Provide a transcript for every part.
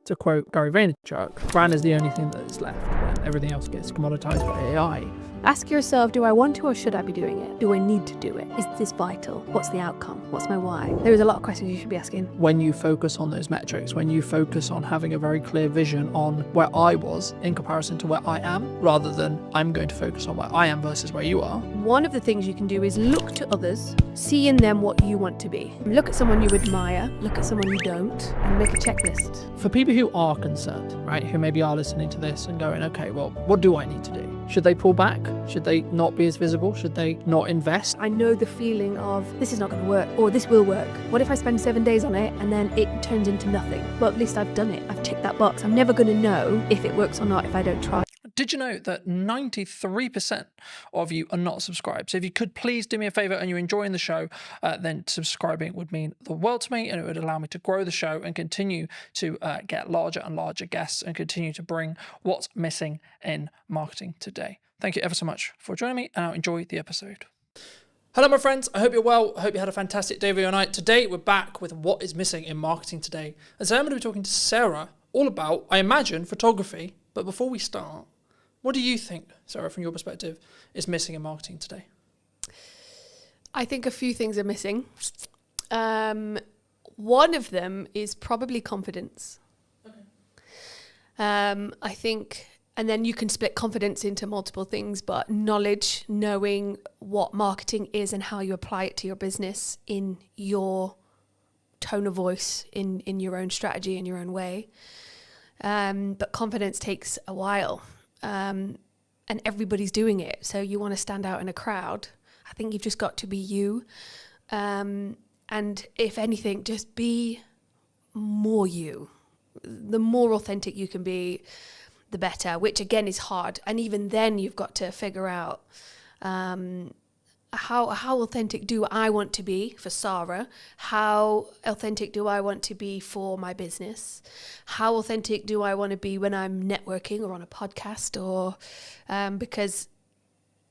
To quote Gary Vaynerchuk, brand is the only thing that is left, and everything else gets commoditized by AI. Ask yourself, do I want to or should I be doing it? Do I need to do it? Is this vital? What's the outcome? What's my why? There's a lot of questions you should be asking. When you focus on those metrics, when you focus on having a very clear vision on where I was in comparison to where I am, rather than I'm going to focus on where I am versus where you are. One of the things you can do is look to others, see in them what you want to be. Look at someone you admire, look at someone you don't, and make a checklist. For people who are concerned, right, who maybe are listening to this and going, okay, well, what do I need to do? Should they pull back? Should they not be as visible? Should they not invest? I know the feeling of this is not going to work, or this will work. What if I spend 7 days on it and then it turns into nothing? Well, at least I've done it. I've ticked that box. I'm never going to know if it works or not if I don't try. Did you know that 93% of you are not subscribed? So if you could please do me a favor and you're enjoying the show, then subscribing would mean the world to me, and it would allow me to grow the show and continue to get larger and larger guests and continue to bring what's missing in marketing today. Thank you ever so much for joining me, and I'll enjoy the episode. Hello, my friends. I hope you're well. I hope you had a fantastic day of your night. Today, we're back with what is missing in marketing today. And so I'm going to be talking to Sarah all about, I imagine, photography. But before we start, what do you think, Sarah, from your perspective, is missing in marketing today? I think a few things are missing. One of them is probably confidence. Okay. I think, and then you can split confidence into multiple things, but knowledge, knowing what marketing is and how you apply it to your business in your tone of voice, in your own strategy, in your own way. But confidence takes a while. And everybody's doing it. So you want to stand out in a crowd. I think you've just got to be you. And if anything, just be more you. The more authentic you can be, the better, which again is hard. And even then you've got to figure out how authentic do I want to be for Sarah? How authentic do I want to be for my business? How authentic do I want to be when I'm networking or on a podcast? Or because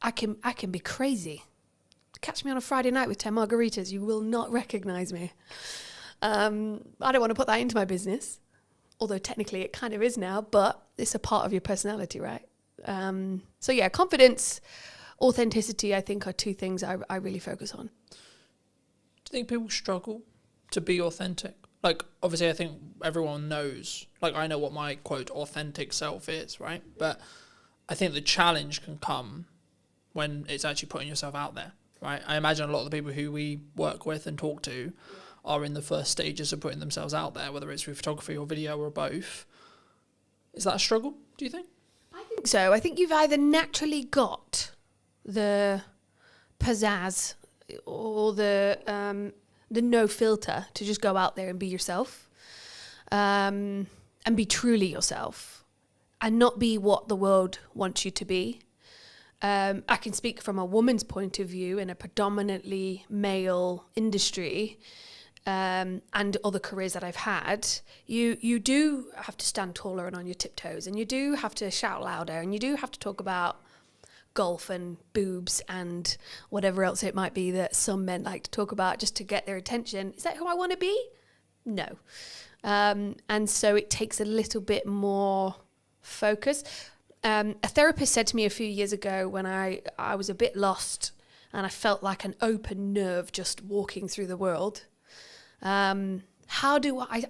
I can be crazy. Catch me on a Friday night with 10 margaritas, you will not recognize me. I don't want to put that into my business, although technically it kind of is now, but it's a part of your personality, right? So yeah, confidence, authenticity, I think, are two things I really focus on. Do you think people struggle to be authentic? Like, obviously, I think everyone knows, like, I know what my, quote, authentic self is, right? But I think the challenge can come when it's actually putting yourself out there, right? I imagine a lot of the people who we work with and talk to are in the first stages of putting themselves out there, whether it's through photography or video or both. Is that a struggle, do you think? I think so. I think you've either naturally got the pizzazz or the no filter to just go out there and be yourself, and be truly yourself and not be what the world wants you to be. I can speak from a woman's point of view in a predominantly male industry, and other careers that I've had. You do have to stand taller and on your tiptoes, and you do have to shout louder, and you do have to talk about golf and boobs and whatever else it might be that some men like to talk about just to get their attention. Is that who I want to be? No. And so it takes a little bit more focus. A therapist said to me a few years ago when I was a bit lost and I felt like an open nerve just walking through the world. I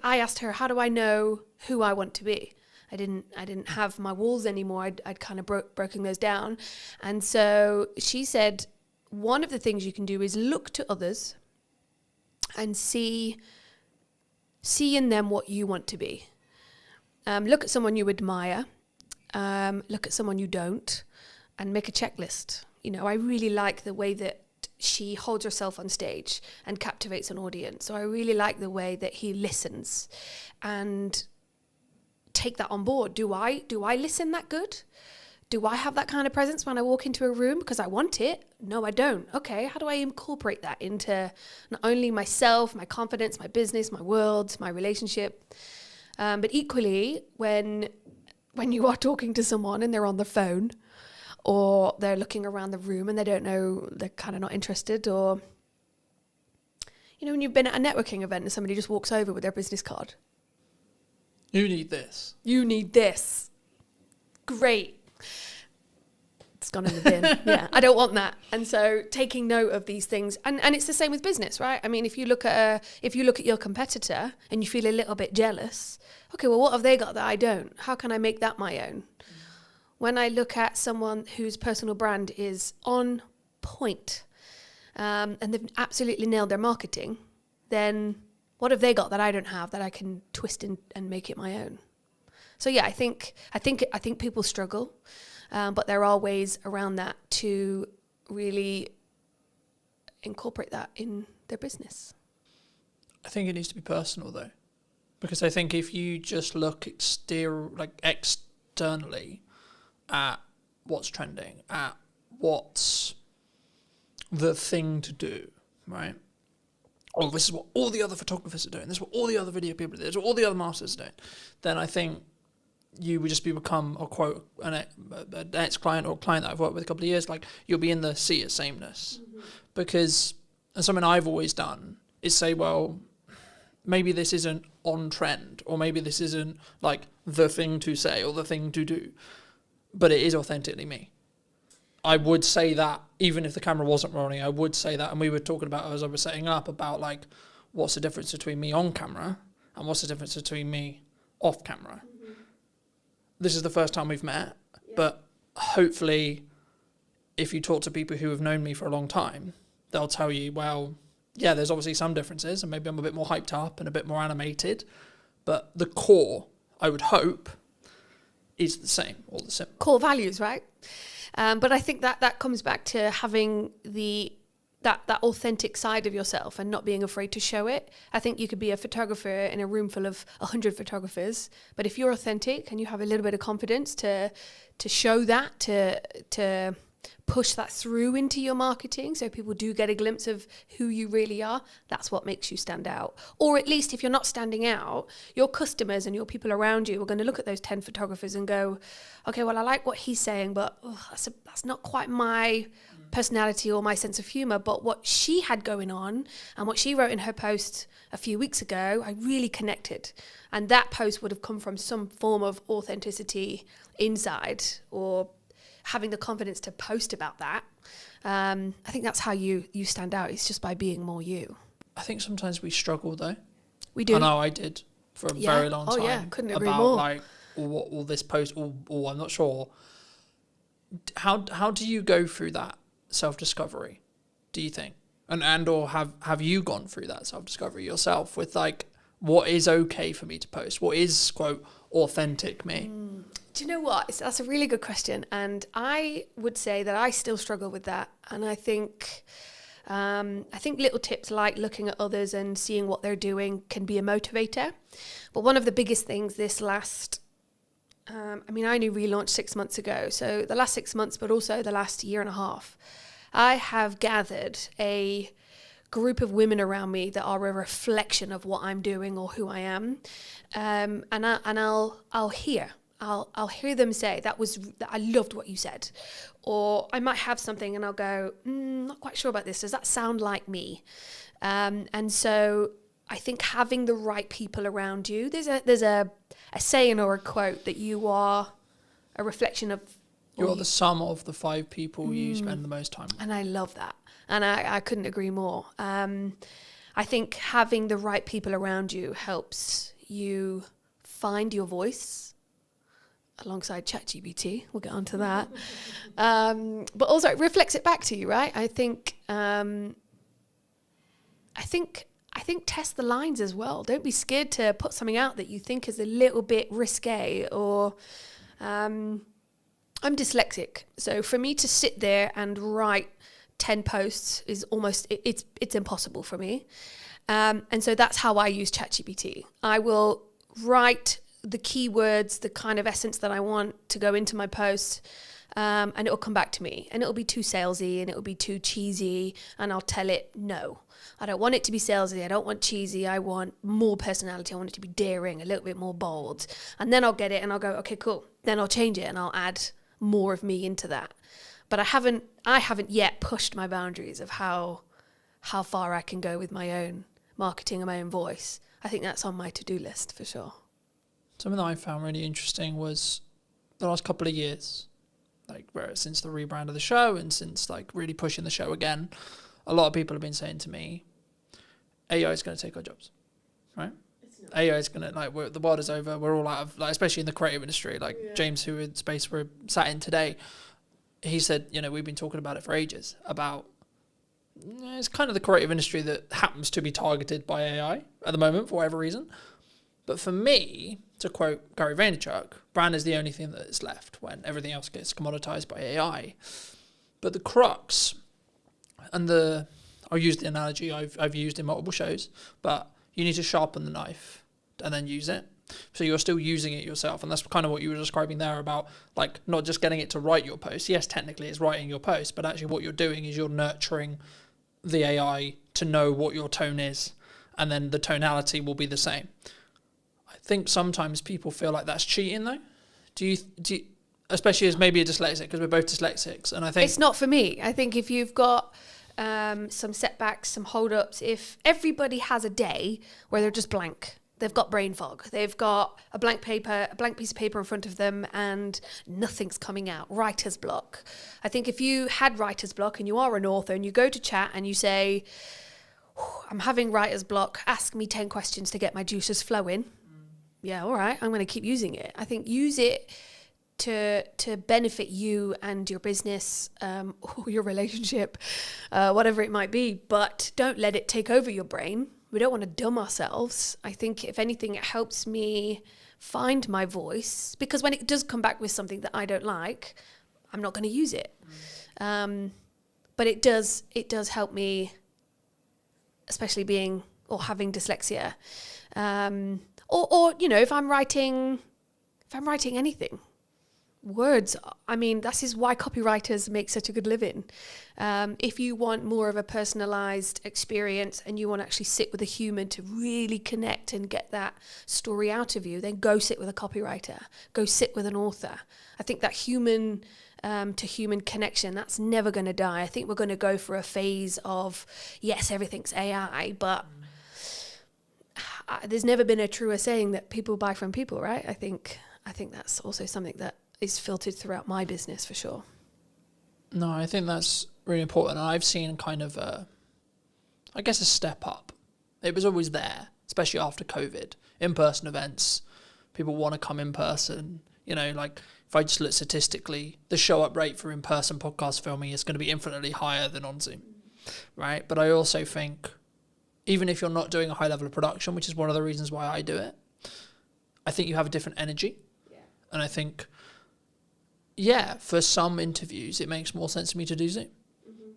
asked her, how do I know who I want to be? I didn't have my walls anymore. I'd kind of broken those down. And so she said, one of the things you can do is look to others and see in them what you want to be. Look at someone you admire. Look at someone you don't, and make a checklist. You know, I really like the way that she holds herself on stage and captivates an audience. So I really like the way that he listens, and take that on board. Do I listen that good? Do I have that kind of presence when I walk into a room because I want it? No, I don't. Okay, how do I incorporate that into not only myself, my confidence, my business, my world, my relationship, but equally when you are talking to someone and they're on the phone or they're looking around the room and they don't know, they're kind of not interested, or, you know, when you've been at a networking event and somebody just walks over with their business card. You need this. You need this. Great. It's gone in the bin. Yeah, I don't want that. And so taking note of these things, and it's the same with business, right? I mean, if you look at your competitor and you feel a little bit jealous, okay, well, what have they got that I don't? How can I make that my own? When I look at someone whose personal brand is on point, and they've absolutely nailed their marketing, then what have they got that I don't have that I can twist in and make it my own? So yeah, I think people struggle, but there are ways around that to really incorporate that in their business. I think it needs to be personal though, because I think if you just look externally at what's trending, at what's the thing to do, right? Oh, this is what all the other photographers are doing. This is what all the other video people are doing. This is what all the other masters are doing. Then I think you would just become an ex-client or a client that I've worked with a couple of years. Like, you'll be in the sea of sameness. Because, and something I've always done is say, well, maybe this isn't on trend, or maybe this isn't like the thing to say or the thing to do, but it is authentically me. I would say that even if the camera wasn't rolling, I would say that. And we were talking about, as I was setting up, about like, what's the difference between me on camera and what's the difference between me off camera. This is the first time we've met, but hopefully if you talk to people who have known me for a long time, they'll tell you, well, yeah, there's obviously some differences and maybe I'm a bit more hyped up and a bit more animated, but the core, I would hope, is the same or the same. Core values, right? But I think that comes back to having that authentic side of yourself and not being afraid to show it. I think you could be a photographer in a room full of 100 photographers, but if you're authentic and you have a little bit of confidence to show that, to push that through into your marketing so people do get a glimpse of who you really are, that's what makes you stand out. Or at least if you're not standing out, your customers and your people around you are going to look at those 10 photographers and go, okay, well, I like what he's saying, but that's not quite my personality or my sense of humor. But what she had going on and what she wrote in her post a few weeks ago, I really connected. And that post would have come from some form of authenticity inside, or having the confidence to post about that. I think that's how you stand out. It's just by being more you. I think sometimes we struggle though. We do. I know I did for a very long time. Oh yeah, couldn't agree about more. Like, what will this post, or I'm not sure. How do you go through that self-discovery, do you think? And or have you gone through that self-discovery yourself with like, what is okay for me to post? What is, quote, authentic me? Do you know what? That's a really good question. And I would say that I still struggle with that. And I think little tips like looking at others and seeing what they're doing can be a motivator. But one of the biggest things this last, I only relaunched 6 months ago. So the last 6 months, but also the last year and a half, I have gathered a group of women around me that are a reflection of what I'm doing or who I am. And I'll hear them say, I loved what you said. Or I might have something and I'll go, not quite sure about this. Does that sound like me? And so I think having the right people around you, there's a saying or a quote that you are a reflection of. You're the sum of the 5 people you spend the most time with. And I love that. And I couldn't agree more. I think having the right people around you helps you find your voice alongside ChatGPT. We'll get onto that. But also it reflects it back to you, right? I think test the lines as well. Don't be scared to put something out that you think is a little bit risque or I'm dyslexic. So for me to sit there and write 10 posts is almost, it's impossible for me. And so that's how I use ChatGPT. I will write the keywords, the kind of essence that I want to go into my post, and it will come back to me. And it will be too salesy and it will be too cheesy. And I'll tell it, no, I don't want it to be salesy. I don't want cheesy. I want more personality. I want it to be daring, a little bit more bold. And then I'll get it and I'll go, okay, cool. Then I'll change it and I'll add more of me into that. But I haven't yet pushed my boundaries of how far I can go with my own marketing and my own voice. I think that's on my to-do list for sure. Something that I found really interesting was the last couple of years, like since the rebrand of the show and since like really pushing the show again, a lot of people have been saying to me, AI is going to take our jobs, right? AI is going to, the world is over. We're all out of, especially in the creative industry, James, who in space we're sat in today, he said, we've been talking about it for ages, about it's kind of the creative industry that happens to be targeted by AI at the moment for whatever reason. But for me, to quote Gary Vaynerchuk, brand is the only thing that is left when everything else gets commoditized by AI. But the crux, and I'll use the analogy I've used in multiple shows, but you need to sharpen the knife and then use it. So you're still using it yourself. And that's kind of what you were describing there about not just getting it to write your post. Yes, technically it's writing your post, but actually what you're doing is you're nurturing the AI to know what your tone is, and then the tonality will be the same. I think sometimes people feel like that's cheating though. Do you especially as maybe a dyslexic, because we're both dyslexics, and I think it's not for me. I think if you've got some setbacks, some hold-ups, if everybody has a day where they're just blank, they've got brain fog, they've got a blank piece of paper in front of them and nothing's coming out, writer's block. I think if you had writer's block and you are an author and you go to chat and you say, I'm having writer's block, ask me 10 questions to get my juices flowing. Yeah, all right, I'm going to keep using it. I think use it to benefit you and your business, or your relationship, whatever it might be, but don't let it take over your brain. We don't want to dumb ourselves. I think if anything, it helps me find my voice, because when it does come back with something that I don't like, I'm not going to use it. But it does help me, especially being or having dyslexia. Or if I'm writing anything, words, that is why copywriters make such a good living. If you want more of a personalized experience and you want to actually sit with a human to really connect and get that story out of you, then go sit with a copywriter, go sit with an author. I think that human to human connection, that's never going to die. I think we're going to go for a phase of, yes, everything's AI, but there's never been a truer saying that people buy from people, right? I think that's also something that is filtered throughout my business for sure. No, I think that's really important. I've seen kind of a step up. It was always there, especially after COVID. In-person events, people want to come in person. If I just look statistically, the show up rate for in-person podcast filming is going to be infinitely higher than on Zoom, right? But I also think, even if you're not doing a high level of production, which is one of the reasons why I do it, I think you have a different energy. Yeah. And I think, for some interviews, it makes more sense to me to do Zoom,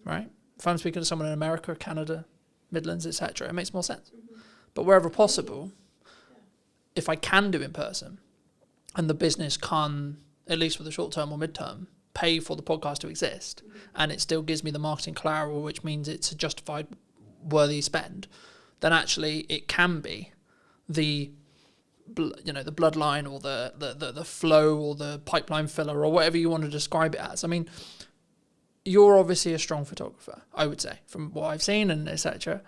right? If I'm speaking to someone in America, Canada, Midlands, etc., it makes more sense. But wherever possible, if I can do in person, and the business can, at least for the short term or mid-term, pay for the podcast to exist, and it still gives me the marketing collateral, which means it's a justified, worthy spend, then actually it can be the bloodline or the flow or the pipeline filler or whatever you want to describe it as. You're obviously a strong photographer, I would say, from what I've seen and etc.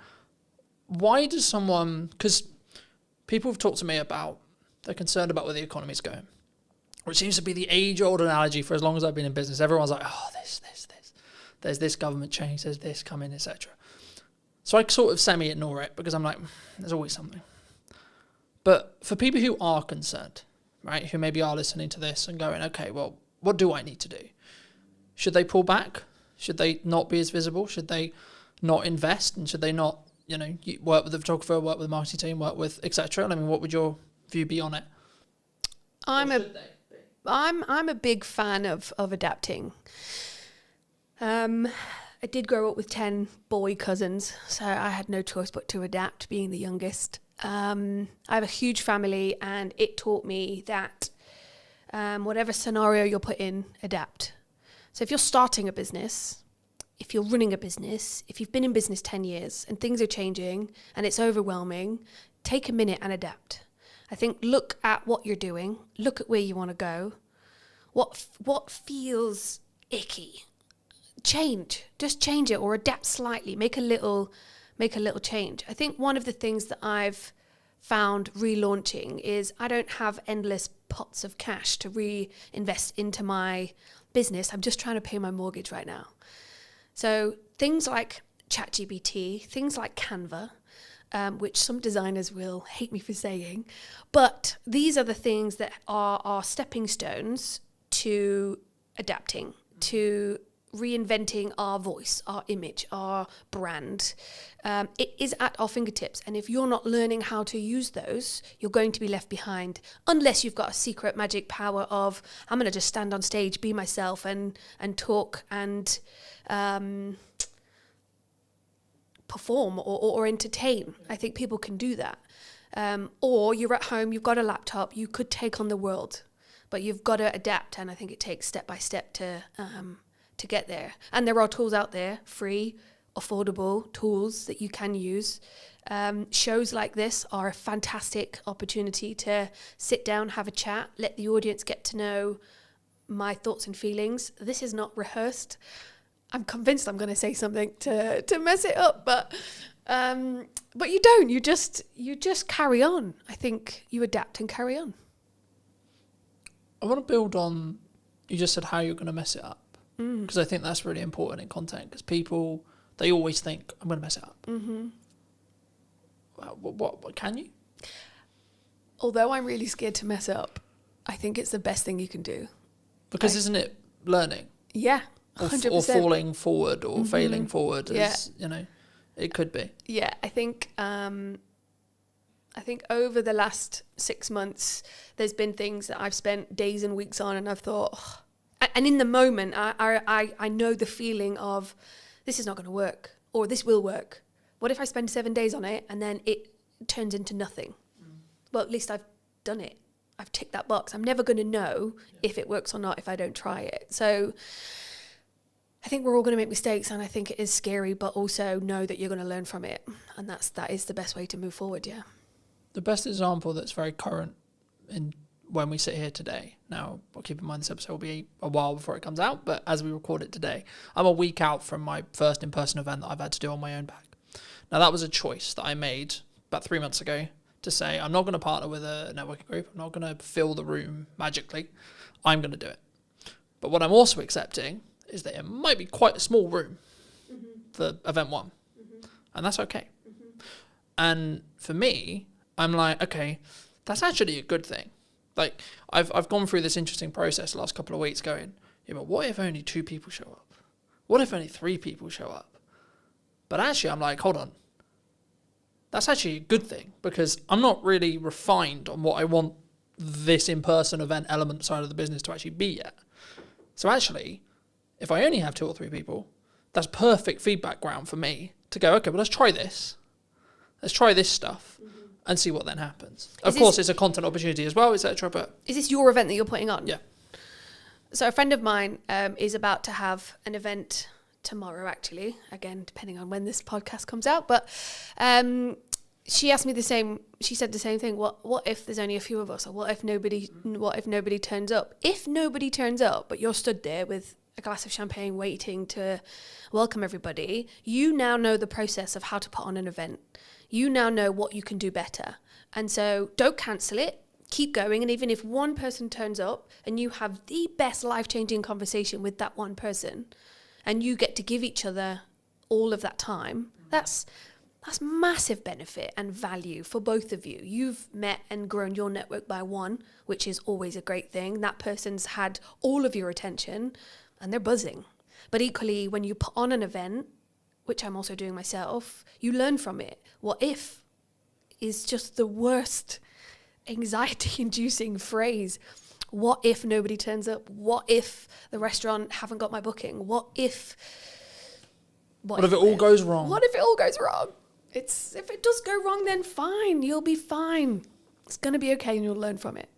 Why does someone, because people have talked to me about, they're concerned about where the economy is going, which seems to be the age-old analogy for as long as I've been in business. Everyone's like, this. There's this government change, there's this coming, etc. So I sort of semi-ignore it because I'm like, there's always something. But for people who are concerned, right, who maybe are listening to this and going, okay, well, what do I need to do? Should they pull back? Should they not be as visible? Should they not invest? And should they not, work with the photographer, work with the marketing team, work with etc.? What would your view be on it? I'm a big fan of adapting. I did grow up with 10 boy cousins, so I had no choice but to adapt, being the youngest. I have a huge family, and it taught me that whatever scenario you're put in, adapt. So if you're starting a business, if you're running a business, if you've been in business 10 years and things are changing and it's overwhelming, take a minute and adapt. I think look at what you're doing, look at where you want to go, what feels icky. Just change it or adapt slightly, make a little change. I think one of the things that I've found relaunching is I don't have endless pots of cash to reinvest into my business. I'm just trying to pay my mortgage right now. So things like ChatGPT, things like Canva, which some designers will hate me for saying, but these are the things that are stepping stones to adapting, to reinventing our voice, our image, our brand. It is at our fingertips. And if you're not learning how to use those, you're going to be left behind, unless you've got a secret magic power of, I'm going to just stand on stage, be myself and talk and perform or entertain. I think people can do that. Or you're at home, you've got a laptop, you could take on the world, but you've got to adapt. And I think it takes step by step to get there. And there are tools out there, free, affordable tools that you can use. Shows like this are a fantastic opportunity to sit down, have a chat, let the audience get to know my thoughts and feelings. This is not rehearsed. I'm convinced I'm going to say something to mess it up, but you don't. You just carry on. I think you adapt and carry on. I want to build on, you just said how you're going to mess it up. Because I think that's really important in content, because people, they always think, I'm going to mess it up. Mm-hmm. What can you? Although I'm really scared to mess up, I think it's the best thing you can do. Because isn't it learning? Yeah, 100%. Or falling forward or failing forward, as, it could be. Yeah, I think over the last 6 months, there's been things that I've spent days and weeks on, and I've thought, and in the moment, I know the feeling of, this is not going to work, or this will work. What if I spend 7 days on it and then it turns into nothing? Well, at least I've done it. I've ticked that box. I'm never going to know if it works or not if I don't try it. So I think we're all going to make mistakes, and I think it is scary, but also know that you're going to learn from it. And that is the best way to move forward, yeah. The best example that's very current in when we sit here today. Now, I'll keep in mind this episode will be a while before it comes out, but as we record it today, I'm a week out from my first in-person event that I've had to do on my own back. Now, that was a choice that I made about 3 months ago to say, I'm not going to partner with a networking group. I'm not going to fill the room magically. I'm going to do it. But what I'm also accepting is that it might be quite a small room for event one. And that's okay. And for me, I'm like, okay, that's actually a good thing. Like, I've gone through this interesting process the last couple of weeks going, yeah, but what if only 2 people show up? What if only 3 people show up? But actually, I'm like, hold on. That's actually a good thing, because I'm not really refined on what I want this in-person event element side of the business to actually be yet. So actually, if I only have 2 or 3 people, that's perfect feedback ground for me to go, okay, well, let's try this. Let's try this stuff and see what then happens. Of course, it's a content opportunity as well, etc. But is this your event that you're putting on? Yeah. So a friend of mine is about to have an event tomorrow, actually, again, depending on when this podcast comes out. But she asked me she said the same thing. What if there's only a few of us? Or what if nobody turns up? If nobody turns up, but you're stood there with a glass of champagne waiting to welcome everybody, you now know the process of how to put on an event. You now know what you can do better. And so don't cancel it. Keep going. And even if one person turns up and you have the best life-changing conversation with that one person, and you get to give each other all of that time, that's massive benefit and value for both of you. You've met and grown your network by one, which is always a great thing. That person's had all of your attention and they're buzzing. But equally, when you put on an event, which I'm also doing myself, you learn from it. What if is just the worst anxiety-inducing phrase. What if nobody turns up? What if the restaurant haven't got my booking? What if it all goes wrong? What if it all goes wrong? If it does go wrong, then fine. You'll be fine. It's going to be okay and you'll learn from it.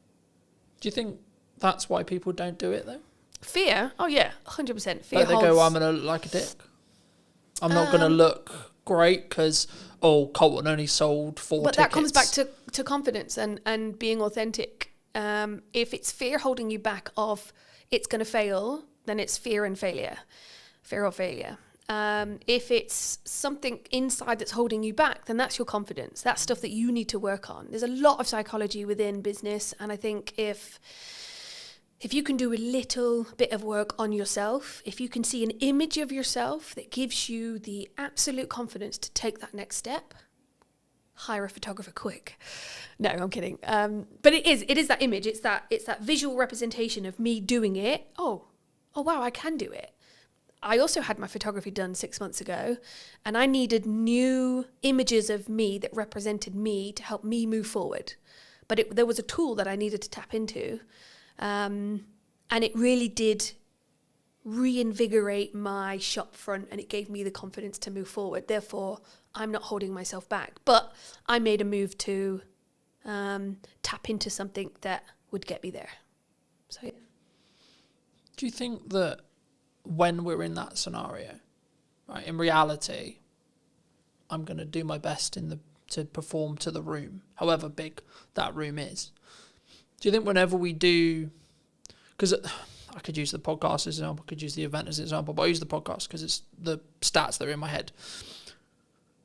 Do you think that's why people don't do it, though? Fear? Oh, yeah, 100%. Fear like they go, I'm going to look like a dick. I'm not going to look great because, Colton only sold 4 tickets. But that comes back to confidence and being authentic. If it's fear holding you back of it's going to fail, then it's fear or failure. If it's something inside that's holding you back, then that's your confidence. That's stuff that you need to work on. There's a lot of psychology within business, and I think if you can do a little bit of work on yourself, if you can see an image of yourself that gives you the absolute confidence to take that next step, hire a photographer quick. No, I'm kidding. But it is that image. It's that visual representation of me doing it. Oh wow, I can do it. I also had my photography done 6 months ago, and I needed new images of me that represented me to help me move forward. But there was a tool that I needed to tap into, and it really did reinvigorate my shop front, and it gave me the confidence to move forward. Therefore, I'm not holding myself back. But I made a move to tap into something that would get me there. So yeah. Do you think that when we're in that scenario, right, in reality, I'm going to do my best to perform to the room, however big that room is. Do you think whenever we do, because I could use the podcast as an example, I could use the event as an example, but I use the podcast because it's the stats that are in my head.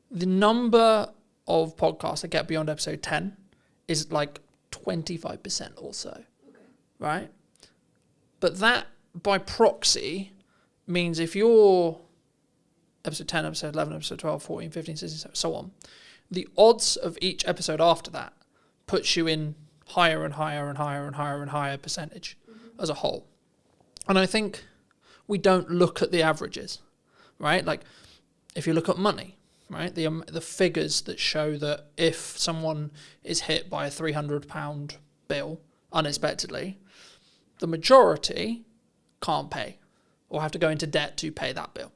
The number of podcasts that get beyond episode 10 is like 25% or so, right? But that, by proxy, means if you're episode 10, episode 11, episode 12, 14, 15, 16, so on, the odds of each episode after that puts you in higher and higher and higher and higher and higher percentage as a whole. And I think we don't look at the averages, right? Like if you look at money, right, the figures that show that if someone is hit by a £300 bill unexpectedly, the majority can't pay or have to go into debt to pay that bill.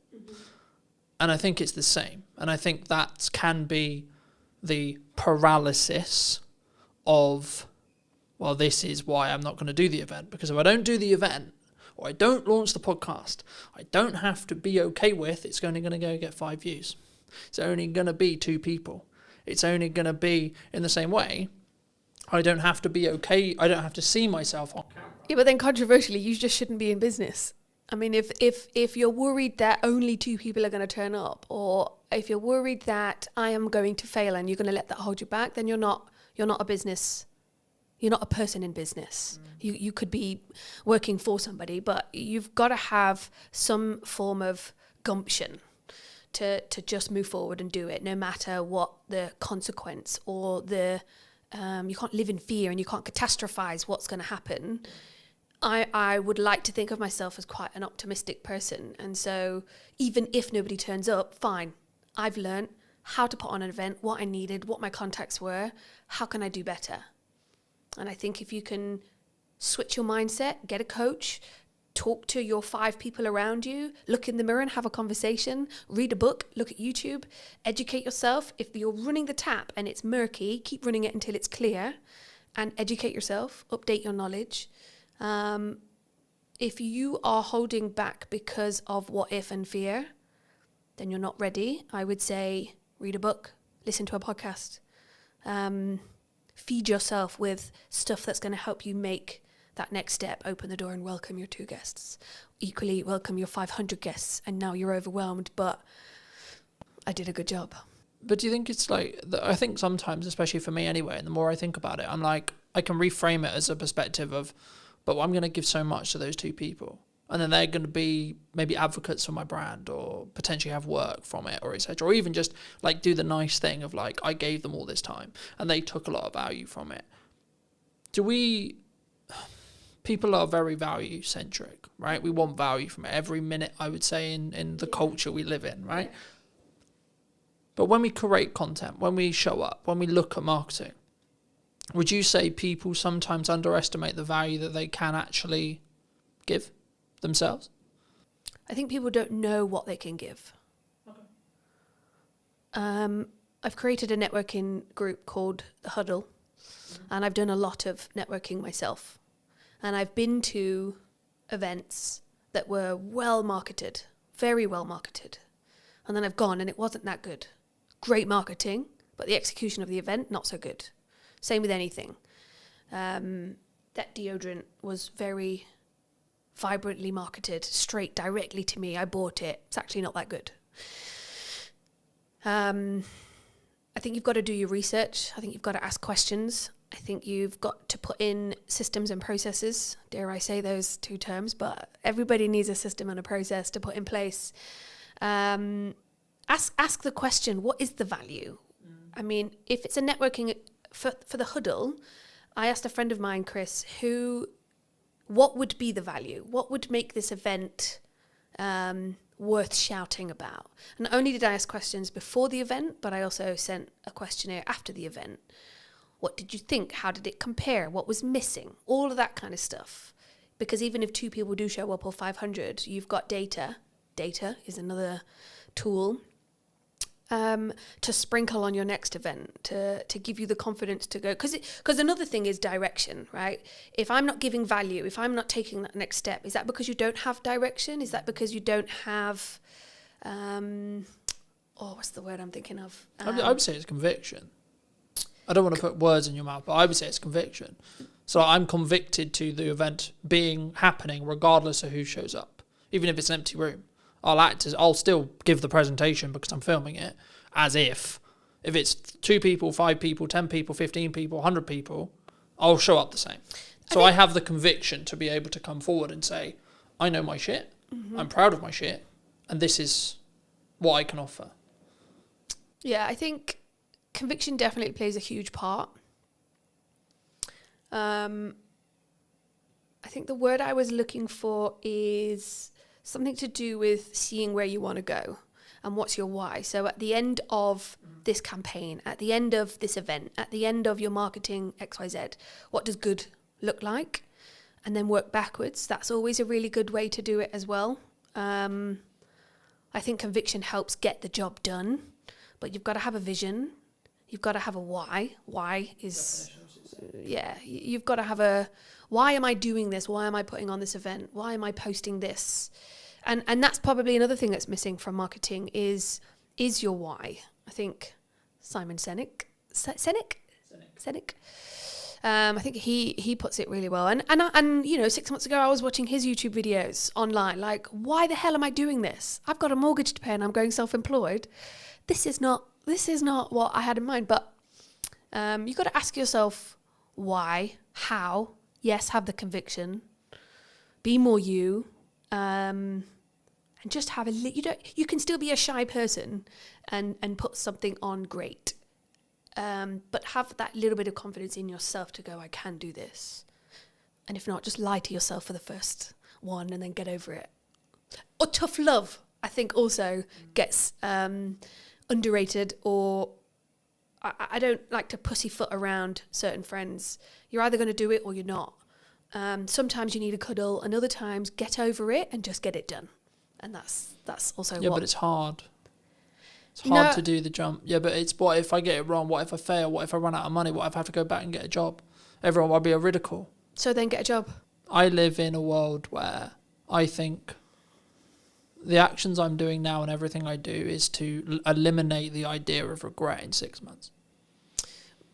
And I think it's the same. And I think that can be the paralysis of, well, this is why I'm not going to do the event. Because if I don't do the event, or I don't launch the podcast, I don't have to be okay with it's only going to go get 5 views. It's only going to be 2 people. It's only going to be in the same way. I don't have to be okay. I don't have to see myself on camera. Yeah, but then controversially, you just shouldn't be in business. I mean, if you're worried that only 2 people are going to turn up, or if you're worried that I am going to fail and you're going to let that hold you back, then you're not a business. You're not a person in business. You could be working for somebody, but you've got to have some form of gumption to just move forward and do it, no matter what the consequence or the you can't live in fear and you can't catastrophize what's going to happen. I would like to think of myself as quite an optimistic person. And so even if nobody turns up, fine. I've learned how to put on an event, what I needed, what my contacts were, how can I do better? And I think if you can switch your mindset, get a coach, talk to your 5 people around you, look in the mirror and have a conversation, read a book, look at YouTube, educate yourself. If you're running the tap and it's murky, keep running it until it's clear and educate yourself, update your knowledge. If you are holding back because of what if and fear, then you're not ready. I would say read a book, listen to a podcast, feed yourself with stuff that's going to help you make that next step, open the door and welcome your 2 guests. Equally, welcome your 500 guests, and now you're overwhelmed, but I did a good job. But do you think it's like, I think sometimes, especially for me anyway, and the more I think about it, I'm like, I can reframe it as a perspective of, but I'm going to give so much to those 2 people. And then they're going to be maybe advocates for my brand or potentially have work from it or etc. Or even just like do the nice thing of like, I gave them all this time and they took a lot of value from it. People are very value centric, right? We want value from it every minute, I would say, in the culture we live in, right? But when we create content, when we show up, when we look at marketing, would you say people sometimes underestimate the value that they can actually give themselves? I think people don't know what they can give. Okay. I've created a networking group called The Huddle, and I've done a lot of networking myself. And I've been to events that were well marketed, very well marketed. And then I've gone and it wasn't that good. Great marketing, but the execution of the event, not so good. Same with anything. That deodorant was very vibrantly marketed straight directly to me. I bought it. It's actually not that good. I think you've got to do your research. I think you've got to ask questions. I think you've got to put in systems and processes. Dare I say those two terms, but everybody needs a system and a process to put in place. Ask the question, what is the value? I mean, if it's a networking for the huddle, I asked a friend of mine, Chris, what would be the value? What would make this event worth shouting about? And not only did I ask questions before the event, but I also sent a questionnaire after the event. What did you think? How did it compare? What was missing? All of that kind of stuff. Because even if 2 people do show up or 500, you've got data. Data is another tool to sprinkle on your next event, to give you the confidence to go. Because another thing is direction, right? If I'm not giving value, if I'm not taking that next step, is that because you don't have direction? Is that because you don't have, what's the word I'm thinking of? I would say it's conviction. I don't want to put words in your mouth, but I would say it's conviction. So I'm convicted to the event happening regardless of who shows up. Even if it's an empty room. I'll still give the presentation because I'm filming it as if it's 2 people, 5 people, 10 people, 15 people, 100 people, I'll show up the same. So I have the conviction to be able to come forward and say, I know my shit, I'm proud of my shit, and this is what I can offer. Yeah, I think conviction definitely plays a huge part. I think the word I was looking for is something to do with seeing where you want to go and what's your why. So at the end of this campaign, at the end of this event, at the end of your marketing XYZ, what does good look like? And then work backwards. That's always a really good way to do it as well. I think conviction helps get the job done, but you've got to have a vision. You've got to have a why. Why is, you've got to have why am I doing this? Why am I putting on this event? Why am I posting this? And that's probably another thing that's missing from marketing is your why. I think Simon Sinek, I think he puts it really well. And 6 months ago I was watching his YouTube videos online. Like, why the hell am I doing this? I've got a mortgage to pay and I'm going self-employed. This is not what I had in mind. But you've got to ask yourself why, how. Yes, have the conviction. Be more you. And just have you can still be a shy person and put something on great. But have that little bit of confidence in yourself to go, I can do this. And if not, just lie to yourself for the first one and then get over it. Or tough love, I think also gets underrated, or I don't like to pussyfoot around certain friends. You're either going to do it or you're not. Sometimes you need a cuddle, and other times get over it and just get it done. And that's also but it's hard. It's hard to do the jump. Yeah, but it's what if I get it wrong? What if I fail? What if I run out of money? What if I have to go back and get a job? Everyone will be a ridicule. So then get a job. I live in a world where I think the actions I'm doing now and everything I do is to eliminate the idea of regret in 6 months.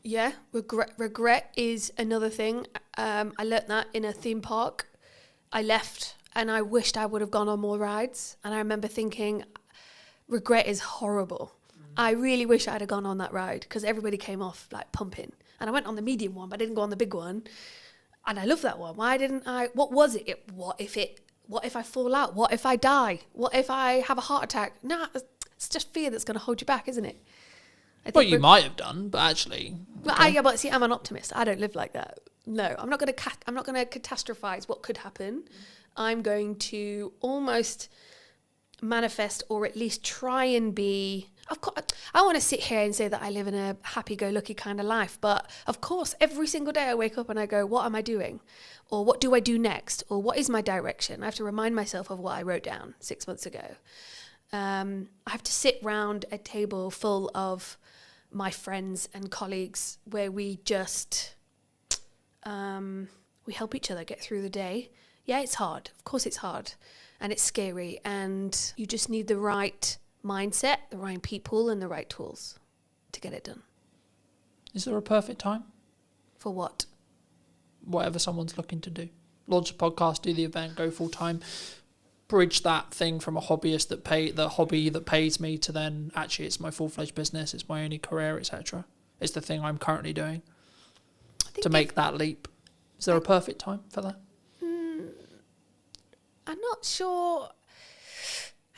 Yeah, regret is another thing. I learnt that in a theme park. I left and I wished I would have gone on more rides. And I remember thinking, regret is horrible. I really wish I'd have gone on that ride because everybody came off like pumping. And I went on the medium one, but I didn't go on the big one. And I love that one. Why didn't I? What was it? What if I fall out? What if I die? What if I have a heart attack? Nah, it's just fear that's going to hold you back, isn't it? Well, you might have done, but actually. Okay. But see, I'm an optimist. I don't live like that. No, I'm not going to catastrophize what could happen. I'm going to almost manifest, or at least try and be. Of course, I want to sit here and say that I live in a happy-go-lucky kind of life, but of course, every single day I wake up and I go, "What am I doing?" Or "What do I do next?" Or "What is my direction?" I have to remind myself of what I wrote down 6 months ago. I have to sit round a table full of my friends and colleagues where we just we help each other get through the day. Yeah, it's hard. Of course it's hard. And it's scary. And you just need the right mindset, the right people, and the right tools to get it done. Is there a perfect time? For what? Whatever someone's looking to do. launch a podcast, do the event, go full time, bridge that thing from a hobbyist the hobby that pays me to then actually it's my full-fledged business, it's my only career, etc. It's the thing I'm currently doing to make that leap. Is there a perfect time for that? I'm not sure.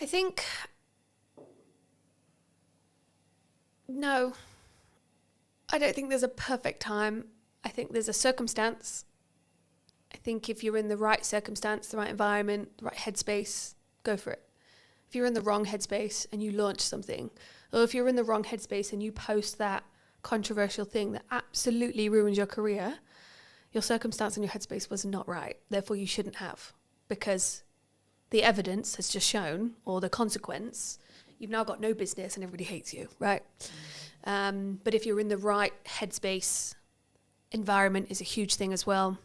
I think no. I don't think there's a perfect time. I think there's a circumstance. I think if you're in the right circumstance, the right environment, the right headspace, go for it. If you're in the wrong headspace and you launch something, or if you're in the wrong headspace and you post that controversial thing that absolutely ruins your career, your circumstance and your headspace was not right. Therefore, you shouldn't have, because the evidence has just shown, or the consequence, you've now got no business and everybody hates you, right? But if you're in the right headspace, environment is a huge thing as well,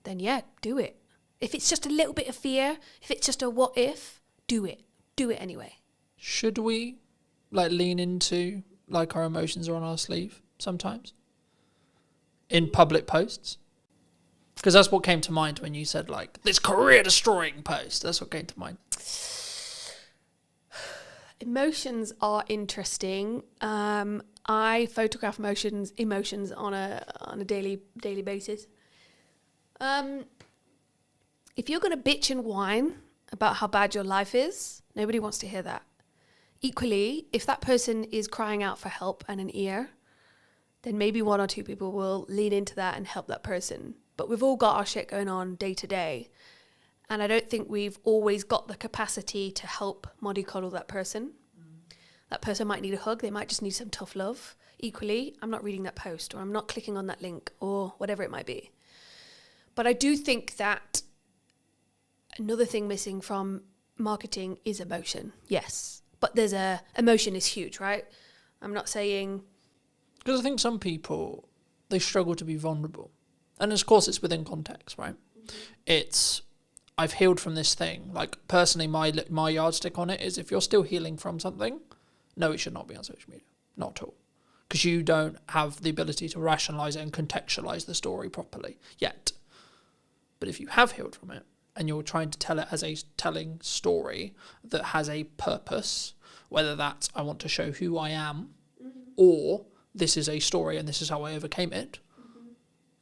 then yeah, do it. If it's just a little bit of fear, if it's just a what if, do it. Do it anyway. Should we lean into our emotions are on our sleeve sometimes in public posts? Because that's what came to mind when you said this career destroying post. That's what came to mind. Emotions are interesting. I photograph emotions on a daily basis. If you're going to bitch and whine about how bad your life is, nobody wants to hear that. Equally, if that person is crying out for help and an ear, then maybe one or two people will lean into that and help that person. But we've all got our shit going on day to day. And I don't think we've always got the capacity to help mollycoddle that person. That person might need a hug. They might just need some tough love. Equally, I'm not reading that post, or I'm not clicking on that link, or whatever it might be. But I do think that another thing missing from marketing is emotion. Yes. But emotion is huge, right? I'm not saying... Because I think some people, they struggle to be vulnerable. And of course it's within context, right? Mm-hmm. It's, I've healed from this thing. Personally, my yardstick on it is if you're still healing from something, no, it should not be on social media. Not at all. Because you don't have the ability to rationalise it and contextualise the story properly yet. But if you have healed from it, and you're trying to tell it as a telling story that has a purpose, whether that's I want to show who I am, or this is a story and this is how I overcame it,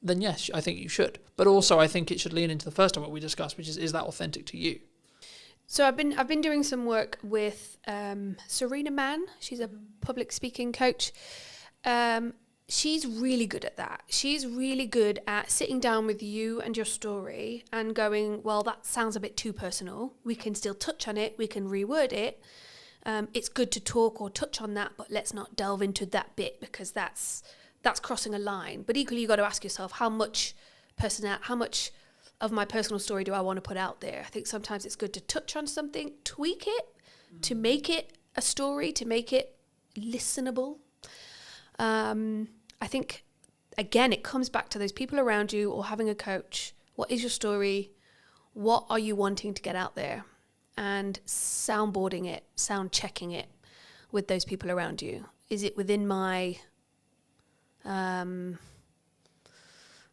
then yes, I think you should. But also I think it should lean into the first of what we discussed, which is that authentic to you? So I've been doing some work with Serena Mann. She's a public speaking coach. She's really good at that. She's really good at sitting down with you and your story and going, well, that sounds a bit too personal. We can still touch on it. We can reword it. It's good to talk or touch on that, but let's not delve into that bit because that's crossing a line. But equally, you got to ask yourself, how much of my personal story do I want to put out there? I think sometimes it's good to touch on something, tweak it, to make it a story, to make it listenable. I think, again, it comes back to those people around you or having a coach. What is your story? What are you wanting to get out there? And soundboarding it, sound checking it with those people around you. Is it within my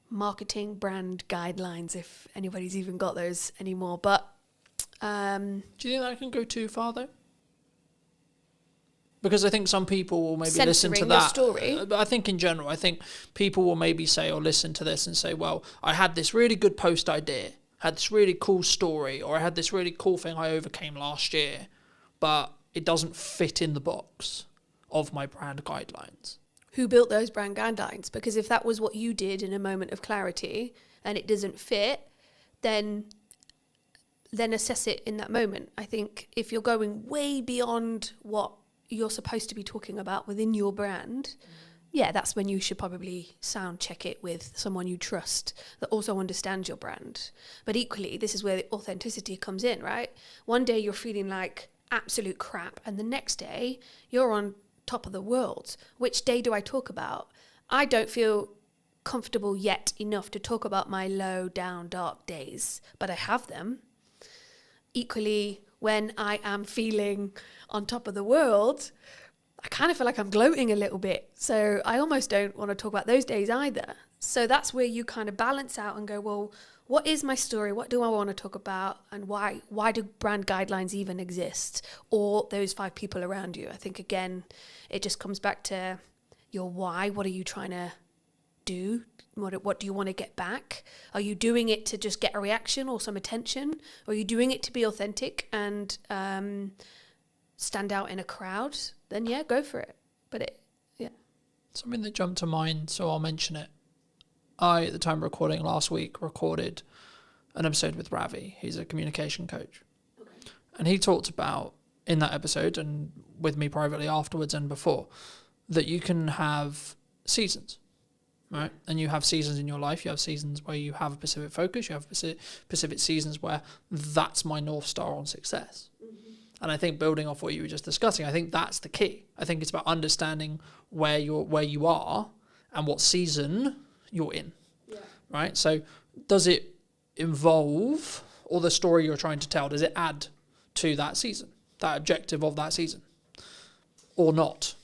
marketing brand guidelines, if anybody's even got those anymore? But do you think that can go too far, though? Because I think some people will maybe listen to that. Story. But I think in general, I think people will maybe say or listen to this and say, well, I had this really good post idea, had this really cool story, or I had this really cool thing I overcame last year, but it doesn't fit in the box of my brand guidelines. Who built those brand guidelines? Because if that was what you did in a moment of clarity and it doesn't fit, then assess it in that moment. I think if you're going way beyond what you're supposed to be talking about within your brand, yeah, that's when you should probably sound check it with someone you trust that also understands your brand. But equally, this is where the authenticity comes in, right? One day you're feeling like absolute crap, and the next day you're on top of the world. Which day do I talk about? I don't feel comfortable yet enough to talk about my low, down, dark days, but I have them. Equally, when I am feeling on top of the world, I kind of feel like I'm gloating a little bit. So I almost don't want to talk about those days either. So that's where you kind of balance out and go, well, what is my story? What do I want to talk about? And why do brand guidelines even exist? Or those 5 people around you? I think, again, it just comes back to your why. What are you trying to do? What do you want to get back? Are you doing it to just get a reaction or some attention? Or are you doing it to be authentic and stand out in a crowd? Then yeah, go for it. But something that jumped to mind, so I'll mention it. I, at the time of recording last week, recorded an episode with Ravi. He's a communication coach. Okay. And he talked about, in that episode, and with me privately afterwards and before, that you can have seasons, right? And you have seasons in your life. You have seasons where you have a specific focus. You have specific seasons where that's my North Star on success. Mm-hmm. And I think, building off what you were just discussing, I think that's the key. I think it's about understanding where you are and what season you're in, right? So does it involve, or the story you're trying to tell, does it add to that season, that objective of that season, or not?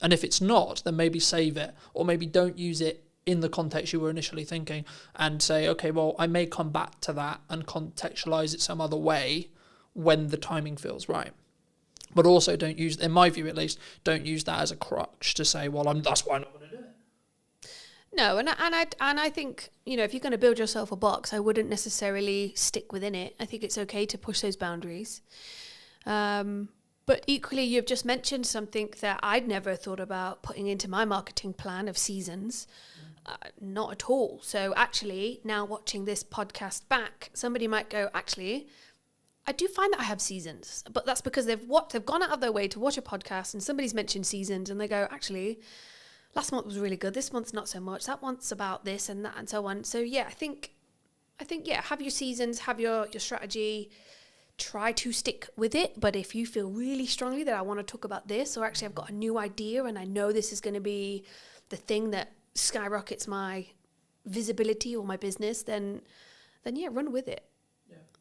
And if it's not, then maybe save it, or maybe don't use it in the context you were initially thinking, and say, okay, well, I may come back to that and contextualize it some other way when the timing feels right. But also don't use, in my view at least, don't use that as a crutch to say, well, that's why I'm not going to do it. No, and I think, if you're going to build yourself a box, I wouldn't necessarily stick within it. I think it's okay to push those boundaries. But equally, you've just mentioned something that I'd never thought about putting into my marketing plan of seasons. Not at all. So actually, now watching this podcast back, somebody might go, actually, I do find that I have seasons, but that's because they've gone out of their way to watch a podcast and somebody's mentioned seasons and they go, actually, last month was really good. This month's not so much. That month's about this and that and so on. So yeah, I think, have your seasons, have your strategy, try to stick with it. But if you feel really strongly that I want to talk about this, or actually I've got a new idea and I know this is going to be the thing that skyrockets my visibility or my business, then yeah, run with it.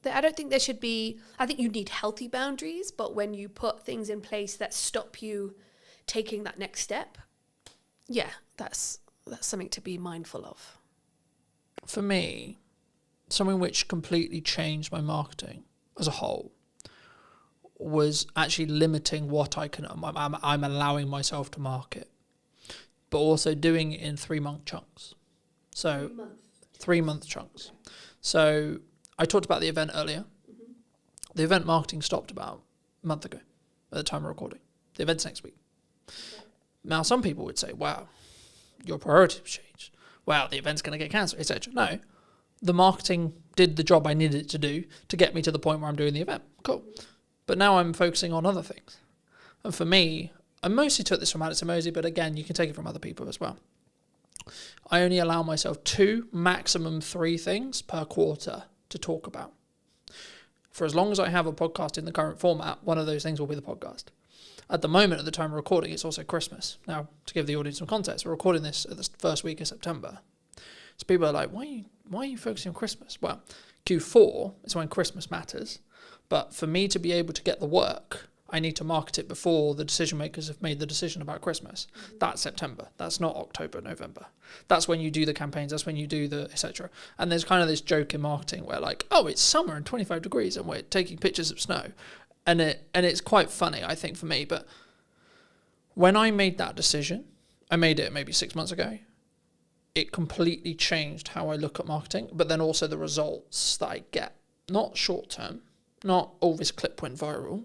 I don't think there should be, I think you need healthy boundaries, but when you put things in place that stop you taking that next step, yeah, that's something to be mindful of. For me, something which completely changed my marketing as a whole was actually limiting what I'm allowing myself to market, but also doing it in 3-month chunks. So 3-month chunks. So I talked about the event earlier. Mm-hmm. The event marketing stopped about a month ago at the time of recording. The event's next week. Okay. Now, some people would say, wow, your priorities changed. Wow, the event's going to get cancelled, etc. No, the marketing did the job I needed it to do to get me to the point where I'm doing the event. Cool. But now I'm focusing on other things. And for me, I mostly took this from Alex Emosi, but again, you can take it from other people as well. I only allow myself 2, maximum 3 things per quarter to talk about. For as long as I have a podcast in the current format, one of those things will be the podcast. At the moment, at the time of recording, it's also Christmas. Now, to give the audience some context, we're recording this at the first week of September. So people are like, why are you focusing on Christmas? Well, Q4 is when Christmas matters. But for me to be able to get the work, I need to market it before the decision makers have made the decision about Christmas. Mm-hmm. That's September. That's not October, November. That's when you do the campaigns. That's when you do the etc. And there's kind of this joke in marketing where like, oh, it's summer and 25 degrees and we're taking pictures of snow. And it's quite funny, I think, for me. But when I made that decision, I made it maybe 6 months ago, it completely changed how I look at marketing, but then also the results that I get. Not short term, not, oh, this clip went viral,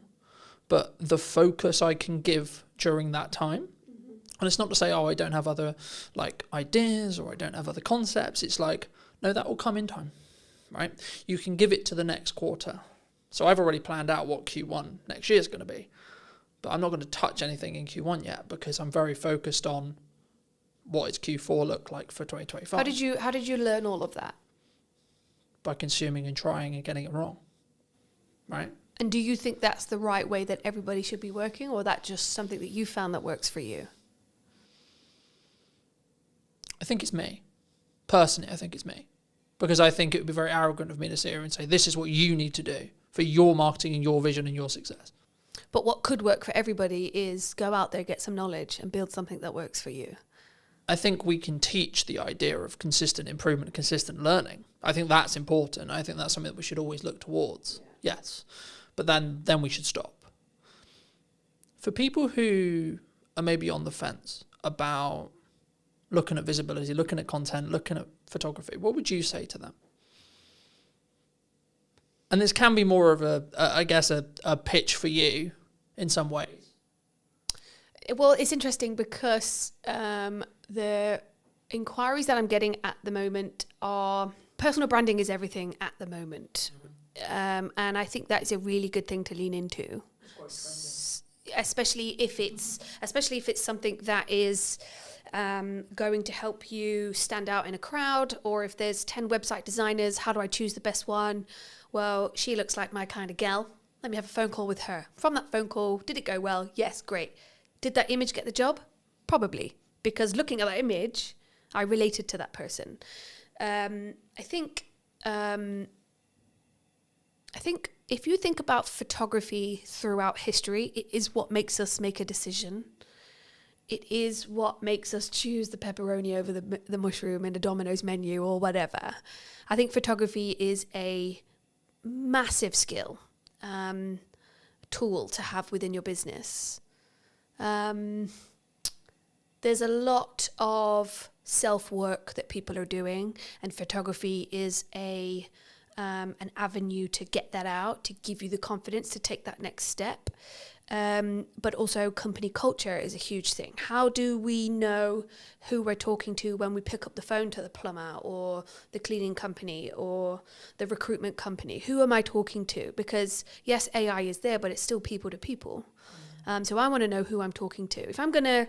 but the focus I can give during that time. Mm-hmm. And it's not to say, oh, I don't have other like ideas or I don't have other concepts. It's like, no, that will come in time, right? You can give it to the next quarter. So I've already planned out what Q1 next year is going to be, but I'm not going to touch anything in Q1 yet because I'm very focused on what does Q4 look like for 2025. How did you learn all of that? By consuming and trying and getting it wrong, right? And do you think that's the right way that everybody should be working, or that just something that you found that works for you? I think it's me. Personally, I think it's me. Because I think it would be very arrogant of me to sit here and say, this is what you need to do for your marketing and your vision and your success. But what could work for everybody is go out there, get some knowledge and build something that works for you. I think we can teach the idea of consistent improvement, consistent learning. I think that's important. I think that's something that we should always look towards. Yes. But then we should stop. For people who are maybe on the fence about looking at visibility, looking at content, looking at photography, what would you say to them? And this can be more of a pitch for you in some ways. Well, it's interesting because the inquiries that I'm getting at the moment are personal branding is everything at the moment. And I think that is a really good thing to lean into, especially if it's something that is going to help you stand out in a crowd, or if there's 10 website designers, how do I choose the best one? Well, she looks like my kind of gal. Let me have a phone call with her. From that phone call, did it go well? Yes, great. Did that image get the job? Probably, because looking at that image, I related to that person. I think if you think about photography throughout history, it is what makes us make a decision. It is what makes us choose the pepperoni over the mushroom in a Domino's menu or whatever. I think photography is a massive skill, tool to have within your business. There's a lot of self-work that people are doing, and photography is an avenue to get that out, to give you the confidence to take that next step. But also company culture is a huge thing. How do we know who we're talking to when we pick up the phone to the plumber or the cleaning company or the recruitment company? Who am I talking to? Because yes, AI is there, but it's still people to people. So I want to know who I'm talking to. If I'm going to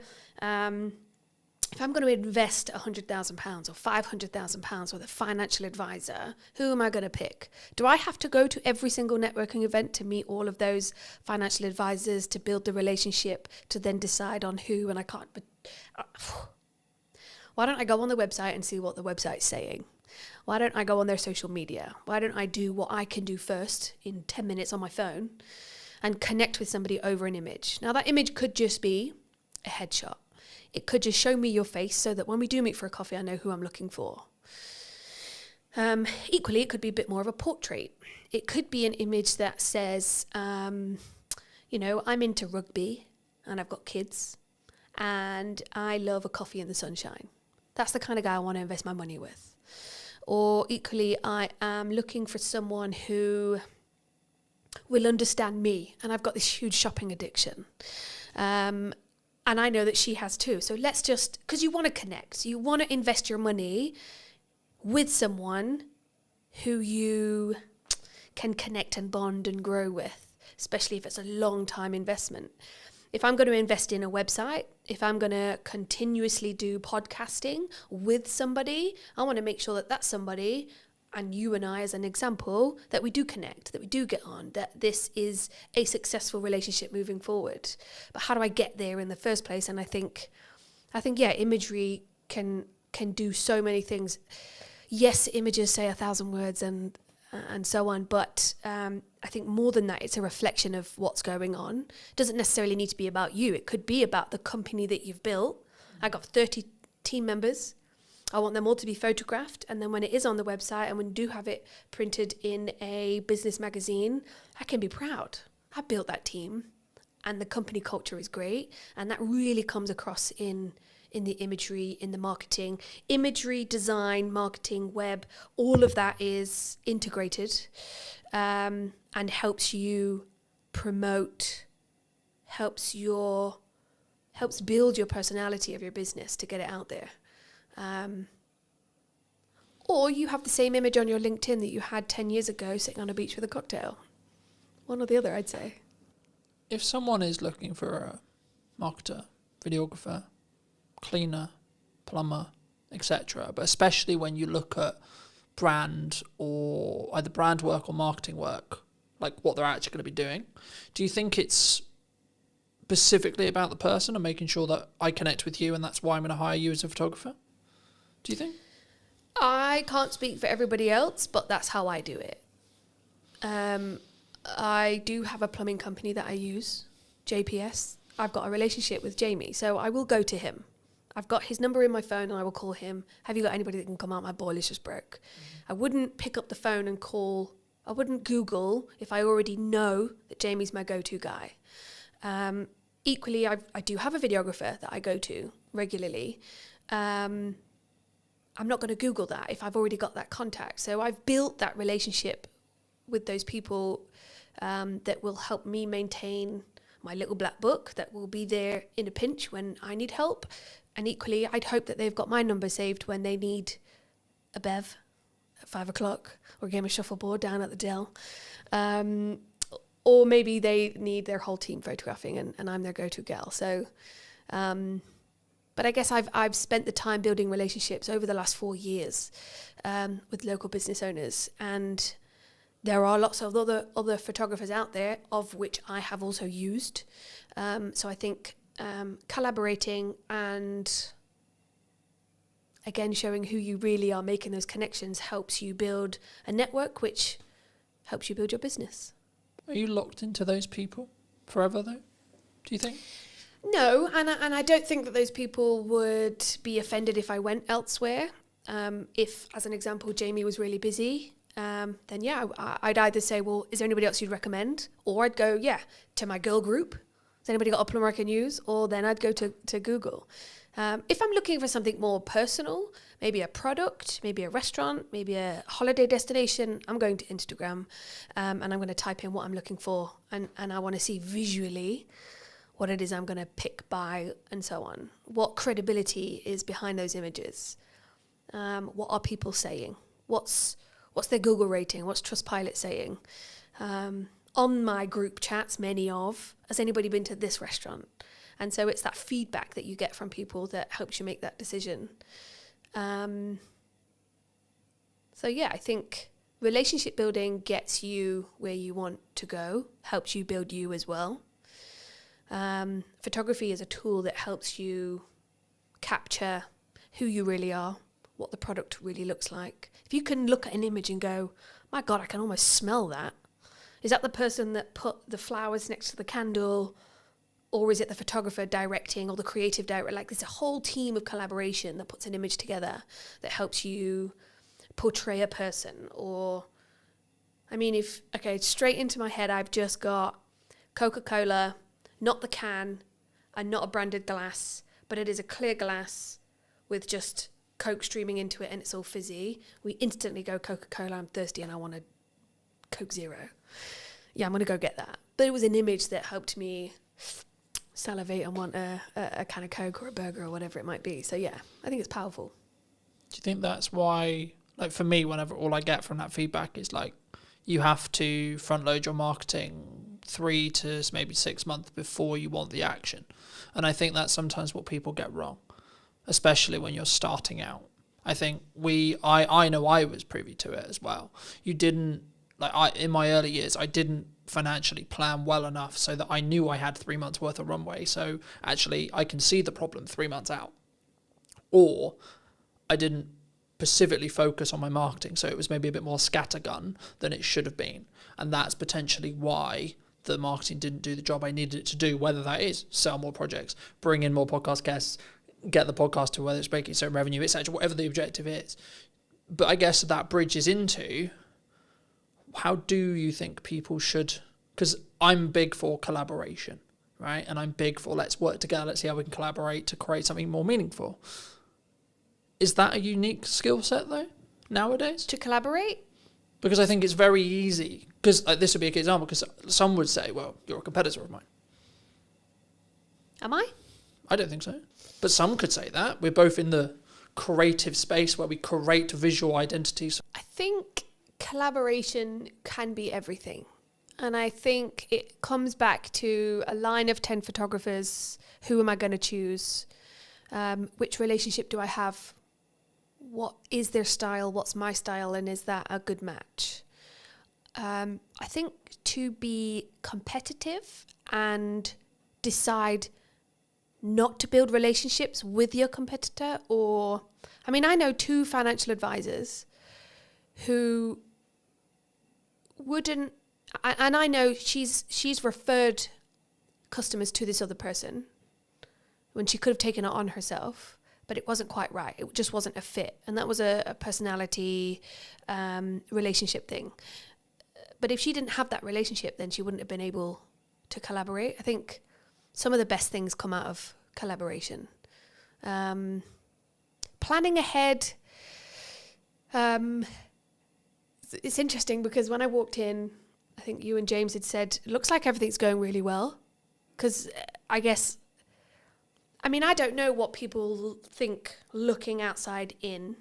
invest £100,000 or £500,000 with a financial advisor, who am I going to pick? Do I have to go to every single networking event to meet all of those financial advisors, to build the relationship, to then decide on who? And I can't. But why don't I go on the website and see what the website's saying? Why don't I go on their social media? Why don't I do what I can do first in 10 minutes on my phone and connect with somebody over an image? Now, that image could just be a headshot. It could just show me your face so that when we do meet for a coffee, I know who I'm looking for. Equally, it could be a bit more of a portrait. It could be an image that says, I'm into rugby and I've got kids and I love a coffee in the sunshine. That's the kind of guy I want to invest my money with. Or equally, I am looking for someone who will understand me, and I've got this huge shopping addiction. And I know that she has too. So let's just, because you want to connect, you want to invest your money with someone who you can connect and bond and grow with, especially if it's a long time investment. If I'm going to invest in a website, if I'm going to continuously do podcasting with somebody, I want to make sure that that's somebody, and you and I as an example, that we do connect, that we do get on, that this is a successful relationship moving forward. But how do I get there in the first place? And I think, imagery can do so many things. Yes, images say 1,000 words and so on, but I think more than that, it's a reflection of what's going on. It doesn't necessarily need to be about you. It could be about the company that you've built. I got 30 team members. I want them all to be photographed, and then when it is on the website and when we do have it printed in a business magazine, I can be proud. I built that team, and the company culture is great, and that really comes across in the imagery, in the marketing. Imagery, design, marketing, web, all of that is integrated and helps you promote, helps build your personality of your business to get it out there. Or you have the same image on your LinkedIn that you had 10 years ago sitting on a beach with a cocktail. One or the other, I'd say. If someone is looking for a marketer, videographer, cleaner, plumber, etc., but especially when you look at brand or either brand work or marketing work, like what they're actually going to be doing, do you think it's specifically about the person and making sure that I connect with you and that's why I'm going to hire you as a photographer? Do you think? I can't speak for everybody else, but that's how I do it. I do have a plumbing company that I use, JPS. I've got a relationship with Jamie, so I will go to him. I've got his number in my phone and I will call him. Have you got anybody that can come out? My boiler's just broke. I wouldn't pick up the phone and call. I wouldn't Google if I already know that Jamie's my go-to guy. Equally, I do have a videographer that I go to regularly. I'm not going to Google that if I've already got that contact. So I've built that relationship with those people that will help me maintain my little black book, that will be there in a pinch when I need help. And equally, I'd hope that they've got my number saved when they need a bev at 5 o'clock or a game of shuffleboard down at the Dell. Or maybe they need their whole team photographing and I'm their go-to gal. So, but I guess I've spent the time building relationships over the last 4 years with local business owners. And there are lots of other photographers out there, of which I have also used. So I think collaborating and, again, showing who you really are, making those connections, helps you build a network, which helps you build your business. Are you locked into those people forever, though? Do you think? No, and I don't think that those people would be offended if I went elsewhere. If, as an example, Jamie was really busy, then yeah, I'd either say, well, is there anybody else you'd recommend? Or I'd go, yeah, to my girl group. Has anybody got a plumber I can use? Or then I'd go to Google. If I'm looking for something more personal, maybe a product, maybe a restaurant, maybe a holiday destination, I'm going to Instagram and I'm going to type in what I'm looking for. And I want to see visually what it is I'm going to pick, buy, and so on. What credibility is behind those images? What are people saying? What's their Google rating? What's Trustpilot saying? On my group chats, has anybody been to this restaurant? And so it's that feedback that you get from people that helps you make that decision. So yeah, I think relationship building gets you where you want to go, helps you build you as well. Photography is a tool that helps you capture who you really are, what the product really looks like. If you can look at an image and go, my God, I can almost smell that. Is that the person that put the flowers next to the candle? Or is it the photographer directing or the creative director? Like, there's a whole team of collaboration that puts an image together that helps you portray a person. Or, I mean, straight into my head, I've just got Coca-Cola, not the can, and not a branded glass, but it is a clear glass with just Coke streaming into it and it's all fizzy. We instantly go, Coca-Cola, I'm thirsty and I want a Coke Zero. Yeah, I'm going to go get that. But it was an image that helped me salivate and want a can of Coke or a burger or whatever it might be. So yeah, I think it's powerful. Do you think that's why, like for me, whenever all I get from that feedback is like, you have to front load your marketing 3 to maybe 6 months before you want the action? And I think that's sometimes what people get wrong, especially when you're starting out. I think I know I was privy to it as well. You didn't, in my early years, I didn't financially plan well enough so that I knew I had 3 months worth of runway. So actually I can see the problem 3 months out. Or I didn't specifically focus on my marketing, so it was maybe a bit more scattergun than it should have been. And that's potentially why the marketing didn't do the job I needed it to do, whether that is sell more projects, bring in more podcast guests, get the podcast to whether it's making certain revenue, etc., whatever the objective is. But I guess that bridges into, how do you think people should, because I'm big for collaboration, right? And I'm big for let's work together, let's see how we can collaborate to create something more meaningful. Is that a unique skill set though, nowadays? To collaborate? Because I think it's very easy, because this would be a good example, because some would say, well, you're a competitor of mine. Am I? I don't think so. But some could say that. We're both in the creative space where we create visual identities. I think collaboration can be everything. And I think it comes back to a line of 10 photographers. Who am I going to choose? Which relationship do I have? What is their style? What's my style? And is that a good match? I think to be competitive and decide not to build relationships with your competitor, or, I mean, I know 2 financial advisors who wouldn't, and I know she's referred customers to this other person when she could have taken it on herself. but it wasn't quite right. It just wasn't a fit. And that was a personality relationship thing. But if she didn't have that relationship, then she wouldn't have been able to collaborate. I think some of the best things come out of collaboration. Planning ahead. It's interesting because when I walked in, I think you and James had said, it looks like everything's going really well. Because I don't know what people think looking outside in.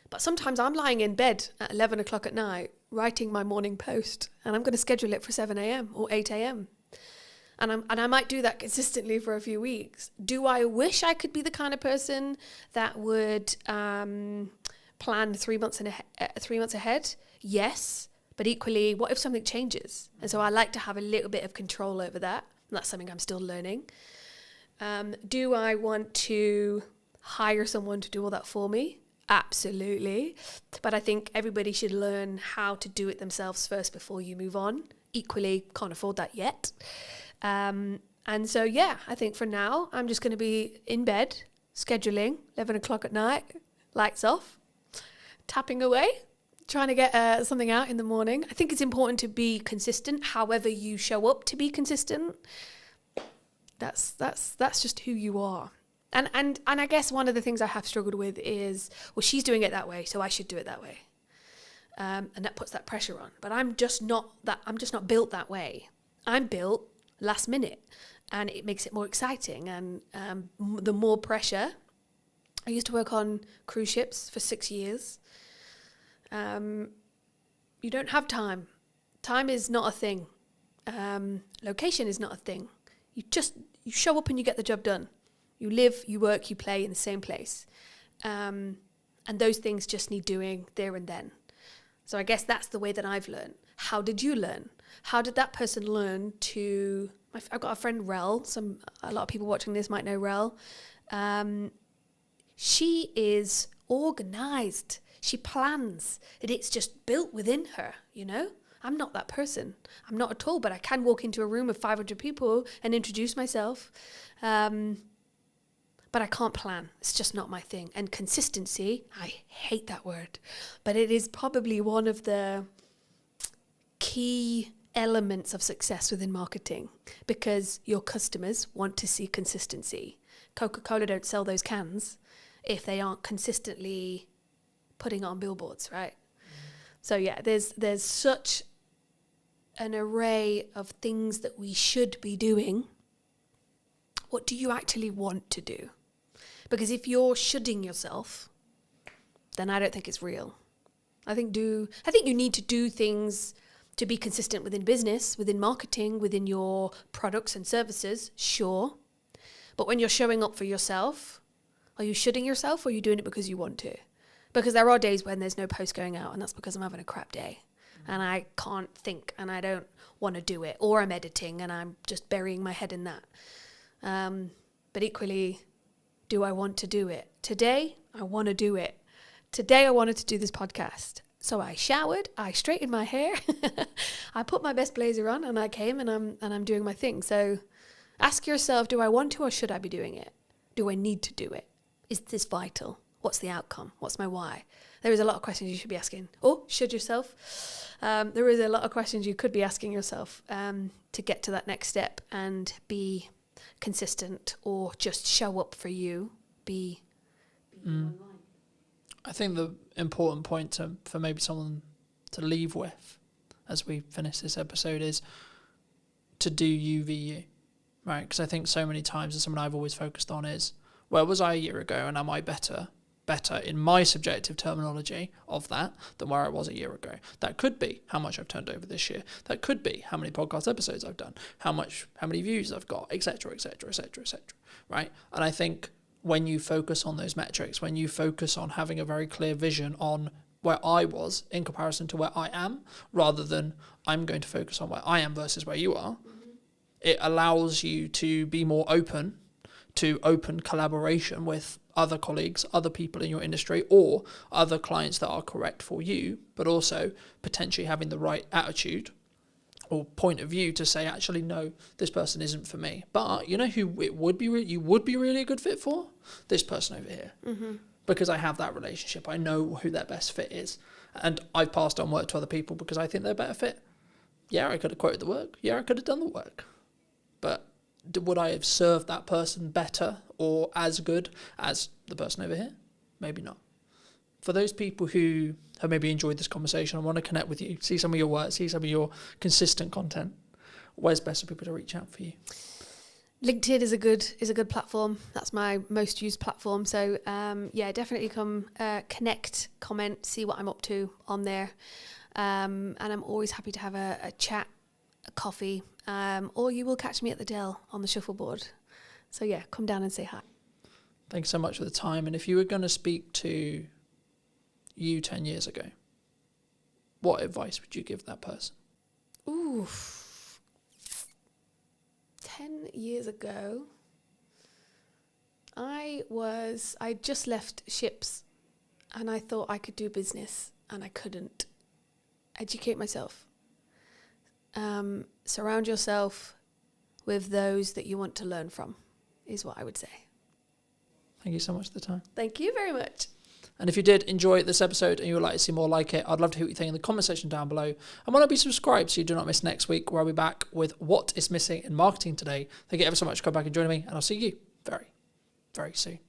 But sometimes I'm lying in bed at 11 o'clock at night writing my morning post, and I'm going to schedule it for 7 a.m. or 8 a.m. And I might do that consistently for a few weeks. Do I wish I could be the kind of person that would plan 3 months ahead? Yes. But equally, what if something changes? And so I like to have a little bit of control over that. And that's something I'm still learning. Do I want to hire someone to do all that for me? Absolutely. But I think everybody should learn how to do it themselves first before you move on. Equally, can't afford that yet. And so, I think for now, I'm just going to be in bed, scheduling, 11 o'clock at night, lights off, tapping away, trying to get something out in the morning. I think it's important to be consistent, however you show up to be consistent. That's just who you are. And I guess one of the things I have struggled with is, well, she's doing it that way, so I should do it that way. And that puts that pressure on. But I'm just not built that way. I'm built last minute, and it makes it more exciting. And the more pressure. I used to work on cruise ships for 6 years. You don't have time. Time is not a thing. Location is not a thing. You show up and you get the job done. You live, you work, you play in the same place. And those things just need doing there and then. So I guess that's the way that I've learned. How did you learn? How did that person learn to... I've got a friend, Rel. A lot of people watching this might know Rel. She is organised. She plans. It's just built within her, you know? I'm not that person. I'm not at all, but I can walk into a room of 500 people and introduce myself. But I can't plan. It's just not my thing. And consistency, I hate that word, but it is probably one of the key elements of success within marketing, because your customers want to see consistency. Coca-Cola don't sell those cans if they aren't consistently putting on billboards, right? So there's such an array of things that we should be doing. What do you actually want to do? Because if you're shoulding yourself, then I don't think it's real. I think you need to do things to be consistent within business, within marketing, within your products and services, sure. But when you're showing up for yourself, are you shoulding yourself, or are you doing it because you want to? Because there are days when there's no post going out, and that's because I'm having a crap day and I can't think and I don't want to do it, or I'm editing and I'm just burying my head in that. But equally, do I want to do it? Today, I want to do it. Today, I wanted to do this podcast. So I showered, I straightened my hair, I put my best blazer on, and I came and I'm doing my thing. So ask yourself, do I want to, or should I be doing it? Do I need to do it? Is this vital? What's the outcome? What's my why? There is a lot of questions you should be asking. Or should yourself? There is a lot of questions you could be asking yourself to get to that next step and be consistent, or just show up for you. Be online. I think the important point for maybe someone to leave with as we finish this episode is to do you v you, right? Because I think so many times, and something I've always focused on is, where was I a year ago, and am I better in my subjective terminology of that than where I was a year ago? That could be how much I've turned over this year. That could be how many podcast episodes I've done, how many views I've got, etc., etc., etc., etc. Right? And I think when you focus on those metrics, when you focus on having a very clear vision on where I was in comparison to where I am, rather than I'm going to focus on where I am versus where you are, it allows you to be more open to open collaboration with other colleagues, other people in your industry, or other clients that are correct for you, but also potentially having the right attitude or point of view to say, actually, no, this person isn't for me. But you know who it would be you would be really a good fit for? This person over here. Mm-hmm. Because I have that relationship. I know who their best fit is. And I've passed on work to other people because I think they're a better fit. Yeah, I could have quoted the work. Yeah, I could have done the work. But would I have served that person better or as good as the person over here? Maybe not. For those people who have maybe enjoyed this conversation and want to connect with you, see some of your work, see some of your consistent content, where's best for people to reach out for you? LinkedIn is a good platform. That's my most used platform. So yeah, definitely come connect, comment, see what I'm up to on there. And I'm always happy to have a chat, a coffee, or you will catch me at the Dell on the shuffleboard. So yeah, come down and say hi. Thanks so much for the time. And if you were going to speak to you 10 years ago, what advice would you give that person? Ooh, 10 years ago, I just left ships and I thought I could do business and I couldn't. Educate myself. Surround yourself with those that you want to learn from is what I would say. Thank you so much for the time. Thank you very much. And if you did enjoy this episode and you would like to see more like it, I'd love to hear what you think in the comment section down below. And why not be subscribed so you do not miss next week, where I'll be back with what is missing in marketing today. Thank you ever so much for coming back and joining me, and I'll see you very, very soon.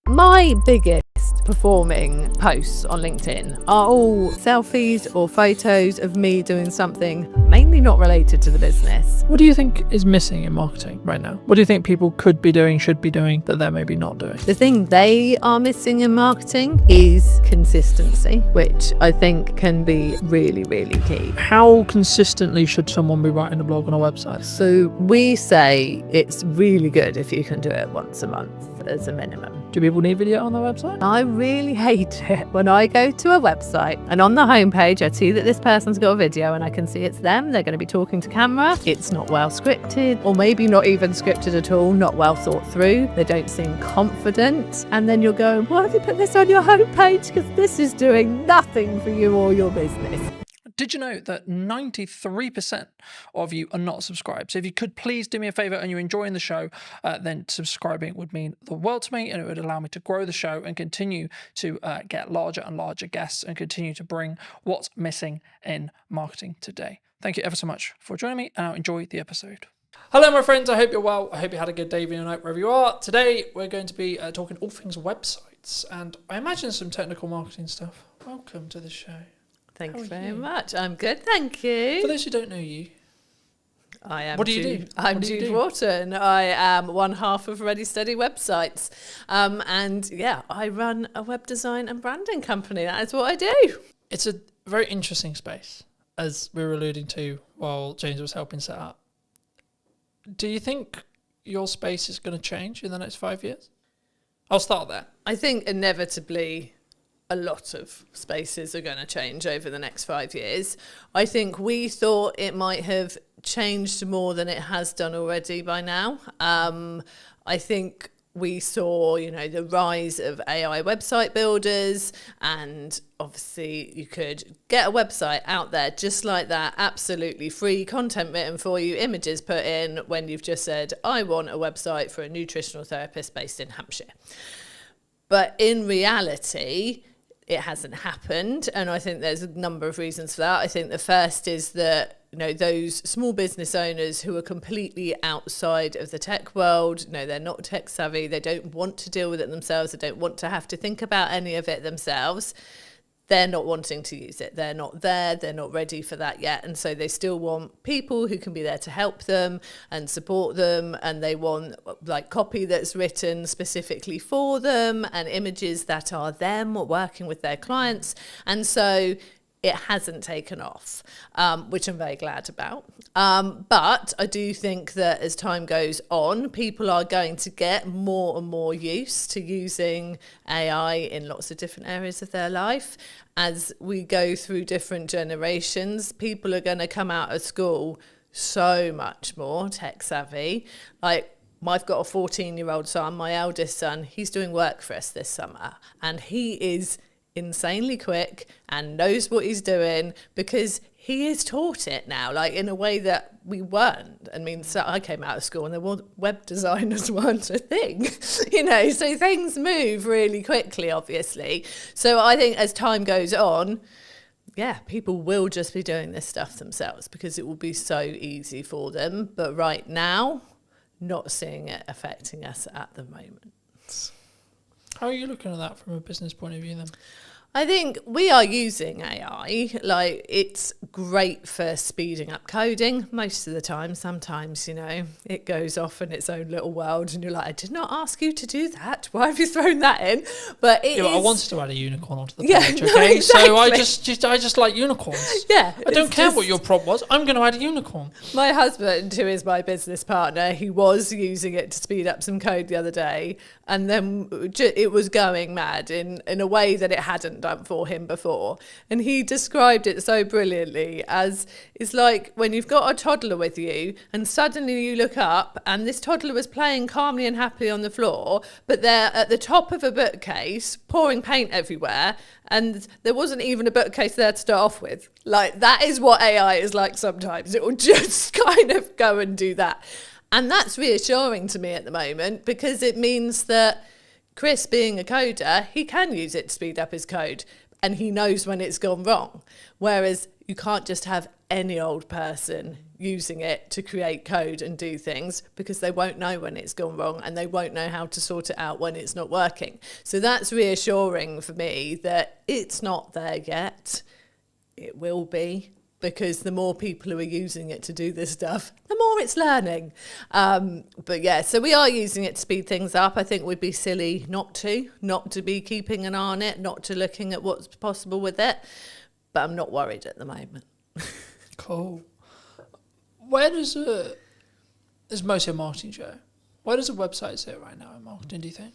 My biggest performing posts on LinkedIn are all selfies or photos of me doing something mainly not related to the business. What do you think is missing in marketing right now? What do you think people could be doing, should be doing, that they're maybe not doing? The thing they are missing in marketing is consistency, which I think can be really, really key. How consistently should someone be writing a blog on a website? So we say it's really good if you can do it once a month as a minimum. Do people need video on their website? I really hate it when I go to a website and on the homepage I see that this person's got a video and I can see it's them, they're going to be talking to camera. It's not well scripted, or maybe not even scripted at all, not well thought through. They don't seem confident. And then you're going, why have you put this on your homepage? Because this is doing nothing for you or your business. Did you know that 93% of you are not subscribed? So if you could please do me a favor and you're enjoying the show, then subscribing would mean the world to me, and it would allow me to grow the show and continue to get larger and larger guests and continue to bring what's missing in marketing today. Thank you ever so much for joining me, and I'll enjoy the episode. Hello, my friends. I hope you're well. I hope you had a good day, evening, or night, wherever you are. Today, we're going to be talking all things websites, and I imagine some technical marketing stuff. Welcome to the show. Thanks very much. I'm good, thank you. For those who don't know you, I am. What do you do? I'm Jude Wharton. I am one half of Ready Steady Websites. And yeah, I run a web design and branding company. That is what I do. It's a very interesting space, as we were alluding to while James was helping set up. Do you think your space is going to change in the next 5 years? I'll start there. I think inevitably a lot of spaces are going to change over the next 5 years. I think we thought it might have changed more than it has done already by now. I think we saw, the rise of AI website builders, and obviously you could get a website out there just like that, absolutely free, content written for you, images put in, when you've just said, I want a website for a nutritional therapist based in Hampshire. But in reality, it hasn't happened, and I think there's a number of reasons for that. I think the first is that those small business owners who are completely outside of the tech world, they're not tech savvy, they don't want to deal with it themselves, they don't want to have to think about any of it themselves. They're not wanting to use it. They're not there. They're not ready for that yet. And so they still want people who can be there to help them and support them. And they want copy that's written specifically for them and images that are them working with their clients. And so it hasn't taken off, which I'm very glad about. But I do think that as time goes on, people are going to get more and more used to using AI in lots of different areas of their life. As we go through different generations, people are going to come out of school so much more tech savvy. I've got a 14-year-old son, my eldest son, he's doing work for us this summer, and he is insanely quick and knows what he's doing because he is taught it now, like in a way that we weren't. I mean, so I came out of school and there were web designers weren't a thing, you know, so things move really quickly, obviously. So I think as time goes on, yeah, people will just be doing this stuff themselves because it will be so easy for them. But right now, not seeing it affecting us at the moment. How are you looking at that from a business point of view then? I think we are using AI, like it's great for speeding up coding most of the time. Sometimes, you know, it goes off in its own little world and you're like, I did not ask you to do that. Why have you thrown that in? But it is... I wanted to add a unicorn onto the Yeah, page, no, okay? exactly. So I just like unicorns. Yeah. I don't it's care just- what your prompt was. I'm going to add a unicorn. My husband, who is my business partner, he was using it to speed up some code the other day, and then it was going mad in a way that it hadn't done for him before. And he described it so brilliantly as it's like when you've got a toddler with you and suddenly you look up and this toddler was playing calmly and happily on the floor, but they're at the top of a bookcase pouring paint everywhere and there wasn't even a bookcase there to start off with. Like, that is what AI is like sometimes. It will just kind of go and do that. And that's reassuring to me at the moment because it means that Chris, being a coder, he can use it to speed up his code and he knows when it's gone wrong. Whereas you can't just have any old person using it to create code and do things because they won't know when it's gone wrong and they won't know how to sort it out when it's not working. So that's reassuring for me that it's not there yet. It will be, because the more people who are using it to do this stuff, the more it's learning. But yeah, so we are using it to speed things up. I think we'd be silly not to be keeping an eye on it, not to looking at what's possible with it. But I'm not worried at the moment. Cool. Where does it's mostly a marketing show. Where does a website sit right now in marketing, do you think?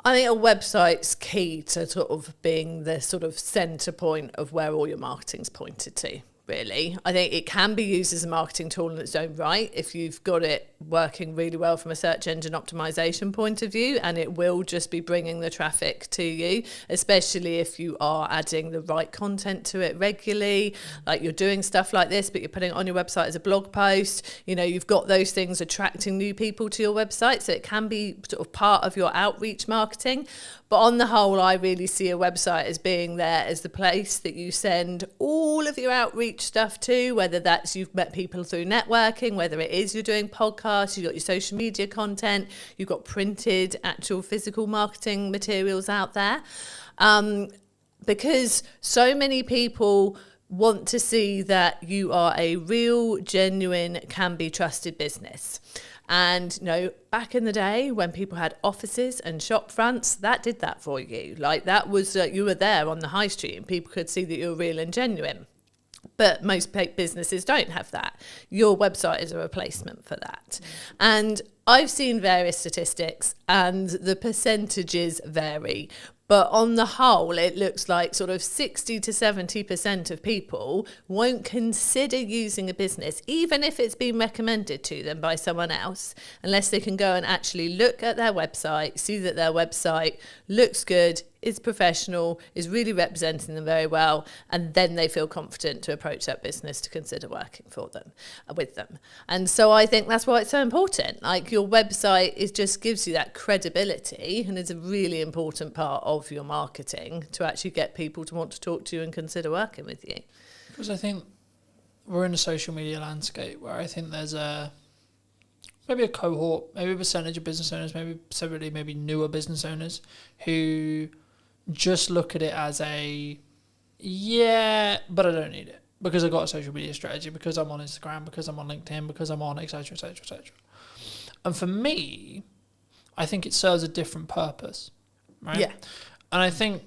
I think a website's key to sort of being the sort of centre point of where all your marketing's pointed to, really. I think it can be used as a marketing tool in its own right if you've got it working really well from a search engine optimization point of view, and it will just be bringing the traffic to you, especially if you are adding the right content to it regularly, like you're doing stuff like this but you're putting it on your website as a blog post. You know, you've got those things attracting new people to your website, so it can be sort of part of your outreach marketing. But on the whole, I really see a website as being there as the place that you send all of your outreach stuff to, whether that's you've met people through networking, whether it is you're doing podcasts, you've got your social media content, you've got printed, actual physical marketing materials out there. Because so many people want to see that you are a real, genuine, can be trusted business. And, you know, back in the day when people had offices and shop fronts, that did that for you. Like, that was, you were there on the high street and people could see that you were real and genuine. But most businesses don't have that. Your website is a replacement for that. And I've seen various statistics and the percentages vary. But on the whole, it looks like sort of 60 to 70% of people won't consider using a business, even if it's been recommended to them by someone else, unless they can go and actually look at their website, see that their website looks good, is professional, is really representing them very well, and then they feel confident to approach that business to consider working for them, with them. And so I think that's why it's so important. Like, your website just gives you that credibility and is a really important part of your marketing to actually get people to want to talk to you and consider working with you. Because I think we're in a social media landscape where I think there's maybe a cohort, maybe a percentage of business owners, maybe newer business owners who just look at it as but I don't need it because I've got a social media strategy, because I'm on Instagram, because I'm on LinkedIn, because I'm on etc, etc, etc. And for me, I think it serves a different purpose, right? Yeah. And I think,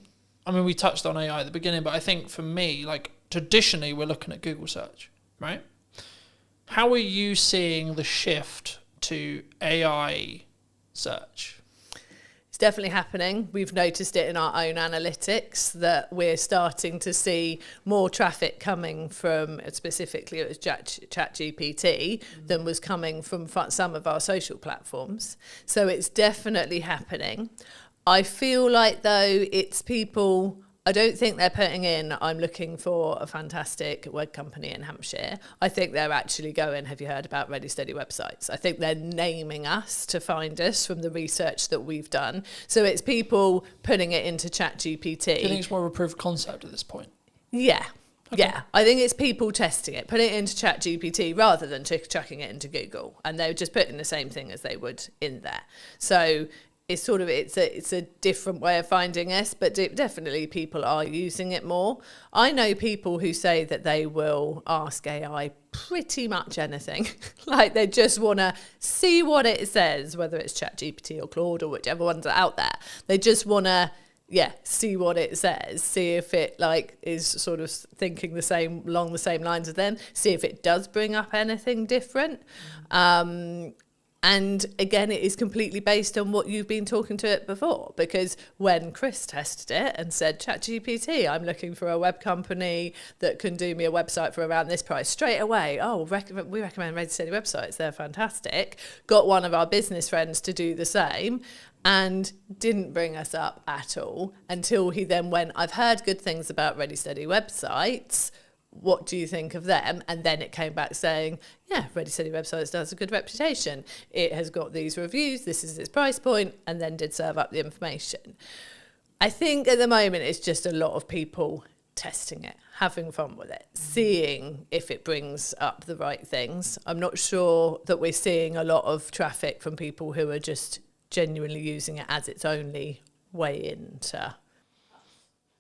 we touched on AI at the beginning, but I think for me, like, traditionally we're looking at Google search, right? How are you seeing the shift to AI search? It's definitely happening. We've noticed it in our own analytics that we're starting to see more traffic coming from, specifically it was ChatGPT, than was coming from some of our social platforms. So it's definitely happening. I feel like, though, it's people, I don't think they're putting in, I'm looking for a fantastic web company in Hampshire. I think they're actually going, have you heard about Ready Steady websites? I think they're naming us to find us from the research that we've done. So it's people putting it into ChatGPT. Do you think it's more of a proof of concept at this point? Yeah. Okay. Yeah, I think it's people testing it, putting it into ChatGPT rather than chucking it into Google, and they're just putting the same thing as they would in there. So it's sort of it's a different way of finding us, but definitely people are using it more. I know people who say that they will ask AI pretty much anything, like they just want to see what it says, whether it's ChatGPT or Claude or whichever ones are out there. They just want to see what it says, see if it like is sort of thinking along the same lines as them, see if it does bring up anything different. And again, it is completely based on what you've been talking to it before, because when Chris tested it and said, ChatGPT, I'm looking for a web company that can do me a website for around this price, straight away, we recommend Ready Steady websites, they're fantastic. Got one of our business friends to do the same, and didn't bring us up at all until he then went, I've heard good things about Ready Steady websites. What do you think of them? And then it came back saying, yeah, Ready Steady websites does a good reputation. It has got these reviews. This is its price point, and then did serve up the information. I think at the moment it's just a lot of people testing it, having fun with it, seeing if it brings up the right things. I'm not sure that we're seeing a lot of traffic from people who are just genuinely using it as its only way into.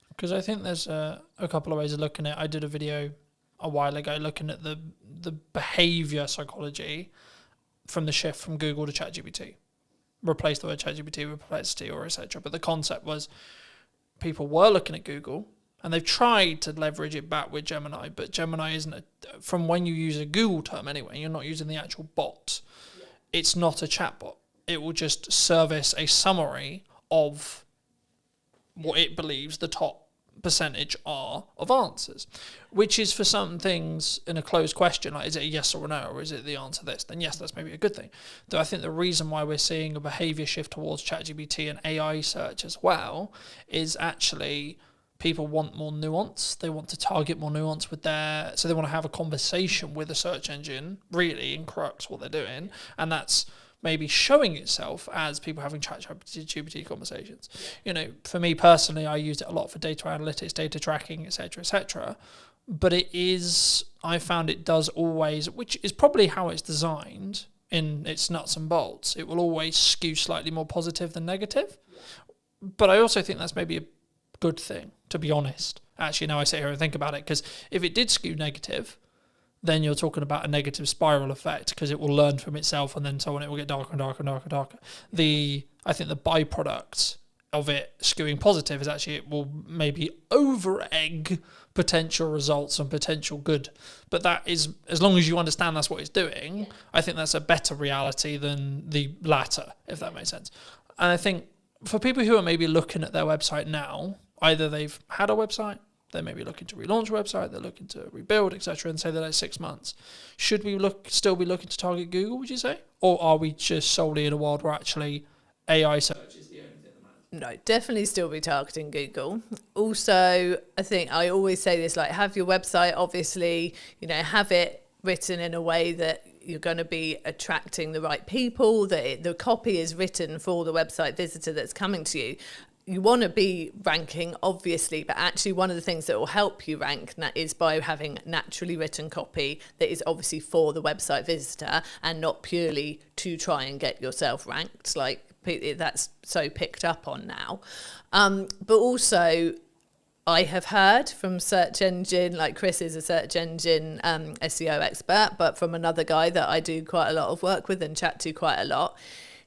Because I think there's a couple of ways of looking at it. I did a video a while ago looking at the behaviour psychology from the shift from Google to ChatGPT. Replace the word ChatGPT with Perplexity or etc. But the concept was people were looking at Google and they've tried to leverage it back with Gemini, but Gemini isn't, from when you use a Google term anyway, you're not using the actual bot. Yeah. It's not a chatbot. It will just service a summary of what it believes the top percentage are of answers, which is for some things in a closed question, like is it a yes or a no, or is it the answer this, then yes, that's maybe a good thing. Though I think the reason why we're seeing a behaviour shift towards ChatGPT and AI search as well is actually people want more nuance. They want to target more nuance with so they want to have a conversation with a search engine, really, in crux what they're doing, and that's maybe showing itself as people having ChatGPT conversations. You know, for me personally, I used it a lot for data analytics, data tracking, etc., etc. But I found it does always, which is probably how it's designed in its nuts and bolts, it will always skew slightly more positive than negative. But I also think that's maybe a good thing, to be honest. Actually, now I sit here and think about it, because if it did skew negative, then you're talking about a negative spiral effect, because it will learn from itself and then so on, it will get darker and darker and darker and darker. I think the byproduct of it skewing positive is actually it will maybe over-egg potential results and potential good. But that is, as long as you understand that's what it's doing, I think that's a better reality than the latter, if that makes sense. And I think for people who are maybe looking at their website now, either they've had a website, they may be looking to relaunch a website, they're looking to rebuild, etc., and say that it's 6 months. Should we still be looking to target Google, would you say? Or are we just solely in a world where actually AI search is the only thing that matters? No, definitely still be targeting Google. Also, I think I always say this, like, have your website, obviously, have it written in a way that you're going to be attracting the right people, that the copy is written for the website visitor that's coming to you. You want to be ranking, obviously, but actually one of the things that will help you rank is by having naturally written copy that is obviously for the website visitor and not purely to try and get yourself ranked, like that's so picked up on now. But also, I have heard from search engine, like Chris is a search engine SEO expert, but from another guy that I do quite a lot of work with and chat to quite a lot,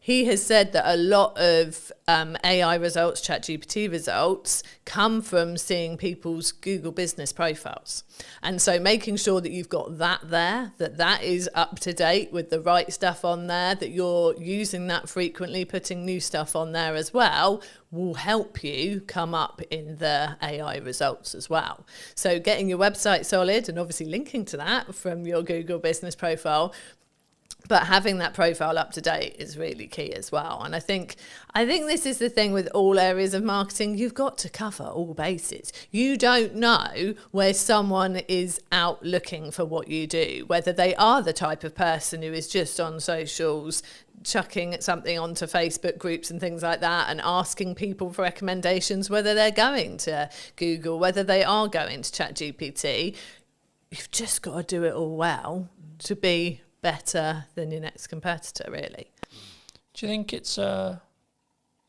he has said that a lot of AI results, ChatGPT results, come from seeing people's Google business profiles. And so making sure that you've got that there, that is up to date with the right stuff on there, that you're using that frequently, putting new stuff on there as well, will help you come up in the AI results as well. So getting your website solid and obviously linking to that from your Google business profile, But having that profile up to date is really key as well. And I think this is the thing with all areas of marketing. You've got to cover all bases. You don't know where someone is out looking for what you do, whether they are the type of person who is just on socials, chucking something onto Facebook groups and things like that and asking people for recommendations, whether they're going to Google, whether they are going to ChatGPT. You've just got to do it all well to be better than your next competitor, really. Do you think it's a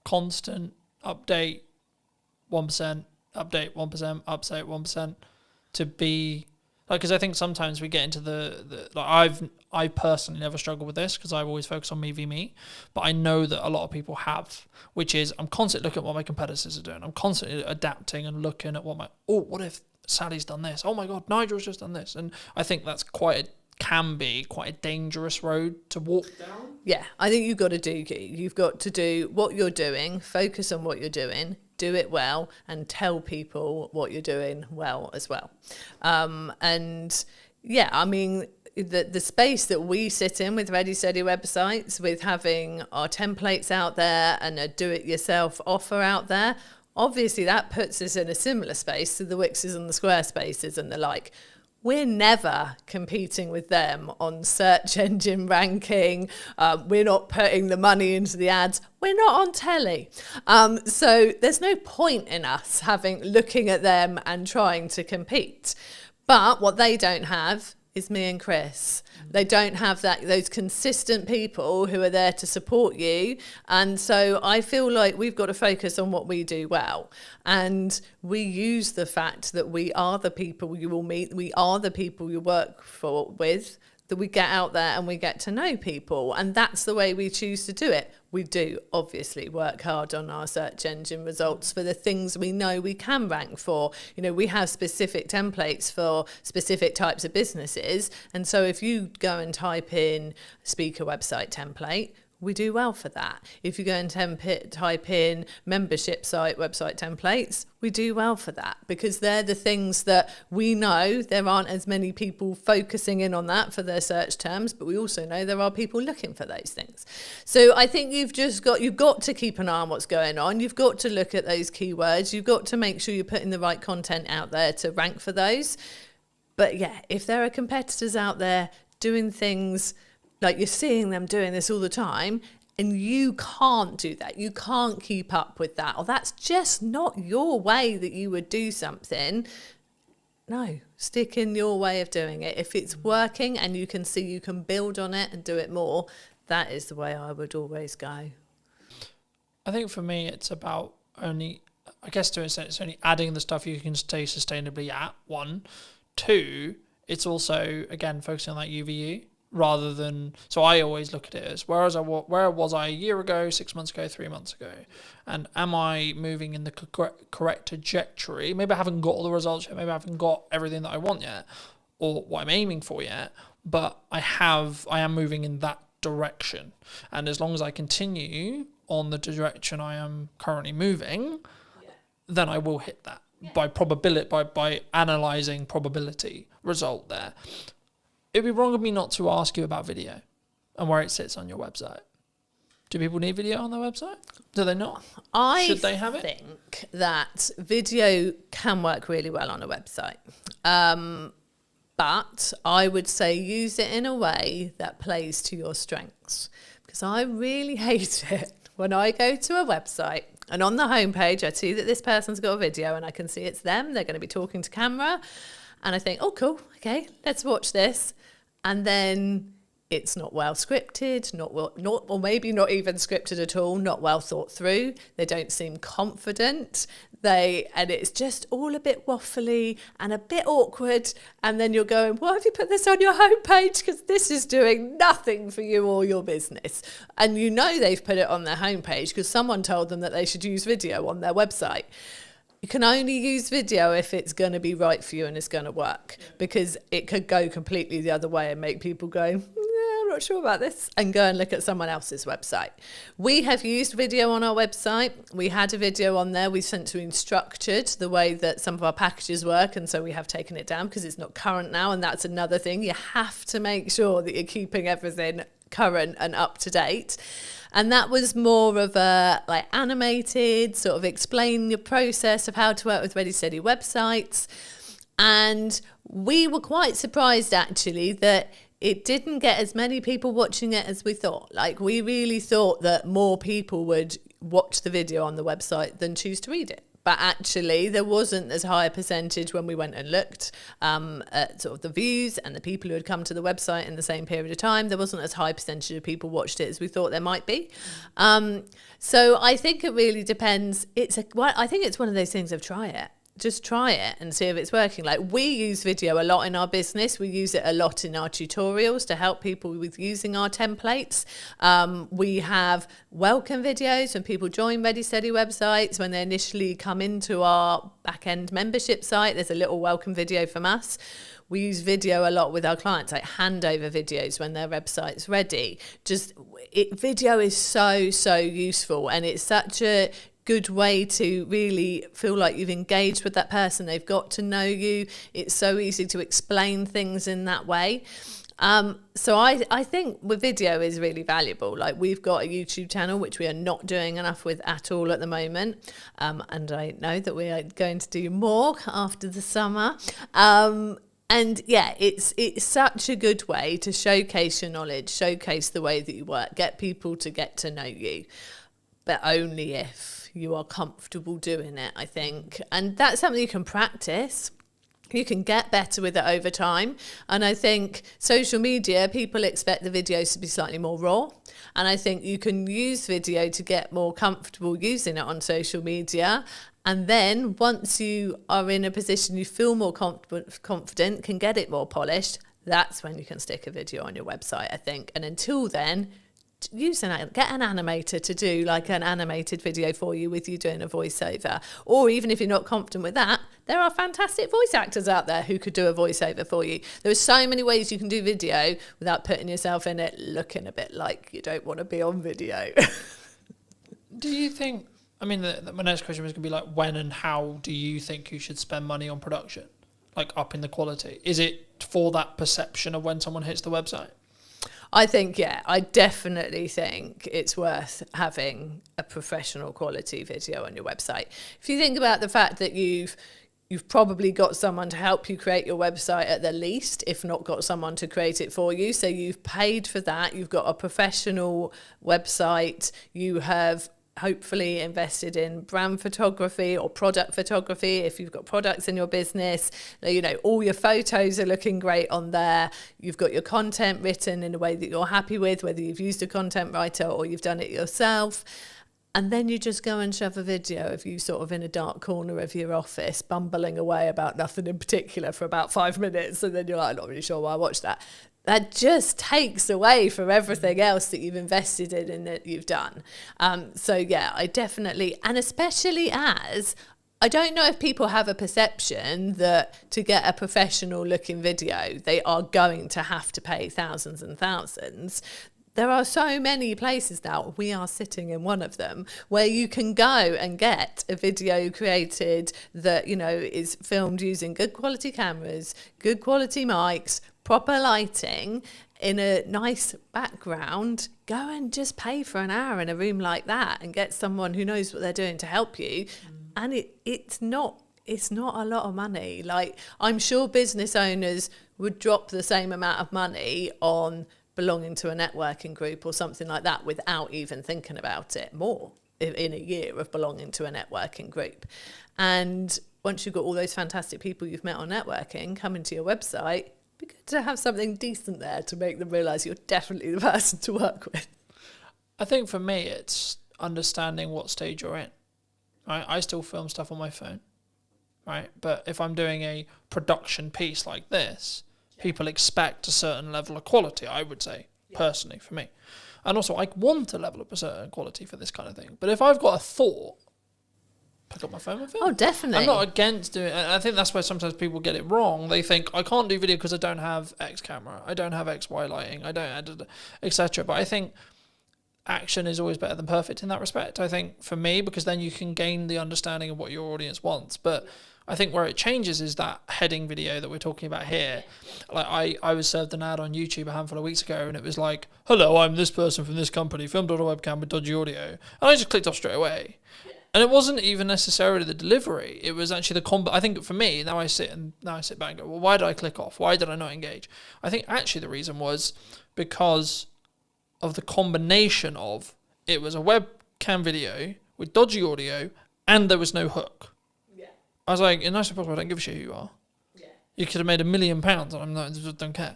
constant update 1%, update 1%, update 1% to be like, because I think sometimes we get into the like I personally never struggle with this because I've always focused on me v me, but I know that a lot of people have, which is I'm constantly looking at what my competitors are doing. I'm constantly adapting and looking at what if Sally's done this? Oh my God, Nigel's just done this. And I think that's can be quite a dangerous road to walk down. Yeah, I think you've got to do what you're doing, focus on what you're doing, do it well, and tell people what you're doing well as well. And yeah, I mean, the space that we sit in with Ready Steady websites, with having our templates out there and a do-it-yourself offer out there, obviously that puts us in a similar space to the Wixes and the Squarespaces and the like. We're never competing with them on search engine ranking. We're not putting the money into the ads. We're not on telly. So there's no point in us looking at them and trying to compete. But what they don't have is me and Chris. They don't have those consistent people who are there to support you. And so I feel like we've got to focus on what we do well. And we use the fact that we are the people you will meet, we are the people you work with, that we get out there and we get to know people. And that's the way we choose to do it. We do obviously work hard on our search engine results for the things we know we can rank for. You know, we have specific templates for specific types of businesses. And so if you go and type in speaker website template, we do well for that. If you go and type in membership site website templates, we do well for that, because they're the things that we know there aren't as many people focusing in on that for their search terms, but we also know there are people looking for those things. So I think you've got to keep an eye on what's going on. You've got to look at those keywords. You've got to make sure you're putting the right content out there to rank for those. But yeah, if there are competitors out there doing things like you're seeing them doing this all the time, and you can't do that, you can't keep up with that, or that's just not your way that you would do something, no, stick in your way of doing it. If it's working and you can see you can build on it and do it more, that is the way I would always go. I think for me, it's about only, I guess to an extent, it's only adding the stuff you can stay sustainably at, 1. 2, it's also, again, focusing on that UVU. Rather than, so I always look at it as where was I a year ago, 6 months ago, 3 months ago, and am I moving in the correct trajectory? Maybe I haven't got all the results yet, maybe I haven't got everything that I want yet, or what I'm aiming for yet, but I am moving in that direction, and as long as I continue on the direction I am currently moving, then I will hit that by probability, by analysing probability result there. It'd be wrong of me not to ask you about video and where it sits on your website. Do people need video on their website? Do they not? Should they have it? I think that video can work really well on a website. But I would say use it in a way that plays to your strengths. Because I really hate it when I go to a website and on the homepage I see that this person's got a video and I can see it's them, they're going to be talking to camera. And I think, oh, cool, okay, let's watch this. And then it's not well scripted, or maybe not even scripted at all, not well thought through. They don't seem confident. And it's just all a bit waffly and a bit awkward. And then you're going, why have you put this on your homepage? Because this is doing nothing for you or your business. And you know they've put it on their homepage because someone told them that they should use video on their website. You can only use video if it's going to be right for you and it's going to work, because it could go completely the other way and make people go, I'm not sure about this, and go and look at someone else's website. We have used video on our website. We had a video on there. We essentially structured the way that some of our packages work, and so we have taken it down because it's not current now, and that's another thing. You have to make sure that you're keeping everything current and up to date. And that was more of a like animated, sort of explain your process of how to work with Ready Steady websites. And we were quite surprised actually that it didn't get as many people watching it as we thought. Like, we really thought that more people would watch the video on the website than choose to read it. But actually, there wasn't as high a percentage when we went and looked at sort of the views and the people who had come to the website in the same period of time. There wasn't as high a percentage of people watched it as we thought there might be. So I think it really depends. I think it's one of those things of try it. Just try it and see if it's working. Like, we use video a lot in our business. We use it a lot in our tutorials to help people with using our templates. We have welcome videos when people join Ready Steady websites. When they initially come into our back-end membership site, there's a little welcome video from us. We use video a lot with our clients, like handover videos when their website's ready. Video is so useful, and it's such a good way to really feel like you've engaged with that person. They've got to know you. It's so easy to explain things in that way. So I think with video is really valuable. Like, we've got a YouTube channel, which we are not doing enough with at all at the moment. And I know that we are going to do more after the summer. And yeah, it's such a good way to showcase your knowledge, showcase the way that you work, get people to get to know you, but only if you are comfortable doing it, I think. And that's something you can practice. You can get better with it over time. And I think social media, people expect the videos to be slightly more raw. And I think you can use video to get more comfortable using it on social media. And then once you are in a position you feel more confident, can get it more polished, that's when you can stick a video on your website, I think. And until then, get an animator to do like an animated video for you with you doing a voiceover. Or even if you're not confident with that, there are fantastic voice actors out there who could do a voiceover for you. There are so many ways you can do video without putting yourself in it looking a bit like you don't want to be on video. Do you think, I mean, my next question was going to be like, when and how do you think you should spend money on production? Like, upping the quality? Is it for that perception of when someone hits the website? I think, yeah, I definitely think it's worth having a professional quality video on your website. If you think about the fact that you've probably got someone to help you create your website at the least, if not got someone to create it for you. So you've paid for that. You've got a professional website. You have hopefully invested in brand photography or product photography. If you've got products in your business, you know, all your photos are looking great on there. You've got your content written in a way that you're happy with, whether you've used a content writer or you've done it yourself. And then you just go and shove a video of you sort of in a dark corner of your office, bumbling away about nothing in particular for about 5 minutes. And then you're like, I'm not really sure why I watched that. That just takes away from everything else that you've invested in and that you've done. So yeah, I definitely, and especially as, I don't know if people have a perception that to get a professional looking video, they are going to have to pay thousands and thousands. There are so many places now, we are sitting in one of them, where you can go and get a video created that, you know, is filmed using good quality cameras, good quality mics, proper lighting, in a nice background. Go and just pay for an hour in a room like that and get someone who knows what they're doing to help you. And it's not a lot of money. Like, I'm sure business owners would drop the same amount of money on belonging to a networking group or something like that without even thinking about it more in a year of belonging to a networking group. And once you've got all those fantastic people you've met on networking coming to your website, it'd be good to have something decent there to make them realise you're definitely the person to work with. I think for me, it's understanding what stage you're in. Right? I still film stuff on my phone, right? But if I'm doing a production piece like this, people expect a certain level of quality, I would say, personally, for me. And also, I want a level of a certain quality for this kind of thing. But if I've got a thought, pick up my phone and film. Oh, definitely. I'm not against doing it. I think that's where sometimes people get it wrong. They think, I can't do video because I don't have X camera, I don't have XY lighting, I don't, etc. But I think action is always better than perfect in that respect. I think for me, because then you can gain the understanding of what your audience wants. But I think where it changes is that heading video that we're talking about here. Like I was served an ad on YouTube a handful of weeks ago, and it was like, hello, I'm this person from this company, filmed on a webcam with dodgy audio. And I just clicked off straight away. And it wasn't even necessarily the delivery. It was actually I think for me, now I sit back and go, well, why did I click off? Why did I not engage? I think actually the reason was because of the combination of it was a webcam video with dodgy audio and there was no hook. I was like, in nice possible, I don't give a shit who you are. Yeah. You could have made £1 million and I'm not, just don't care.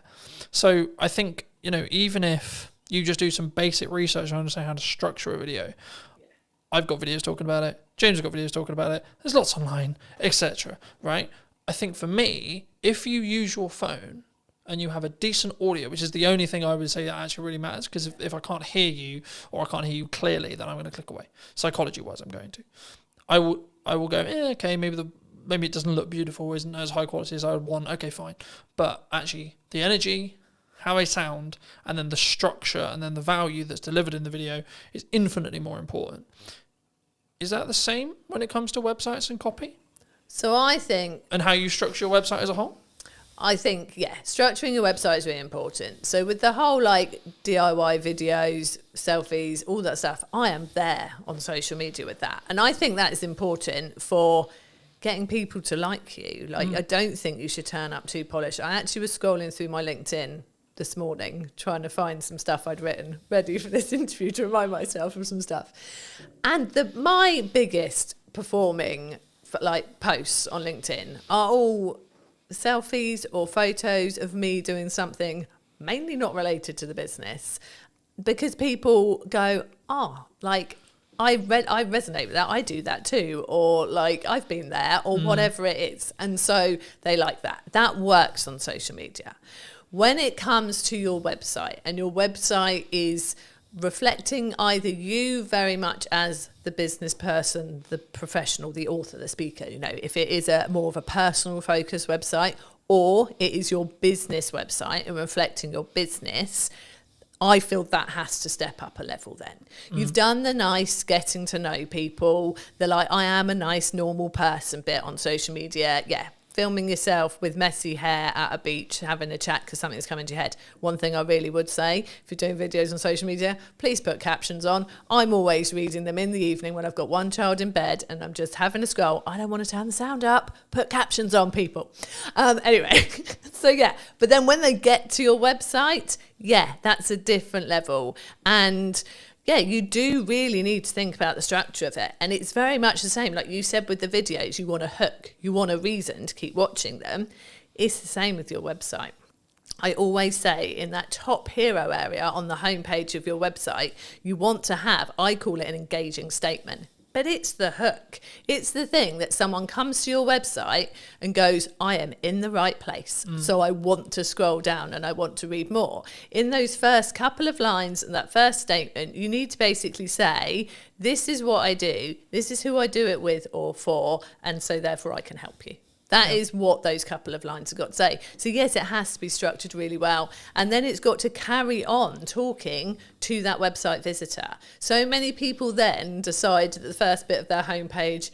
So I think, even if you just do some basic research and understand how to structure a video, I've got videos talking about it. James has got videos talking about it. There's lots online, etc. Right? I think for me, if you use your phone and you have a decent audio, which is the only thing I would say that actually really matters, because if I can't hear you or I can't hear you clearly, then I'm going to click away. Psychology-wise, I'm going to. I will go, okay, maybe it doesn't look beautiful, isn't as high quality as I would want. Okay, fine. But actually, the energy, how I sound, and then the structure, and then the value that's delivered in the video is infinitely more important. Is that the same when it comes to websites and copy? So I think... And how you structure your website as a whole? I think, structuring your website is really important. So with the whole DIY videos, selfies, all that stuff, I am there on social media with that. And I think that is important for getting people to like you. I don't think you should turn up too polished. I actually was scrolling through my LinkedIn this morning trying to find some stuff I'd written ready for this interview to remind myself of some stuff. And my biggest performing posts on LinkedIn are all selfies or photos of me doing something mainly not related to the business, because people go, I resonate with that, I do that too, or I've been there, or whatever it is, and so they like that works on social media. When it comes to your website, and your website is reflecting either you very much as the business person, the professional, the author, the speaker, if it is a more of a personal focused website, or it is your business website and reflecting your business, I feel that has to step up a level then. You've done the nice getting to know people, the I am a nice normal person bit on social media. Yeah, filming yourself with messy hair at a beach, having a chat because something's come into your head. One thing I really would say, if you're doing videos on social media, please put captions on. I'm always reading them in the evening when I've got one child in bed and I'm just having a scroll. I don't want to turn the sound up. Put captions on, people. Anyway, so but then when they get to your website, that's a different level. And you do really need to think about the structure of it. And it's very much the same. Like you said with the videos, you want a hook, you want a reason to keep watching them. It's the same with your website. I always say in that top hero area on the homepage of your website, you want to have, I call it an engaging statement. But it's the hook. It's the thing that someone comes to your website and goes, I am in the right place. So I want to scroll down and I want to read more. In those first couple of lines and that first statement, you need to basically say, this is what I do. This is who I do it with or for. And so therefore I can help you. That is what those couple of lines have got to say. So yes, it has to be structured really well. And then it's got to carry on talking to that website visitor. So many people then decide that the first bit of their homepage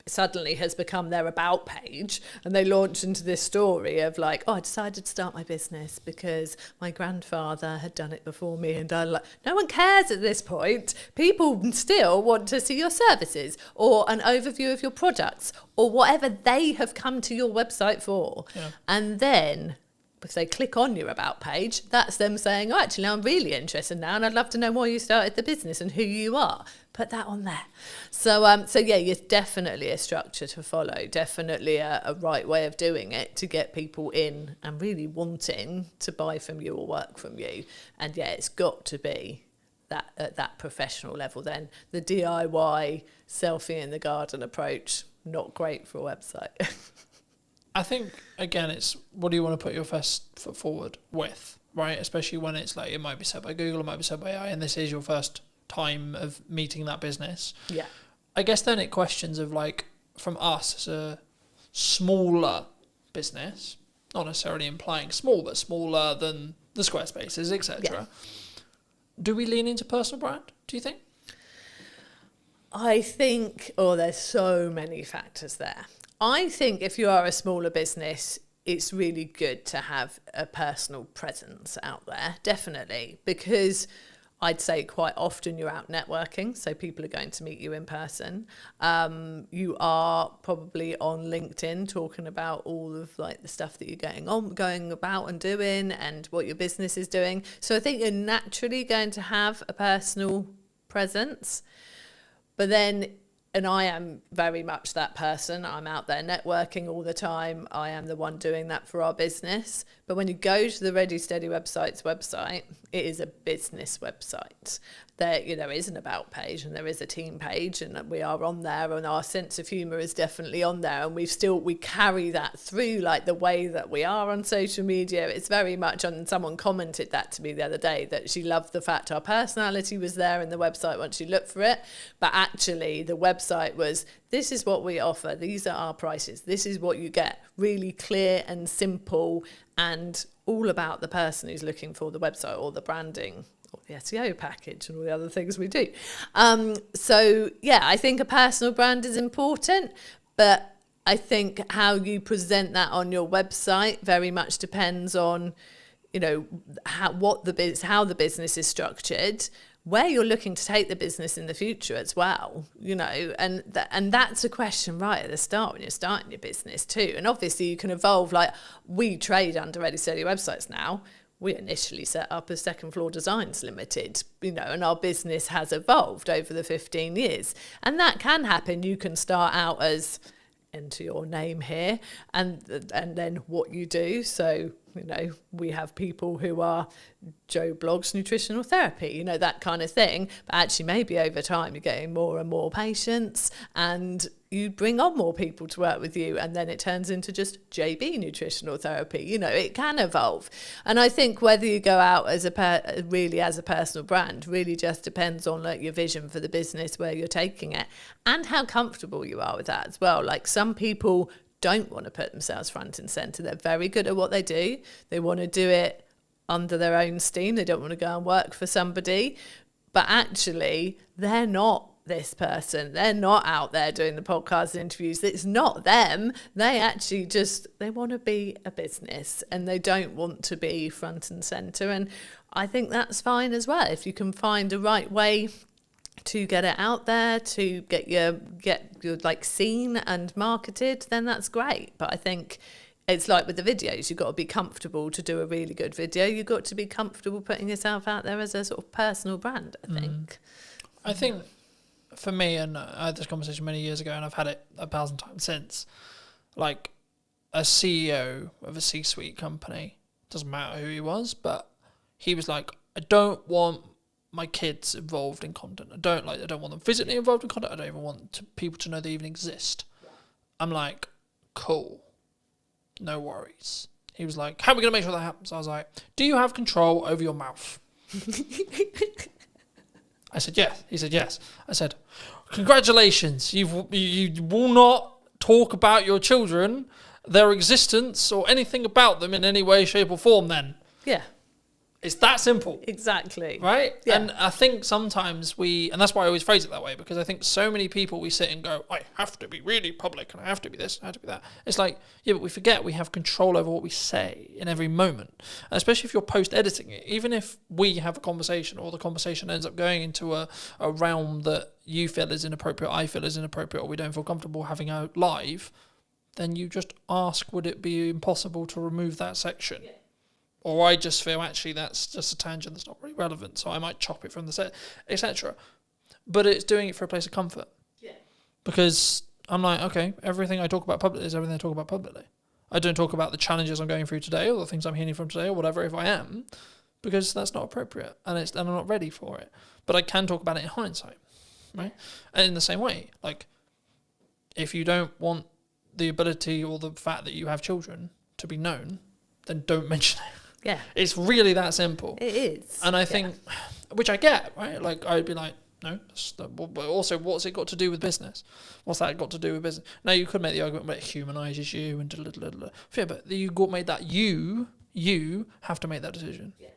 suddenly has become their about page, and they launch into this story of I decided to start my business because my grandfather had done it before me, and no one cares at this point. People still want to see your services or an overview of your products or whatever they have come to your website for. And then if they click on your about page, that's them saying, actually, I'm really interested now and I'd love to know why you started the business and who you are. Put that on there. So it's definitely a structure to follow, definitely a right way of doing it to get people in and really wanting to buy from you or work from you. And it's got to be that at that professional level then. The DIY selfie in the garden approach, not great for a website. I think, again, it's what do you want to put your first foot forward with, right? Especially when it's it might be said by Google, it might be said by AI, and this is your first time of meeting that business. I guess then it questions of from us as a smaller business, not necessarily implying small, but smaller than the Squarespaces, etc. Do we lean into personal brand, do you think? I think, there's so many factors there. I think if you are a smaller business, it's really good to have a personal presence out there, definitely, because I'd say quite often you're out networking, so people are going to meet you in person. You are probably on LinkedIn talking about all of like the stuff that you're going about and doing and what your business is doing. So I think you're naturally going to have a personal presence. But then, and I am very much that person. I'm out there networking all the time. I am the one doing that for our business. But when you go to the Ready Steady website's website, it is a business website. There, is an about page and there is a team page, and we are on there, and our sense of humour is definitely on there, and we carry that through, like the way that we are on social media. It's very much on. Someone commented that to me the other day, that she loved the fact our personality was there in the website once you look for it, but actually the website was, this is what we offer, these are our prices, this is what you get, really clear and simple, and all about the person who's looking for the website or the branding or the SEO package and all the other things we do. I think a personal brand is important, but I think how you present that on your website very much depends on, how the business is structured, where you're looking to take the business in the future as well, and that's a question right at the start when you're starting your business too. And obviously you can evolve, like we trade under Ready Steady websites now. We initially set up as Second Floor Designs Limited, and our business has evolved over the 15 years. And that can happen. You can start out as, enter your name here, and then what you do. So, we have people who are Joe Blogs Nutritional Therapy, that kind of thing. But actually maybe over time you're getting more and more patients, and you bring on more people to work with you, and then it turns into just JB Nutritional Therapy. It can evolve. And I think whether you go out as a personal brand really just depends on like your vision for the business, where you're taking it, and how comfortable you are with that as well. Like some people don't want to put themselves front and center. They're very good at what they do. They want to do it under their own steam. They don't want to go and work for somebody, but actually they're not this person. They're not out there doing the podcast interviews. It's not them. They actually they want to be a business, and they don't want to be front and center. And I think that's fine as well. If you can find the right way to get it out there, to get your like seen and marketed, then that's great. But I think it's like with the videos, you've got to be comfortable to do a really good video. You've got to be comfortable putting yourself out there as a sort of personal brand, I think. I think for me, and I had this conversation many years ago, and I've had it 1,000 times since, like a CEO of a C-suite company, doesn't matter who he was, but he was like, I don't want my kids involved in content. I don't want them physically involved in content. I don't even want people to know they even exist. I'm like, cool, no worries. He was like, how are we going to make sure that happens? I was like, do you have control over your mouth? I said, yes. He said, yes. I said, congratulations. You will not talk about your children, their existence, or anything about them in any way, shape or form then. Yeah. It's that simple. Exactly. Right? Yeah. And I think sometimes and that's why I always phrase it that way, because I think so many people, we sit and go, I have to be really public, and I have to be this, and I have to be that. It's like, yeah, but we forget we have control over what we say in every moment. And especially if you're post-editing it, even if we have a conversation, or the conversation ends up going into a realm that you feel is inappropriate, I feel is inappropriate, or we don't feel comfortable having out live, then you just ask, would it be impossible to remove that section? Yeah. Or I just feel, actually, that's just a tangent that's not really relevant, so I might chop it from the set, etc. But it's doing it for a place of comfort. Yeah. Because I'm like, okay, everything I talk about publicly is everything I talk about publicly. I don't talk about the challenges I'm going through today, or the things I'm hearing from today, or whatever, if I am, because that's not appropriate, and I'm not ready for it. But I can talk about it in hindsight, right? And in the same way, like, if you don't want the ability or the fact that you have children to be known, then don't mention it. Yeah. It's really that simple. It is. And I think, which I get, right? Like, I'd be like, No, but also, what's it got to do with business? What's that got to do with business? Now, you could make the argument that it humanises you and yeah, but you made that you have to make that decision. Yeah.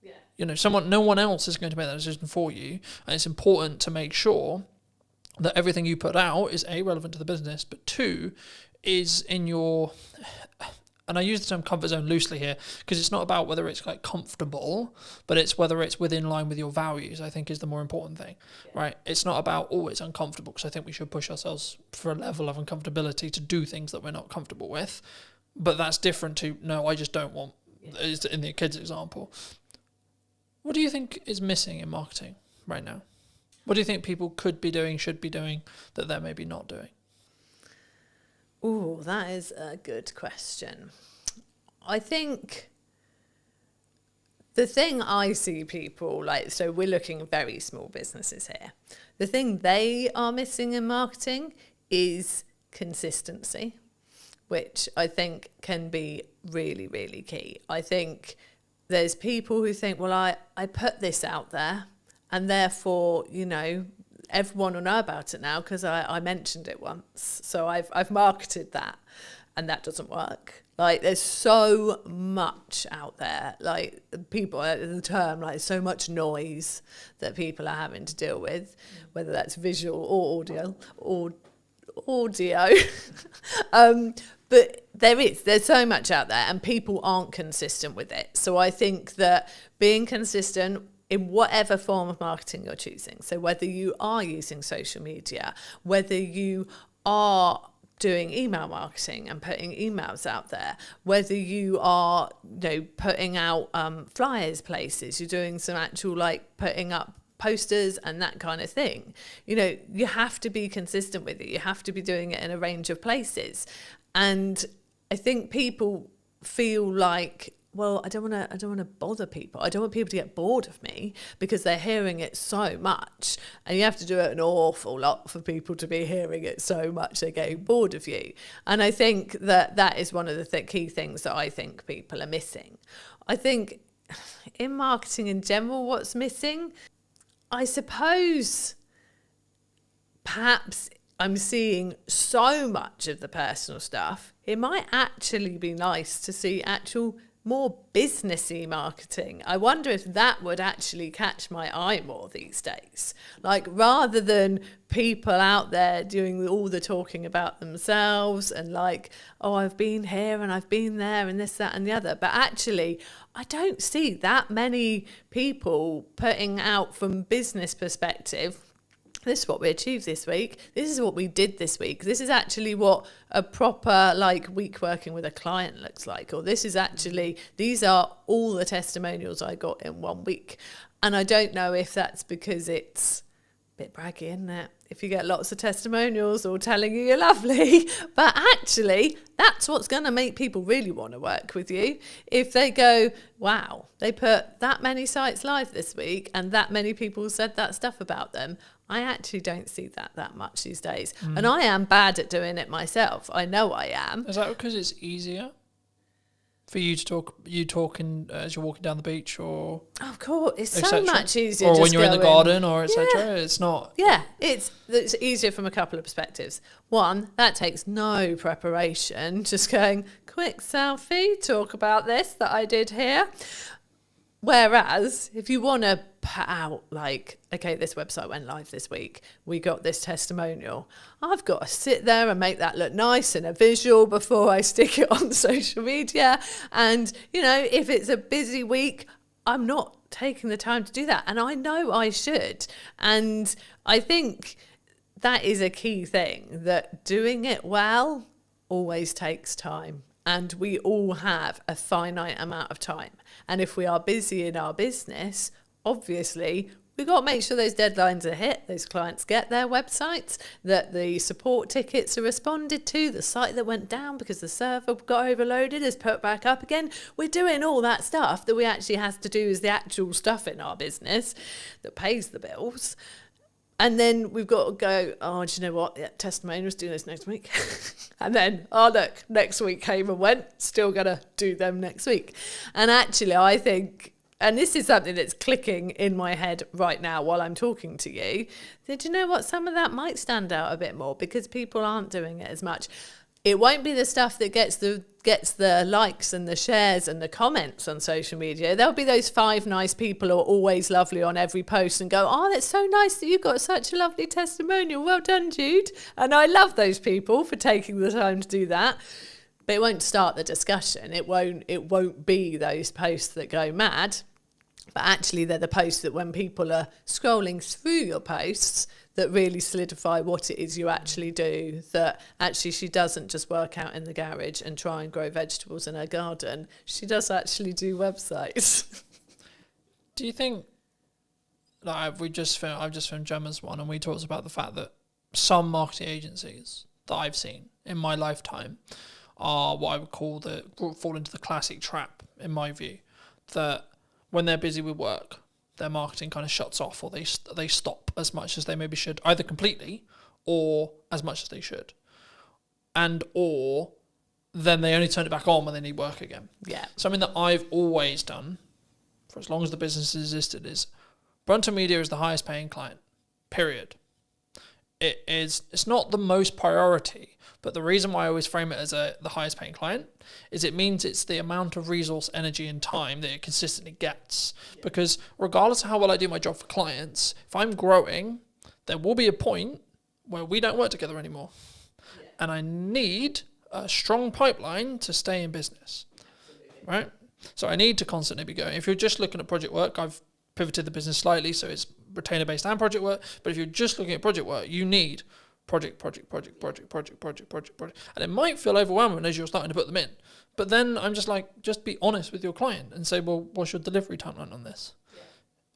Yeah. You know, no one else is going to make that decision for you, and it's important to make sure that everything you put out is A, relevant to the business, but 2, is in your, and I use the term comfort zone loosely here, because it's not about whether it's like comfortable, but it's whether it's within line with your values, I think is the more important thing, right? It's not about, it's uncomfortable, because I think we should push ourselves for a level of uncomfortability to do things that we're not comfortable with, but that's different to, no, I just don't want, is in the kids example. What do you think is missing in marketing right now? What do you think people could be doing, should be doing, that they're maybe not doing? Oh, that is a good question. I think the thing I see people so we're looking at very small businesses here. The thing they are missing in marketing is consistency, which I think can be really, really key. I think there's people who think, well, I put this out there, and therefore, everyone will know about it now because I mentioned it once. So I've marketed that, and that doesn't work. There's so much out there. People, the term, so much noise that people are having to deal with, whether that's visual or audio. But there's so much out there, and people aren't consistent with it. So I think that being consistent in whatever form of marketing you're choosing. So whether you are using social media, whether you are doing email marketing and putting emails out there, whether you are putting out flyers places, you're doing some actual putting up posters and that kind of thing. You have to be consistent with it. You have to be doing it in a range of places. And I think people feel like, well, I don't want to bother people. I don't want people to get bored of me because they're hearing it so much. And you have to do it an awful lot for people to be hearing it so much they're getting bored of you. And I think that is one of the key things that I think people are missing. I think in marketing in general, what's missing, I suppose perhaps I'm seeing so much of the personal stuff. It might actually be nice to see actual more businessy marketing. I wonder if that would actually catch my eye more these days. Rather than people out there doing all the talking about themselves and I've been here and I've been there and this, that and the other. But actually, I don't see that many people putting out from business perspective, this is what we achieved this week. This is what we did this week. This is actually what a proper week working with a client looks like. Or these are all the testimonials I got in 1 week. And I don't know if that's because it's a bit braggy, isn't it? If you get lots of testimonials all telling you you're lovely. But actually, that's what's going to make people really want to work with you. If they go, wow, they put that many sites live this week and that many people said that stuff about them. I actually don't see that much these days. And I am bad at doing it myself. I know I am. Is that because it's easier for you to talk, as you're walking down the beach, or? Of course, it's so much easier. Or when you're in the garden, or etc. It's not. Yeah, it's easier from a couple of perspectives. One, that takes no preparation. Just going, quick selfie, talk about this that I did here. Whereas if you want to put out okay, this website went live this week, we got this testimonial, I've got to sit there and make that look nice in a visual before I stick it on social media. And, if it's a busy week, I'm not taking the time to do that. And I know I should. And I think that is a key thing, that doing it well always takes time. And we all have a finite amount of time. And if we are busy in our business, obviously, we've got to make sure those deadlines are hit, those clients get their websites, that the support tickets are responded to, the site that went down because the server got overloaded is put back up again. We're doing all that stuff that we actually have to do as the actual stuff in our business that pays the bills. And then we've got to go, oh, do you know what? Yeah, testimonials, do this next week. And then, oh, look, next week came and went, still going to do them next week. And actually, I think and this is something that's clicking in my head right now while I'm talking to you, did you know what? Some of that might stand out a bit more because people aren't doing it as much. It won't be the stuff that gets the likes and the shares and the comments on social media. There'll be those 5 nice people who are always lovely on every post and go, oh, that's so nice that you've got such a lovely testimonial. Well done, Jude. And I love those people for taking the time to do that. But it won't start the discussion. It won't be those posts that go mad. But actually, they're the posts that when people are scrolling through your posts, that really solidify what it is you actually do, that actually she doesn't just work out in the garage and try and grow vegetables in her garden. She does actually do websites. Do you think, like I've just filmed Gemma's one, and we talked about the fact that some marketing agencies that I've seen in my lifetime are what I would call fall into the classic trap, in my view, that when they're busy with work, their marketing kind of shuts off, or they stop as much as they maybe should, either completely or as much as they should, or then they only turn it back on when they need work again. Yeah. Something that I've always done for as long as the business has existed is Brunton Media is the highest paying client, period. It's not the most priority, but the reason why I always frame it as the highest paying client is it means it's the amount of resource, energy and time that it consistently gets. Yeah. Because regardless of how well I do my job for clients, if I'm growing, there will be a point where we don't work together anymore. Yeah. And I need a strong pipeline to stay in business. Absolutely. Right? So I need to constantly be going. If you're just looking at project work, I've pivoted the business slightly so it's retainer-based and project work. But if you're just looking at project work, you need project. And it might feel overwhelming as you're starting to put them in. But then I'm just like, just be honest with your client and say, well, what's your delivery timeline on this? Yeah.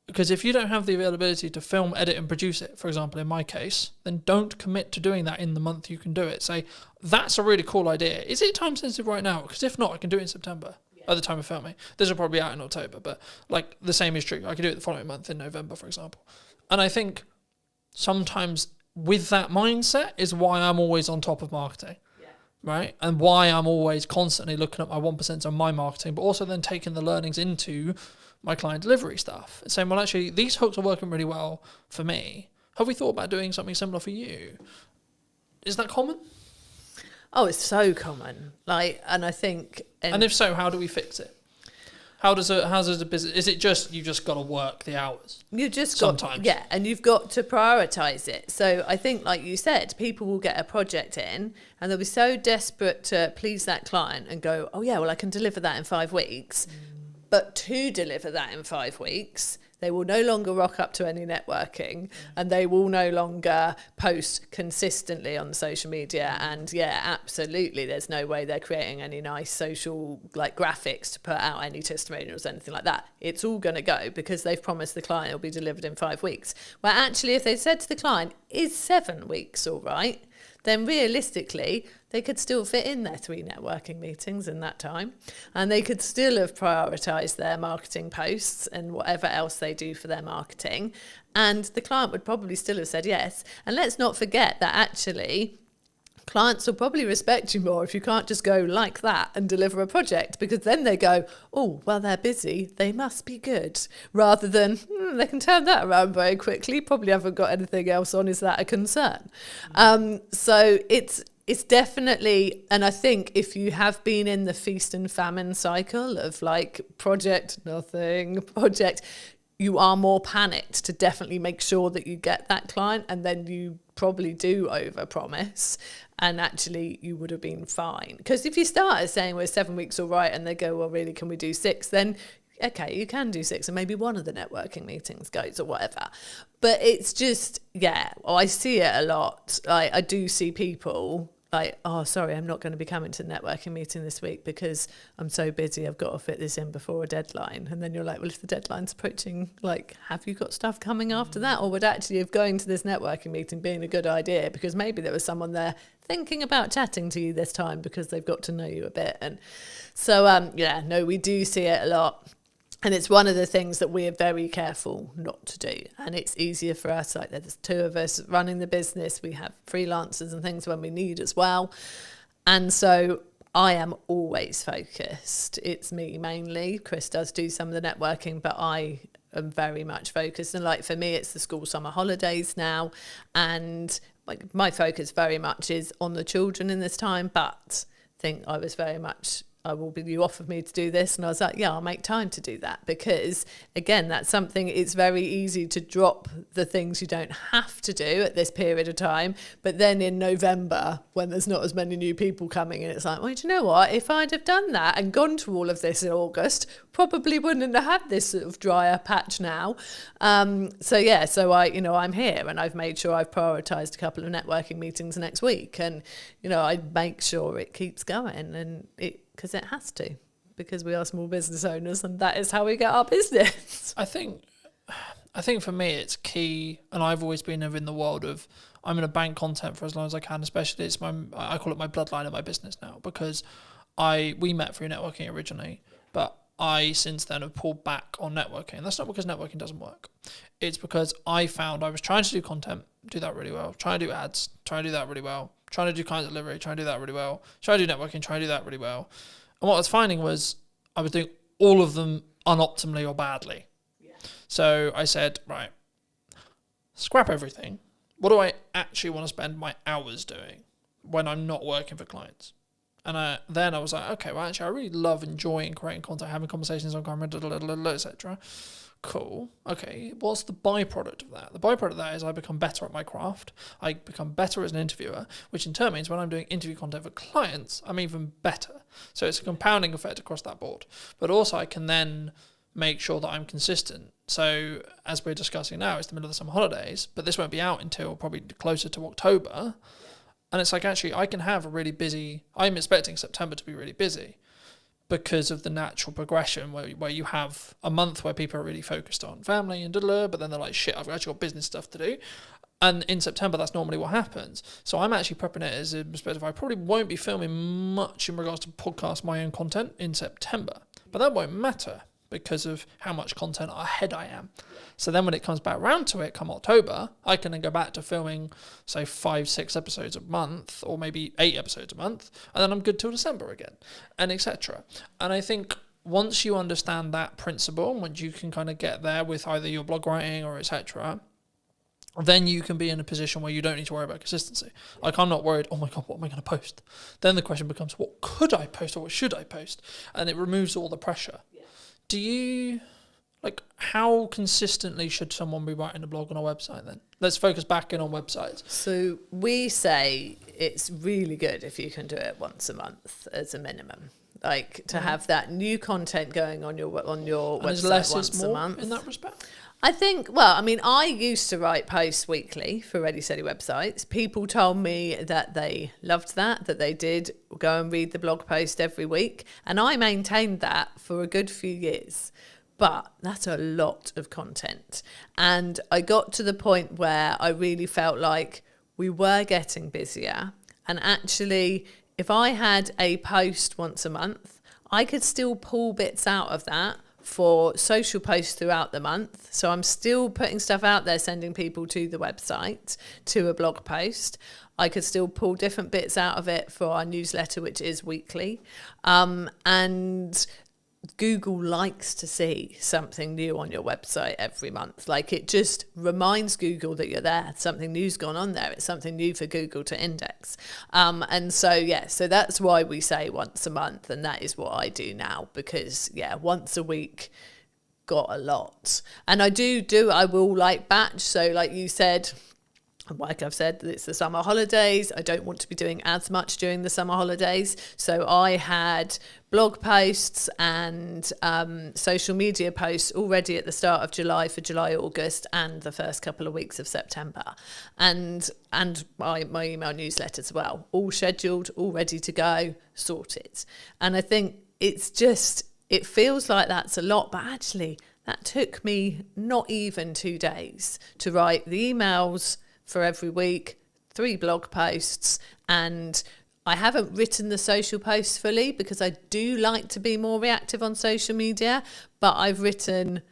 Because if you don't have the availability to film, edit and produce it, for example, in my case, then don't commit to doing that in the month you can do it. Say, that's a really cool idea. Is it time sensitive right now? Because if not, I can do it in September. At the time of filming. This will probably be out in October, but like the same is true. I could do it the following month in November, for example. And I think sometimes with that mindset is why I'm always on top of marketing, right? And why I'm always constantly looking at my 1% on my marketing, but also then taking the learnings into my client delivery stuff and saying, well, actually, these hooks are working really well for me. Have we thought about doing something similar for you? Is that common? Oh, it's so common. And I think... And if so, how do we fix it? How does a business... Is it just, you just got to work the hours? You just sometimes. Yeah, and you've got to prioritise it. So I think, like you said, people will get a project in and they'll be so desperate to please that client and go, oh yeah, well, I can deliver that in 5 weeks. But to deliver that in 5 weeks... They will no longer rock up to any networking and they will no longer post consistently on social media. And yeah, absolutely, there's no way they're creating any nice social graphics to put out any testimonials or anything like that. It's all going to go because they've promised the client it'll be delivered in 5 weeks. Well, actually, if they said to the client, is 7 weeks all right? Then realistically, they could still fit in their 3 networking meetings in that time. And they could still have prioritised their marketing posts and whatever else they do for their marketing. And the client would probably still have said yes. And let's not forget that actually, clients will probably respect you more if you can't just go like that and deliver a project, because then they go, oh, well, they're busy, they must be good, rather than they can turn that around very quickly, probably haven't got anything else on, is that a concern? So it's definitely, and I think if you have been in the feast and famine cycle of project, nothing, project, you are more panicked to definitely make sure that you get that client, and then you probably do overpromise, and actually you would have been fine. Because if you start saying, well, 7 weeks all right, and they go, well, really, can we do 6? Then, okay, you can do 6, and maybe one of the networking meetings goes or whatever. But it's just, I see it a lot. I do see people... oh, sorry, I'm not going to be coming to the networking meeting this week because I'm so busy, I've got to fit this in before a deadline. And then you're like, well, if the deadline's approaching, have you got stuff coming after that? Or would actually have going to this networking meeting being a good idea, because maybe there was someone there thinking about chatting to you this time because they've got to know you a bit. And so, we do see it a lot. And it's one of the things that we are very careful not to do. And it's easier for us, there's 2 of us running the business. We have freelancers and things when we need as well. And so I am always focused. It's me mainly. Chris does do some of the networking, but I am very much focused. And like for me, it's the school summer holidays now. And like my focus very much is on the children in this time. But I think I was very much, you offered me to do this. And I was like, yeah, I'll make time to do that. Because again, that's something, it's very easy to drop the things you don't have to do at this period of time. But then in November, when there's not as many new people coming in, it's like, well, do you know what? If I'd have done that and gone to all of this in August, probably wouldn't have had this sort of drier patch now. So I'm here, and I've made sure I've prioritised a couple of networking meetings next week. And, I make sure it keeps going, and because it has to, because we are small business owners, and that is how we get our business. I think for me it's key, and I've always been in the world of I'm going to bank content for as long as I can, especially I call it my bloodline of my business now, because we met through networking originally, but I since then have pulled back on networking. That's not because networking doesn't work. It's because I found I was trying to do content, do that really well, trying to do ads, trying to do that really well, trying to do client delivery, trying to do that really well, trying to do networking, trying to do that really well. And what I was finding was I was doing all of them unoptimally or badly. Yeah. So I said, right, scrap everything. What do I actually want to spend my hours doing when I'm not working for clients? And then I was like, okay, well, actually, I really love enjoying creating content, having conversations on camera, etc. Cool. Okay, what's the byproduct of that? The byproduct of that is I become better at my craft. I become better as an interviewer, which in turn means when I'm doing interview content for clients, I'm even better. So it's a compounding effect across that board. But also I can then make sure that I'm consistent. So as we're discussing now, it's the middle of the summer holidays, but this won't be out until probably closer to October. And it's like, actually, I can have a really busy, I'm expecting September to be really busy because of the natural progression where you have a month where people are really focused on family and but then they're like, shit, I've actually got business stuff to do. And in September, that's normally what happens. So I'm actually prepping it as a perspective. I probably won't be filming much in regards to podcast my own content in September, but that won't matter because of how much content ahead I am. So then when it comes back round to it come October, I can then go back to filming, say, 5-6 episodes a month, or maybe 8 episodes a month, and then I'm good till December again, and etc. And I think once you understand that principle, and once you can kind of get there with either your blog writing or etc., then you can be in a position where you don't need to worry about consistency. Like, I'm not worried, oh my God, what am I going to post? Then the question becomes, what could I post or what should I post? And it removes all the pressure. Do you, how consistently should someone be writing a blog on a website then? Let's focus back in on websites. So we say it's really good if you can do it once a month as a minimum. Like to have that new content going on your website less once is more a month. in that respect? I think, I used to write posts weekly for Ready Steady websites. People told me that they loved that they did go and read the blog post every week. And I maintained that for a good few years. But that's a lot of content. And I got to the point where I really felt like we were getting busier. And actually, if I had a post once a month, I could still pull bits out of that for social posts throughout the month. So I'm still putting stuff out there, sending people to the website, to a blog post. I could still pull different bits out of it for our newsletter, which is weekly. And Google likes to see something new on your website every month. Like, it just reminds Google that you're there. Something new's gone on there. It's something new for Google to index. So that's why we say once a month, and that is what I do now, because once a week got a lot. And I will batch. So like you said, like I've said, it's the summer holidays. I don't want to be doing as much during the summer holidays. So I had blog posts and social media posts already at the start of July for July, August, and the first couple of weeks of September. And my email newsletter as well, all scheduled, all ready to go, sorted. And I think it feels like that's a lot, but actually that took me not even 2 days to write the emails for every week, 3 blog posts, and I haven't written the social posts fully because I do like to be more reactive on social media, but I've written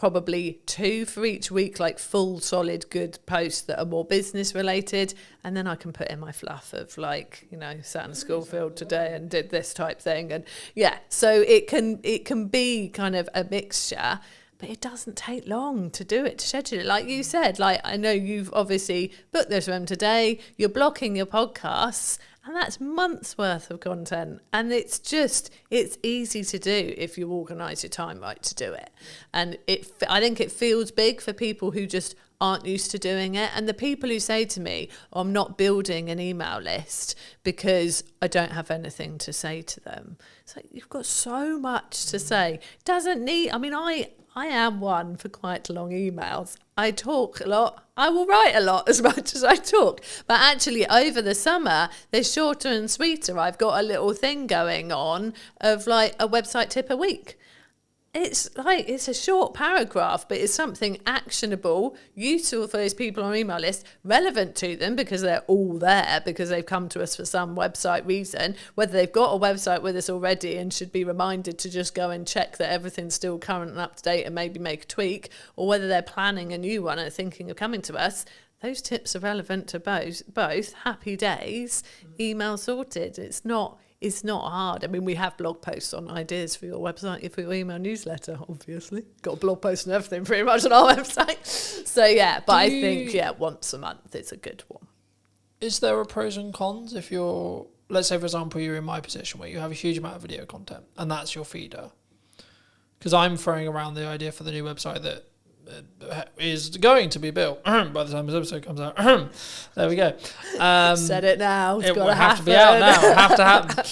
probably 2 for each week, like full solid good posts that are more business related, and then I can put in my fluff of like, you know, sat in Schoolfield today and did this type thing. And yeah, so it can be kind of a mixture, but it doesn't take long to do it, to schedule it. Like you said, like I know you've obviously booked this room today, you're blocking your podcasts, and that's months worth of content. And it's easy to do if you organise your time right to do it. And I think it feels big for people who just aren't used to doing it. And the people who say to me, oh, I'm not building an email list because I don't have anything to say to them. It's like, you've got so much to say. Doesn't need, I mean, I am one for quite long emails. I talk a lot. I will write a lot as much as I talk. But actually, over the summer, they're shorter and sweeter. I've got a little thing going on of like a website tip a week. It's like, it's a short paragraph, but it's something actionable, useful for those people on our email list, relevant to them because they're all there, because they've come to us for some website reason, whether they've got a website with us already and should be reminded to just go and check that everything's still current and up to date and maybe make a tweak, or whether they're planning a new one and thinking of coming to us. Those tips are relevant to both. Happy days, email sorted. It's not hard. I mean, we have blog posts on ideas for your website, for your email newsletter, obviously. Got a blog post and everything pretty much on our website. So, yeah, but I think, once a month is a good one. Is there a pros and cons if you're, let's say, for example, you're in my position where you have a huge amount of video content and that's your feeder? Because I'm throwing around the idea for the new website that is going to be built by the time this episode comes out. There we go. Said it now. It's it got will to have to be out now. Have to happen.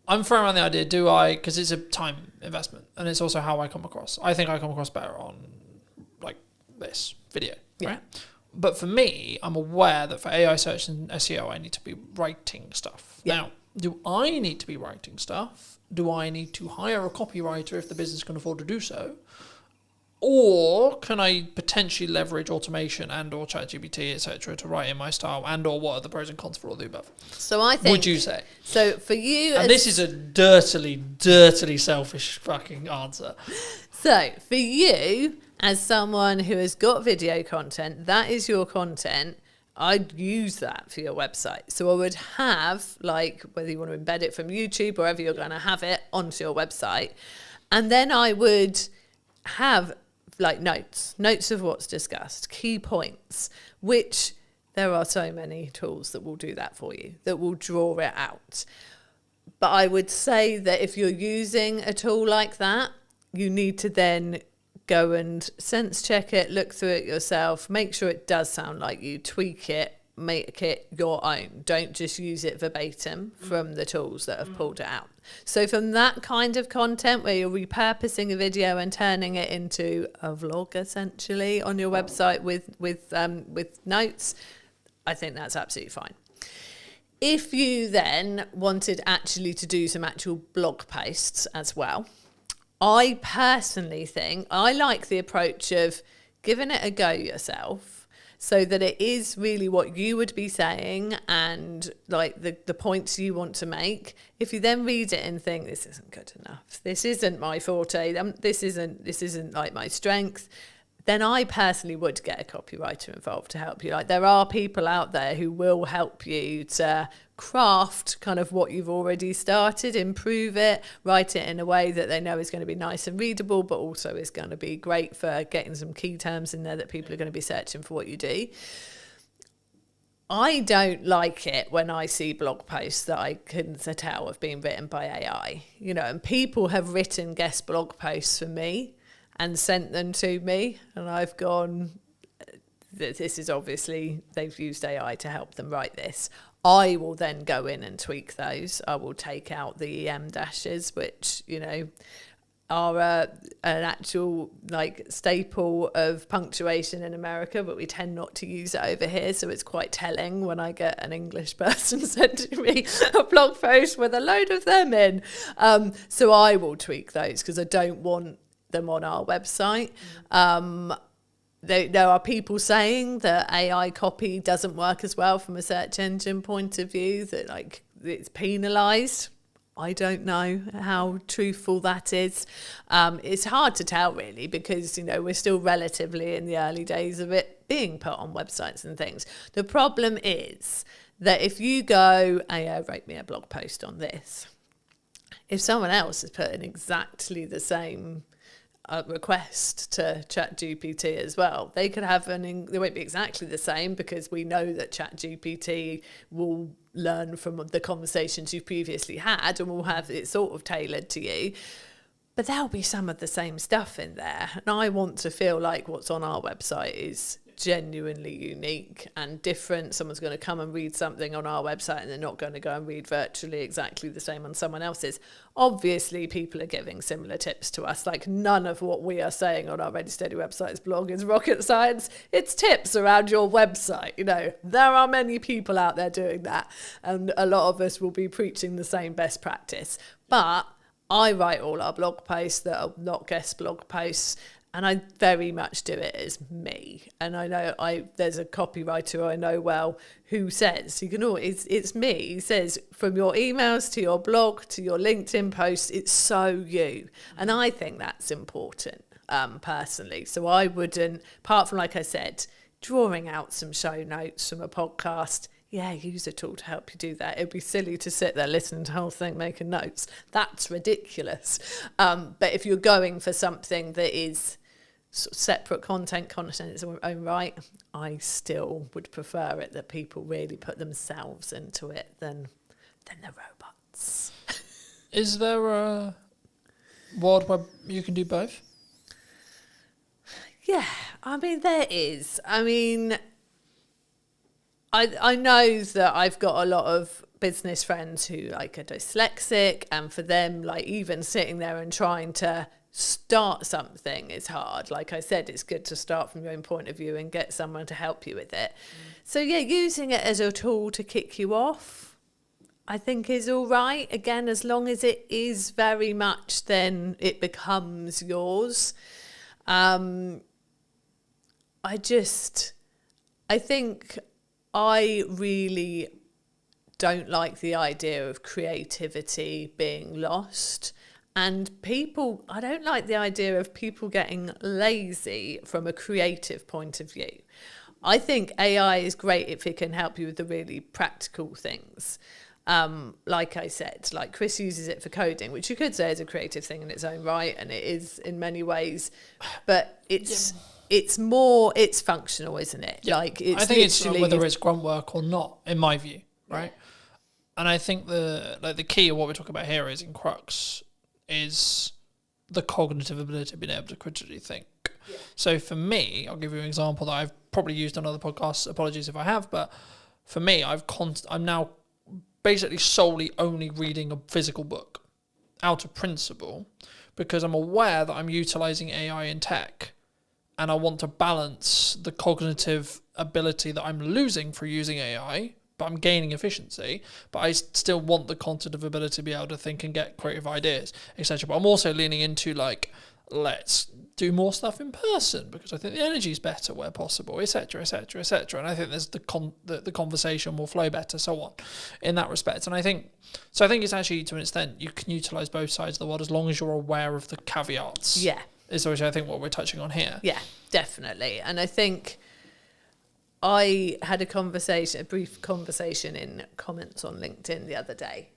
I'm throwing around the idea, because it's a time investment and it's also how I come across. I think I come across better on like this video, right? But for me, I'm aware that for AI search and SEO, I need to be writing stuff. Yeah. Now, do I need to be writing stuff? Do I need to hire a copywriter if the business can afford to do so? Or can I potentially leverage automation and or ChatGPT, etc., to write in my style, and or what are the pros and cons for all the above? So I think, would you say? So for you, and this is a dirtily selfish fucking answer. So for you, as someone who has got video content, that is your content. I'd use that for your website. So I would have, like, whether you want to embed it from YouTube or wherever you're going to have it onto your website, and then I would have like notes of what's discussed, key points, which there are so many tools that will do that for you, that will draw it out. But I would say that if you're using a tool like that, you need to then go and sense check it, look through it yourself, make sure it does sound like you, tweak it, make it your own. Don't just use it verbatim from the tools that have pulled it out. So from that kind of content where you're repurposing a video and turning it into a vlog essentially on your website with notes, I think that's absolutely fine. If you then wanted actually to do some actual blog posts as well, I personally think I like the approach of giving it a go yourself, so that it is really what you would be saying and like the points you want to make. If you then read it and think, this isn't good enough, this isn't my forte, this isn't like my strength, then I personally would get a copywriter involved to help you. Like, there are people out there who will help you to craft kind of what you've already started, improve it, write it in a way that they know is going to be nice and readable, but also is going to be great for getting some key terms in there that people are going to be searching for what you do. I don't like it when I see blog posts that I can tell have been written by AI, you know, and people have written guest blog posts for me and sent them to me, and I've gone, this is obviously, they've used AI to help them write this. I will then go in and tweak those. I will take out the EM dashes, which, you know, are an actual like staple of punctuation in America, but we tend not to use it over here. So it's quite telling when I get an English person sending me a blog post with a load of them in. So I will tweak those because I don't want them on our website. There are people saying that AI copy doesn't work as well from a search engine point of view, that like it's penalised. I don't know how truthful that is. It's hard to tell really, because, we're still relatively in the early days of it being put on websites and things. The problem is that if you go, write me a blog post on this, if someone else is putting exactly the same request to ChatGPT as well, they could have they won't be exactly the same, because we know that ChatGPT will learn from the conversations you've previously had and will have it sort of tailored to you, but there'll be some of the same stuff in there, and I want to feel like what's on our website is genuinely unique and different. Someone's going to come and read something on our website and they're not going to go and read virtually exactly the same on someone else's. Obviously, people are giving similar tips to us. Like, none of what we are saying on our Ready Steady Websites blog is rocket science. It's tips around your website. There are many people out there doing that, and a lot of us will be preaching the same best practice. But I write all our blog posts that are not guest blog posts, and I very much do it as me. And I know there's a copywriter I know well who says, it's me. He says, from your emails to your blog to your LinkedIn posts, it's so you. And I think that's important, personally. So I wouldn't, apart from, like I said, drawing out some show notes from a podcast, use a tool to help you do that. It'd be silly to sit there listening to the whole thing, making notes. That's ridiculous. But if you're going for something that is sort of separate content in its own right, I still would prefer it that people really put themselves into it than the robots. Is there a world where you can do both? Yeah, there is. I know that I've got a lot of business friends who are dyslexic, and for them, even sitting there and trying to start something is hard. Like I said, it's good to start from your own point of view and get someone to help you with it. So using it as a tool to kick you off, I think is all right. Again, as long as it is very much, then it becomes yours. I think I really don't like the idea of creativity being lost. And I don't like the idea of people getting lazy from a creative point of view. I think AI is great if it can help you with the really practical things. Like I said, Chris uses it for coding, which you could say is a creative thing in its own right, and it is in many ways, but it's functional, isn't it? Yeah. I think it's whether it's grunt work or not, in my view, right? Yeah. And I think the key of what we're talking about here is in crux is the cognitive ability of being able to critically think. Yeah. So for me, I'll give you an example that I've probably used on other podcasts. Apologies if I have, but for me, I'm now basically solely only reading a physical book out of principle, because I'm aware that I'm utilizing AI in tech, and I want to balance the cognitive ability that I'm losing for using AI, but I'm gaining efficiency, but I still want the cognitive ability to be able to think and get creative ideas, etc. But I'm also leaning into let's do more stuff in person, because I think the energy is better where possible, etc., etc., etc. And I think there's the conversation will flow better, so on, in that respect. And I think it's actually, to an extent, you can utilize both sides of the world as long as you're aware of the caveats. Yeah. Is obviously, I think, what we're touching on here. Yeah, definitely. And I think I had a brief conversation in comments on LinkedIn the other day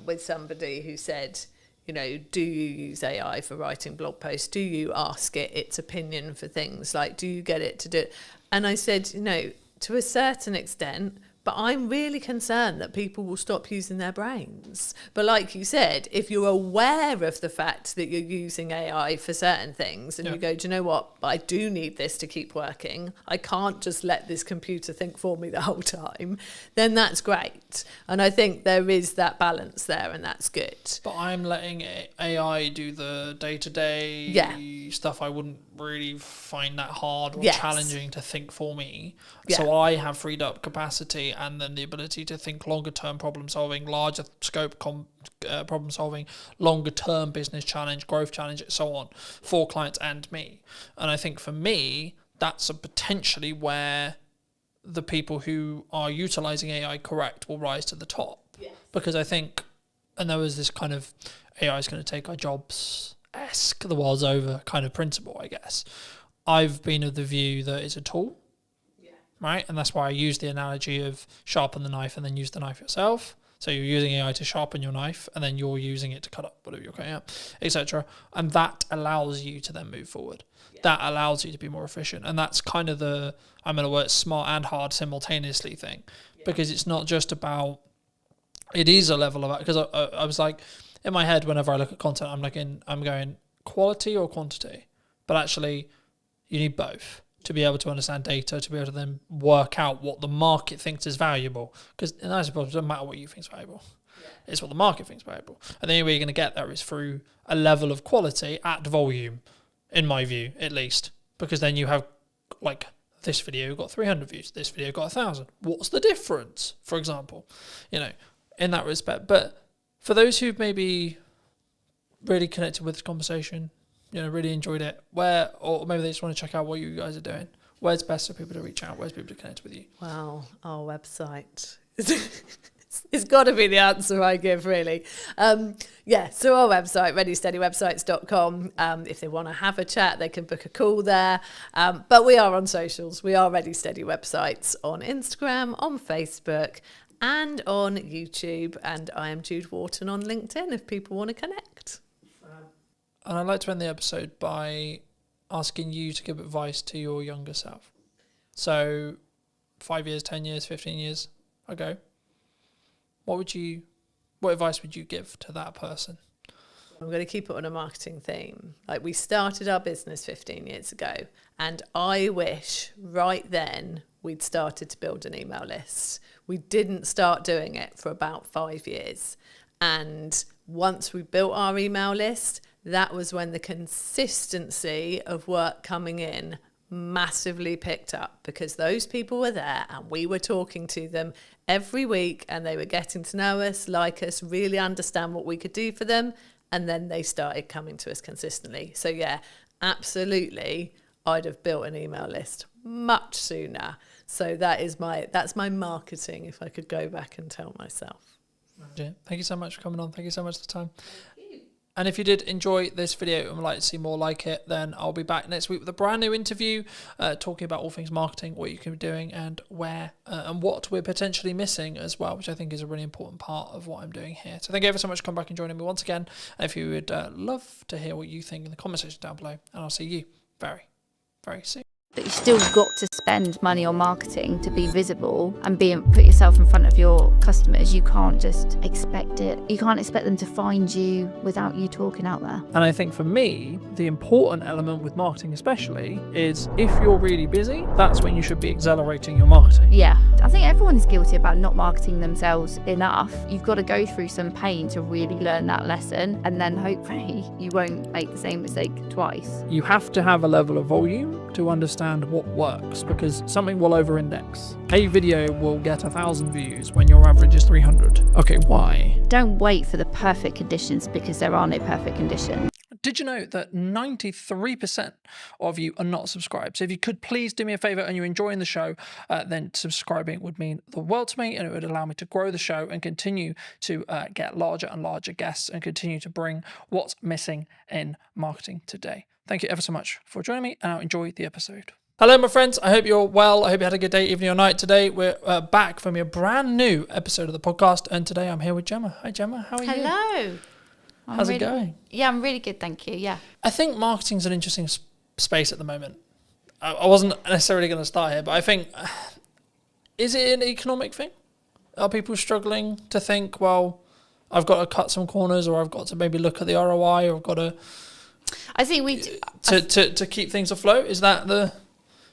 with somebody who said, do you use AI for writing blog posts? Do you ask it its opinion for things? Do you get it to do it? And I said, to a certain extent, but I'm really concerned that people will stop using their brains. But like you said, if you're aware of the fact that you're using AI for certain things and you go, do you know what? I do need this to keep working. I can't just let this computer think for me the whole time. Then that's great. And I think there is that balance there, and that's good. But I'm letting AI do the day-to-day stuff I wouldn't really find that hard or challenging to think for me. So I have freed up capacity and then the ability to think longer term problem solving, larger scope problem solving, longer term business challenge, growth challenge, and so on, for clients and me. And I think for me, that's potentially where the people who are utilizing AI correct will rise to the top. Yes. Because I think and there was this kind of AI is going to take our jobs-esque, the world's over kind of principle, I guess. I've been of the view that it's a tool, right? And that's why I use the analogy of sharpen the knife and then use the knife yourself. So you're using AI to sharpen your knife, and then you're using it to cut up whatever you're cutting up, etc. And that allows you to then move forward. Yeah. That allows you to be more efficient. And that's kind of the, I'm going to work smart and hard simultaneously thing, because it's not just about, it is a level of, because I was like, in my head, whenever I look at content, I'm going quality or quantity. But actually, you need both to be able to understand data, to be able to then work out what the market thinks is valuable. Because I suppose it doesn't matter what you think is valuable. Yeah. It's what the market thinks is valuable. And the only way you're going to get there is through a level of quality at volume, in my view, at least. Because then you have, like, this video got 300 views, this video got 1,000. What's the difference, for example? You know, in that respect. But for those who've maybe really connected with this conversation, you know, really enjoyed it, or maybe they just want to check out what you guys are doing, where's best for people to reach out? Where's people to connect with you? Well, our website. It's got to be the answer I give, really. So our website, readysteadywebsites.com. If they want to have a chat, they can book a call there. But we are on socials. We are Ready Steady Websites on Instagram, on Facebook, and on YouTube. And I am Jude Wharton on LinkedIn if people want to connect. And I'd like to end the episode by asking you to give advice to your younger self. So 5 years, 10 years, 15 years ago, what advice would you give to that person? I'm going to keep it on a marketing theme. Like, we started our business 15 years ago, and I wish right then we'd started to build an email list. We didn't start doing it for about 5 years. And once we built our email list, that was when the consistency of work coming in massively picked up, because those people were there and we were talking to them every week, and they were getting to know us, like us, really understand what we could do for them. And then they started coming to us consistently. So yeah, absolutely, I'd have built an email list much sooner. So that's my marketing, if I could go back and tell myself. Yeah, thank you so much for coming on. Thank you so much for the time. And if you did enjoy this video and would like to see more like it, then I'll be back next week with a brand new interview talking about all things marketing, what you can be doing, and where and what we're potentially missing as well, which I think is a really important part of what I'm doing here. So thank you ever so much for coming back and joining me once again. And if you would love to hear what you think in the comment section down below, and I'll see you very, very soon. But you've still got to spend money on marketing to be visible and put yourself in front of your customers. You can't just expect it. You can't expect them to find you without you talking out there. And I think for me, the important element with marketing especially is if you're really busy, that's when you should be accelerating your marketing. Yeah. I think everyone is guilty about not marketing themselves enough. You've got to go through some pain to really learn that lesson, and then hopefully you won't make the same mistake twice. You have to have a level of volume to understand what works, because something will over-index. A video will get 1,000 views when your average is 300. Okay, why? Don't wait for the perfect conditions, because there are no perfect conditions. Did you know that 93% of you are not subscribed? So if you could please do me a favor and you're enjoying the show, then subscribing would mean the world to me, and it would allow me to grow the show and continue to get larger and larger guests and continue to bring what's missing in marketing today. Thank you ever so much for joining me, and I'll enjoy the episode. Hello, my friends. I hope you're well. I hope you had a good day, evening, or night. Today, we're back from a brand new episode of the podcast, and today I'm here with Gemma. Hi, Gemma. How are you? Hello. How's it going? Yeah, I'm really good, thank you. Yeah. I think marketing's an interesting space at the moment. I wasn't necessarily going to start here, but I think, is it an economic thing? Are people struggling to think, well, I've got to cut some corners, or I've got to maybe look at the ROI, or I've got to... I think to keep things afloat? Is that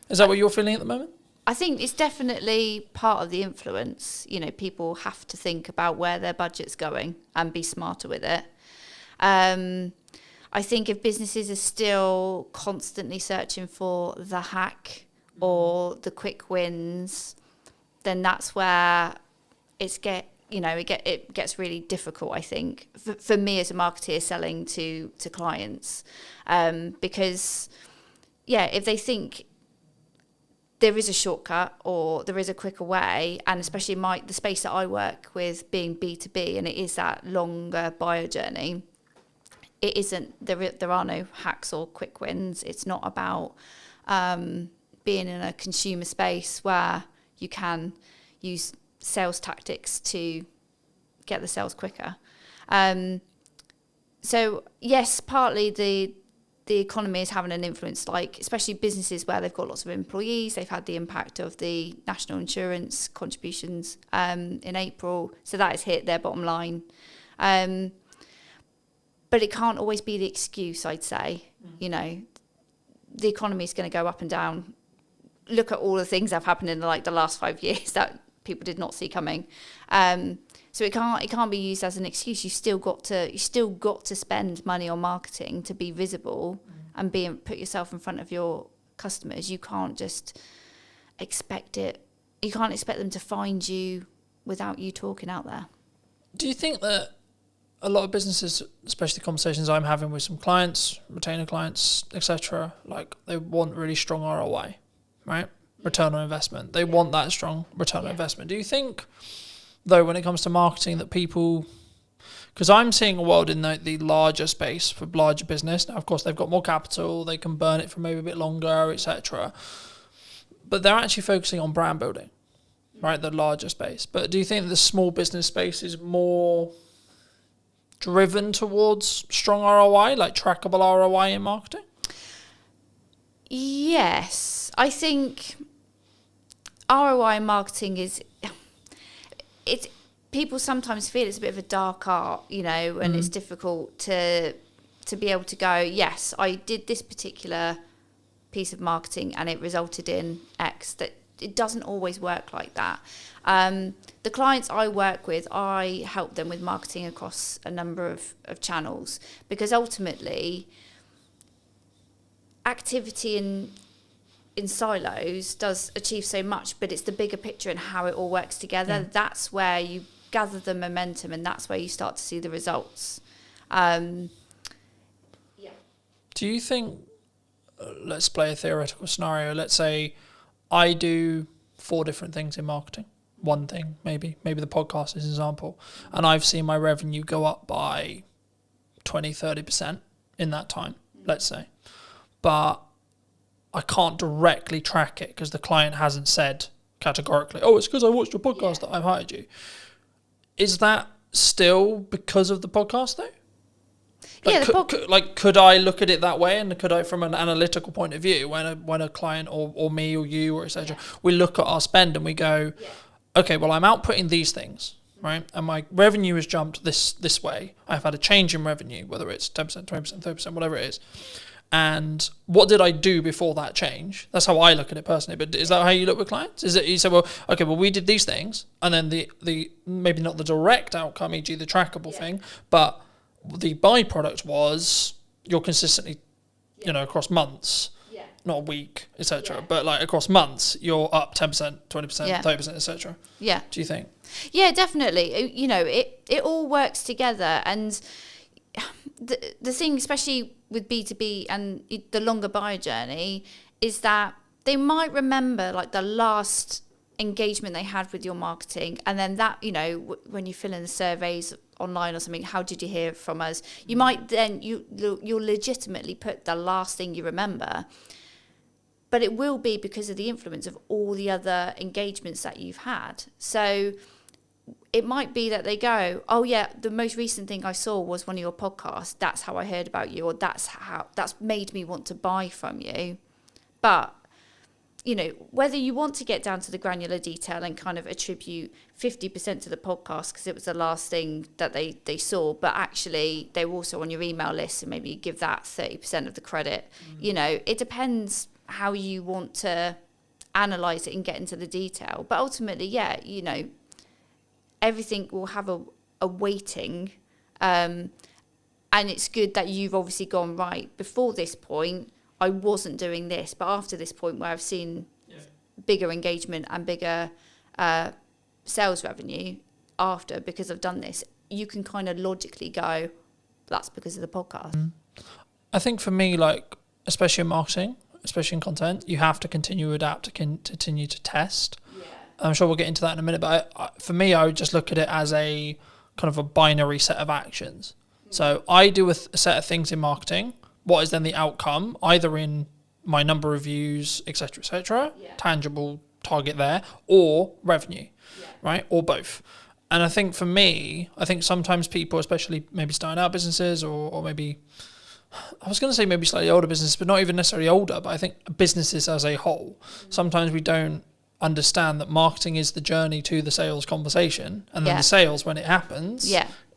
what you're feeling at the moment? I think it's definitely part of the influence. You know, people have to think about where their budget's going and be smarter with it. I think if businesses are still constantly searching for the hack or the quick wins, then that's where it gets really difficult, I think, for me as a marketer selling to clients. Because, yeah, if they think there is a shortcut or there is a quicker way, and especially the space that I work with being B2B, and it is that longer buyer journey. It isn't, there are no hacks or quick wins. It's not about being in a consumer space where you can use sales tactics to get the sales quicker. So yes, partly the economy is having an influence, like especially businesses where they've got lots of employees. They've had the impact of the national insurance contributions in April, so that has hit their bottom line. But it can't always be the excuse, I'd say. You know, the economy is going to go up and down. Look at all the things that have happened in the last 5 years that people did not see coming. So it can't be used as an excuse. You still got to spend money on marketing to be visible and put yourself in front of your customers. You can't just expect it. You can't expect them to find you without you talking out there. Do you think that a lot of businesses, especially the conversations I'm having with some clients, retainer clients, etc., like they want really strong ROI, right? Return on investment. They want that strong return on investment. Do you think, though, when it comes to marketing, that people, because I'm seeing a world in the larger space for larger business. Now, of course, they've got more capital, they can burn it for maybe a bit longer, etc. But they're actually focusing on brand building, right? The larger space. But do you think the small business space is more driven towards strong ROI, like trackable ROI in marketing? Yes, I think ROI marketing it's people sometimes feel it's a bit of a dark art, you know, and it's difficult to be able to go, yes, I did this particular piece of marketing and it resulted in X. That it doesn't always work like that. The clients I work with, I help them with marketing across a number of channels, because ultimately activity in silos does achieve so much, but it's the bigger picture and how it all works together. That's where you gather the momentum, and that's where you start to see the results. Do you think, let's play a theoretical scenario, let's say I do 4 different things in marketing, one thing maybe the podcast is an example, and I've seen my revenue go up by 20-30% in that time, let's say, but I can't directly track it because the client hasn't said categorically, oh, it's because I watched your podcast that I've hired you. Is that still because of the podcast though? Like, could I look at it that way, and could I, from an analytical point of view, when a client or me or you or etc., we look at our spend and we go, okay, well, I'm outputting these things, right, and my revenue has jumped this way. I've had a change in revenue, whether it's 10%, 20%, 30%, whatever it is. And what did I do before that change? That's how I look at it personally. But is that how you look with clients? Is it you say, well, okay, well, we did these things, and then the maybe not the direct outcome, e.g. the trackable thing, but the byproduct was you're consistently, you know, across months, not a week, etc., but like across months, you're up 10%, 20%, 30%, etc. Yeah. Do you think? Yeah, definitely. You know, it all works together, and the thing, especially with B2B and the longer buyer journey, is that they might remember like the last engagement they had with your marketing, and then that, you know, when you fill in the surveys online or something, how did you hear from us? You might then you'll legitimately put the last thing you remember, but it will be because of the influence of all the other engagements that you've had. So it might be that they go, oh yeah, the most recent thing I saw was one of your podcasts. That's how I heard about you, or that's made me want to buy from you. But, you know, whether you want to get down to the granular detail and kind of attribute 50% to the podcast because it was the last thing that they saw, but actually they were also on your email list, and maybe you give that 30% of the credit. You know, it depends how you want to analyze it and get into the detail. But ultimately, yeah, you know, everything will have a weighting, and it's good that you've obviously gone, right, before this point I wasn't doing this, but after this point where I've seen bigger engagement and bigger sales revenue after, because I've done this, you can kind of logically go, that's because of the podcast. I think for me, like, especially in marketing, especially in content, you have to continue to adapt, to continue to test. I'm sure we'll get into that in a minute, but for me, I would just look at it as a kind of a binary set of actions. So I do a set of things in marketing. What is then the outcome, either in my number of views, etc., tangible target there, or revenue, right? Or both. And I think for me, sometimes people, especially maybe starting out businesses or maybe, I was going to say maybe slightly older businesses, but not even necessarily older, but I think businesses as a whole, sometimes we don't understand that marketing is the journey to the sales conversation, and then the sales, when it happens,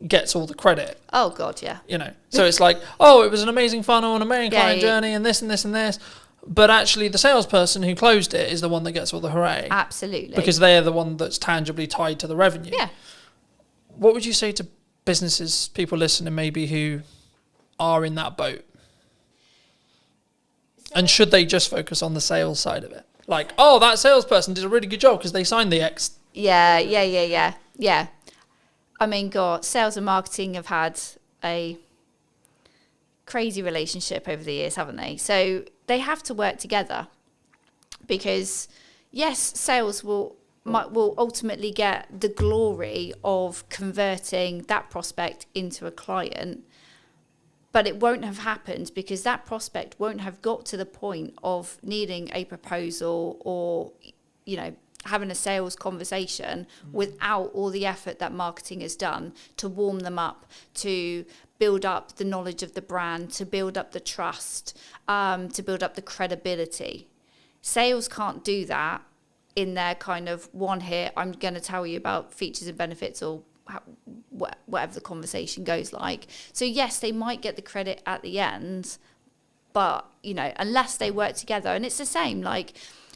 gets all the credit. Oh God, yeah. You know, so it's like, oh, it was an amazing funnel and amazing client journey and this and this and this, but actually the salesperson who closed it is the one that gets all the hooray. Absolutely. Because they're the one that's tangibly tied to the revenue. Yeah. What would you say to businesses, people listening maybe who are in that boat? And should they just focus on the sales side of it? Like, oh, that salesperson did a really good job because they signed the X. Yeah. I mean, God, sales and marketing have had a crazy relationship over the years, haven't they? So they have to work together, because yes, sales will ultimately get the glory of converting that prospect into a client, but it won't have happened because that prospect won't have got to the point of needing a proposal or, you know, having a sales conversation without all the effort that marketing has done to warm them up, to build up the knowledge of the brand, to build up the trust, to build up the credibility. Sales can't do that in their kind of one hit, I'm going to tell you about features and benefits, or whatever the conversation goes like. So yes, they might get the credit at the end, but, you know, unless they work together. And it's the same, like,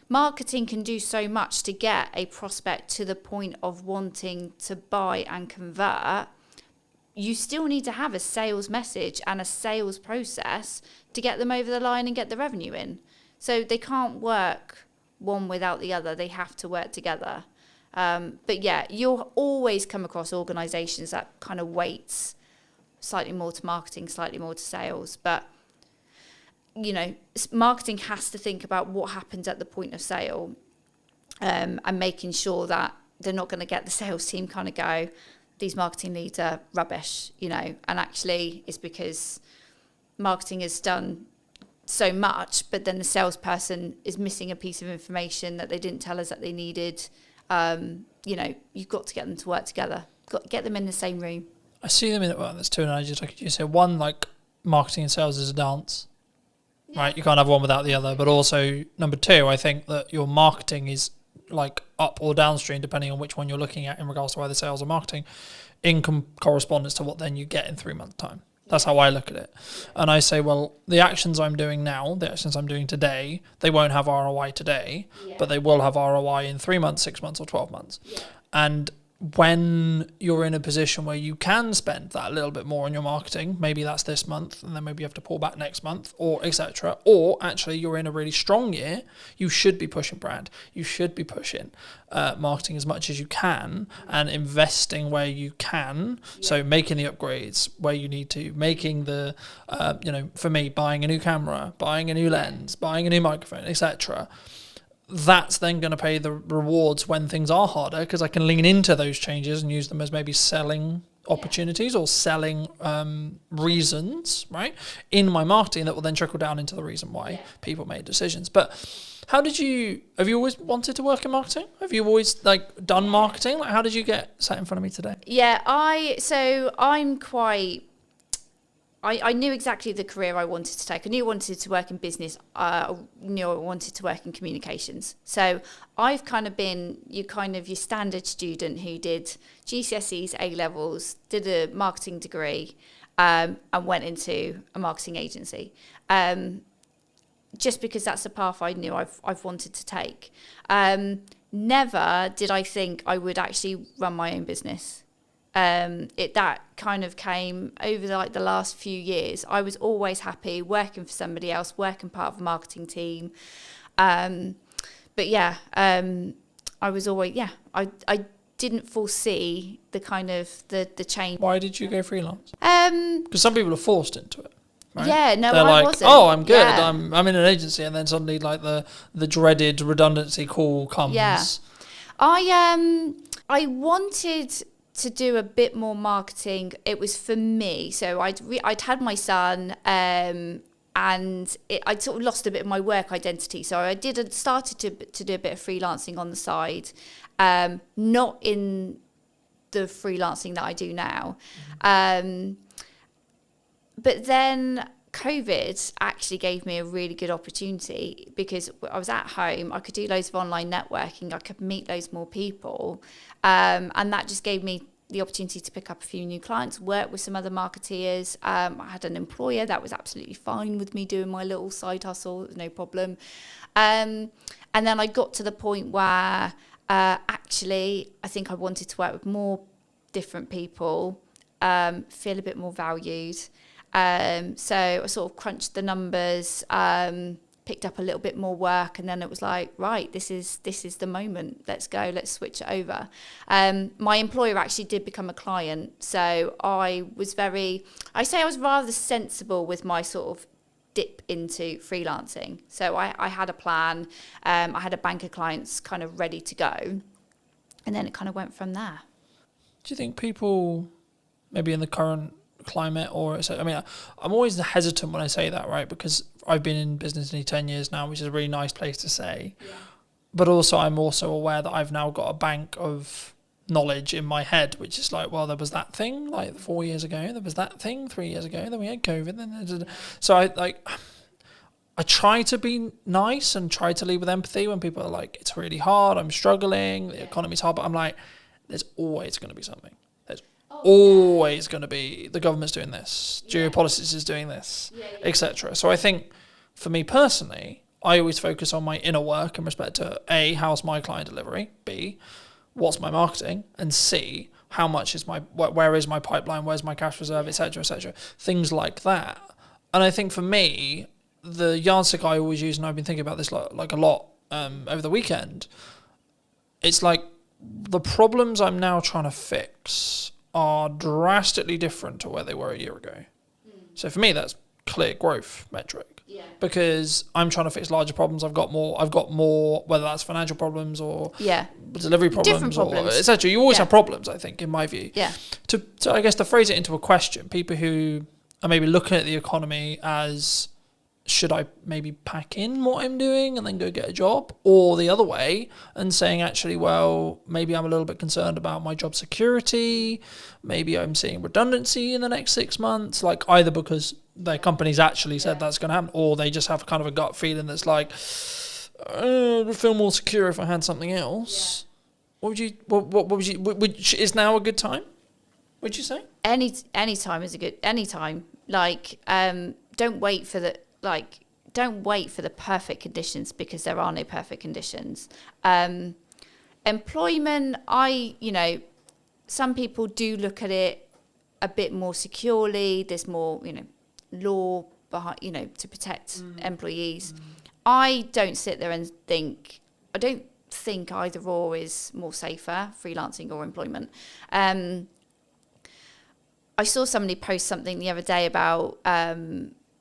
marketing can do so much to get a prospect to the point of wanting to buy and convert. You still need to have a sales message and a sales process to get them over the line and get the revenue in. So they can't work one without the other. They have to work together. But yeah, you'll always come across organisations that kind of weights slightly more to marketing, slightly more to sales. But, you know, marketing has to think about what happens at the point of sale, and making sure that they're not going to get the sales team kind of go, these marketing leads are rubbish, you know, and actually it's because marketing has done so much, but then the salesperson is missing a piece of information that they didn't tell us that they needed. You know, you've got to get them to work together. Got to get them in the same room. I see them in, well, there's two analogies I could use. So one, like, marketing and sales is a dance, right? You can't have one without the other. But also, number two, I think that your marketing is like up or downstream, depending on which one you're looking at in regards to either sales or marketing, in correspondence to what then you get in 3 months' time. That's how I look at it. And I say, well, the actions I'm doing now, the actions I'm doing today, they won't have ROI today, but they will have ROI in 3 months, 6 months, or 12 months. And when you're in a position where you can spend that little bit more on your marketing, maybe that's this month, and then maybe you have to pull back next month, or etc. Or actually you're in a really strong year, you should be pushing brand. You should be pushing marketing as much as you can and investing where you can. So making the upgrades where you need to, making the, you know, for me, buying a new camera, buying a new lens, buying a new microphone, etc. That's then going to pay the rewards when things are harder, because I can lean into those changes and use them as maybe selling opportunities or selling reasons, right, in my marketing that will then trickle down into the reason why people made decisions. But have you always wanted to work in marketing? Have you always like done marketing? Like, how did you get sat in front of me today? Yeah, I knew exactly the career I wanted to take. I knew I wanted to work in business. I knew I wanted to work in communications. So I've kind of been your standard student who did GCSEs, A-levels, did a marketing degree, and went into a marketing agency. Just because that's the path I knew I've wanted to take. Never did I think I would actually run my own business. That kind of came over the last few years. I was always happy working for somebody else, working part of a marketing team. But yeah, I was always, I didn't foresee the kind of the change. Why did you go freelance? Because some people are forced into it. Right? Yeah, no, They're I like, wasn't. oh, I'm good. Yeah. I'm in an agency, and then suddenly like the dreaded redundancy call comes. Yeah. I wanted to do a bit more marketing. It was for me. So I'd had my son, and I'd sort of lost a bit of my work identity. So I started to do a bit of freelancing on the side, not in the freelancing that I do now. But then COVID actually gave me a really good opportunity because I was at home. I could do loads of online networking. I could meet loads more people. And that just gave me the opportunity to pick up a few new clients, work with some other marketeers. I had an employer that was absolutely fine with me doing my little side hustle, no problem. And then I got to the point where actually I think I wanted to work with more different people, feel a bit more valued. So I sort of crunched the numbers, picked up a little bit more work, and then it was like, right, this is the moment. Let's go. Let's switch it over. My employer actually did become a client, so I was rather sensible with my sort of dip into freelancing. So I had a plan. I had a bank of clients kind of ready to go, and then it kind of went from there. Do you think people, maybe in the current climate, I'm always hesitant when I say that, right? Because I've been in business nearly 10 years now, which is a really nice place to say. Yeah. But also, I'm also aware that I've now got a bank of knowledge in my head, which is like, well, there was that thing like 4 years ago, there was that thing 3 years ago, then we had COVID. So I try to be nice and try to lead with empathy when people are like, it's really hard, I'm struggling, the economy's hard, but I'm like, there's always going to be something. Always going to be the government's doing this, geopolitics is doing this, etc. So I think for me personally, I always focus on my inner work in respect to A, how's my client delivery, B, what's my marketing, and C, how much is where is my pipeline, where's my cash reserve, etc., etc. Things like that. And I think for me, the yardstick I always use, and I've been thinking about this like a lot over the weekend, it's like the problems I'm now trying to fix are drastically different to where they were a year ago. So for me, that's clear growth metric. Yeah. Because I'm trying to fix larger problems. I've got more, whether that's financial problems or delivery problems or etc. You always have problems, I think, in my view. Yeah. To I guess to phrase it into a question, people who are maybe looking at the economy as, should I maybe pack in what I'm doing and then go get a job? Or the other way and saying, actually, well, maybe I'm a little bit concerned about my job security. Maybe I'm seeing redundancy in the next 6 months, like either because their company's actually said that's going to happen, or they just have kind of a gut feeling that's like, I would feel more secure if I had something else. Yeah. What would you, is now a good time? Would you say? Any time is a good, any time. Like, don't wait for the perfect conditions, because there are no perfect conditions. Employment, some people do look at it a bit more securely. There's more, law behind, to protect employees. I don't sit there and think, I don't think either or is more safer, freelancing or employment. I saw somebody post something the other day about,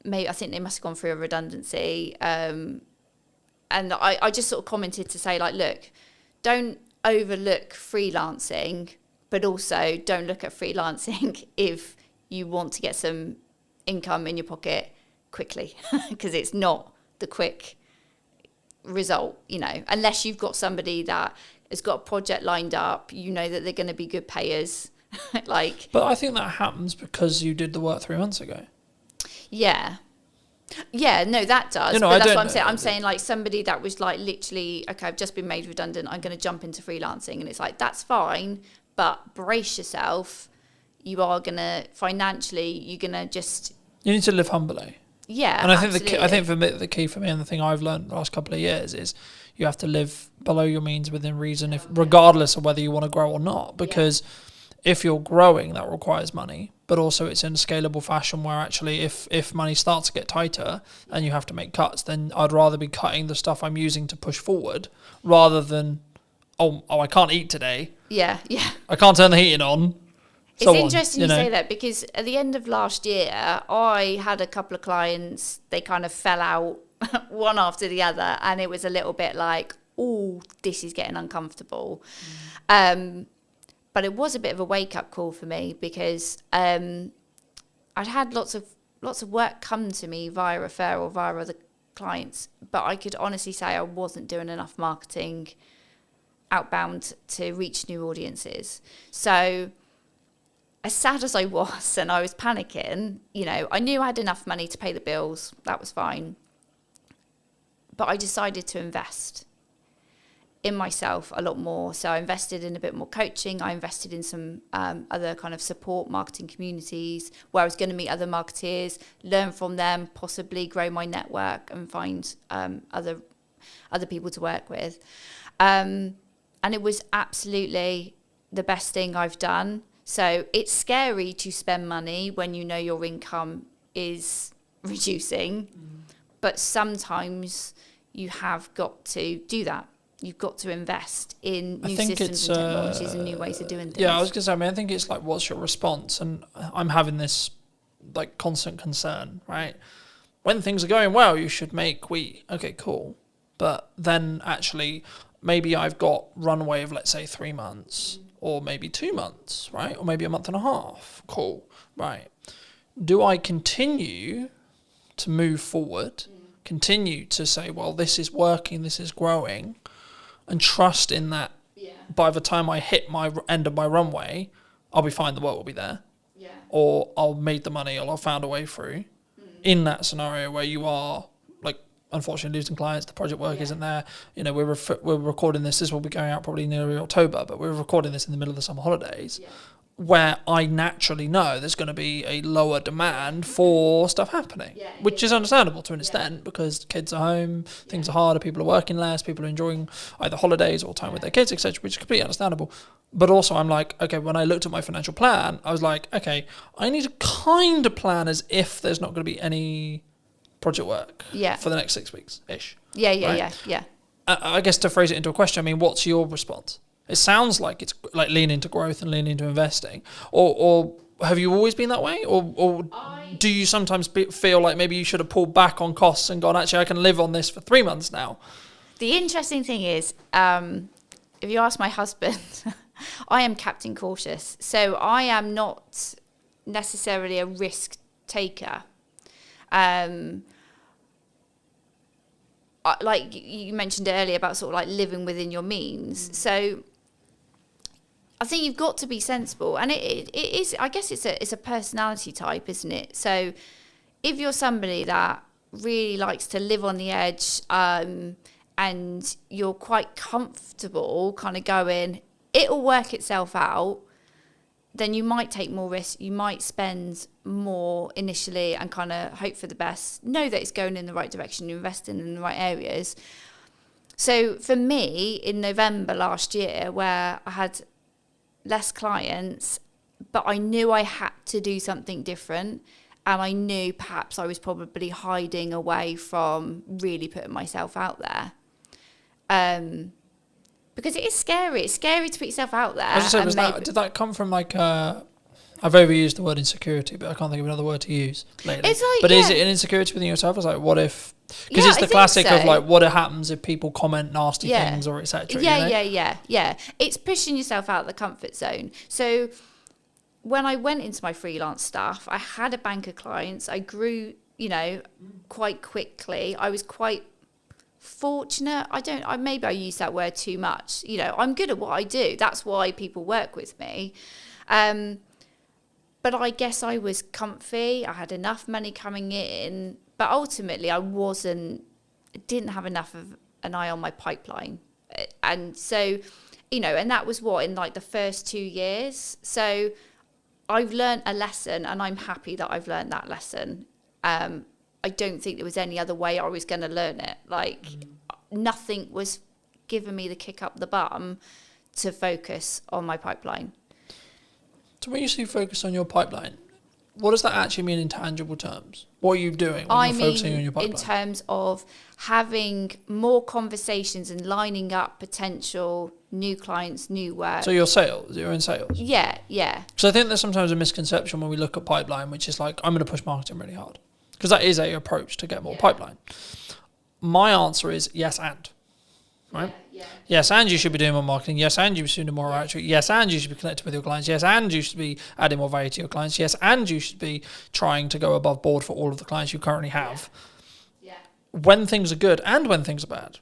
maybe I think they must have gone through a redundancy, and I just sort of commented to say, like, look, don't overlook freelancing, but also don't look at freelancing if you want to get some income in your pocket quickly, because it's not the quick result, unless you've got somebody that has got a project lined up, that they're going to be good payers. But I think that happens because you did the work 3 months ago. Yeah, no, that does. But that's what I'm saying. I'm saying, like, somebody that was like literally, okay, I've just been made redundant, I'm going to jump into freelancing, and it's like, that's fine, but brace yourself. You are going to financially, you're going to just. You need to live humbly. Yeah, and I think for me, the key for me, and the thing I've learned the last couple of years is you have to live below your means within reason, regardless of whether you want to grow or not, because. Yeah. If you're growing, that requires money, but also it's in a scalable fashion where actually if money starts to get tighter and you have to make cuts, then I'd rather be cutting the stuff I'm using to push forward rather than, I can't eat today. Yeah. I can't turn the heating on. so It's on, interesting you you know? say that, because at the end of last year, I had a couple of clients, they kind of fell out one after the other, and it was a little bit like, oh, this is getting uncomfortable. But it was a bit of a wake-up call for me, because I'd had lots of work come to me via referral, via other clients, but I could honestly say I wasn't doing enough marketing outbound to reach new audiences. So as sad as I was and I was panicking, you know, I knew I had enough money to pay the bills. That was fine. But I decided to invest in myself a lot more. So I invested in a bit more coaching. I invested in some other kind of support marketing communities where I was going to meet other marketeers, learn from them, possibly grow my network and find other people to work with. And it was absolutely the best thing I've done. So it's scary to spend money when you know your income is reducing, but sometimes you have got to do that. You've got to invest in new systems and technologies and new ways of doing things. Yeah, I was going to say, I mean, I think it's like, what's your response? And I'm having this like constant concern, right? When things are going well, you should make okay, cool. But then actually, maybe I've got runway of, let's say, 3 months or maybe 2 months, right? Or maybe a month and a half. Cool, right. Do I continue to move forward, continue to say, well, this is working, this is growing, and trust in that by the time I hit my end of my runway, I'll be fine, the work will be there. Yeah. Or I'll make the money, or I'll found a way through. In that scenario where you are, like, unfortunately losing clients, the project work isn't there. You know, we're recording this will be going out probably nearly October, but we're recording this in the middle of the summer holidays, where I naturally know there's going to be a lower demand for stuff happening, which is understandable to an extent, because kids are home, things are harder, people are working less, people are enjoying either holidays or time with their kids, etc., which is completely understandable. But also I'm like, okay, when I looked at my financial plan, I was like, okay, I need to kind of plan as if there's not going to be any project work for the next 6 weeks-ish. Yeah. I guess to phrase it into a question, I mean, what's your response? It sounds like it's like lean into growth and lean into investing. Or have you always been that way? Or do you sometimes feel like maybe you should have pulled back on costs and gone, actually, I can live on this for 3 months now? The interesting thing is, if you ask my husband, I am Captain Cautious. So I am not necessarily a risk taker. Like you mentioned earlier about sort of like living within your means. So I think you've got to be sensible, and it is. I guess it's a personality type, isn't it? So if you're somebody that really likes to live on the edge, and you're quite comfortable, kind of going, it'll work itself out, then you might take more risk. You might spend more initially and kind of hope for the best. Know that it's going in the right direction. You're investing in the right areas. So for me, in November last year, where I had less clients, but I knew I had to do something different, and I knew perhaps I was probably hiding away from really putting myself out there. Because it is scary. It's scary to put yourself out there. I was just saying, did that come from like I've overused the word insecurity, but I can't think of another word to use lately. It's like, but is it an insecurity within yourself? It's like, what if? Because it's the classic of like, what happens if people comment nasty things or etc. Yeah. It's pushing yourself out of the comfort zone. So when I went into my freelance stuff, I had a bank of clients. I grew, quite quickly. I was quite fortunate. Maybe I use that word too much. I'm good at what I do. That's why people work with me. But I guess I was comfy. I had enough money coming in, but ultimately I didn't have enough of an eye on my pipeline. And so, and that was in like the first 2 years. So I've learned a lesson, and I'm happy that I've learned that lesson. I don't think there was any other way I was going to learn it. Like nothing was giving me the kick up the bum to focus on my pipeline. So when you say focus on your pipeline, what does that actually mean in tangible terms? What are you doing when you're focusing on your pipeline? In terms of having more conversations and lining up potential new clients, new work. So you're in sales. Yeah. So I think there's sometimes a misconception when we look at pipeline, which is like, I'm going to push marketing really hard. Because that is a approach to get more pipeline. My answer is yes and. Right? Yes, and you should be doing more marketing. Yes, and you should be doing more outreach. Yes, and you should be connecting with your clients. Yes, and you should be adding more value to your clients. Yes, and you should be trying to go above board for all of the clients you currently have. When things are good and when things are bad.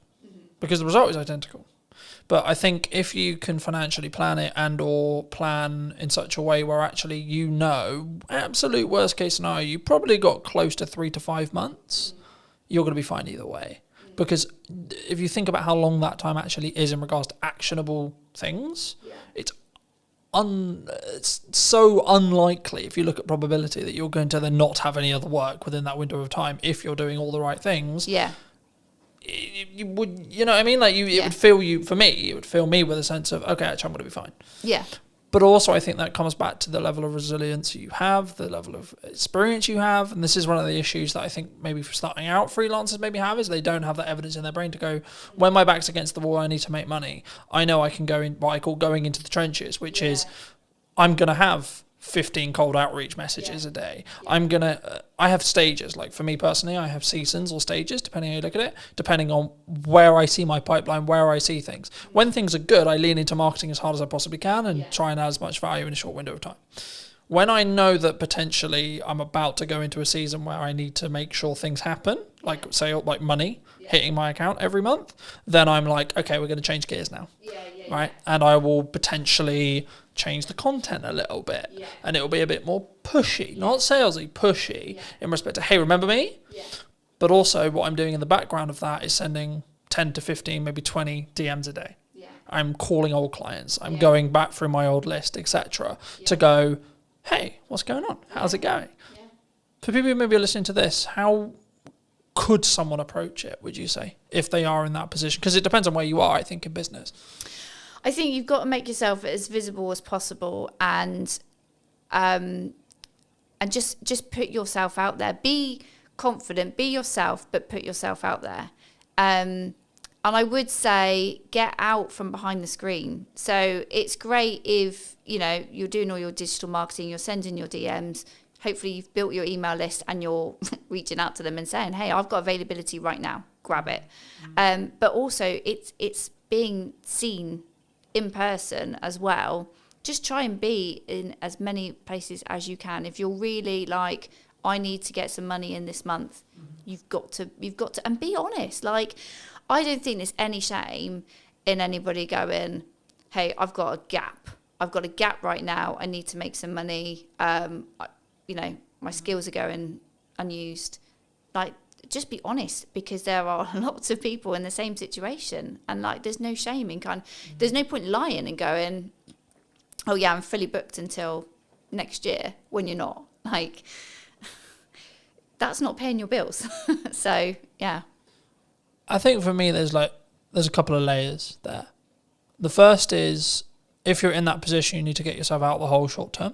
Because the result is identical. But I think if you can financially plan it and or plan in such a way where actually absolute worst case scenario, you probably got close to 3 to 5 months, you're going to be fine either way. Because if you think about how long that time actually is in regards to actionable things, it's so unlikely, if you look at probability, that you're going to then not have any other work within that window of time if you're doing all the right things. Yeah. You would, you know what I mean? Like it would fill you, for me, it would fill me with a sense of, okay, actually I'm going to be fine. Yeah. But also I think that comes back to the level of resilience you have, the level of experience you have. And this is one of the issues that I think maybe for starting out freelancers maybe have, is they don't have that evidence in their brain to go, when my back's against the wall, I need to make money. I know I can go in what I call going into the trenches, which is I'm going to have 15 cold outreach messages a day. I have stages. Like for me personally, I have seasons or stages, depending how you look at it, depending on where I see my pipeline, where I see things. When things are good, I lean into marketing as hard as I possibly can and try and add as much value in a short window of time. When I know that potentially I'm about to go into a season where I need to make sure things happen, like say like money hitting my account every month, then I'm like, okay, we're going to change gears now. Right? And I will potentially change the content a little bit, and it will be a bit more pushy, not salesy, pushy in respect to, hey, remember me? But also what I'm doing in the background of that is sending 10 to 15, maybe 20 DMs a day. I'm calling old clients. I'm going back through my old list, etc. to go, hey, what's going on? How's it going? For people who maybe are listening to this, how could someone approach it, would you say, if they are in that position? Because it depends on where you are, I think, in business. I think you've got to make yourself as visible as possible, and just put yourself out there. Be confident, be yourself, but put yourself out there. And I would say get out from behind the screen. So it's great if, you're doing all your digital marketing, you're sending your DMs. Hopefully you've built your email list and you're reaching out to them and saying, hey, I've got availability right now, grab it. But also it's being seen in person as well. Just try and be in as many places as you can. If you're really like, I need to get some money in this month, you've got to, and be honest. Like, I don't think there's any shame in anybody going, hey, I've got a gap right now. I need to make some money. My skills are going unused. Like, just be honest, because there are lots of people in the same situation, and like there's no shame in there's no point lying and going, oh yeah, I'm fully booked until next year, when you're not. Like, that's not paying your bills. So yeah, I think for me there's a couple of layers there. The first is, if you're in that position, you need to get yourself out the hole short term.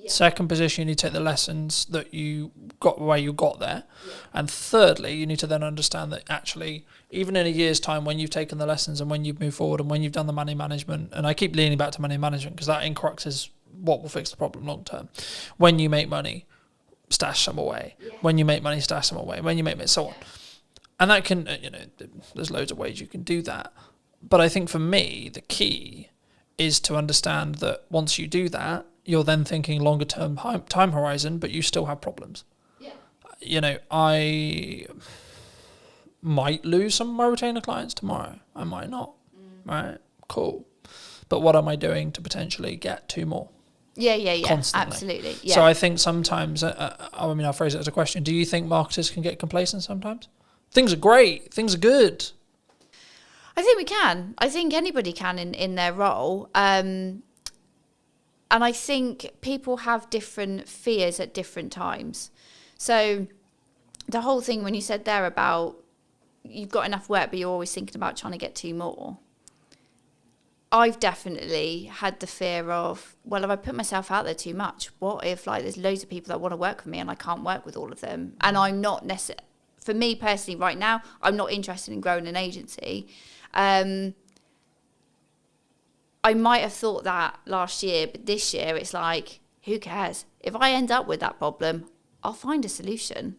Second position, you need to take the lessons that you got where you got there. And thirdly, you need to then understand that actually, even in a year's time, when you've taken the lessons and when you've moved forward and when you've done the money management, and I keep leaning back to money management because that in crux is what will fix the problem long term. When you make money, stash some away. When you make money, stash some away. When you make money, so on. And that can, there's loads of ways you can do that. But I think for me, the key is to understand that once you do that, you're then thinking longer term time horizon, but you still have problems. I might lose some of my retainer clients tomorrow. I might not. Right? Cool. But what am I doing to potentially get 2 more? Yeah. Constantly. Absolutely. Yeah. So I think sometimes, I'll phrase it as a question. Do you think marketers can get complacent sometimes? Things are great. Things are good. I think we can. I think anybody can in their role. And I think people have different fears at different times. So the whole thing when you said there about you've got enough work, but you're always thinking about trying to get 2 more. I've definitely had the fear of, well, if I put myself out there too much, what if like there's loads of people that want to work with me and I can't work with all of them? And I'm not necessarily, for me personally right now, I'm not interested in growing an agency. I might have thought that last year, but this year it's like, who cares? If I end up with that problem, I'll find a solution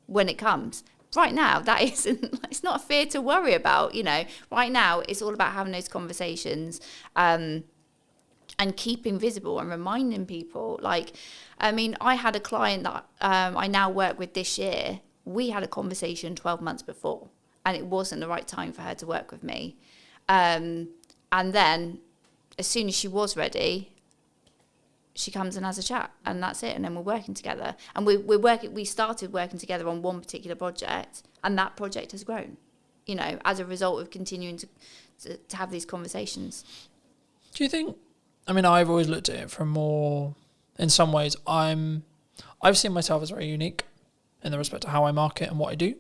when it comes. Right now, that isn't, it's not a fear to worry about, you know. Right now, it's all about having those conversations and keeping visible and reminding people. Like, I mean, I had a client that I now work with this year. We had a conversation 12 months before, and it wasn't the right time for her to work with me. And then, as soon as she was ready, she comes and has a chat, and that's it. And then we're working together, and we started working together on one particular project, and that project has grown, you know, as a result of continuing to have these conversations. Do you think, I mean, I've always looked at it from more, in some ways, I've seen myself as very unique in the respect of how I market and what I do,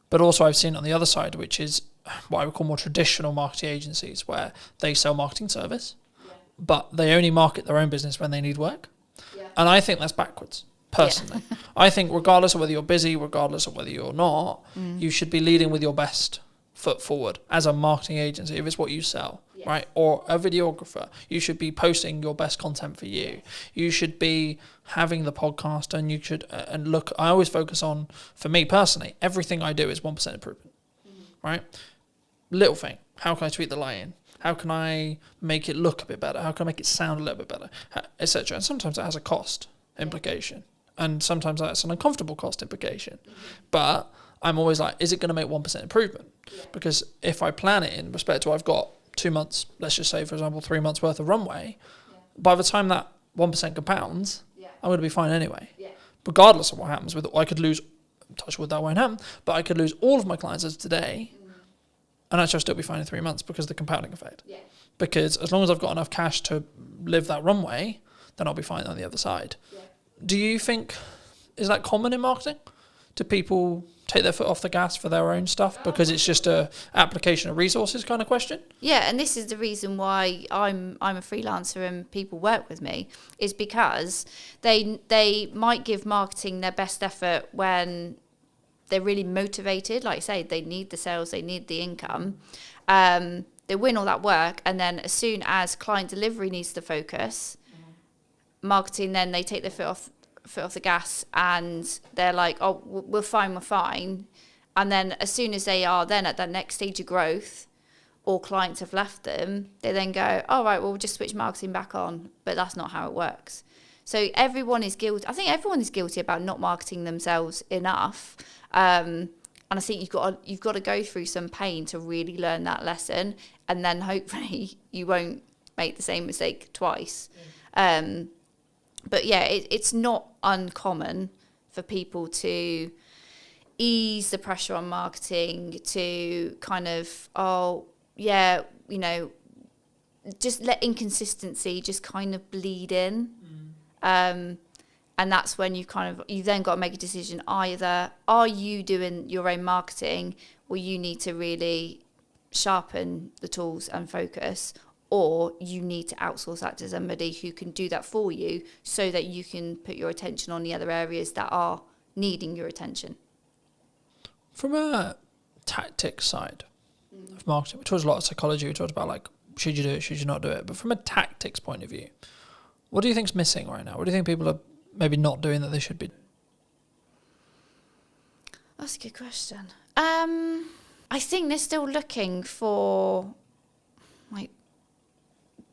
but also I've seen it on the other side, which is what I would call more traditional marketing agencies, where they sell marketing service, but they only market their own business when they need work. Yeah. And I think that's backwards, personally. Yeah. I think regardless of whether you're busy, regardless of whether you're not, you should be leading with your best foot forward as a marketing agency, if it's what you sell, right? Or a videographer, you should be posting your best content for you. You should be having the podcast, and you should, and look, I always focus on, for me personally, everything I do is 1% improvement, right? Little thing, how can I tweak the lighting? How can I make it look a bit better? How can I make it sound a little bit better, etc.? And sometimes that has a cost implication, and sometimes that's an uncomfortable cost implication. But I'm always like, is it going to make 1% improvement? Because if I plan it in respect to I've got 2 months, let's just say, for example, 3 months worth of runway, by the time that 1% compounds, I'm going to be fine anyway. Regardless of what happens with it, I could lose, touch wood, that won't happen, but I could lose all of my clients as today, and actually I'll still be fine in 3 months because of the compounding effect. Because as long as I've got enough cash to live that runway, then I'll be fine on the other side. Do you think, is that common in marketing? Do people take their foot off the gas for their own stuff because it's just a application of resources kind of question? Yeah, and this is the reason why I'm a freelancer and people work with me, is because they might give marketing their best effort when they're really motivated. Like I say, they need the sales, they need the income. They win all that work, and then as soon as client delivery needs to focus, marketing, then they take their foot off the gas, and they're like, oh, we're fine. And then as soon as they are then at that next stage of growth, or clients have left them, they then go, all right, well, we'll just switch marketing back on. But that's not how it works. So everyone is guilty. I think everyone is guilty about not marketing themselves enough. And I think you've got to go through some pain to really learn that lesson, and then hopefully you won't make the same mistake twice. But yeah, it's not uncommon for people to ease the pressure on marketing, to kind of, just let inconsistency just kind of bleed in. And that's when you then got to make a decision. Either are you doing your own marketing, or you need to really sharpen the tools and focus, or you need to outsource that to somebody who can do that for you, so that you can put your attention on the other areas that are needing your attention. From a tactics side of marketing, we talked a lot of psychology, we talked about like, should you do it, should you not do it? But from a tactics point of view, what do you think's missing right now? What do you think people are maybe not doing that they should be? That's a good question. I think they're still looking for like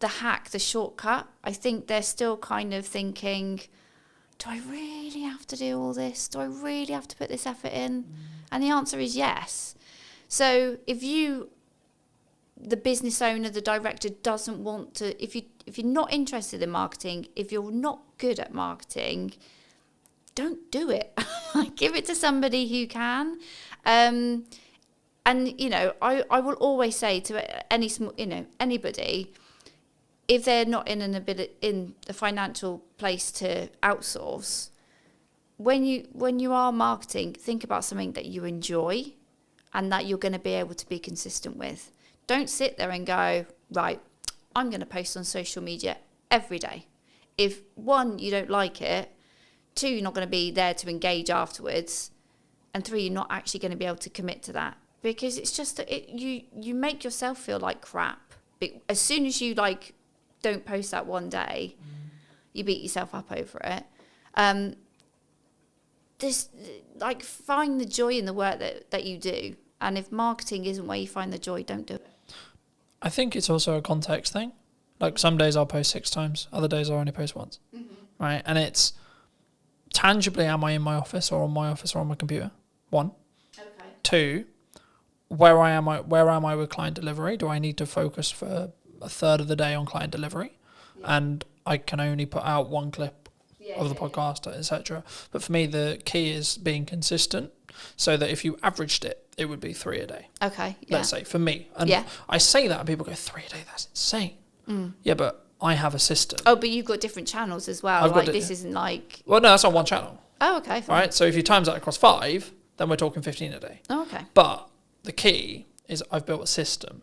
the hack, the shortcut. I think they're still kind of thinking, do I really have to do all this? Do I really have to put this effort in? And the answer is yes. So if the business owner, the director, doesn't want to, if you're not interested in marketing, if you're not good at marketing, don't do it. Give it to somebody who can. And I will always say to anybody, if they're not in the financial place to outsource, when you are marketing, think about something that you enjoy and that you're going to be able to be consistent with. Don't sit there and go, right, I'm going to post on social media every day. If one, you don't like it, two, you're not going to be there to engage afterwards, and three, you're not actually going to be able to commit to that, because it's just that you make yourself feel like crap. As soon as you like don't post that one day, you beat yourself up over it. This, like, find the joy in the work that you do, and if marketing isn't where you find the joy, don't do it. I think it's also a context thing. Like, some days I'll post 6 times, other days I'll only post once, right? And it's tangibly, am I in my office or on my office or on my computer? 1. Okay. 2, where am I with client delivery? Do I need to focus for a third of the day on client delivery? Yeah. And I can only put out 1 clip of the podcast, etc. But for me, the key is being consistent, so that if you averaged it, it would be 3 a day. Okay. Yeah. Let's say, for me. And I say that and people go, 3 a day, that's insane. Yeah, but I have a system. Oh, but you've got different channels as well. Like, this isn't like... Well, no, that's on 1 channel. Oh, okay. Fine. Right, so if you times that across 5, then we're talking 15 a day. Oh, okay. But the key is I've built a system.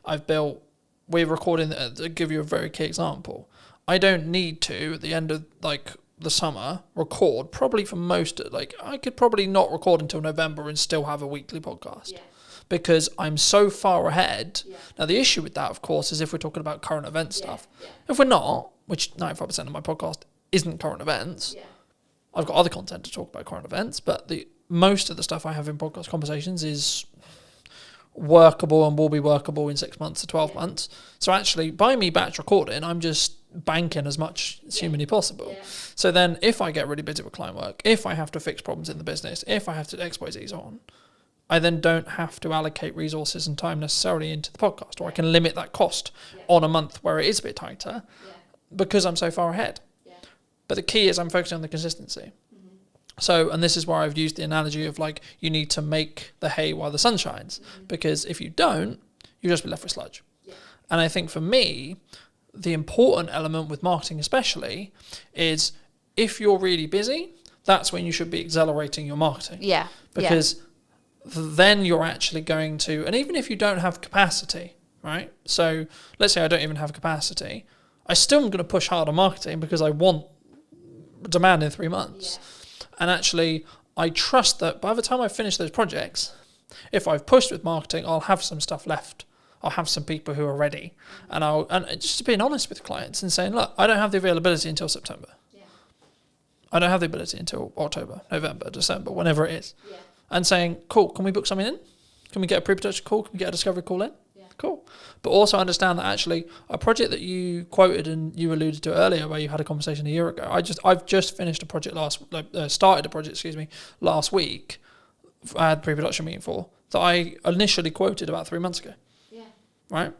We're recording, to give you a very key example, I don't need to, at the end of like the summer, record probably for most, like I could probably not record until November and still have a weekly podcast. Yeah. Because I'm so far ahead. Yeah. Now, the issue with that, of course, is if we're talking about current event stuff. Yeah. If we're not, which 95% of my podcast isn't current events, I've got other content to talk about current events, but most of the stuff I have in podcast conversations is workable and will be workable in 6 months to 12 months. So actually, by me batch recording, I'm just banking as much as humanly possible. Yeah. So then if I get really busy with client work, if I have to fix problems in the business, if I have to X, Y, Z's on, I then don't have to allocate resources and time necessarily into the podcast, or I can limit that cost on a month where it is a bit tighter because I'm so far ahead. Yeah. But the key is I'm focusing on the consistency. So, and this is where I've used the analogy of like, you need to make the hay while the sun shines, because if you don't, you'll just be left with sludge. Yeah. And I think for me, the important element with marketing especially is if you're really busy, that's when you should be accelerating your marketing. Yeah. Because then you're actually going to, and even if you don't have capacity, right? So let's say I don't even have capacity, I still am going to push hard on marketing because I want demand in 3 months. Yeah. And actually, I trust that by the time I finish those projects, if I've pushed with marketing, I'll have some stuff left. I'll have some people who are ready. And just being honest with clients and saying, look, I don't have the availability until September. Yeah. I don't have the ability until October, November, December, whenever it is. Yeah. And saying, cool, can we book something in? Can we get a pre-production call? Can we get a discovery call in? Yeah. Cool. But also understand that actually a project that you quoted and you alluded to earlier, where you had a conversation a year ago, I've just finished a project started a project last week. I had a pre-production meeting for that I initially quoted about 3 months ago. Yeah. Right.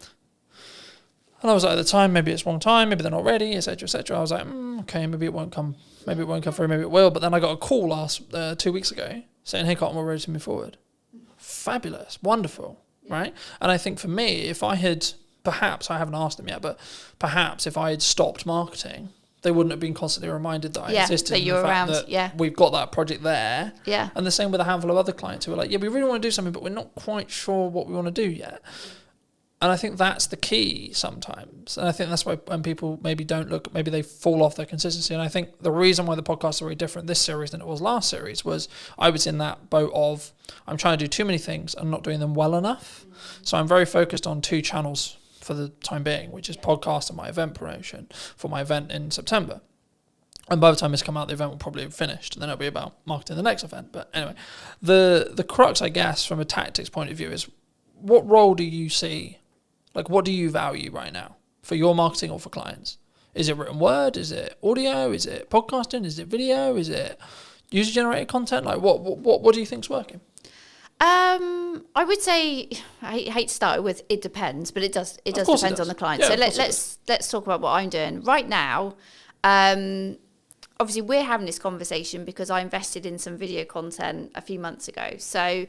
And I was like, at the time, maybe it's wrong time, maybe they're not ready, etc., etc. I was like, okay, maybe it won't come through, maybe it will. But then I got a call 2 weeks ago saying, hey, Carlton, we're ready to move forward. Fabulous, wonderful. Right. And I think for me, if I had, perhaps, I haven't asked them yet, but perhaps if I had stopped marketing, they wouldn't have been constantly reminded that I existed. That you're around. That we've got that project there. Yeah. And the same with a handful of other clients who are like, yeah, we really want to do something, but we're not quite sure what we want to do yet. And I think that's the key sometimes. And I think that's why when people maybe don't look, maybe they fall off their consistency. And I think the reason why the podcasts are very different this series than it was last series was I was in that boat of I'm trying to do too many things and not doing them well enough. So I'm very focused on 2 channels for the time being, which is podcast and my event promotion for my event in September. And by the time this come out, the event will probably have finished, and then it'll be about marketing the next event. But anyway, the crux, I guess, from a tactics point of view is what role do you see? Like, what do you value right now for your marketing or for clients? Is it written word? Is it audio? Is it podcasting? Is it video? Is it user-generated content? Like, what do you think's working? I would say I hate to start with it depends, but it does depend on the client. Yeah, so let's talk about what I'm doing right now. Obviously, we're having this conversation because I invested in some video content a few months ago. So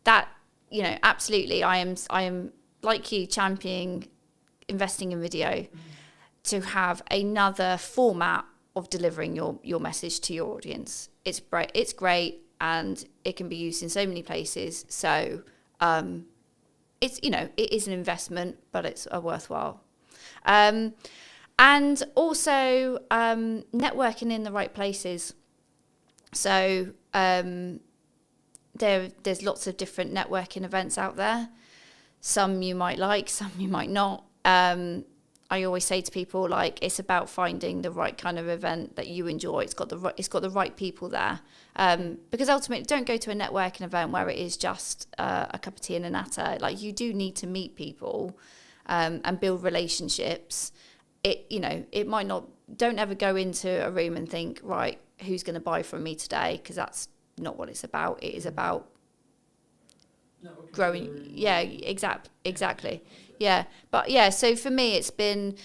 that, absolutely, I am like you championing investing in video to have another format of delivering your message to your audience. It's great and it can be used in so many places. So it's it is an investment, but it's a worthwhile. And also networking in the right places. So there's lots of different networking events out there. Some you might like, some you might not. I always say to people, like, it's about finding the right kind of event that you enjoy. It's got the right people there. Because ultimately, don't go to a networking event where it is just a cup of tea and a natter. Like, you do need to meet people and build relationships. It might not. Don't ever go into a room and think, right, who's going to buy from me today? Because that's not what it's about. It is about growing. Yeah, exactly. Yeah, but yeah. So for me, it's been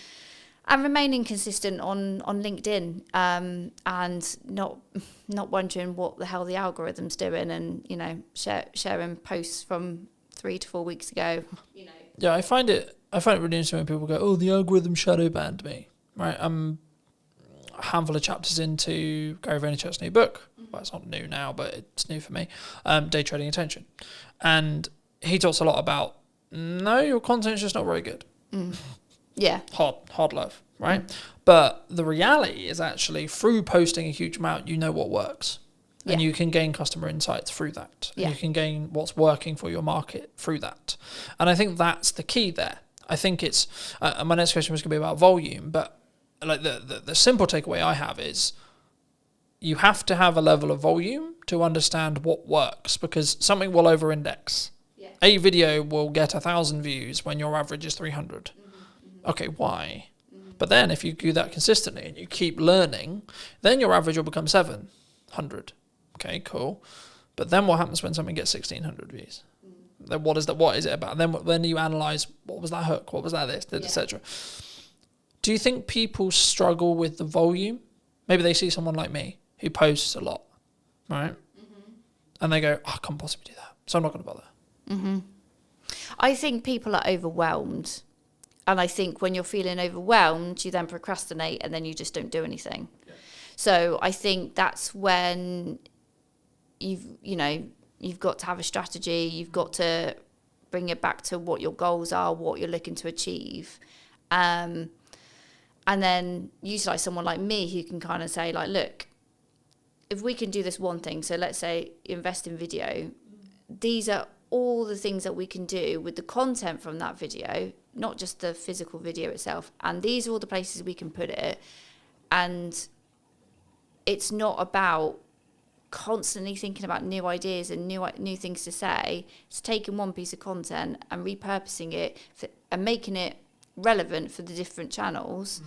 and remaining consistent on LinkedIn, and not wondering what the hell the algorithm's doing, and sharing posts from 3 to 4 weeks ago. Yeah, I find it really interesting when people go, "Oh, the algorithm shadow banned me." Right, I'm a handful of chapters into Gary Vaynerchuk's new book. Well, it's not new now, but it's new for me. Day Trading Attention, and he talks a lot about your content's just not very good. Yeah, hard love, right? But the reality is actually through posting a huge amount, you know what works. And you can gain customer insights through that. And you can gain what's working for your market through that. And I think that's the key there. I think it's, my next question was going to be about volume, but like the simple takeaway I have is you have to have a level of volume to understand what works, because something will over-index. A video will get 1,000 views when your average is 300. Okay, why? But then if you do that consistently and you keep learning, then your average will become 700. Okay, cool. But then what happens when something gets 1,600 views? Then what is it about? Then when you analyze, what was that hook? What was that this, etc. Do you think people struggle with the volume? Maybe they see someone like me who posts a lot, right? And they go, I can't possibly do that, so I'm not going to bother. I think people are overwhelmed. And I think when you're feeling overwhelmed, you then procrastinate and then you just don't do anything. Yeah. So I think that's when you've got to have a strategy. You've got to bring it back to what your goals are, what you're looking to achieve. And then utilize someone like me who can kind of say, like, look, if we can do this one thing, so let's say invest in video, these are all the things that we can do with the content from that video, not just the physical video itself. And these are all the places we can put it. And it's not about constantly thinking about new ideas and new things to say. It's taking one piece of content and repurposing it and making it relevant for the different channels.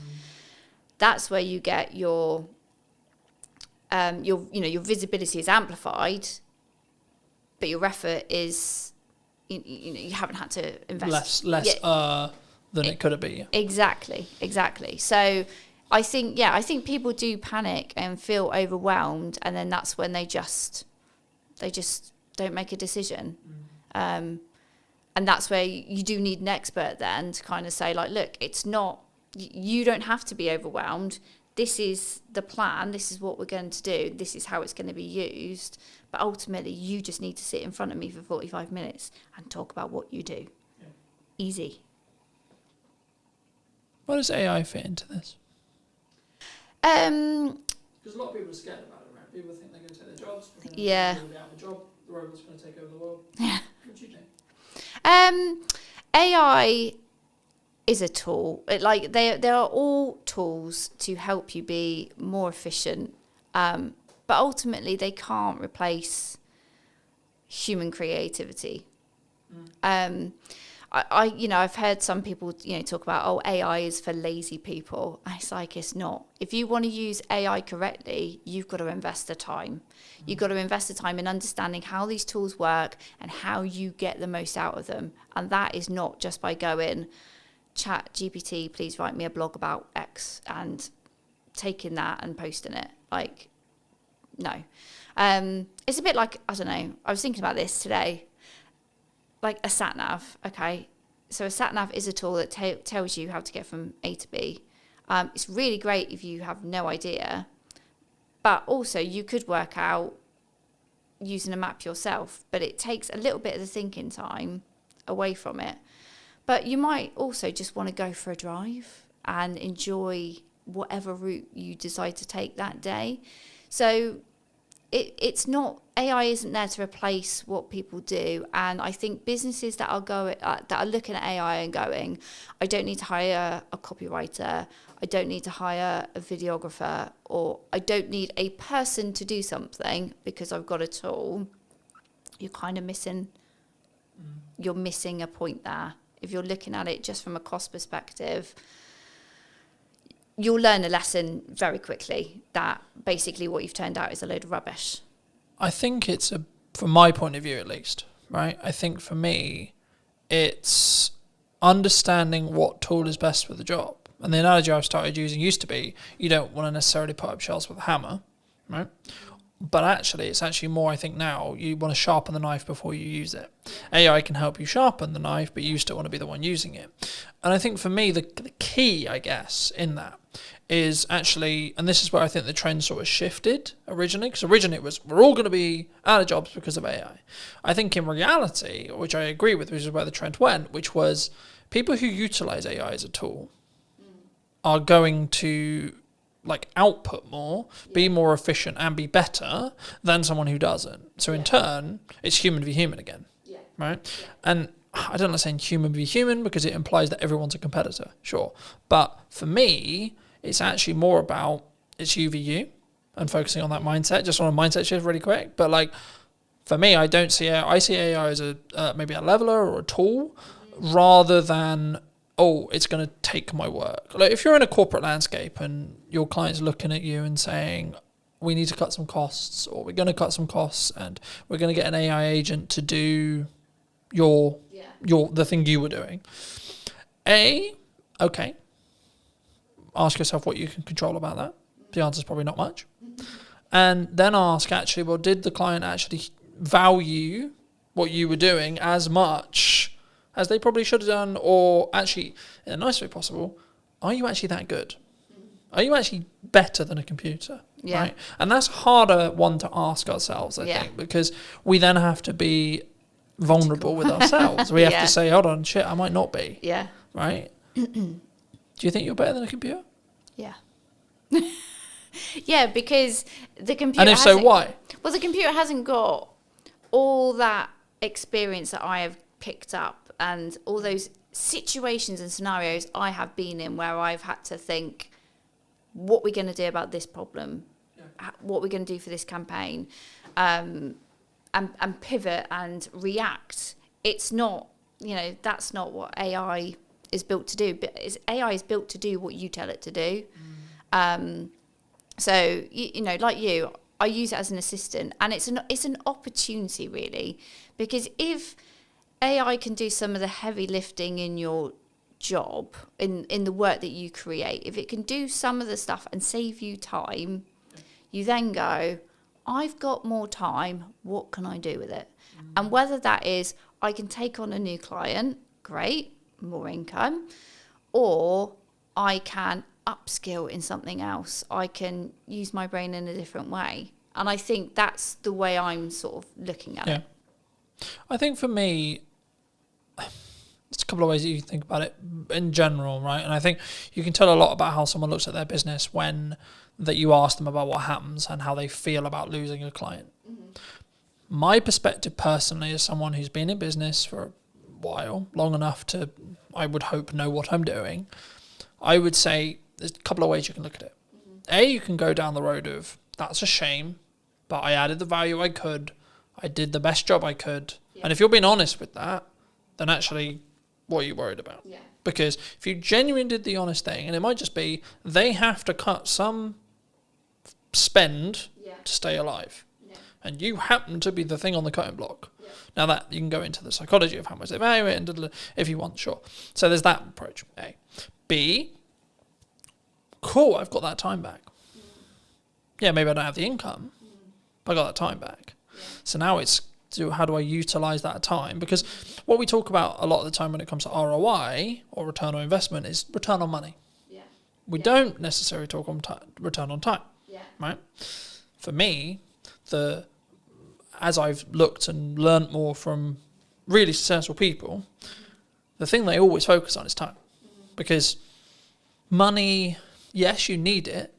That's where you get your visibility is amplified, but your effort is, you haven't had to invest less than it could have been. Exactly. So I think people do panic and feel overwhelmed, and then that's when they just don't make a decision. And that's where you do need an expert then to kind of say, like, look, it's not, you don't have to be overwhelmed. This is the plan. This is what we're going to do. This is how it's going to be used. But ultimately, you just need to sit in front of me for 45 minutes and talk about what you do. Yeah. Easy. Where does AI fit into this? Because a lot of people are scared about it, right? People think they're going to take their jobs. Yeah. They're going to be out of a job. The robot's going to take over the world. Yeah. What do you think? AI is a tool. They are all tools to help you be more efficient, but ultimately they can't replace human creativity. I've heard some people talk about, AI is for lazy people. It's like, it's not. If you want to use AI correctly, you've got to invest the time. You've got to invest the time in understanding how these tools work and how you get the most out of them. And that is not just by going, chat GPT, please write me a blog about X, and taking that and posting it. Like, no. It's a bit like, I don't know, I was thinking about this today, like a sat nav. Okay, so a sat nav is a tool that tells you how to get from A to B. It's really great if you have no idea, but also you could work out using a map yourself, but it takes a little bit of the thinking time away from it. But you might also just want to go for a drive and enjoy whatever route you decide to take that day. So it's not, AI isn't there to replace what people do. And I think businesses that are looking at AI and going, I don't need to hire a copywriter, I don't need to hire a videographer, or I don't need a person to do something because I've got a tool, you're kind of missing a point there. If you're looking at it just from a cost perspective, you'll learn a lesson very quickly that basically what you've turned out is a load of rubbish. I think from my point of view at least, right? I think for me, it's understanding what tool is best for the job. And the analogy I've started using used to be, you don't want to necessarily put up shelves with a hammer, right? But actually, it's actually more, I think now, you want to sharpen the knife before you use it. AI can help you sharpen the knife, but you still want to be the one using it. And I think for me, the key, I guess, in that is actually, and this is where I think the trend sort of shifted originally, because originally it was, we're all going to be out of jobs because of AI. I think in reality, which I agree with, which is where the trend went, which was people who utilize AI as a tool are going to output more, be more efficient and be better than someone who doesn't. So in turn, it's human v human again, right? And I don't like saying human v human because it implies that everyone's a competitor, sure. But for me, it's actually more about it's you v you and focusing on that mindset, just on a mindset shift really quick. But for me, I don't see AI, I see AI as maybe a leveler or a tool rather than, oh, it's going to take my work. If you're in a corporate landscape and your client's looking at you and saying, we need to cut some costs, or we're going to cut some costs and we're going to get an AI agent to do the thing you were doing. Okay. Ask yourself what you can control about that. The answer is probably not much. And then ask actually, well, did the client actually value what you were doing as much as they probably should have done, or actually, in a nice way possible, are you actually that good? Are you actually better than a computer? Yeah. Right? And that's harder one to ask ourselves, I think, because we then have to be vulnerable with ourselves. We have to say, hold on, shit, I might not be. Yeah. Right? Do you think you're better than a computer? Yeah. Yeah, because the computer... And if so, why? Well, the computer hasn't got all that experience that I have picked up and all those situations and scenarios I have been in where I've had to think, what we're going to do about this problem, what we're going to do for this campaign, and pivot and react. It's not, that's not what AI is built to do. But AI is built to do what you tell it to do. So, like you, I use it as an assistant, and it's an opportunity really, because if AI can do some of the heavy lifting in your job, in the work that you create, if it can do some of the stuff and save you time, you then go, I've got more time, what can I do with it? And whether that is I can take on a new client, great, more income, or I can upskill in something else, I can use my brain in a different way. And I think that's the way I'm sort of looking at it. I think for me, there's a couple of ways that you can think about it in general, right? And I think you can tell a lot about how someone looks at their business when that you ask them about what happens and how they feel about losing a client. My perspective personally, as someone who's been in business for a while, long enough to, I would hope, know what I'm doing, I would say there's a couple of ways you can look at it. You can go down the road of, that's a shame, but I added the value I could, I did the best job I could. And if you're being honest with that, then actually, what are you worried about? Because if you genuinely did the honest thing, and it might just be they have to cut some spend to stay alive, and you happen to be the thing on the cutting block. Now that you can go into the psychology of how much they value it, and if you want, sure. So there's that approach. A. B. Cool, I've got that time back. Yeah, maybe I don't have the income, but I got that time back. So now it's, how do I utilize that time? Because what we talk about a lot of the time when it comes to ROI or return on investment is return on money. We don't necessarily talk on return on time, right? For me, as I've looked and learnt more from really successful people, the thing they always focus on is time. Because money, yes, you need it,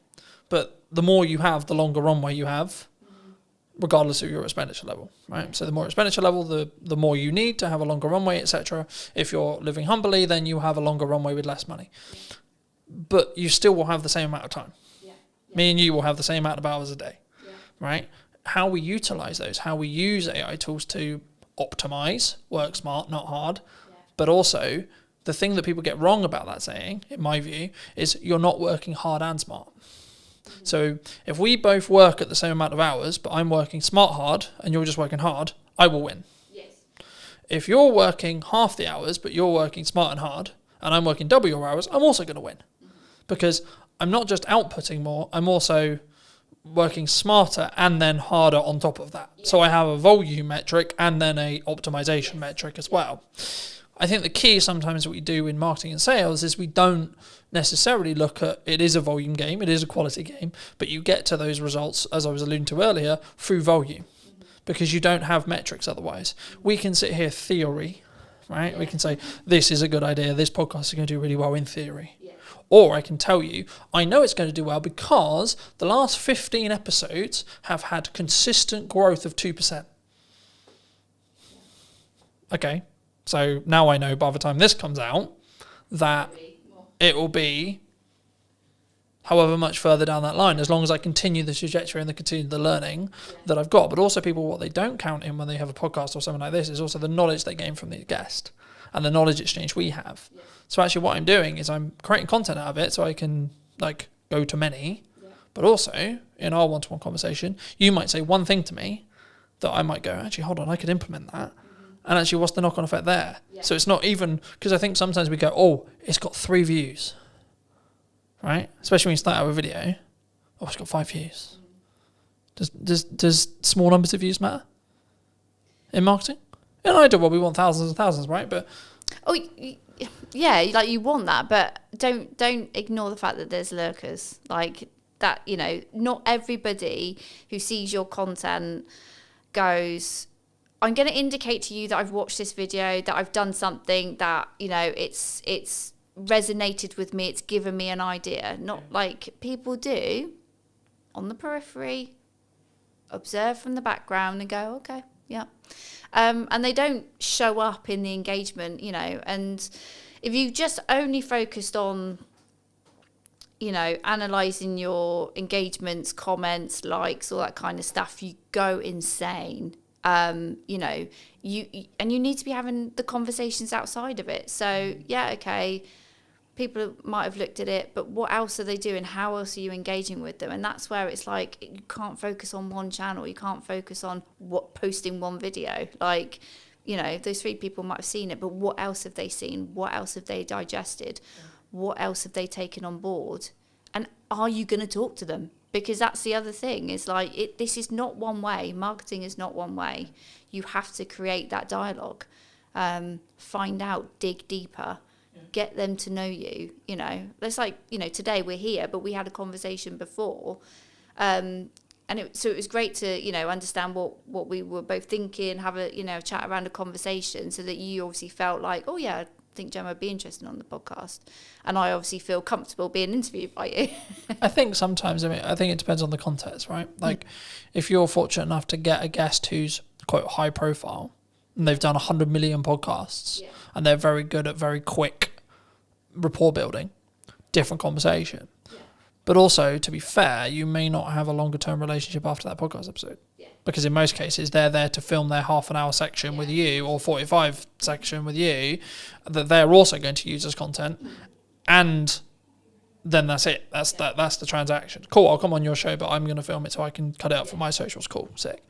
but the more you have, the longer runway you have, regardless of your expenditure level, right? So the more expenditure level, the more you need to have a longer runway, etc. If you're living humbly, then you have a longer runway with less money. But you still will have the same amount of time. Me and you will have the same amount of hours a day, right? How we utilize those, how we use AI tools to optimize, work smart, not hard, but also the thing that people get wrong about that saying, in my view, is you're not working hard and smart. So if we both work at the same amount of hours, but I'm working smart hard and you're just working hard, I will win. If you're working half the hours, but you're working smart and hard, and I'm working double your hours, I'm also going to win. Because I'm not just outputting more, I'm also working smarter and then harder on top of that. So I have a volume metric and then a optimization metric as well. I think the key sometimes that we do in marketing and sales is we don't necessarily look at, it is a volume game, it is a quality game, but you get to those results, as I was alluding to earlier, through volume, because you don't have metrics otherwise. We can sit here theory, right? We can say, this is a good idea, this podcast is going to do really well in theory. Or I can tell you, I know it's going to do well because the last 15 episodes have had consistent growth of 2%. Okay. So now I know by the time this comes out that it will be however much further down that line, as long as I continue the trajectory and continue the learning that I've got. But also people, what they don't count in when they have a podcast or something like this is also the knowledge they gain from the guest and the knowledge exchange we have. So actually what I'm doing is I'm creating content out of it so I can like go to many, but also in our one-to-one conversation, you might say one thing to me that I might go, actually, hold on, I could implement that. And actually, what's the knock-on effect there? So it's not even, because I think sometimes we go, oh, it's got 3 views, right? Especially when you start out with a video. Oh, it's got 5 views. Does small numbers of views matter in marketing? In an ideal world, we want thousands and thousands, right? But yeah, like you want that, but don't ignore the fact that there's lurkers. Like that, you know, not everybody who sees your content goes, I'm going to indicate to you that I've watched this video, that I've done something that, you know, it's resonated with me, it's given me an idea. Not like people do on the periphery, observe from the background and go, okay, yeah. And they don't show up in the engagement, you know, and if you just only focused on, you know, analysing your engagements, comments, likes, all that kind of stuff, you go insane. You know, you need to be having the conversations outside of it. So yeah, okay, people might have looked at it, but what else are they doing? How else are you engaging with them? And that's where it's like, you can't focus on one channel. You can't focus on posting one video. Like, you know, those 3 people might have seen it, but what else have they seen? What else have they digested? What else have they taken on board? And are you going to talk to them? Because that's the other thing, is like, this is not one way. Marketing is not one way. You have to create that dialogue, find out, dig deeper, get them to know you, you know. It's like, you know, today we're here, but we had a conversation before. So it was great to, you know, understand what we were both thinking, have a, you know, chat around a conversation, so that you obviously felt like, oh yeah, I think Gemma would be interested on the podcast, and I obviously feel comfortable being interviewed by you. I think sometimes, I think it depends on the context, right? Like if you're fortunate enough to get a guest who's quite high profile and they've done 100 million podcasts and they're very good at very quick rapport building, different conversation. But also, to be fair, you may not have a longer term relationship after that podcast episode. Because in most cases, they're there to film their half an hour section with you or 45 section with you that they're also going to use as content. And then that's it. That's the transaction. Cool, I'll come on your show, but I'm going to film it so I can cut it up for my socials. Cool, sick.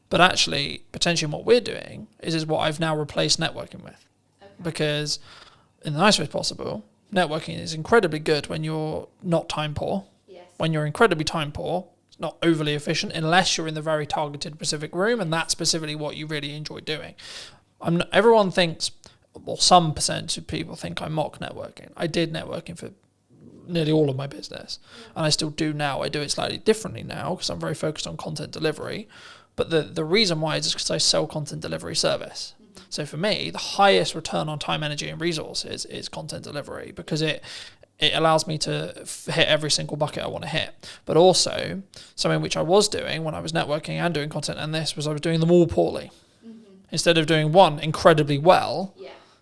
But actually, potentially what we're doing is what I've now replaced networking with. Because in the nicest way possible, networking is incredibly good when you're not time poor. When you're incredibly time poor, it's not overly efficient unless you're in the very targeted specific room, and that's specifically what you really enjoy doing. Everyone thinks, well, some percentage of people think I mock networking. I did networking for nearly all of my business, and I still do now. I do it slightly differently now because I'm very focused on content delivery. But the reason why is because I sell content delivery service. So for me, the highest return on time, energy, and resources is content delivery, because it it allows me to hit every single bucket I want to hit. But also, something which I was doing when I was networking and doing content and this was I was doing them all poorly. Instead of doing one incredibly well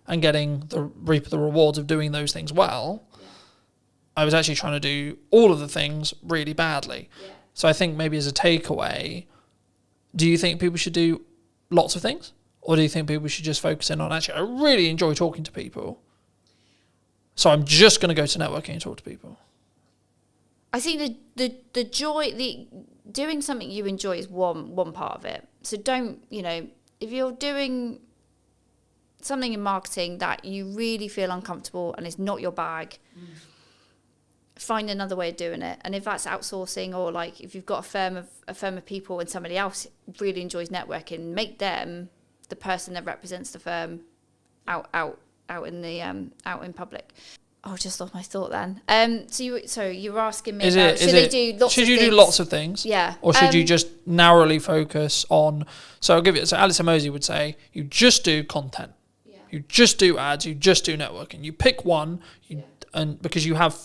and getting reap the rewards of doing those things well, I was actually trying to do all of the things really badly. So I think maybe as a takeaway, do you think people should do lots of things? Or do you think people should just focus in on, actually, I really enjoy talking to people, so I'm just going to go to networking and talk to people? I think the joy, doing something you enjoy is one part of it. So don't, if you're doing something in marketing that you really feel uncomfortable and it's not your bag, find another way of doing it. And if that's outsourcing, or like if you've got a firm of people and somebody else really enjoys networking, make them the person that represents the firm out in public. Oh, just lost my thought then. So you were asking me about should they do lots should of you things? do lots of things? Yeah. Or should you just narrowly focus on? So I'll give you. So Alison Mosey would say you just do content. Yeah. You just do ads. You just do networking. You pick one, and because you have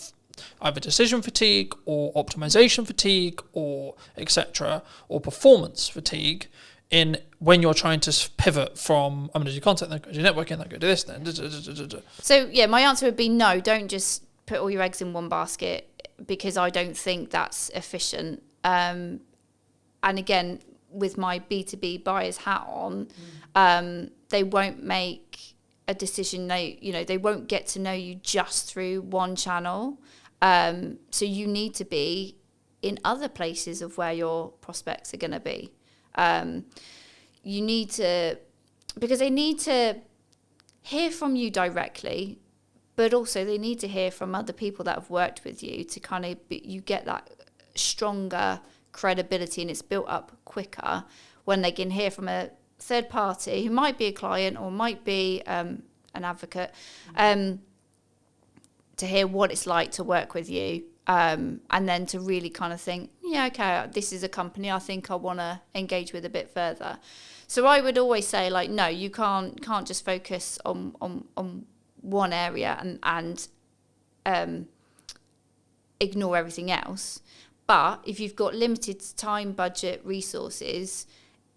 either decision fatigue or optimization fatigue or etc. or performance fatigue in when you're trying to pivot from I'm going to do content, then go do networking, then go do this, then. So yeah, my answer would be no. Don't just put all your eggs in one basket, because I don't think that's efficient. And again, with my B2B buyer's hat on, they won't make a decision. They won't get to know you just through one channel. So you need to be in other places of where your prospects are going to be. You need to, because they need to hear from you directly, but also they need to hear from other people that have worked with you to kind of, you get that stronger credibility, and it's built up quicker when they can hear from a third party who might be a client or might be an advocate, to hear what it's like to work with you. And then to really kind of think, okay, this is a company I think I want to engage with a bit further. So I would always say, like, no, you can't just focus on one area and ignore everything else. But if you've got limited time, budget, resources,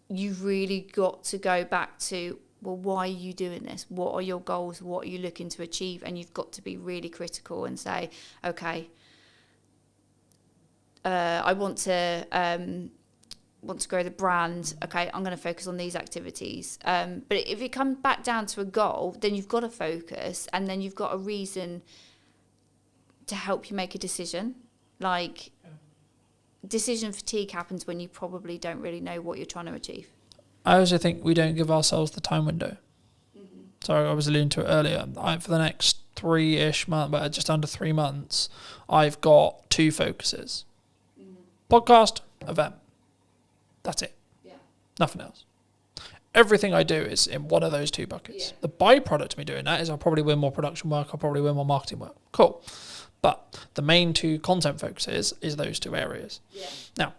you've really got to go back to, well, why are you doing this? What are your goals? What are you looking to achieve? And you've got to be really critical and say, okay, I want to grow the brand. Okay, I'm going to focus on these activities. But if it comes back down to a goal, then you've got to focus, and then you've got a reason to help you make a decision. Like, decision fatigue happens when you probably don't really know what you're trying to achieve. I also think we don't give ourselves the time window. So I was alluding to it earlier. For the next 3-ish months, but just under 3 months, I've got 2 focuses. Podcast, event. That's it. Yeah. Nothing else. Everything I do is in one of those 2 buckets. Yeah. The byproduct of me doing that is I'll probably win more production work, I'll probably win more marketing work. Cool. But the main 2 content focuses is those 2 areas. Yeah. Now,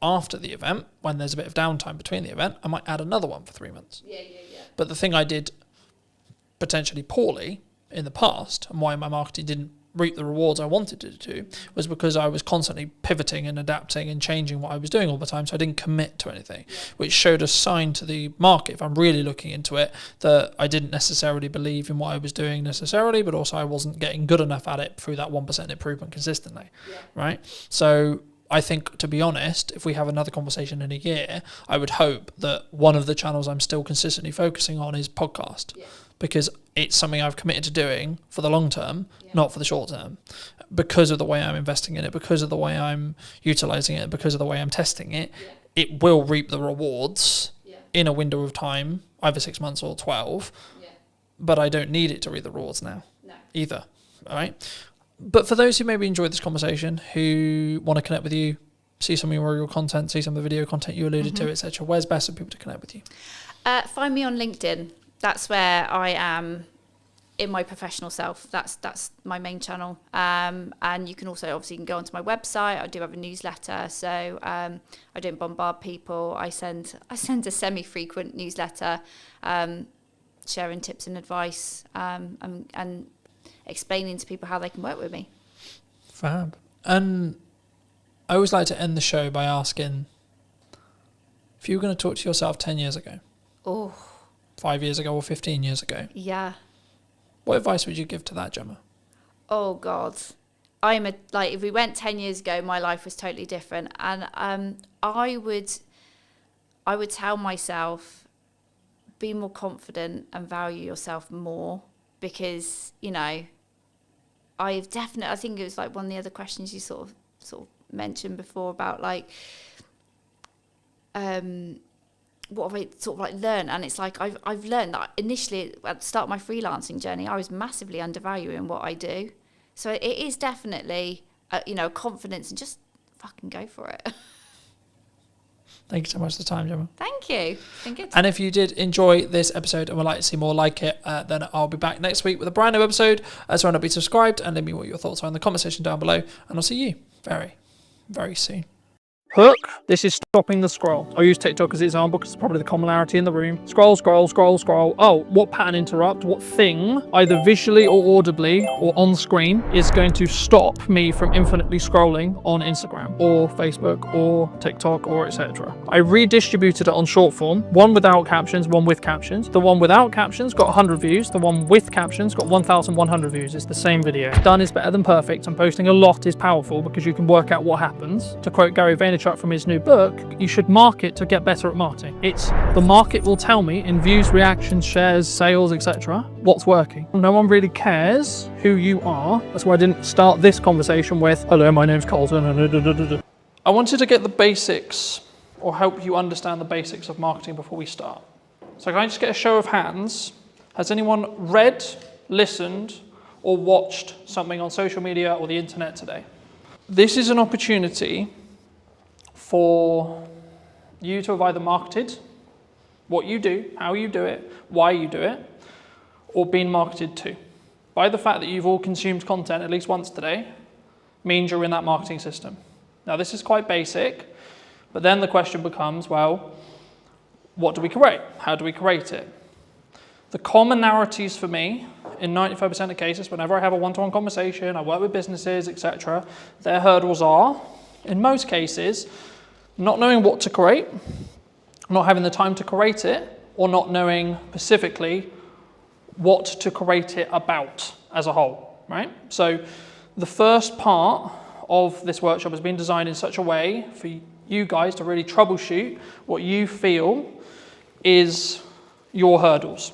after the event, when there's a bit of downtime between the event, I might add another one for 3 months. Yeah. But the thing I did potentially poorly in the past, and why my marketing didn't reap the rewards I wanted it to, was because I was constantly pivoting and adapting and changing what I was doing all the time, so I didn't commit to anything, which showed a sign to the market, if I'm really looking into it, that I didn't necessarily believe in what I was doing necessarily, but also I wasn't getting good enough at it through that 1% improvement consistently, right? So I think, to be honest, if we have another conversation in a year, I would hope that one of the channels I'm still consistently focusing on is podcast, because it's something I've committed to doing for the long term, not for the short term, because of the way I'm investing in it, because of the way I'm utilizing it, because of the way I'm testing it. It will reap the rewards in a window of time, either 6 months or 12, but I don't need it to reap the rewards now either, all right? But for those who maybe enjoyed this conversation, who want to connect with you, see some of your content, see some of the video content you alluded to, etc., where's best for people to connect with you? Find me on LinkedIn. That's where I am in my professional self. That's my main channel. And you can also obviously go onto my website. I do have a newsletter, so I don't bombard people. I send a semi-frequent newsletter, sharing tips and advice. And explaining to people how they can work with me. Fab. And I always like to end the show by asking, if you were going to talk to yourself 10 years ago, Oh, 5 years ago or 15 years ago, yeah. what advice would you give to that, Gemma? Oh God, if we went 10 years ago, my life was totally different, and I would tell myself, be more confident and value yourself more, because I think it was like one of the other questions you sort of mentioned before about like what have I sort of like learned, and it's like I've learned that initially at the start of my freelancing journey I was massively undervaluing what I do. So it is definitely, confidence, and just fucking go for it. Thank you so much for the time, Gemma. Thank you. It's been good. And if you did enjoy this episode and would like to see more like it, then I'll be back next week with a brand new episode. So why not be subscribed and let me know what your thoughts are in the comment section down below. And I'll see you very, very soon. Hook. This is stopping the scroll. I'll use TikTok as an example because it's probably the commonality in the room. Scroll, scroll, scroll, scroll. Oh, what pattern interrupt? What thing, either visually or audibly or on screen, is going to stop me from infinitely scrolling on Instagram or Facebook or TikTok or etc. I redistributed it on short form. One without captions, one with captions. The one without captions got 100 views. The one with captions got 1,100 views. It's the same video. Done is better than perfect, and posting a lot is powerful because you can work out what happens. To quote Gary Vaynerchuk from his new book, you should market to get better at marketing. It's the market will tell me in views, reactions, shares, sales, etc. what's working. No one really cares who you are. That's why I didn't start this conversation with, hello, my name's Colton. I wanted to get the basics, or help you understand the basics of marketing before we start. So can I just get a show of hands? Has anyone read, listened, or watched something on social media or the internet today? This is an opportunity for you to have either marketed what you do, how you do it, why you do it, or been marketed to. By the fact that you've all consumed content at least once today, means you're in that marketing system. Now this is quite basic, but then the question becomes, well, what do we create? How do we create it? The commonalities for me, in 95% of cases, whenever I have a one-to-one conversation, I work with businesses, etc., their hurdles are, in most cases, not knowing what to create, not having the time to create it, or not knowing specifically what to create it about as a whole, right? So the first part of this workshop has been designed in such a way for you guys to really troubleshoot what you feel is your hurdles.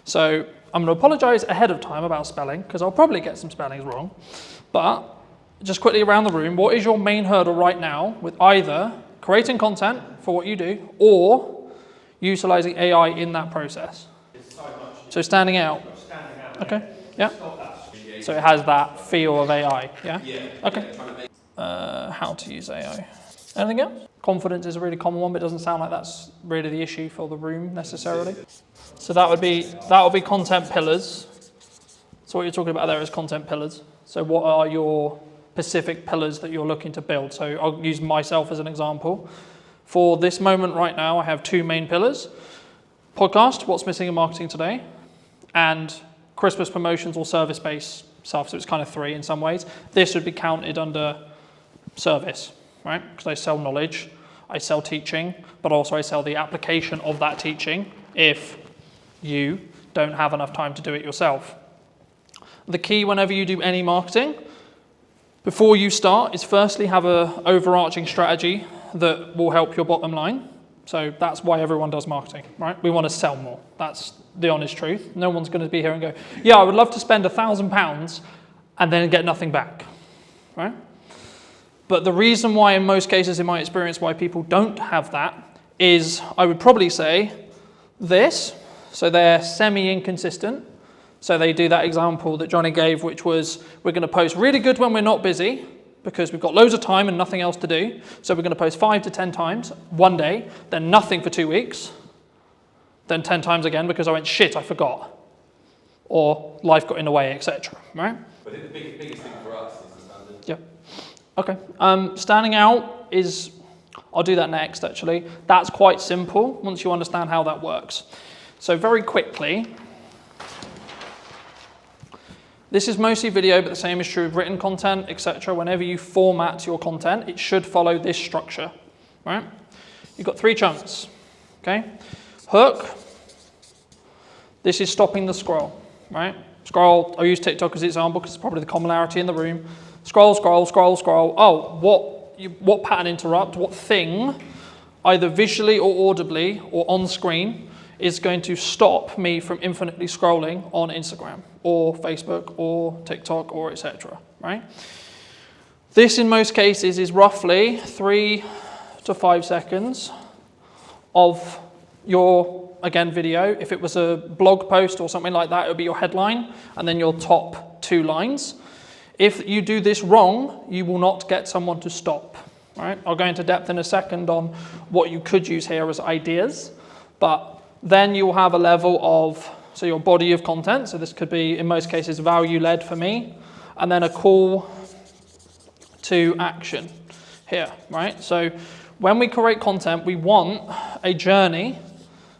So I'm going to apologize ahead of time about spelling, because I'll probably get some spellings wrong, but just quickly around the room, what is your main hurdle right now with either creating content for what you do or utilizing AI in that process? So standing out. Okay, yeah. So it has that feel of AI, yeah? Okay. How to use AI. Anything else? Confidence is a really common one, but it doesn't sound like that's really the issue for the room necessarily. So that would be content pillars. So what you're talking about there is content pillars. So what are your specific pillars that you're looking to build? So I'll use myself as an example. For this moment right now, I have two main pillars. Podcast, what's missing in marketing today, and Christmas promotions or service-based stuff. So it's kind of three in some ways. This would be counted under service, right? Because I sell knowledge, I sell teaching, but also I sell the application of that teaching if you don't have enough time to do it yourself. The key whenever you do any marketing, before you start, is firstly have an overarching strategy that will help your bottom line. So that's why everyone does marketing, right? We want to sell more. That's the honest truth. No one's going to be here and go, yeah, I would love to spend £1,000 and then get nothing back, right? But the reason why in most cases, in my experience, why people don't have that is, I would probably say, this. So they're semi-inconsistent. So they do that example that Johnny gave, which was, we're going to post really good when we're not busy, because we've got loads of time and nothing else to do. So we're going to post 5 to 10 times one day, then nothing for 2 weeks, then 10 times again because I went, shit, I forgot. Or life got in the way, etc. Right? But I think the biggest thing for us is the standard. Yeah. Okay. Standing out is, I'll do that next actually. That's quite simple once you understand how that works. So very quickly, This is mostly video, but the same is true of written content, etc. Whenever you format your content, it should follow this structure, right? You've got 3 chunks, okay? Hook, this is stopping the scroll, right? Scroll, I'll use TikTok as an example because it's probably the commonality in the room. Scroll, scroll, scroll, scroll. Oh, what pattern interrupt, what thing, either visually or audibly or on screen, is going to stop me from infinitely scrolling on Instagram or Facebook or TikTok or etc., right? This in most cases is roughly 3 to 5 seconds of your, again, video. If it was a blog post or something like that, it would be your headline and then your top 2 lines. If you do this wrong, you will not get someone to stop, right? I'll go into depth in a second on what you could use here as ideas, but then you'll have a level of, so your body of content, so this could be, in most cases, value-led for me, and then a call to action here, right? So when we create content, we want a journey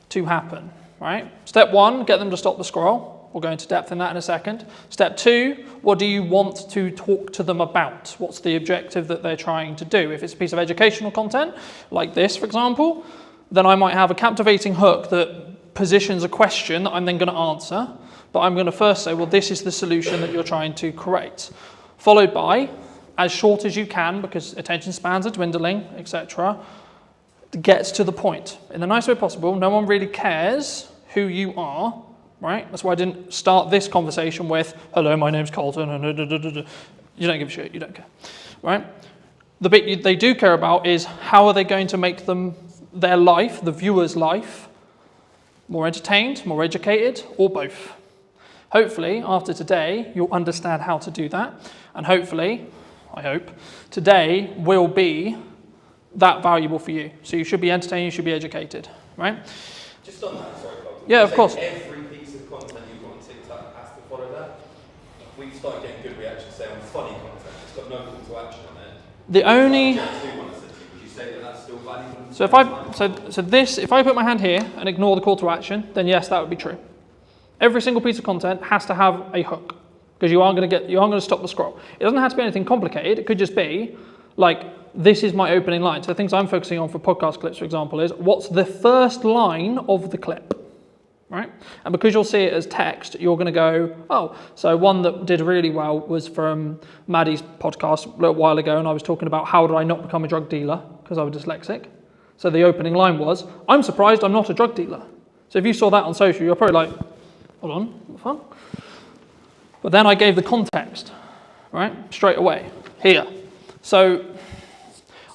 to happen, right? Step 1, get them to stop the scroll. We'll go into depth in that in a second. Step 2, what do you want to talk to them about? What's the objective that they're trying to do? If it's a piece of educational content, like this, for example, then I might have a captivating hook that positions a question that I'm then going to answer, but I'm going to first say, well, this is the solution that you're trying to create, followed by, as short as you can, because attention spans are dwindling, etc., gets to the point in the nicest way possible. No one really cares who you are, right? That's why I didn't start this conversation with, hello, my name's Colton, and you don't give a shit, you don't care, right? The bit they do care about is how are they going to make their life, the viewer's life, more entertained, more educated, or both. Hopefully, after today, you'll understand how to do that. And hopefully, I hope, today will be that valuable for you. So you should be entertained, you should be educated, right? Just on that, sorry, Colton. Yeah, of course. Every piece of content you've got on TikTok has to follow that. We've started getting good reactions, say, on funny content. It's got no call to action on it. The only... Would you say that that's still valuable? So if I put my hand here and ignore the call to action, then yes, that would be true. Every single piece of content has to have a hook because you aren't going to stop the scroll. It doesn't have to be anything complicated. It could just be like, this is my opening line. So the things I'm focusing on for podcast clips, for example, is what's the first line of the clip, right? And because you'll see it as text, you're going to go, oh, so one that did really well was from Maddie's podcast a little while ago, and I was talking about how did I not become a drug dealer because I was dyslexic. So the opening line was, I'm surprised I'm not a drug dealer. So if you saw that on social, you're probably like, hold on, what the fuck? But then I gave the context, right? Straight away, here. So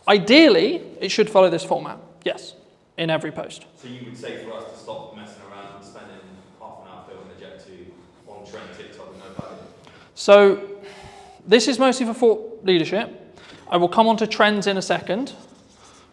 ideally, it should follow this format, yes, in every post. So you would say for us to stop messing around and spending half an hour filming the Jet 2 on trend TikTok with no value? So this is mostly for thought leadership. I will come on to trends in a second,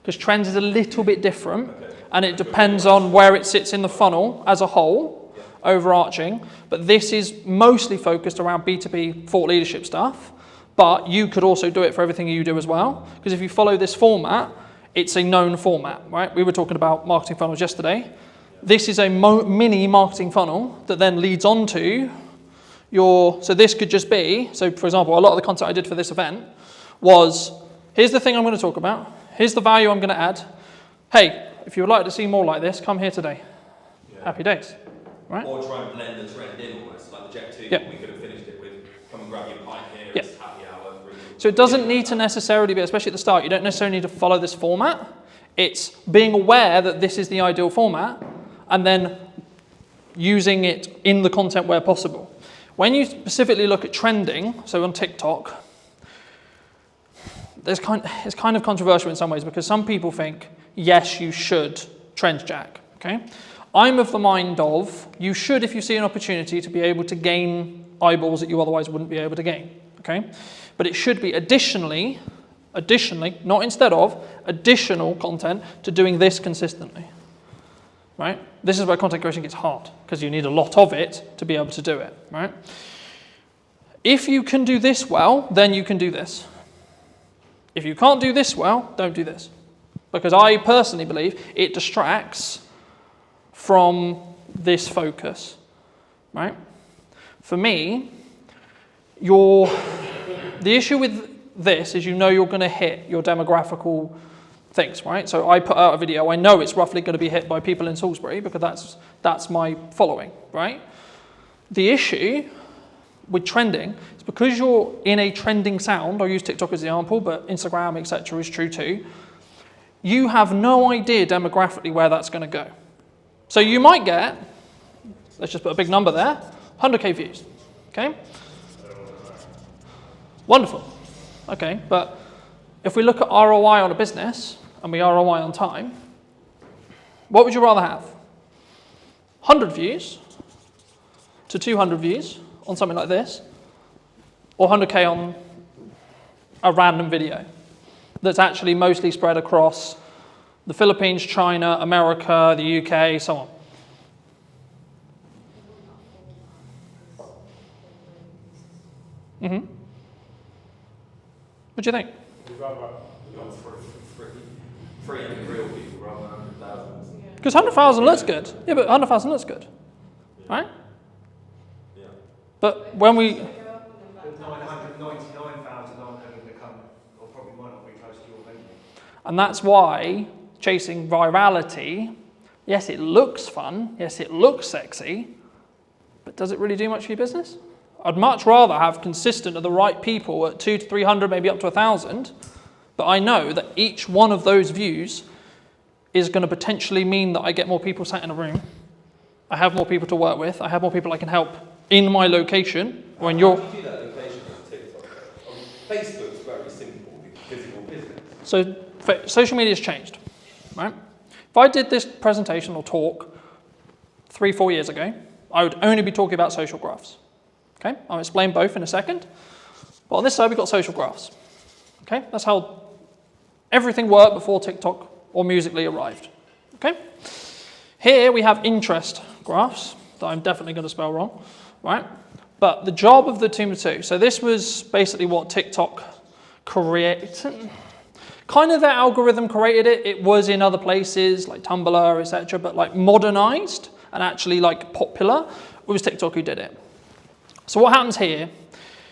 because trends is a little bit different, and it depends on where it sits in the funnel as a whole, overarching. But this is mostly focused around B2B thought leadership stuff, but you could also do it for everything you do as well, because if you follow this format, it's a known format, right? We were talking about marketing funnels yesterday. This is a mini marketing funnel that then leads on to so this could just be, so for example, a lot of the content I did for this event was, here's the thing I'm going to talk about, here's the value I'm going to add. Hey, if you would like to see more like this, come here today. Yeah. Happy days, right? Or try and blend the trend in almost, like the Jet 2, yeah. We could have finished it with, come and grab your pint here, yeah. It's happy hour. So it doesn't need to necessarily be, especially at the start, you don't necessarily need to follow this format. It's being aware that this is the ideal format and then using it in the content where possible. When you specifically look at trending, so on TikTok, it's kind of controversial in some ways because some people think, yes, you should trend jack, okay? I'm of the mind of, you should if you see an opportunity to be able to gain eyeballs that you otherwise wouldn't be able to gain, okay? But it should be additionally, not instead of, additional content to doing this consistently, right? This is where content creation gets hard because you need a lot of it to be able to do it, right? If you can do this well, then you can do this. If you can't do this well, don't do this. Because I personally believe it distracts from this focus, right? For me, the issue with this is you're going to hit your demographical things, right? So I put out a video, I know it's roughly going to be hit by people in Salisbury because that's my following, right? The issue with trending is because you're in a trending sound, I'll use TikTok as the example, but Instagram, etc. is true too, you have no idea demographically where that's going to go. So you might get, let's just put a big number there, 100k views, okay? Wonderful, okay, but if we look at ROI on a business, and we ROI on time, what would you rather have? 100 views to 200 views on something like this, or 100k on a random video that's actually mostly spread across the Philippines, China, America, the UK, so on. What do you think? We'd rather have 300 real people rather than 100,000. Because 100,000 looks good. Yeah, but 100,000 looks good, right? Yeah. But when we... 999,000 aren't going to become, or probably might not be close to your venue. And that's why chasing virality, yes, it looks fun, yes, it looks sexy, but does it really do much for your business? I'd much rather have consistent of the right people at 200 to 300, maybe up to 1,000, but I know that each one of those views is going to potentially mean that I get more people sat in a room, I have more people to work with, I have more people I can help in my location, or in your... How do you do that location on TikTok? Facebook's very simple, physical business. So social media has changed, right? If I did this presentation or talk 3-4 years ago, I would only be talking about social graphs. Okay, I'll explain both in a second. But on this side, we've got social graphs. Okay, that's how everything worked before TikTok or Musical.ly arrived. Okay, here we have interest graphs that I'm definitely going to spell wrong, right? But the job of the team of two. So this was basically what TikTok created. Kind of their algorithm created it. It was in other places like Tumblr, etc. But like modernized and actually like popular, it was TikTok who did it. So what happens here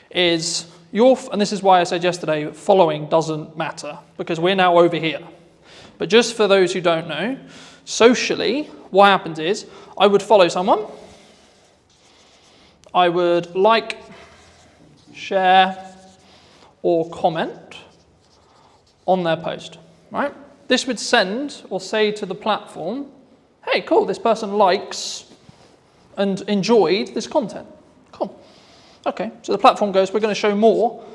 is and this is why I said yesterday, following doesn't matter because we're now over here. But just for those who don't know, socially, what happens is I would follow someone, I would like, share, or comment on their post, right? This would send or say to the platform, hey, cool, this person likes and enjoyed this content. Cool. Okay, so the platform goes, we're going to show more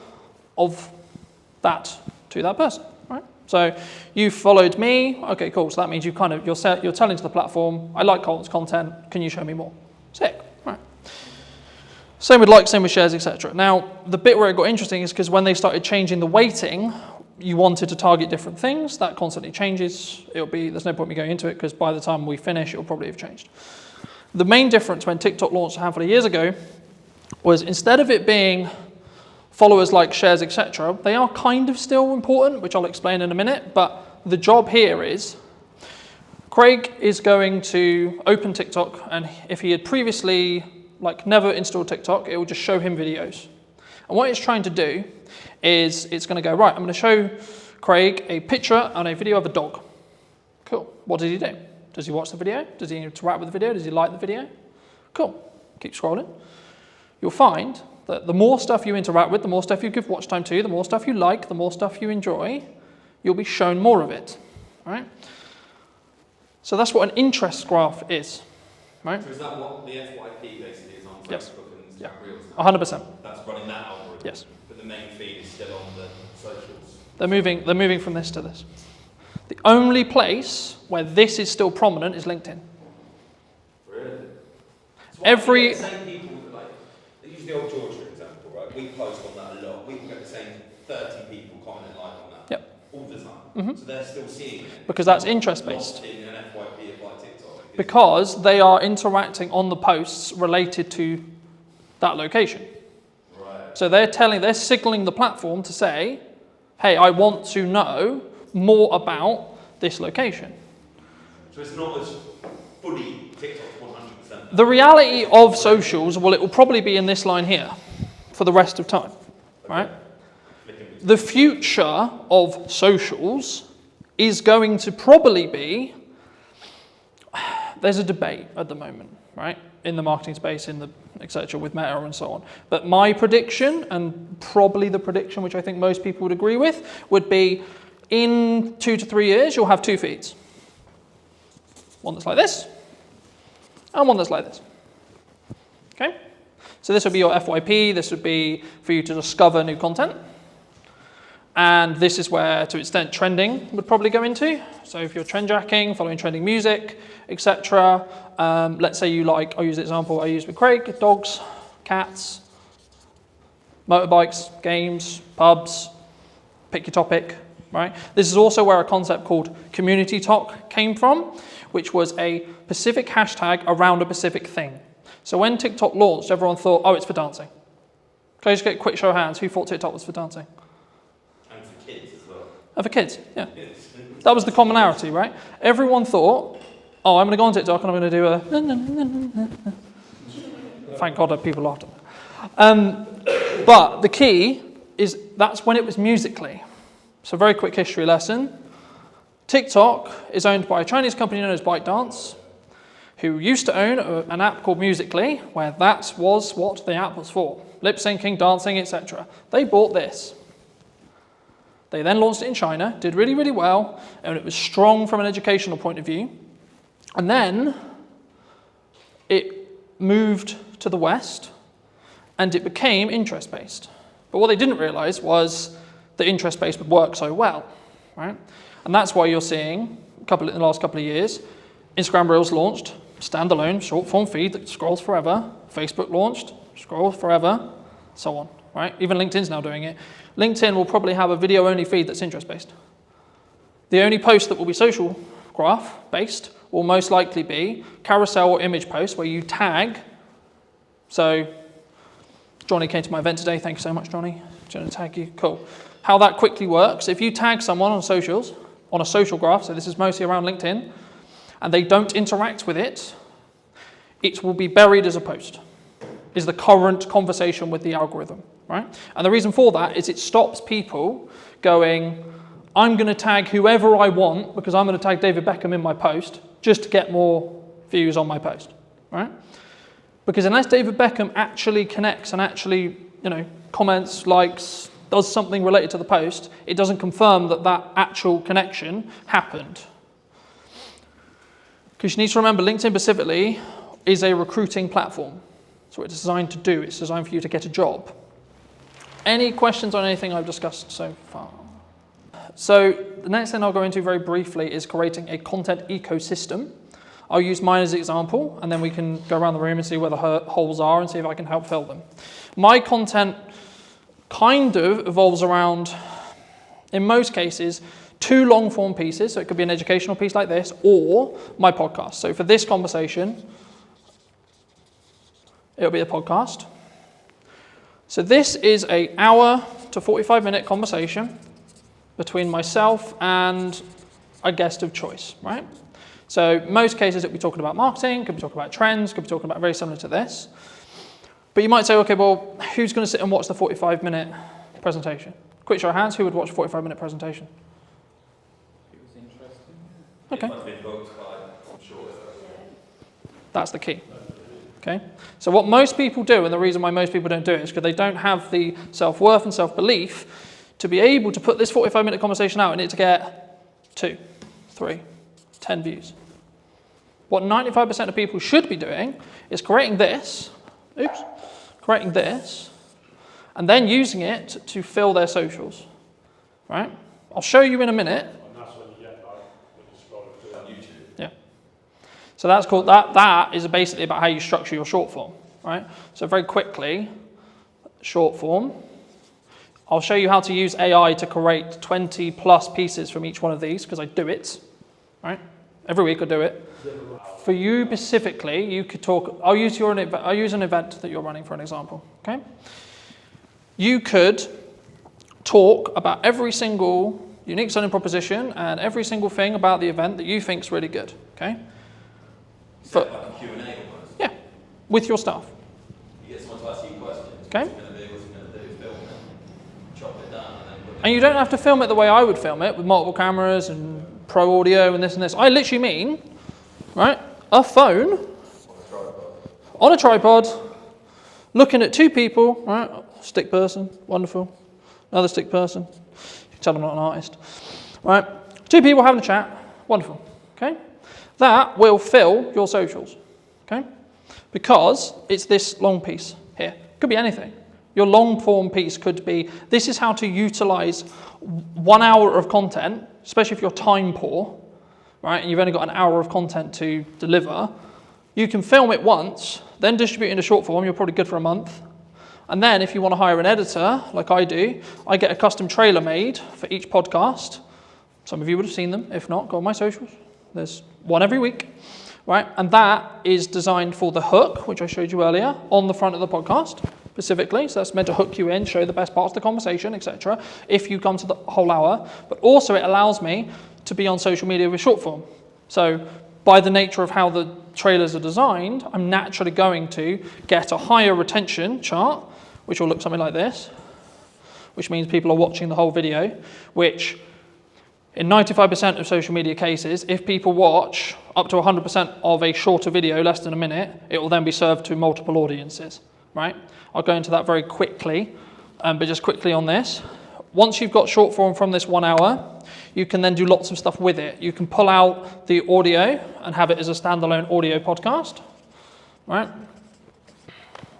of that to that person, right? So you followed me. Okay, cool. So that means you're telling to the platform, I like Colin's content. Can you show me more? Sick, right? Same with likes, same with shares, etc. Now, the bit where it got interesting is because when they started changing the weighting, you wanted to target different things. That constantly changes. There's no point me going into it because by the time we finish, it'll probably have changed. The main difference when TikTok launched a handful of years ago was instead of it being followers, like, shares, etc., they are kind of still important, which I'll explain in a minute, but the job here is Craig is going to open TikTok, and if he had previously never installed TikTok, it will just show him videos. And what it's trying to do is it's going to go, right, I'm going to show Craig a picture and a video of a dog. Cool. What does he do? Does he watch the video? Does he interact with the video? Does he like the video? Cool. Keep scrolling. You'll find that the more stuff you interact with, the more stuff you give watch time to, the more stuff you like, the more stuff you enjoy, you'll be shown more of it, right? So that's what an interest graph is, right? So is that what the FYP basically is on Facebook Yes. and Yeah. Reels? 100%. That's running that algorithm. Yes. But the main feed is still on the socials. They're moving from this to this. The only place where this is still prominent is LinkedIn. Really? So Every- the same people use the old Georgia example, right? We post on that a lot. We can get the same 30 people commenting on that. Yep. All the time. So they're still seeing it. Because that's interest-based. Not in an FYP of like TikTok. Because they are interacting on the posts related to that location. Right. So they're signaling the platform to say, hey, I want to know more about this location. So it's not as fully TikTok's 100%. The reality of socials, well, it will probably be in this line here. for the rest of time, right? The future of socials is going to probably be, there's a debate at the moment, right? In the marketing space, in the etc. with Meta and so on. But my prediction, and probably the prediction which I think most people would agree with, would be in 2 to 3 years, you'll have 2 feeds. One that's like this, and one that's like this. Okay? So this would be your FYP, this would be for you to discover new content. And this is where, to an extent, trending would probably go into. So if you're trend jacking, following trending music, etc. Let's say you like, I'll use the example I used with Craig, dogs, cats, motorbikes, games, pubs, pick your topic, right? This is also where a concept called community talk came from, which was a specific hashtag around a specific thing. So when TikTok launched, everyone thought, oh, it's for dancing. Can I just get a quick show of hands? Who thought TikTok was for dancing? And for kids as well. Oh, for kids, yeah. That was the commonality, right? Everyone thought, oh, I'm going to go on TikTok and I'm going to do a... Thank God that people laughed at that. But the key is that's when it was Musical.ly. So very quick history lesson. TikTok is owned by a Chinese company known as ByteDance, who used to own an app called Musical.ly, where that was what the app was for. Lip syncing, dancing, etc. They bought this. They then launched it in China, did really, really well, and it was strong from an educational point of view. And then it moved to the West, and it became interest-based. But what they didn't realize was that interest-based would work so well, right? And that's why you're seeing, in the last couple of years, Instagram Reels launched, standalone, short-form feed that scrolls forever. Facebook launched, scrolls forever, so on, right? Even LinkedIn's now doing it. LinkedIn will probably have a video-only feed that's interest-based. The only post that will be social graph-based will most likely be carousel or image posts where you tag. So Johnny came to my event today. Thank you so much, Johnny. Going to tag you. Cool. How that quickly works, if you tag someone on socials, on a social graph, so this is mostly around LinkedIn, and they don't interact with it, it will be buried as a post, is the current conversation with the algorithm, right? And the reason for that is it stops people going, I'm going to tag whoever I want because I'm going to tag David Beckham in my post just to get more views on my post, right? Because unless David Beckham actually connects and actually, comments, likes, does something related to the post, it doesn't confirm that that actual connection happened. Because you need to remember, LinkedIn specifically is a recruiting platform. That's what it's designed to do. It's designed for you to get a job. Any questions on anything I've discussed so far? So the next thing I'll go into very briefly is creating a content ecosystem. I'll use mine as an example, and then we can go around the room and see where the holes are and see if I can help fill them. My content kind of evolves around, in most cases, 2 long-form pieces. So it could be an educational piece like this, or my podcast. So for this conversation, it'll be a podcast. So this is an hour to 45-minute conversation between myself and a guest of choice, right? So most cases it'll be talking about marketing, could be talking about trends, could be talking about very similar to this. But you might say, okay, well, who's going to sit and watch the 45-minute presentation? Quick show of hands, who would watch a 45-minute presentation? It was interesting. Okay. If I've been booked by, I'm sure. That's the key. Okay. So what most people do, and the reason why most people don't do it, is because they don't have the self-worth and self-belief to be able to put this 45-minute conversation out and it to get 2, 3, 10 views. What 95% of people should be doing is creating this, and then using it to fill their socials, right? I'll show you in a minute. And that's when you get when you scroll through on YouTube. Yeah. So that's called, that is basically about how you structure your short form, right? So very quickly, short form. I'll show you how to use AI to create 20 plus pieces from each one of these, because I do it, right? Every week I do it. For you specifically, you could talk, I'll use an event that you're running for an example, okay? You could talk about every single unique selling proposition and every single thing about the event that you think is really good, okay? Like a Q&A almost. Yeah, with your staff. You get someone to ask you questions. Okay. What's it going to be? What's it going And you don't have to film it the way I would film it with multiple cameras and pro audio and this and this. I literally mean, right, a phone on a tripod, looking at two people, right, stick person, wonderful, another stick person, you can tell I'm not an artist, right, two people having a chat, wonderful, okay? That will fill your socials, okay? Because it's this long piece here. Could be anything. Your long form piece could be, this is how to utilize 1 hour of content, especially if you're time poor, right, and you've only got an hour of content to deliver. You can film it once, then distribute it into short form, you're probably good for a month. And then if you want to hire an editor, like I do, I get a custom trailer made for each podcast. Some of you would have seen them. If not, go on my socials. There's one every week, right? And that is designed for the hook, which I showed you earlier, on the front of the podcast specifically. So that's meant to hook you in, show the best parts of the conversation, etc. if you come to the whole hour. But also it allows me to be on social media with short form. So by the nature of how the trailers are designed, I'm naturally going to get a higher retention chart, which will look something like this, which means people are watching the whole video, which in 95% of social media cases, if people watch up to 100% of a shorter video, less than a minute, it will then be served to multiple audiences, right? I'll go into that very quickly, but just quickly on this. Once you've got short form from this 1 hour, you can then do lots of stuff with it. You can pull out the audio and have it as a standalone audio podcast, right?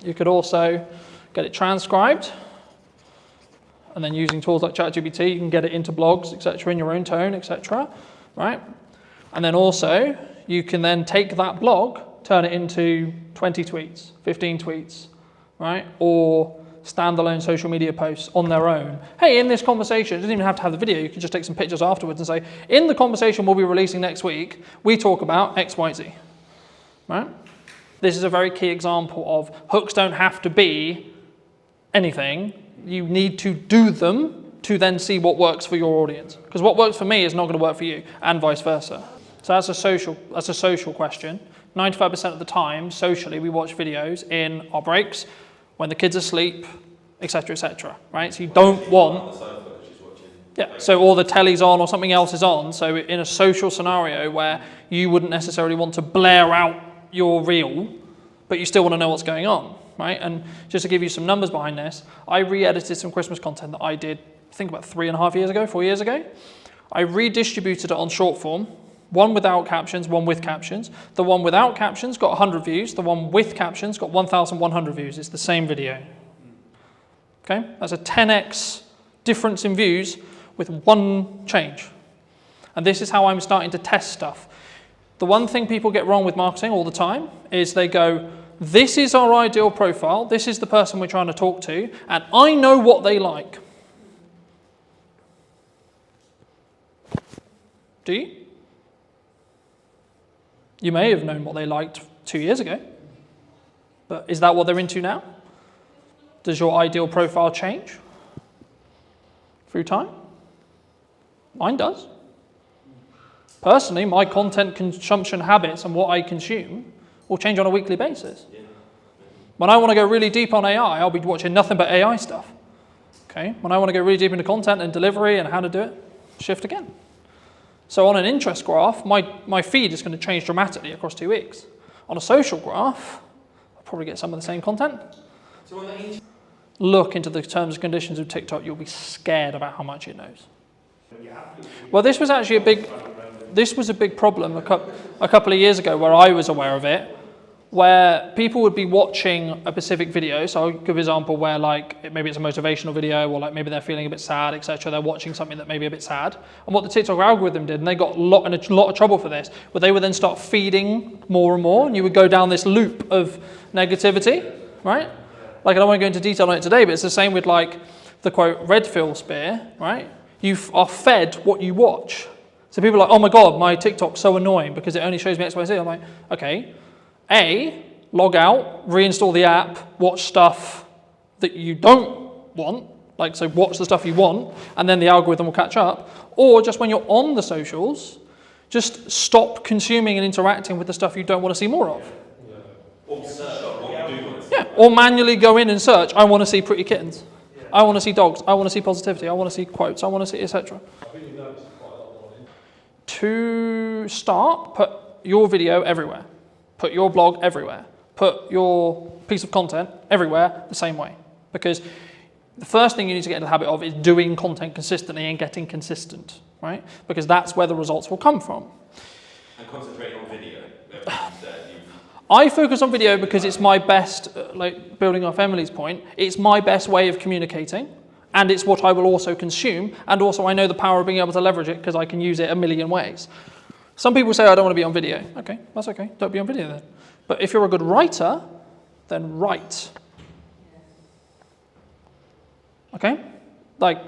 You could also get it transcribed, and then using tools like ChatGPT, you can get it into blogs, etc., in your own tone, etc., right? And then also, you can then take that blog, turn it into 20 tweets, 15 tweets, right? Or standalone social media posts on their own. Hey, in this conversation, it doesn't even have to have the video, you can just take some pictures afterwards and say, in the conversation we'll be releasing next week, we talk about X, Y, Z, right? This is a very key example of hooks don't have to be anything, you need to do them to then see what works for your audience. Because what works for me is not going to work for you, and vice versa. So that's a social question. 95% of the time, socially, we watch videos in our breaks, when the kids are asleep, etc., right? So you don't want... Yeah, so or the telly's on or something else is on. So in a social scenario where you wouldn't necessarily want to blare out your reel, but you still want to know what's going on, right? And just to give you some numbers behind this, I re-edited some Christmas content that I did, I think about 4 years ago. I redistributed it on short form, one without captions, one with captions. The one without captions got 100 views. The one with captions got 1,100 views. It's the same video. Okay, that's a 10x difference in views with one change. And this is how I'm starting to test stuff. The one thing people get wrong with marketing all the time is they go, this is our ideal profile, this is the person we're trying to talk to, and I know what they like. Do you? You may have known what they liked 2 years ago, but is that what they're into now? Does your ideal profile change through time? Mine does. Personally, my content consumption habits and what I consume will change on a weekly basis. When I want to go really deep on AI, I'll be watching nothing but AI stuff. Okay? When I want to go really deep into content and delivery and how to do it, shift again. So on an interest graph, my feed is going to change dramatically across 2 weeks. On a social graph, I'll probably get some of the same content. Look into the terms and conditions of TikTok, you'll be scared about how much it knows. Well, this was actually a big problem a couple of years ago where I was aware of it, where people would be watching a specific video. So I'll give an example where maybe it's a motivational video or maybe they're feeling a bit sad, etc. They're watching something that may be a bit sad. And what the TikTok algorithm did, and they got in a lot of trouble for this, but they would then start feeding more and more, and you would go down this loop of negativity, right? I don't want to go into detail on it today, but it's the same with the quote, red fill spear, right? You are fed what you watch. So people are like, oh my God, my TikTok's so annoying because it only shows me X, Y, Z. I'm like, okay. A, log out, reinstall the app, watch stuff that you don't want, so watch the stuff you want, and then the algorithm will catch up. Or just when you're on the socials, just stop consuming and interacting with the stuff you don't want to see more of. Or search what you do want to see. Yeah, or manually go in and search, I want to see pretty kittens. Yeah. I want to see dogs. I want to see positivity. I want to see quotes. I want to see etc. I think you noticed quite a lot more. To start, put your video everywhere. Put your blog everywhere. Put your piece of content everywhere the same way. Because the first thing you need to get into the habit of is doing content consistently and getting consistent, right? Because that's where the results will come from. And concentrate on video. I focus on video because it's my best, like building off Emily's point, it's my best way of communicating, and it's what I will also consume, and also I know the power of being able to leverage it because I can use it a million ways. Some people say I don't want to be on video. Okay, that's okay, don't be on video then. But if you're a good writer, then write. Okay? Like,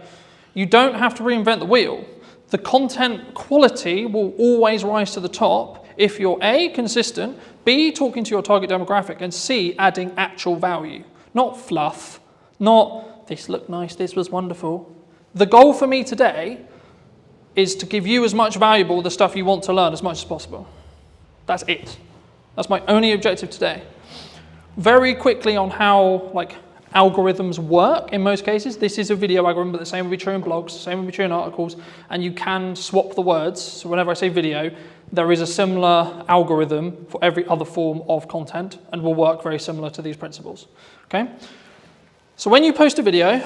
you don't have to reinvent the wheel. The content quality will always rise to the top if you're A, consistent, B, talking to your target demographic, and C, adding actual value. Not fluff, not this looked nice, this was wonderful. The goal for me today is to give you as much valuable the stuff you want to learn as much as possible. That's it. That's my only objective today. Very quickly on how like algorithms work in most cases. This is a video algorithm, but the same will be true in blogs, the same will be true in articles, and you can swap the words. So whenever I say video, there is a similar algorithm for every other form of content and will work very similar to these principles. Okay? So when you post a video,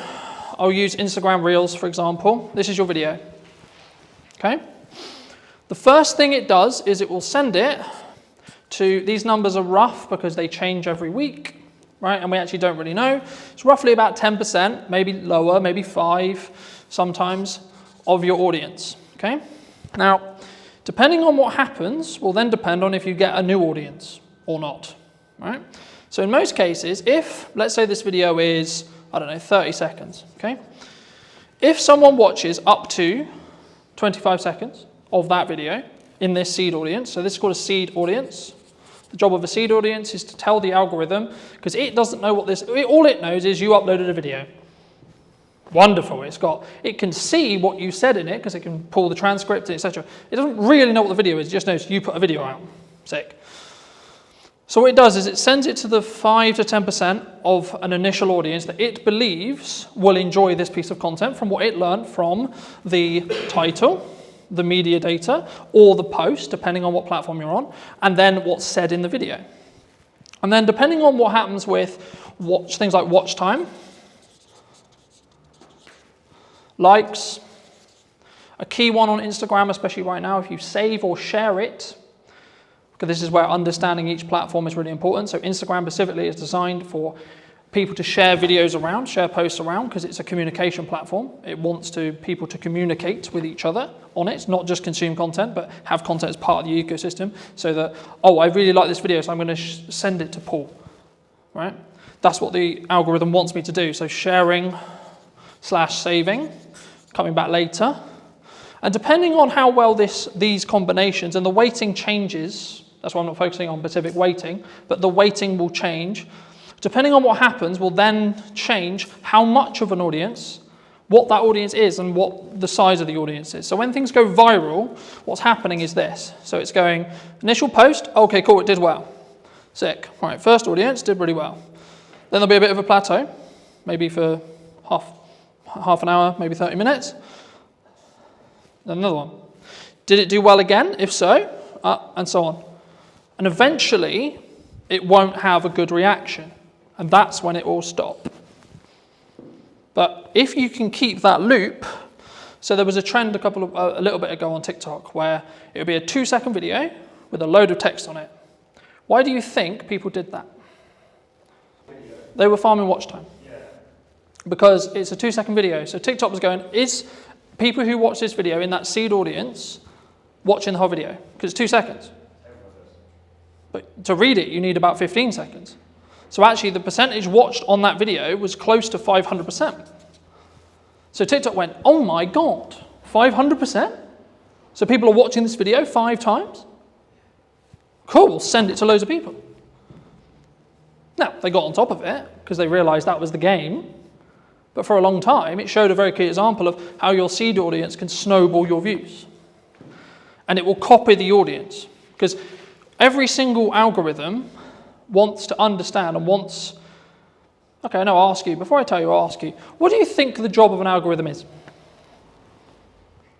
I'll use Instagram Reels, for example. This is your video. Okay? The first thing it does is it will send it to, these numbers are rough because they change every week, right? And we actually don't really know. It's roughly about 10%, maybe lower, maybe 5% sometimes, of your audience, okay? Now, depending on what happens will then depend on if you get a new audience or not, right? So in most cases, if, let's say this video is, I don't know, 30 seconds, okay? If someone watches up to 25 seconds of that video in this seed audience, so this is called a seed audience. The job of a seed audience is to tell the algorithm, because it doesn't know what this, all it knows is you uploaded a video. Wonderful, it can see what you said in it, because it can pull the transcript, etc. It doesn't really know what the video is, it just knows you put a video out. Sick. So what it does is it sends it to the 5 to 10% of an initial audience that it believes will enjoy this piece of content from what it learned from the title, the media data, or the post, depending on what platform you're on, and then what's said in the video. And then depending on what happens with things like watch time, likes, a key one on Instagram, especially right now, if you save or share it, because this is where understanding each platform is really important. So Instagram specifically is designed for people to share videos around, share posts around, because it's a communication platform. It wants people to communicate with each other on it, not just consume content, but have content as part of the ecosystem, so that, oh, I really like this video, so I'm going to send it to Paul, right? That's what the algorithm wants me to do. So sharing / saving, coming back later. And depending on how well these combinations, and the weighting changes, that's why I'm not focusing on specific weighting, but the weighting will change. Depending on what happens will then change how much of an audience, what that audience is, and what the size of the audience is. So when things go viral, what's happening is this. So it's going, initial post, okay, cool, it did well. Sick. All right, first audience, did really well. Then there'll be a bit of a plateau, maybe for half an hour, maybe 30 minutes. Then another one. Did it do well again? If so, and so on. And eventually, it won't have a good reaction. And that's when it will stop. But if you can keep that loop, so there was a trend a little bit ago on TikTok where it would be a 2-second video with a load of text on it. Why do you think people did that? They were farming watch time. Because it's a 2-second video. So TikTok was going, is people who watch this video in that seed audience watching the whole video? Because it's 2 seconds. But to read it, you need about 15 seconds. So actually, the percentage watched on that video was close to 500%. So TikTok went, oh my God, 500%? So people are watching this video 5 times? Cool, we'll send it to loads of people. Now, they got on top of it because they realized that was the game. But for a long time, it showed a very clear example of how your seed audience can snowball your views. And it will copy the audience. Because every single algorithm wants to understand and wants Okay, no, I'll ask you. Before I tell you, I'll ask you. What do you think the job of an algorithm is?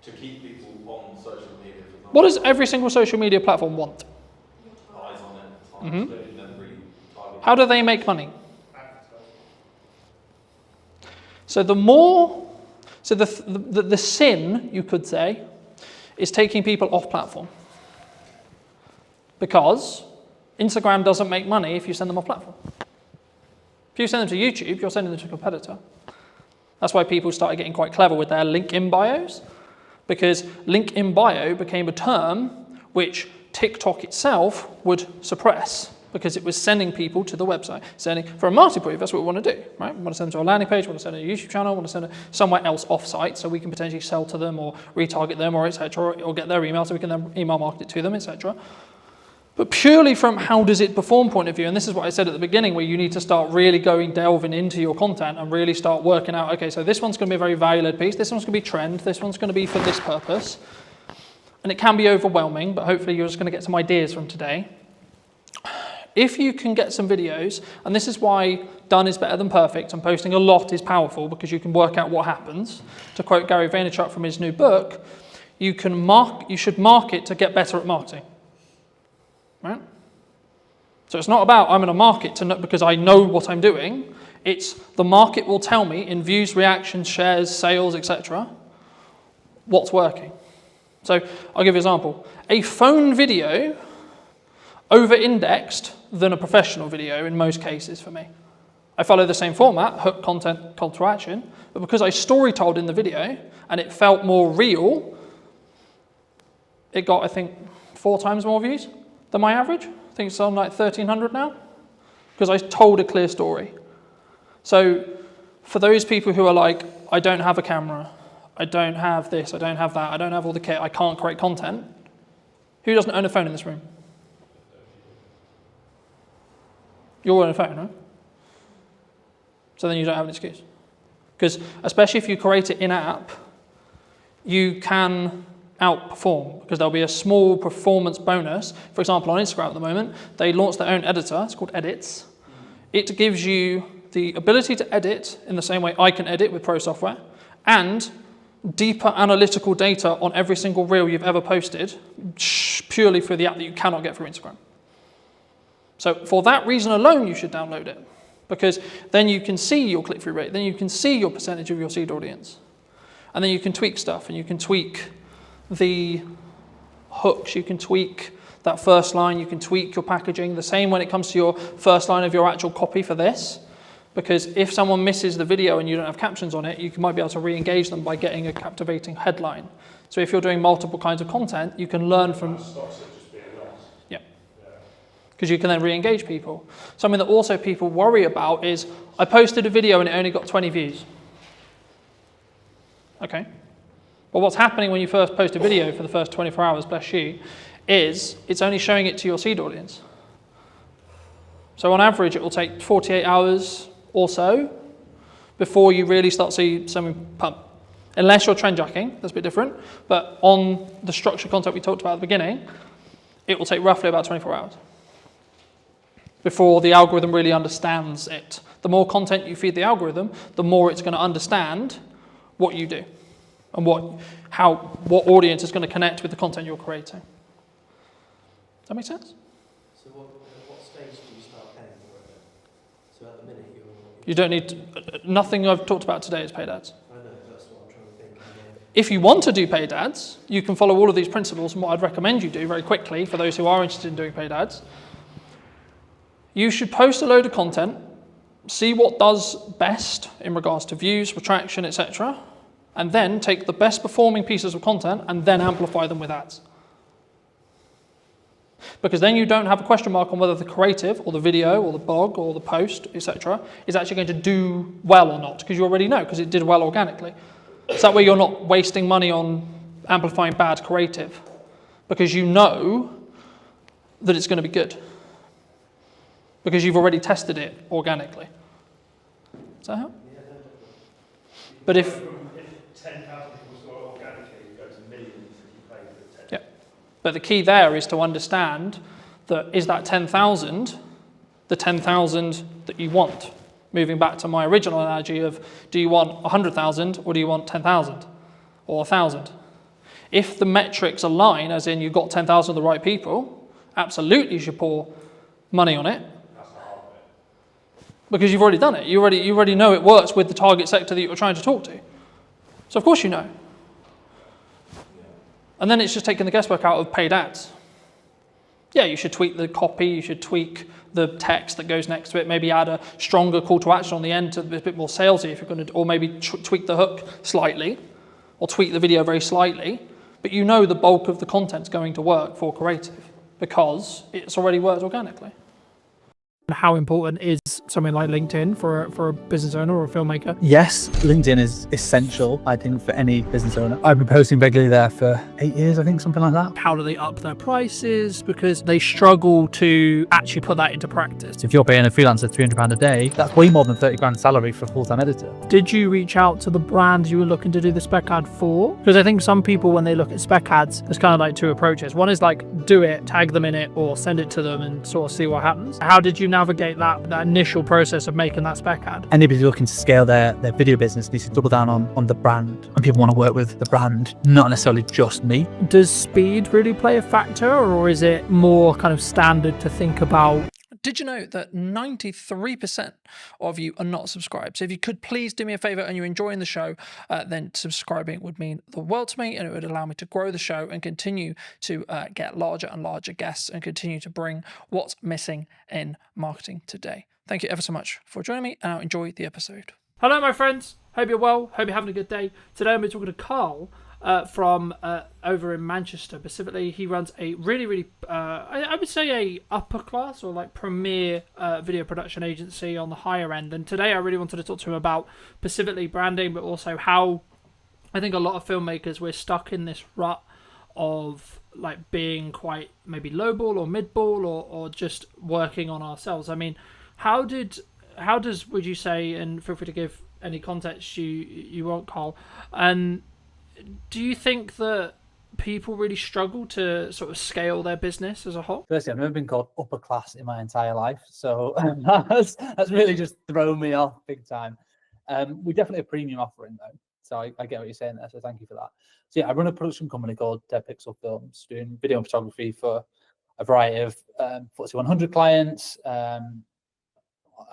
To keep people on social media, for example. What does every single social media platform want? Eyes on it, time, so they can then really target. How do they make money? So the sin, you could say, is taking people off platform. Because Instagram doesn't make money if you send them off platform. If you send them to YouTube, you're sending them to a competitor. That's why people started getting quite clever with their link in bios, because link in bio became a term which TikTok itself would suppress, because it was sending people to the website. For a marketing point of view, that's what we want to do, right? We want to send them to a landing page, we want to send them to a YouTube channel, we want to send them somewhere else off-site so we can potentially sell to them or retarget them or etc. or get their email so we can then email market it to them, etc. But purely from how does it perform point of view, and this is what I said at the beginning, where you need to start really delving into your content and really start working out, okay, so this one's going to be a very value-led piece, this one's going to be trend, this one's going to be for this purpose. And it can be overwhelming, but hopefully you're just going to get some ideas from today. If you can get some videos, and this is why done is better than perfect, and posting a lot is powerful because you can work out what happens. To quote Gary Vaynerchuk from his new book, you should market to get better at marketing. Right? So it's not about I'm going to market because I know what I'm doing. It's the market will tell me in views, reactions, shares, sales, etc. what's working. So I'll give you an example. A phone video over-indexed than a professional video in most cases for me. I follow the same format, hook, content, call to action, but because I story-told in the video and it felt more real, it got, I think, 4 times more views than my average. I think it's on like 1,300 now, because I told a clear story. So for those people who are like, I don't have a camera, I don't have this, I don't have that, I don't have all the kit, I can't create content, who doesn't own a phone in this room? You all own a phone, right? So then you don't have an excuse. Because especially if you create it in-app, you can outperform, because there'll be a small performance bonus. For example, on Instagram at the moment, they launched their own editor. It's called Edits. It gives you the ability to edit in the same way I can edit with Pro Software, and deeper analytical data on every single reel you've ever posted, purely through the app that you cannot get through Instagram. So for that reason alone, you should download it, because then you can see your click-through rate, then you can see your percentage of your seed audience, and then you can tweak stuff, and you can tweak the hooks, you can tweak that first line, you can tweak your packaging. The same when it comes to your first line of your actual copy for this, because if someone misses the video and you don't have captions on it, you might be able to re-engage them by getting a captivating headline. So if you're doing multiple kinds of content, you can learn from... Yeah. Because you can then re-engage people. Something that also people worry about is, I posted a video and it only got 20 views. Okay. Well, what's happening when you first post a video for the first 24 hours, bless you, is it's only showing it to your seed audience. So on average, it will take 48 hours or so before you really start seeing something pump. Unless you're trend jacking, that's a bit different. But on the structured content we talked about at the beginning, it will take roughly about 24 hours before the algorithm really understands it. The more content you feed the algorithm, the more it's going to understand what you do and what audience is going to connect with the content you're creating. Does that make sense? So what stage do you start paying for it? So at the minute You don't need to, nothing I've talked about today is paid ads. I know, that's what I'm trying to think. If you want to do paid ads, you can follow all of these principles, and what I'd recommend you do very quickly for those who are interested in doing paid ads, you should post a load of content, see what does best in regards to views, retraction, etc., and then take the best performing pieces of content and then amplify them with ads. Because then you don't have a question mark on whether the creative or the video or the blog or the post, etc., is actually going to do well or not, because you already know, because it did well organically. So that way you're not wasting money on amplifying bad creative, because you know that it's going to be good, because you've already tested it organically. Does that help? Yeah, no, But if 10,000 people saw it organically, you go to millions if you pay for the 10. Yeah. But the key there is to understand that is that 10,000 the 10,000 that you want? Moving back to my original analogy of, do you want 100,000 or do you want 10,000 or 1,000? If the metrics align, as in you've got 10,000 of the right people, absolutely you should pour money on it. Because you've already done it. You already know it works with the target sector that you're trying to talk to. So of course you know. And then it's just taking the guesswork out of paid ads. Yeah, you should tweak the copy, you should tweak the text that goes next to it, maybe add a stronger call to action on the end to be a bit more salesy if you're going to, or maybe tweak the hook slightly, or tweak the video very slightly. But you know the bulk of the content's going to work for creative because it's already worked organically. How important is something like LinkedIn for a business owner or a filmmaker? Yes, LinkedIn is essential, I think, for any business owner. I've been posting regularly there for 8 years, I think, something like that. How do they up their prices? Because they struggle to actually put that into practice. If you're paying a freelancer £300 a day, that's way more than 30 grand salary for a full-time editor. Did you reach out to the brands you were looking to do the spec ad for? Because I think some people, when they look at spec ads, there's kind of like two approaches. One is like, do it, tag them in it, or send it to them and sort of see what happens. How did you navigate that initial process of making that spec ad? Anybody looking to scale their video business needs to double down on the brand. And people want to work with the brand, not necessarily just me. Does speed really play a factor, or is it more kind of standard to think about? Did you know that 93% of you are not subscribed? So if you could please do me a favor and you're enjoying the show, then subscribing would mean the world to me, and it would allow me to grow the show and continue to get larger and larger guests and continue to bring what's missing in marketing today. Thank you ever so much for joining me, and I'll enjoy the episode. Hello, my friends. Hope you're well. Hope you're having a good day. Today I'm talking to Carl from over in Manchester. Specifically, he runs a really, I would say a upper class or like premier video production agency on the higher end. And today I really wanted to talk to him about specifically branding, but also how I think a lot of filmmakers, we're stuck in this rut of like being quite maybe lowball or midball or just working on ourselves. I mean, how does would you say, and feel free to give any context you want, Carl, and do you think that people really struggle to sort of scale their business as a whole? Firstly, I've never been called upper class in my entire life, so that's really just thrown me off big time. We're definitely a premium offering though, so I get what you're saying there, so thank you for that. So yeah, I run a production company called Dead Pixel Films, doing video and photography for a variety of FTSE 100 clients,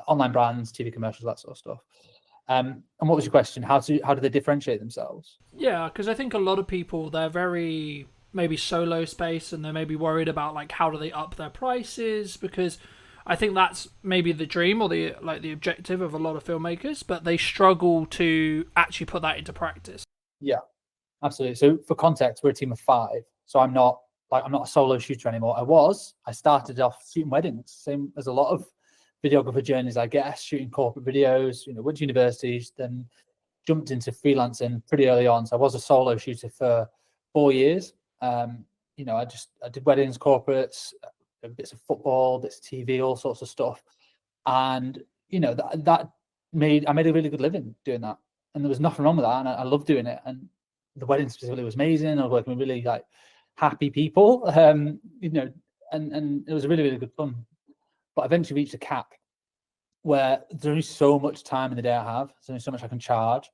online brands, TV commercials, that sort of stuff. And what was your question? How do they differentiate themselves? Yeah, because I think a lot of people, they're very maybe solo space, and they're maybe worried about like how do they up their prices, because I think that's maybe the dream or the objective of a lot of filmmakers, but they struggle to actually put that into practice. Yeah, absolutely. So for context, we're a team of 5. So I'm not a solo shooter anymore. I started off shooting weddings, same as a lot of videographer journeys, I guess, shooting corporate videos, went to universities, then jumped into freelancing pretty early on. So I was a solo shooter for 4 years. I did weddings, corporates, bits of football, bits of TV, all sorts of stuff. And, I made a really good living doing that. And there was nothing wrong with that. And I loved doing it. And the wedding specifically was amazing. I was working with really happy people, and it was really, really good fun. But eventually reached a cap where there's only so much time in the day I have. There's only so much I can charge.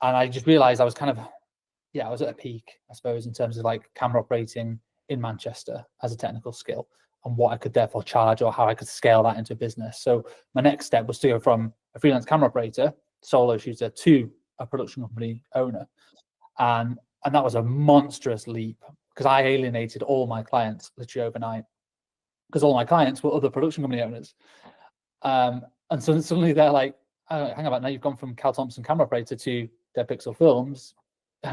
And I just realized I was I was at a peak, I suppose, in terms of camera operating in Manchester as a technical skill and what I could therefore charge or how I could scale that into a business. So my next step was to go from a freelance camera operator, solo shooter, to a production company owner. And that was a monstrous leap because I alienated all my clients literally overnight, because all my clients were other production company owners. And so suddenly they're like, oh, hang about, now you've gone from Cal Thompson camera operator to Dead Pixel Films,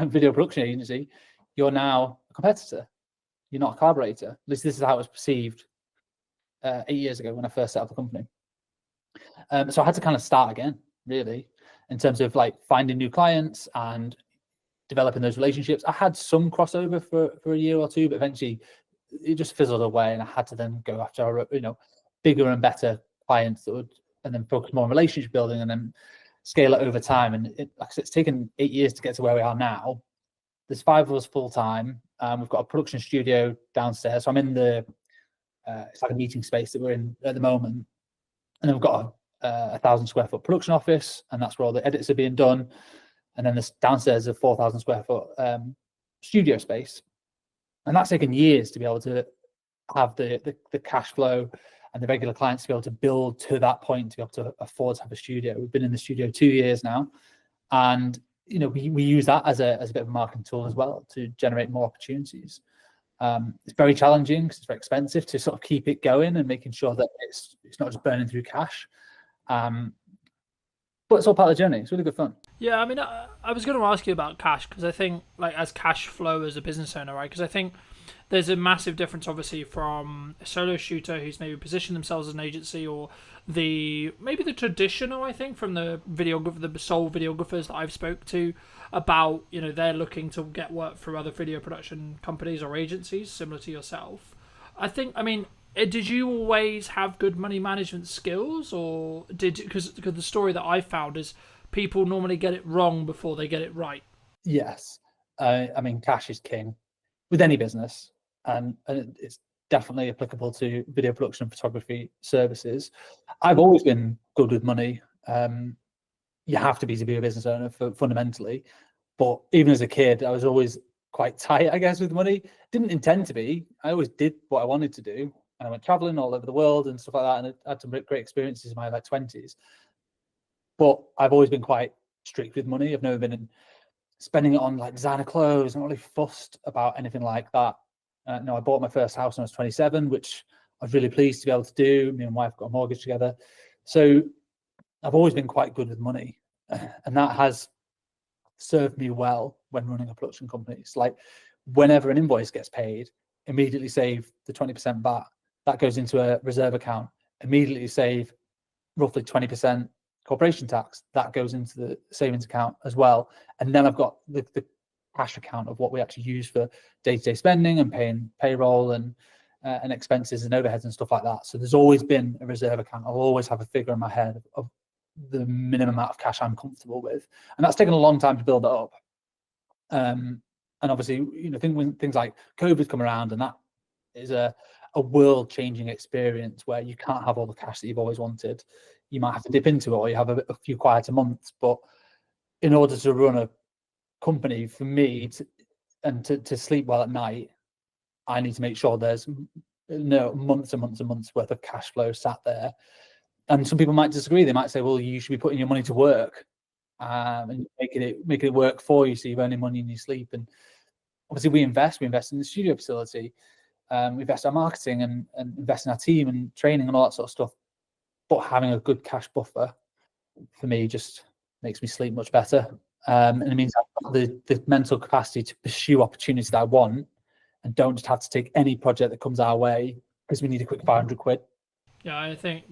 video production agency. You're now a competitor. You're not a collaborator. At least this is how it was perceived 8 years ago when I first set up the company. So I had to kind of start again, really, in terms of finding new clients and developing those relationships. I had some crossover for a year or two, but eventually it just fizzled away, and I had to then go after bigger and better clients that would, and then focus more on relationship building and then scale it over time. And it's taken 8 years to get to where we are now. There's 5 of us full time. We've got a production studio downstairs, so I'm in the it's like a meeting space that we're in at the moment, and then we've got a 1,000 square foot production office, and that's where all the edits are being done. And then this downstairs a 4,000 square foot studio space, and that's taken years to be able to have the cash flow and the regular clients to be able to build to that point to be able to afford to have a studio. We've been in the studio 2 years now, and we use that as a bit of a marketing tool as well to generate more opportunities. It's very challenging because it's very expensive to sort of keep it going and making sure that it's not just burning through cash. But it's all part of the journey. It's really good fun. Yeah, I mean, I was going to ask you about cash because I think, like, as cash flow as a business owner, right? Because I think there's a massive difference, obviously, from a solo shooter who's maybe positioned themselves as an agency, or maybe the traditional, I think, from the sole videographers that I've spoke to about, they're looking to get work through other video production companies or agencies similar to yourself. Did you always have good money management skills, or because the story that I found is people normally get it wrong before they get it right? Yes. Cash is king with any business, and it's definitely applicable to video production and photography services. I've always been good with money. You have to be a business owner fundamentally, but even as a kid, I was always quite tight, I guess, with money. Didn't intend to be. I always did what I wanted to do. And I went traveling all over the world and stuff like that, and I had some great experiences in my 20s. But I've always been quite strict with money. I've never been spending it on like designer clothes. I'm not really fussed about anything like that. I bought my first house when I was 27, which I was really pleased to be able to do. Me and my wife got a mortgage together. So I've always been quite good with money. And that has served me well when running a production company. It's like whenever an invoice gets paid, immediately save the 20% VAT. That goes into a reserve account. Immediately save roughly 20% corporation tax. That goes into the savings account as well. And then I've got the cash account of what we actually use for day-to-day spending and paying payroll and expenses and overheads and stuff like that. So there's always been a reserve account. I'll always have a figure in my head of the minimum amount of cash I'm comfortable with. And that's taken a long time to build it up. And obviously, when things like COVID come around, and that is a world-changing experience where you can't have all the cash that you've always wanted. You might have to dip into it, or you have a few quieter months. But in order to run a company, for me, to sleep well at night, I need to make sure there's months and months and months worth of cash flow sat there. And some people might disagree. They might say, well, you should be putting your money to work and making it work for you, so you're earning money in your sleep. And obviously we invest in the studio facility. We invest in our marketing and invest in our team and training and all that sort of stuff. But having a good cash buffer for me just makes me sleep much better. And it means I've got the mental capacity to pursue opportunities that I want and don't just have to take any project that comes our way because we need a quick 500 quid. Yeah, I think,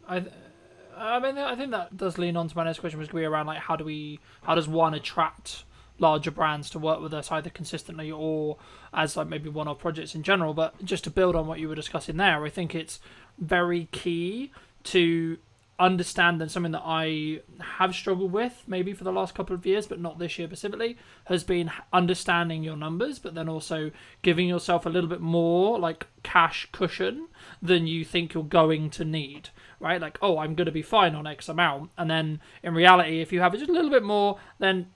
I think that does lean on to my next question, was going to be around, like, how does one attract larger brands to work with us, either consistently or as like maybe one-off projects in general. But just to build on what you were discussing there, I think it's very key to understand, and something that I have struggled with maybe for the last couple of years, but not this year specifically, has been understanding your numbers, but then also giving yourself a little bit more like cash cushion than you think you're going to need, right? Like, oh, I'm going to be fine on X amount. And then in reality, if you have just a little bit more, then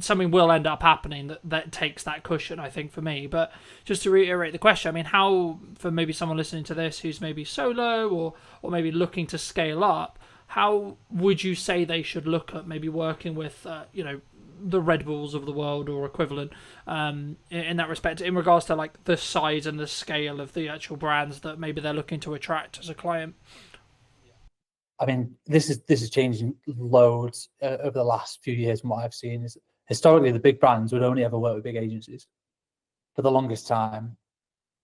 something will end up happening that takes that cushion, I think, for me. But just to reiterate the question, I mean, how, for maybe someone listening to this who's maybe solo or maybe looking to scale up, how would you say they should look at maybe working with, the Red Bulls of the world or equivalent in that respect, in regards to like the size and the scale of the actual brands that maybe they're looking to attract as a client? I mean, this is changing loads over the last few years. From what I've seen, is historically the big brands would only ever work with big agencies for the longest time,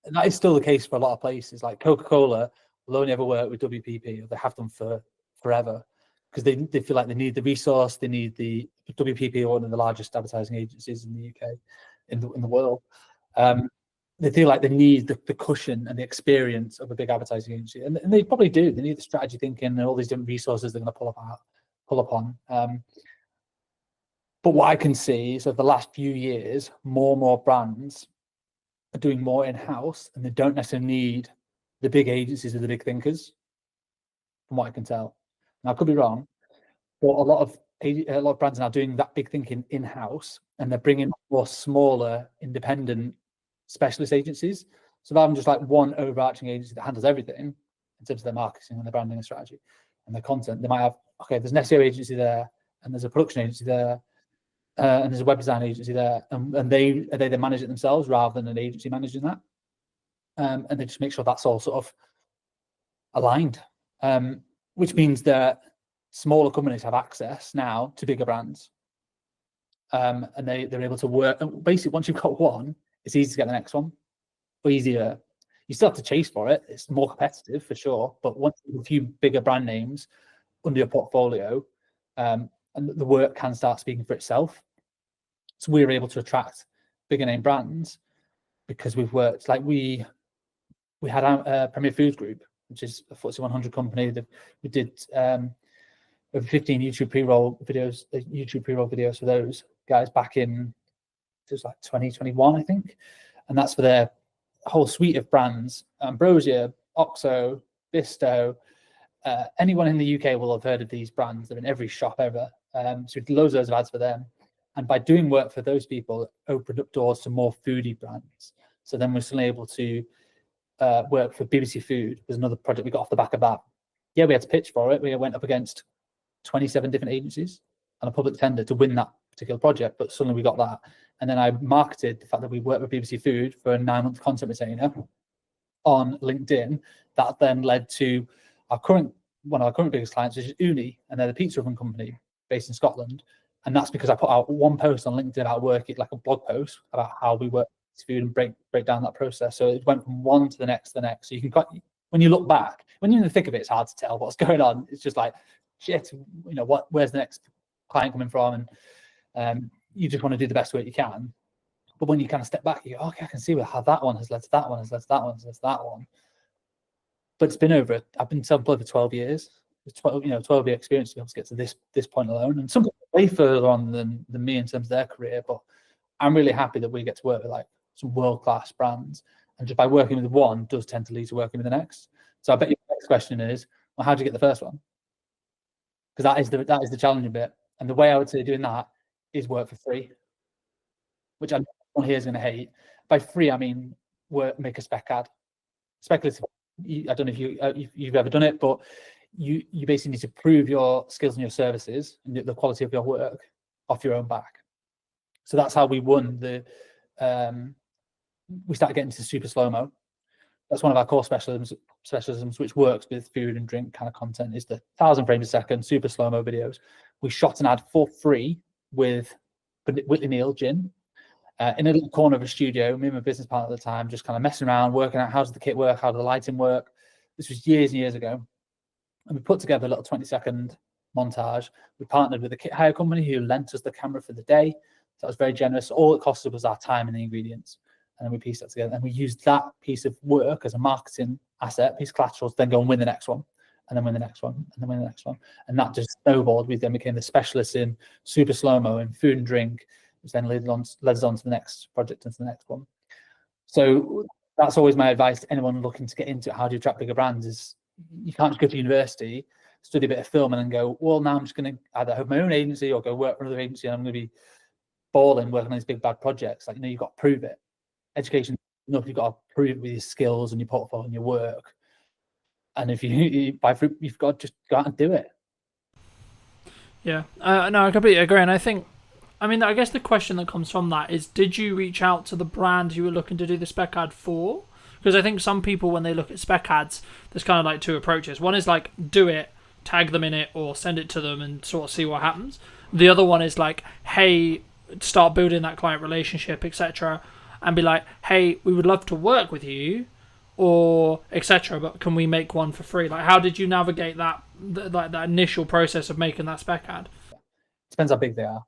and that is still the case for a lot of places. Like Coca-Cola will only ever work with WPP, or they have done for forever, because they feel like they need the resource. They need the WPP, one of the largest advertising agencies in the UK, in the world. They feel like they need the cushion and the experience of a big advertising agency, and they probably do. They need the strategy thinking and all these different resources they're going to pull upon. But what I can see is over the last few years, more and more brands are doing more in-house, and they don't necessarily need the big agencies or the big thinkers, from what I can tell. Now, I could be wrong, but a lot of brands are now doing that big thinking in-house, and they're bringing more smaller, independent specialist agencies. So rather than just like one overarching agency that handles everything in terms of their marketing and their branding and strategy and their content, they might have, okay, there's an SEO agency there, and there's a production agency there, and there's a web design agency there, and they manage it themselves rather than an agency managing that. And they just make sure that's all sort of aligned, which means that smaller companies have access now to bigger brands, and they're able to work. And basically, once you've got one, it's easy to get the next one, or easier. You still have to chase for it. It's more competitive for sure, but once you have a few bigger brand names under your portfolio, and the work can start speaking for itself. So we're able to attract bigger name brands because we've worked, like we had a Premier Foods Group, which is a FTSE 100 company. We did over 15 YouTube pre-roll videos for those guys back in, it was like 2021, I think. And that's for their whole suite of brands: Ambrosia, Oxo, Bisto. Anyone in the UK will have heard of these brands. They're in every shop ever. So we did loads of ads for them. And by doing work for those people, it opened up doors to more foodie brands. So then we're suddenly able to work for BBC Food. There's another project we got off the back of that. Yeah, we had to pitch for it. We went up against 27 different agencies on a public tender to win that particular project, but suddenly we got that. And then I marketed the fact that we worked with BBC Food for a 9-month content retainer on LinkedIn. That then led to one of our current biggest clients, which is Uni, and they're the pizza oven company based in Scotland. And that's because I put out one post on LinkedIn about working, like a blog post about how we work with food and break down that process. So it went from one to the next. So you can, when you look back, when you're in the thick of it, it's hard to tell what's going on. It's just like, shit, where's the next client coming from? And you just want to do the best work you can. But when you kind of step back, you go, okay, I can see how that one has led to that one, has led to that one, has led to that one. But it's been I've been self-employed for 12 years. It's 12-year experience to be able to get to this point alone. And some people are way further on than me in terms of their career, but I'm really happy that we get to work with like some world-class brands. And just by working with one does tend to lead to working with the next. So I bet your next question is, well, how did you get the first one? Because that is the challenging bit. And the way I would say doing that is work for free, which I know everyone here is going to hate. By free, I mean make a spec ad. Speculative. I don't know if you've ever done it, but you basically need to prove your skills and your services and the quality of your work off your own back. So that's how we won we started getting to super slow-mo. That's one of our core specialisms, which works with food and drink kind of content, is the 1,000 frames a second super slow-mo videos. We shot an ad for free with Whitley Neal Gin in a little corner of a studio, me and my business partner at the time, just kind of messing around, working out how does the kit work, how does the lighting work. This was years and years ago. And we put together a little 20-second montage. We partnered with a kit hire company who lent us the camera for the day. So that was very generous. All it costed was our time and the ingredients. And then we pieced that together. And we used that piece of work as a marketing asset, piece of collateral, to then go and win the next one, and then win the next one, and then win the next one. And that just snowballed. We then became the specialists in super slow-mo and food and drink, which then led us on to the next project and to the next one. So that's always my advice to anyone looking to get into it. How do you attract bigger brands? Is you can't just go to university, study a bit of film, and then go, well, now I'm just going to either have my own agency or go work for another agency, and I'm going to be balling working on these big bad projects. Like, you've got to prove it. Education, you've got to prove it with your skills and your portfolio and your work. And if you've got to just go out and do it. Yeah, no, I completely agree. And I guess the question that comes from that is, did you reach out to the brand you were looking to do the spec ad for? Because I think some people, when they look at spec ads, there's kind of like two approaches. One is like, do it, tag them in it, or send it to them and sort of see what happens. The other one is like, hey, start building that client relationship, etc., and be like, hey, we would love to work with you, or etc., but can we make one for free? Like, how did you navigate that initial process of making that spec ad? Depends how big they are.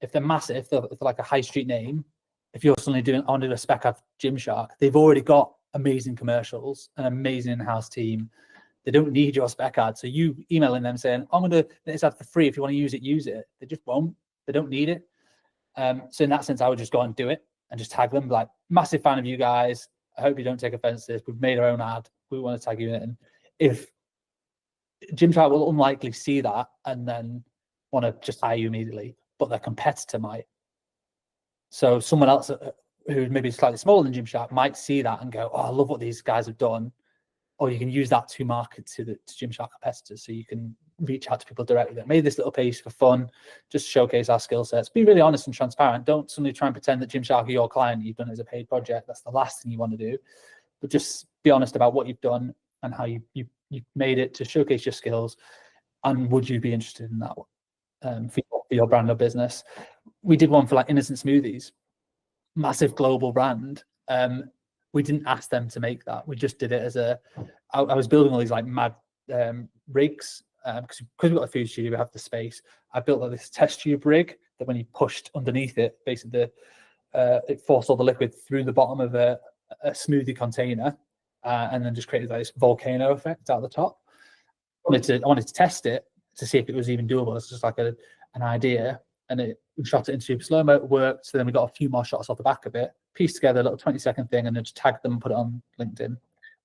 If they're massive, if they're like a high street name, if you're suddenly doing a spec ad Gymshark, they've already got amazing commercials, an amazing in-house team. They don't need your spec ad. So you emailing them saying, I'm going to make this ad for free. If you want to use it. They just won't. They don't need it. So in that sense, I would just go and do it and just tag them, like, massive fan of you guys. I hope you don't take offense to this. We've made our own ad. We want to tag you in it. And if Gymshark will unlikely see that and then want to just hire you immediately, but their competitor might. So someone else who maybe slightly smaller than Gymshark might see that and go, "Oh, I love what these guys have done." Or you can use that to market to the Gymshark competitors, so you can reach out to people directly. Made this little piece for fun, just showcase our skill sets. Be really honest and transparent. Don't suddenly try and pretend that Gymshark are your client. You've done it as a paid project. That's the last thing you want to do. But just be honest about what you've done and how you made it to showcase your skills. And would you be interested in that for your brand or business? We did one for like Innocent Smoothies, massive global brand. We didn't ask them to make that. We just did it as I was building all these like mad rigs because we've got a food studio, we have the space. I built like this test tube rig that when you pushed underneath it, basically it forced all the liquid through the bottom of a smoothie container and then just created like this volcano effect out the top. I wanted to test it to see if it was even doable. It's just like an idea, and we shot it in super slow-mo. It worked. So then we got a few more shots off the back of it, pieced together a little 20-second thing, and then just tagged them and put it on LinkedIn.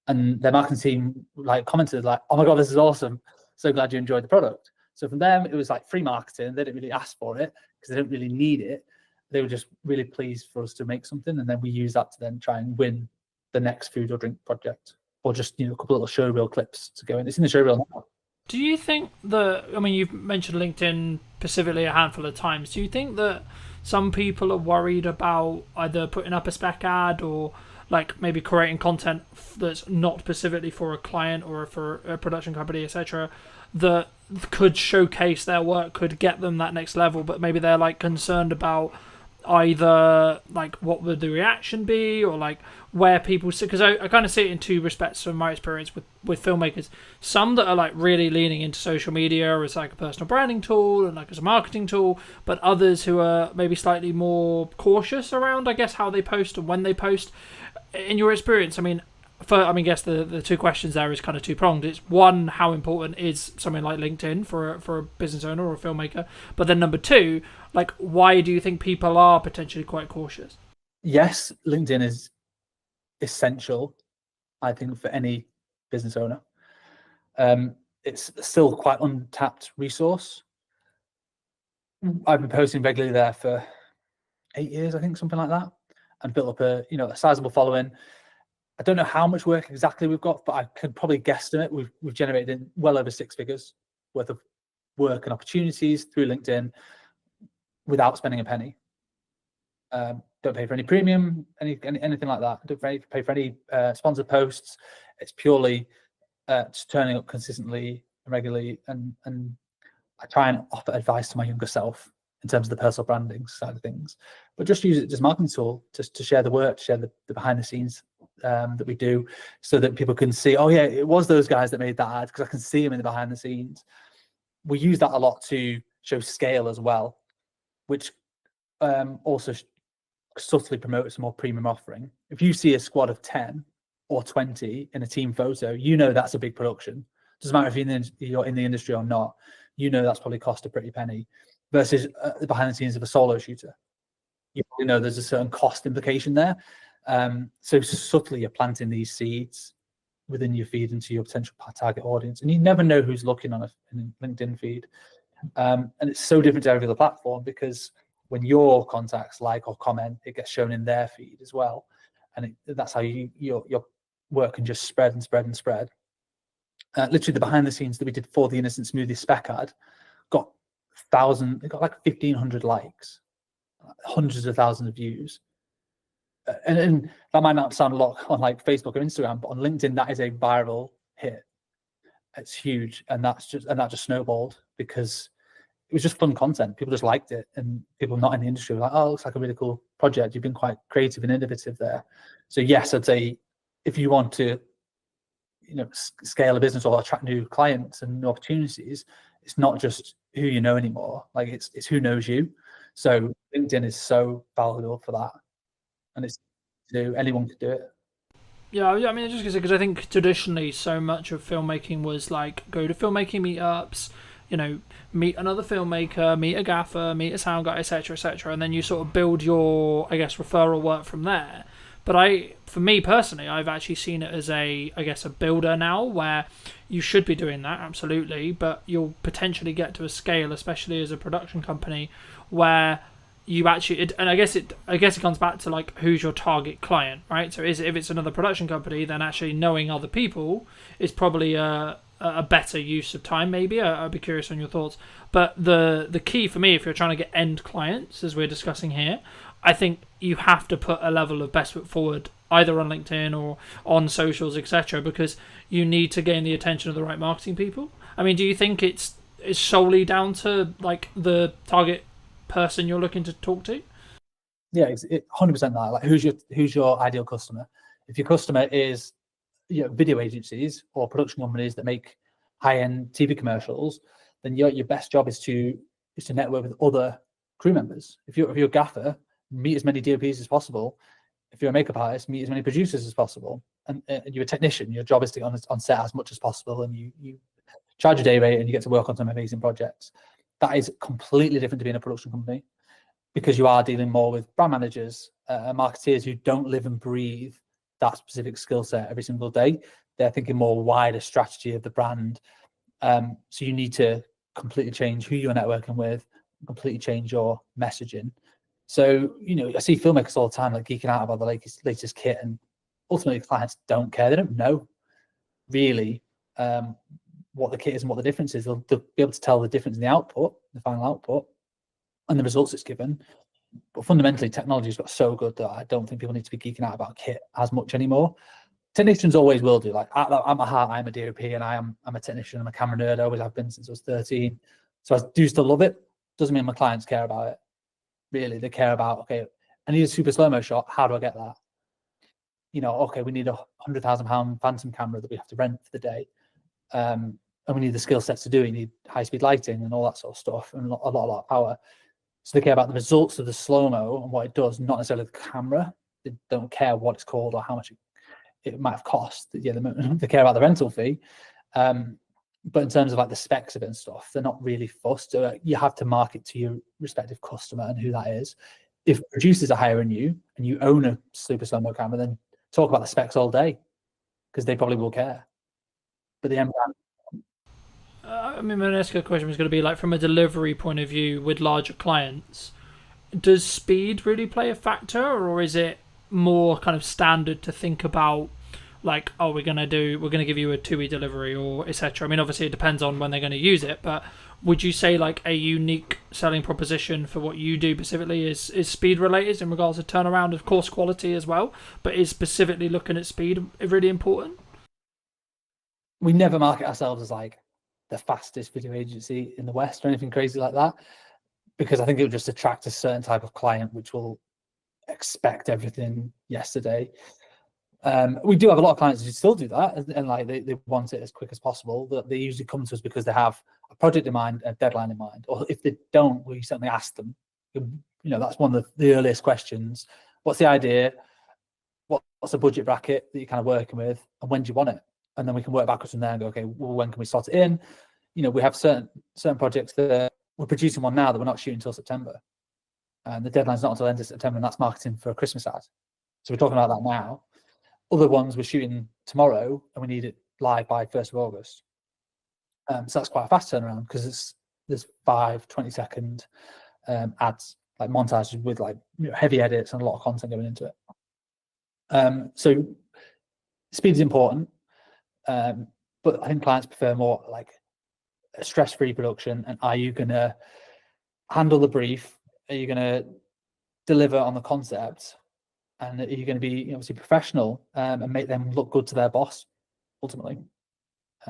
And their marketing team like commented like, "Oh my god, this is awesome! So glad you enjoyed the product." So from them, it was like free marketing. They didn't really ask for it because they didn't really need it. They were just really pleased for us to make something, and then we use that to then try and win the next food or drink project, or just a couple of little showreel clips to go in. It's in the showreel now. Do you think that, I mean, you've mentioned LinkedIn specifically a handful of times. Do you think that some people are worried about either putting up a spec ad or like maybe creating content that's not specifically for a client or for a production company, etc., that could showcase their work, could get them that next level, but maybe they're like concerned about either like what would the reaction be or like where people see, because I kind of see it in two respects from my experience with filmmakers. Some that are like really leaning into social media as like a personal branding tool and like as a marketing tool, but others who are maybe slightly more cautious around, I guess, how they post and when they post. In your experience, I mean, I guess the two questions there is kind of two-pronged. It's one, how important is something like LinkedIn for a business owner or a filmmaker? But then number two, like, why do you think people are potentially quite cautious? Yes, LinkedIn is essential, I think, for any business owner. It's still quite untapped resource. I've been posting regularly there for 8 years, I think, something like that, and built up a sizable following. I don't know how much work exactly we've got, but I could probably guesstimate we've generated well over 6 figures worth of work and opportunities through LinkedIn without spending a penny. Don't pay for any premium, anything like that. Don't pay for any sponsored posts. It's purely just turning up consistently and regularly, and I try and offer advice to my younger self in terms of the personal branding side of things, but just use it as a marketing tool to share the work, to share the behind the scenes that we do, so that people can see, oh yeah, it was those guys that made that ad, because I can see them in the behind the scenes. We use that a lot to show scale as well, which also subtly promotes a more premium offering. If you see a squad of 10 or 20 in a team photo, you know that's a big production. Doesn't matter if you're in the industry or not, you know that's probably cost a pretty penny, versus the behind the scenes of a solo shooter. You probably know there's a certain cost implication there. So subtly you're planting these seeds within your feed into your potential target audience, and you never know who's looking on a LinkedIn feed. And it's so different to every other platform, because when your contacts like or comment, it gets shown in their feed as well, and that's how your work can just spread and spread and spread. Literally, the behind the scenes that we did for the Innocent Smoothie spec ad got like 1,500 likes, hundreds of thousands of views. And that might not sound a lot on like Facebook or Instagram, but on LinkedIn, that is a viral hit. It's huge, and that just snowballed because it was just fun content. People just liked it, and people not in the industry were like, "Oh, it looks like a really cool project. You've been quite creative and innovative there." So yes, I'd say if you want to, scale a business or attract new clients and new opportunities, it's not just who you know anymore. Like it's who knows you. So LinkedIn is so valuable for that, and anyone could do it. Yeah, I mean, just because I think traditionally so much of filmmaking was like go to filmmaking meetups, meet another filmmaker, meet a gaffer, meet a sound guy, etc., etc., and then you sort of build your, I guess, referral work from there. But for me personally, I've actually seen it as a builder now, where you should be doing that, absolutely, but you'll potentially get to a scale, especially as a production company, where you actually, and I guess it comes back to like who's your target client, right? So if it's another production company, then actually knowing other people is probably a better use of time. Maybe I'd be curious on your thoughts. But the key for me, if you're trying to get end clients, as we're discussing here, I think you have to put a level of best foot forward, either on LinkedIn or on socials, etc., because you need to gain the attention of the right marketing people. I mean, do you think it's solely down to like the target person you're looking to talk to? Yeah, it's 100% that. Like, who's your ideal customer? If your customer is, video agencies or production companies that make high-end TV commercials, then your best job is to network with other crew members. If you're a gaffer, meet as many DOPs as possible. If you're a makeup artist, meet as many producers as possible. And you're a technician, your job is to get on set as much as possible, and you charge a day rate and you get to work on some amazing projects. That is completely different to being a production company, because you are dealing more with brand managers, marketeers who don't live and breathe that specific skill set every single day. They're thinking more wider strategy of the brand. So you need to completely change who you're networking with, completely change your messaging. So, I see filmmakers all the time like geeking out about the latest kit, and ultimately clients don't care. They don't know really what the kit is and what the difference is. They'll be able to tell the difference in the output, the final output, and the results it's given. But fundamentally, technology's got so good that I don't think people need to be geeking out about kit as much anymore. Technicians always will do. Like, at my heart, I'm a DOP, and I'm a technician. I'm a camera nerd. I always have been since I was 13. So I do still love it. Doesn't mean my clients care about it. Really, they care about, okay, I need a super slow-mo shot. How do I get that? Okay, we need a £100,000 phantom camera that we have to rent for the day. And we need the skill sets to do it. You need high-speed lighting and all that sort of stuff, and a lot of power. So they care about the results of the slow-mo and what it does, not necessarily the camera. They don't care what it's called or how much it might have cost. Yeah, they care about the rental fee. But in terms of like the specs of it and stuff, they're not really fussed. You have to market to your respective customer and who that is. If producers are hiring you and you own a super slow-mo camera, then talk about the specs all day, because they probably will care. But the end brand, I mean, my next question was going to be like, from a delivery point of view with larger clients, does speed really play a factor, or is it more kind of standard to think about like, oh, we're going to give you a 2-week delivery or etc.? I mean, obviously it depends on when they're going to use it, but would you say like a unique selling proposition for what you do specifically is speed related in regards to turnaround, of course quality as well, but is specifically looking at speed really important? we never market ourselves as like the fastest video agency in the West or anything crazy like that, because I think it would just attract a certain type of client which will expect everything yesterday. We do have a lot of clients who still do that, and like they want it as quick as possible. That they usually come to us because they have a project in mind, a deadline in mind, or if they don't, we certainly ask them. That's one of the earliest questions. What's the idea? What's the budget bracket that you're kind of working with, and when do you want it? And then we can work backwards from there and go, okay, well, when can we start it in? We have certain projects that we're producing one now that we're not shooting until September, and the deadline's not until the end of September, and that's marketing for a Christmas ad. So we're talking about that now. Other ones we're shooting tomorrow, and we need it live by 1st of August. So that's quite a fast turnaround, because there's 5 20-second ads, like montages with like heavy edits and a lot of content going into it. So speed is important, but I think clients prefer more like a stress-free production. And are you going to handle the brief? Are you going to deliver on the concept? And are you going to be obviously professional and make them look good to their boss, ultimately?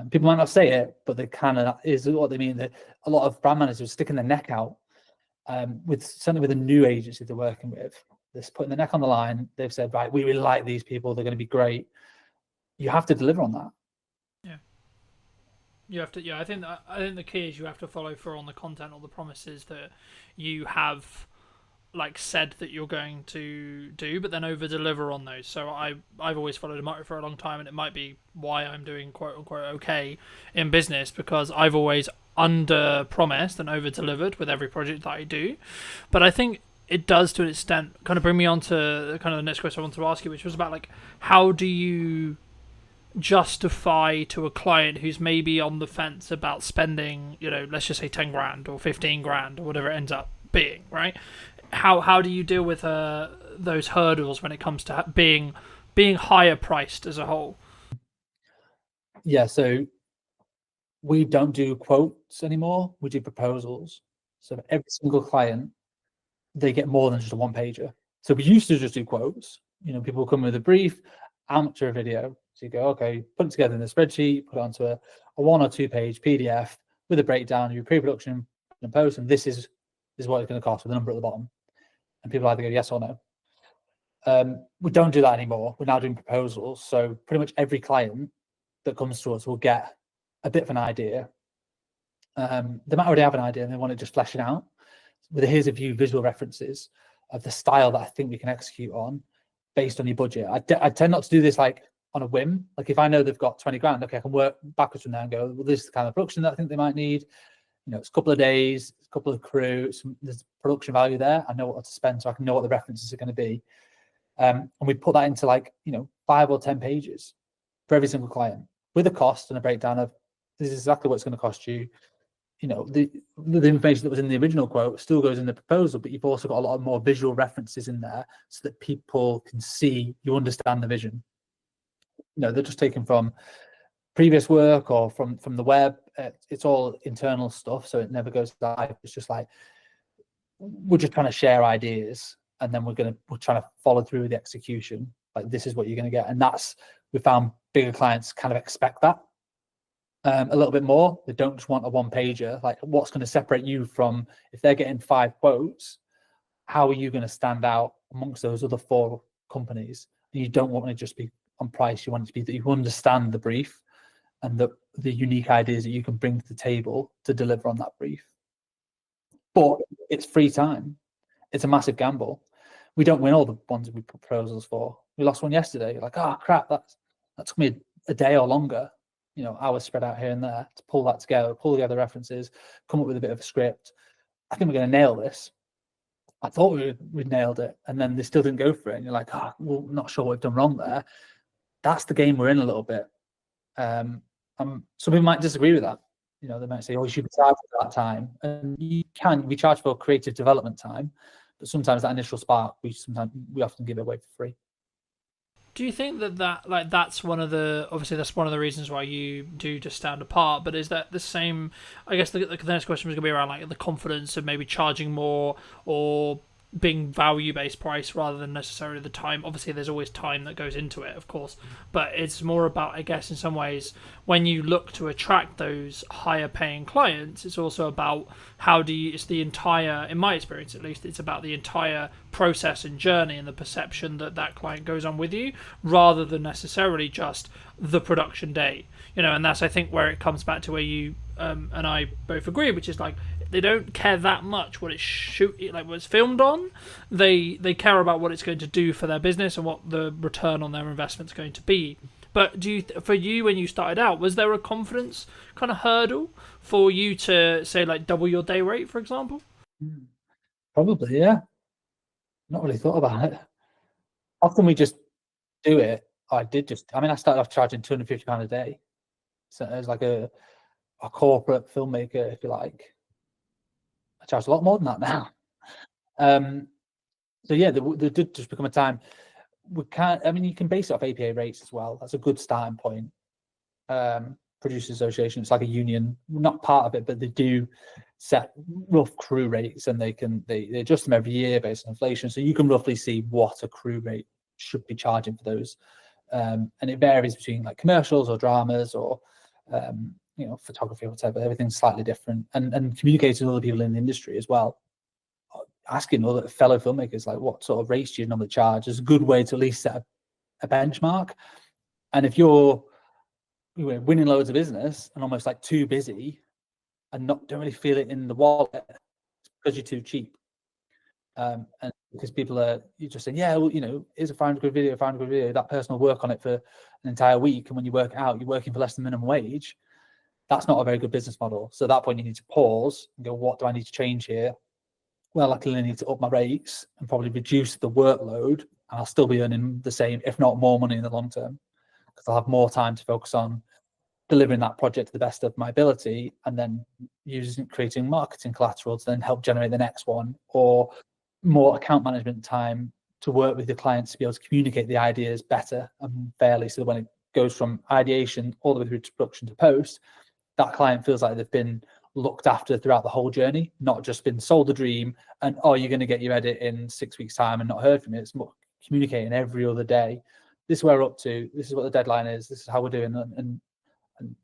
People might not say it, but they kind of is what they mean. That a lot of brand managers are sticking their neck out certainly with a new agency they're working with. They're putting their neck on the line. They've said, right, we really like these people. They're going to be great. You have to deliver on that. Yeah. You have to. Yeah, I think the key is you have to follow through on the content or the promises that you have like said that you're going to do, but then over deliver on those. So I've always followed a motto for a long time, and it might be why I'm doing quote unquote okay in business, because I've always under promised and over delivered with every project that I do. But I think it does to an extent kind of bring me on to kind of the next question I wanted to ask you, which was about like, how do you justify to a client who's maybe on the fence about spending, let's just say 10 grand or 15 grand or whatever it ends up being, right? How do you deal with those hurdles when it comes to being higher priced as a whole? Yeah, so we don't do quotes anymore. We do proposals. So for every single client, they get more than just a one pager. So we used to just do quotes. People come with a brief, amateur video. So you go, okay, put it together in a spreadsheet, put it onto a 1 or 2 page PDF with a breakdown of your pre-production and post, and this is what it's going to cost with a number at the bottom. And people either go yes or no. We don't do that anymore. We're now doing proposals. So pretty much every client that comes to us will get a bit of an idea. They might already have an idea and they want to just flesh it out. With here's a few visual references of the style that I think we can execute on based on your budget. I tend not to do this like on a whim. Like if I know they've got 20 grand, okay, I can work backwards from there and go, well, this is the kind of production that I think they might need. It's a couple of days, a couple of crew, there's production value there. I know what to spend, so I can know what the references are going to be. And we put that into 5 or 10 pages for every single client with a cost and a breakdown of this is exactly what it's going to cost you. The information that was in the original quote still goes in the proposal, but you've also got a lot of more visual references in there so that people can see you understand the vision. They're just taken from previous work or from the web. It's all internal stuff, so it never goes live. It's just like we're just trying to share ideas, and then we're trying to follow through with the execution. Like this is what you're going to get, and we found bigger clients kind of expect that. A little bit more. They don't just want a one pager. Like what's going to separate you from, if they're getting 5 quotes, how are you going to stand out amongst those other 4 companies? And you don't want to just be on price. You want it to be that you understand the brief and the unique ideas that you can bring to the table to deliver on that brief. But it's free time. It's a massive gamble. We don't win all the ones we put proposals for. We lost one yesterday. Like, oh crap, that took me a day or longer. Hours spread out here and there to pull that together, pull together references, come up with a bit of a script. I think we're going to nail this. I thought we'd nailed it, and then they still didn't go for it. And you're like, well, not sure what we've done wrong there. That's the game we're in a little bit. Some people might disagree with that. They might say, oh, you should be charged for that time. And you can be charged for creative development time, but sometimes that initial spark, we often give it away for free. Do you think that's one of the reasons why you do just stand apart? But is that the same? I guess the next question was going to be around the confidence of maybe charging more or being value-based price rather than necessarily the time. Obviously, there's always time that goes into it, of course, but it's more about, I guess, in some ways, when you look to attract those higher-paying clients, it's also about it's the entire, in my experience at least, it's about the entire process and journey and the perception that client goes on with you, rather than necessarily just the production day. And that's, I think, where it comes back to where you and I both agree, which is they don't care that much what it's filmed on. They care about what it's going to do for their business and what the return on their investment is going to be. But for you, when you started out, was there a confidence kind of hurdle for you to say double your day rate, for example? Probably, yeah. Not really thought about it. Often we just do it. I started off charging £250 a day. So it was like a corporate filmmaker, if you like. I charge a lot more than that now. So yeah, there did just become a time. You can base it off APA rates as well. That's a good starting point. Producers Association, it's like a union, not part of it, but they do set rough crew rates, and they adjust them every year based on inflation. So you can roughly see what a crew rate should be charging for those. And it varies between commercials or dramas or photography or whatever. Everything's slightly different, and communicating with other people in the industry as well, asking other fellow filmmakers what sort of rates do you normally charge is a good way to at least set a benchmark. And if you're winning loads of business and almost too busy and don't really feel it in the wallet, it's because you're too cheap, and because you're just saying, yeah, well, here's a £500 video, that person will work on it for an entire week, and when you work it out, you're working for less than minimum wage. That's not a very good business model. So at that point, you need to pause and go, what do I need to change here? well, I clearly need to up my rates and probably reduce the workload, and I'll still be earning the same, if not more money in the long term, because I'll have more time to focus on delivering that project to the best of my ability, and then creating marketing collateral to then help generate the next one, or more account management time to work with the clients to be able to communicate the ideas better and fairly, so that when it goes from ideation all the way through to production to post, that client feels like they've been looked after throughout the whole journey, not just been sold the dream and, oh, you're going to get your edit in 6 weeks time and not heard from it. It's more communicating every other day. This is where we're up to. This is what the deadline is. This is how we're doing. And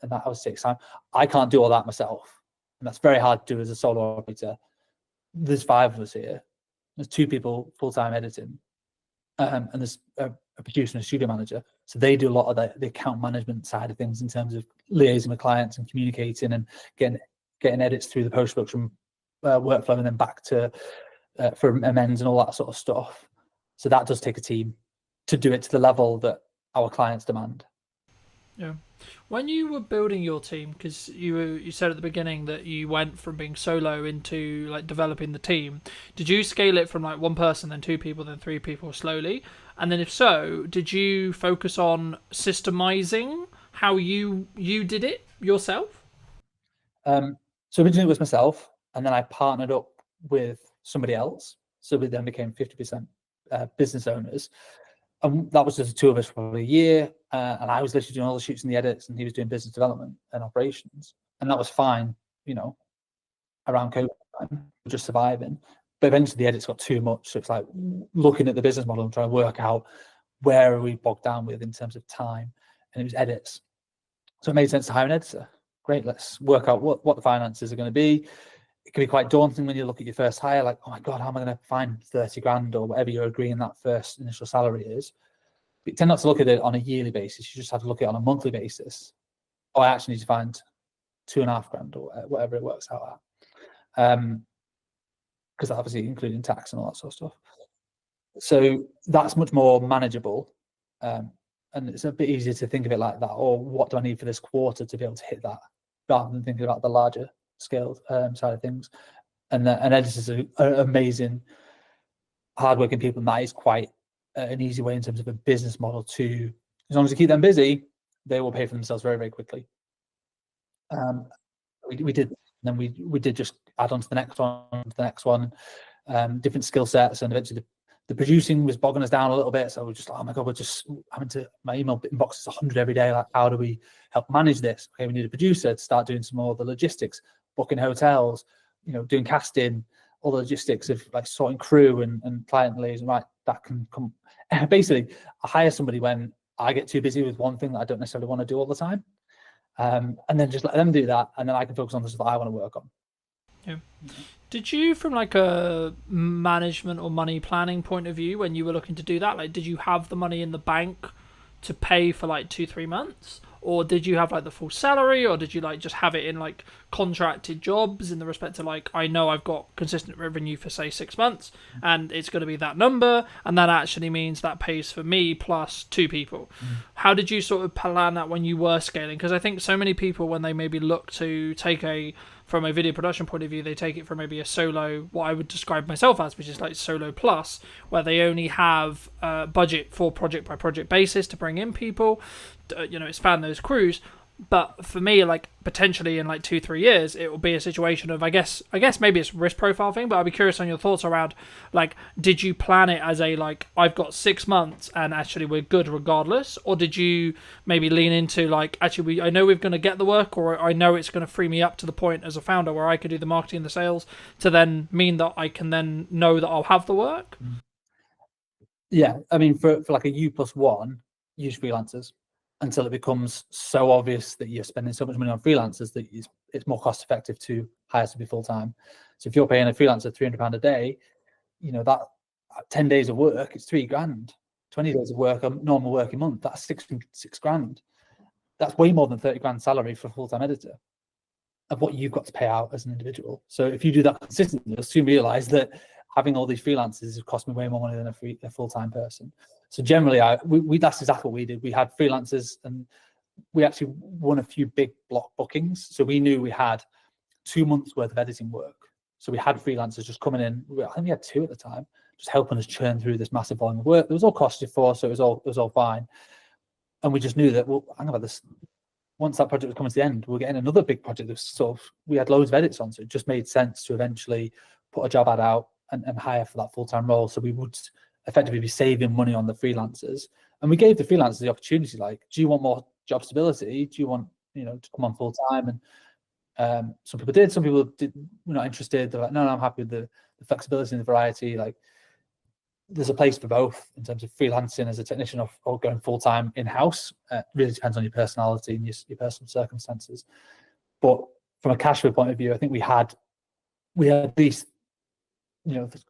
that was 6 time. I can't do all that myself. And that's very hard to do as a solo operator. There's 5 of us here. There's 2 people full-time editing. And there's a producer and a studio manager. So they do a lot of the account management side of things in terms of liaising with clients and communicating and getting edits through the post-production workflow and then back to for amends and all that sort of stuff. So that does take a team to do it to the level that our clients demand. Yeah. When you were building your team, because you said at the beginning that you went from being solo into like developing the team, did you scale it from like 1 person, then 2 people, then 3 people slowly? And then if so, did you focus on systemizing how you did it yourself? So originally it was myself, and then I partnered up with somebody else. So we then became 50% business owners. And that was just the 2 of us for probably a year. And I was literally doing all the shoots and the edits, and he was doing business development and operations. And that was fine, around COVID time, just surviving. But eventually the edits got too much. So it's like looking at the business model and trying to work out where are we bogged down with in terms of time. And it was edits. So it made sense to hire an editor. Great, let's work out what the finances are going to be. It can be quite daunting when you look at your first hire, like, oh my God, how am I going to find 30 grand or whatever you're agreeing that first initial salary is? But you tend not to look at it on a yearly basis. You just have to look at it on a monthly basis. Oh, I actually need to find 2.5 grand or whatever it works out at. Because obviously including tax and all that sort of stuff. So that's much more manageable. And it's a bit easier to think of it like that, or what do I need for this quarter to be able to hit that, rather than thinking about the larger scale side of things. And editors are amazing, hardworking people, and that is quite an easy way in terms of a business model to, as long as you keep them busy, they will pay for themselves very, very quickly. We did, and then we did just add on to the next one, different skill sets, and eventually the producing was bogging us down a little bit. So we're just like, oh my God, we're just having to, my email inbox is 100 every day. Like, how do we help manage this? Okay, we need a producer to start doing some more of the logistics, booking hotels, doing casting, all the logistics of like sorting crew and client liaison. Right, that can come. Basically, I hire somebody when I get too busy with one thing that I don't necessarily want to do all the time. And then just let them do that, and then I can focus on the stuff that I want to work on. Yeah. Did you, from like a management or money planning point of view, when you were looking to do that, like, did you have the money in the bank to pay for like 2-3 months, or did you have like the full salary, or did you like just have it in like contracted jobs in the respect to like, I know I've got consistent revenue for say 6 months and it's going to be that number, and that actually means that pays for me plus 2 people. How did you sort of plan that when you were scaling? Because I think so many people, when they maybe look to take from a video production point of view, they take it from maybe a solo, what I would describe myself as, which is like solo plus, where they only have budget for project by project basis to bring in people, expand those crews. But for me, like, potentially in like 2-3 years, it will be a situation of, I guess maybe it's risk profile thing, but I'd be curious on your thoughts around, like, did you plan it as a, like, I've got 6 months and actually we're good regardless? Or did you maybe lean into like, actually, I know we're going to get the work, or I know it's going to free me up to the point as a founder where I could do the marketing and the sales to then mean that I can then know that I'll have the work? Yeah, I mean, for like a U+1, use freelancers until it becomes so obvious that you're spending so much money on freelancers that it's more cost effective to hire somebody full time. So if you're paying a freelancer £300 a day, that 10 days of work, it's 3 grand. 20 days of work, a normal working month, that's 6 grand. That's way more than 30 grand salary for a full-time editor of what you've got to pay out as an individual. So if you do that consistently, you'll soon realize that having all these freelancers has cost me way more money than a full-time person. So generally, that's exactly what we did. We had freelancers, and we actually won a few big block bookings. So we knew we had 2 months worth of editing work So we had freelancers just coming in. I think we had 2 at the time, just helping us churn through this massive volume of work. It was all costed for, so it was all fine. And we just knew that, well, hang about this. Once that project was coming to the end, we were getting another big project that was sort of, we had loads of edits on, so it just made sense to eventually put a job ad out and hire for that full-time role. So we would effectively be saving money on the freelancers. And we gave the freelancers the opportunity, like, do you want more job stability? Do you want, to come on full-time? And some people did, some people were not interested. They're like, no, I'm happy with the flexibility and the variety. Like, there's a place for both in terms of freelancing as a technician or going full-time in-house. Really depends on your personality and your personal circumstances. But from a cash flow point of view, I think we had at least,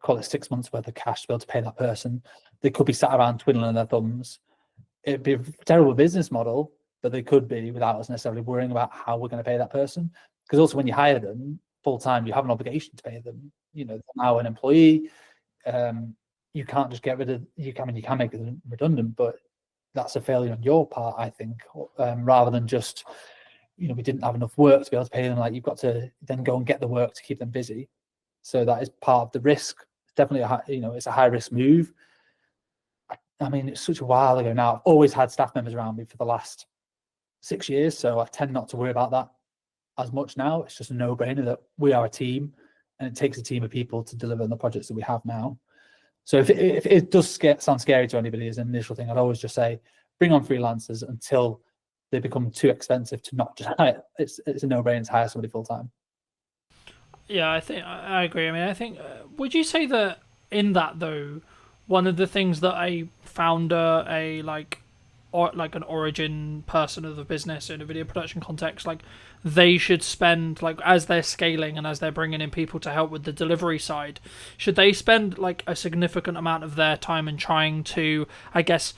call it 6 months worth of cash to be able to pay that person. They could be sat around twiddling their thumbs. It'd be a terrible business model, but they could be without us necessarily worrying about how we're going to pay that person. Because also when you hire them full-time, you have an obligation to pay them. They're now an employee. You can't just get rid of, you can make them redundant, but that's a failure on your part, I think, rather than just, we didn't have enough work to be able to pay them. Like, you've got to then go and get the work to keep them busy. So that is part of the risk. It's definitely it's a high risk move. I mean, it's such a while ago now. I've always had staff members around me for the last 6 years, so I tend not to worry about that as much now. It's just a no-brainer that we are a team, and it takes a team of people to deliver on the projects that we have now. So if it does sound scary to anybody as an initial thing, I'd always just say, bring on freelancers until they become too expensive to not just hire. It's a no-brainer to hire somebody full-time. Yeah, I think I agree. I mean, I think, would you say that in that though, one of the things that a founder, like an origin person of the business in a video production context, like, they should spend, like, as they're scaling and as they're bringing in people to help with the delivery side, should they spend like a significant amount of their time in trying to, I guess,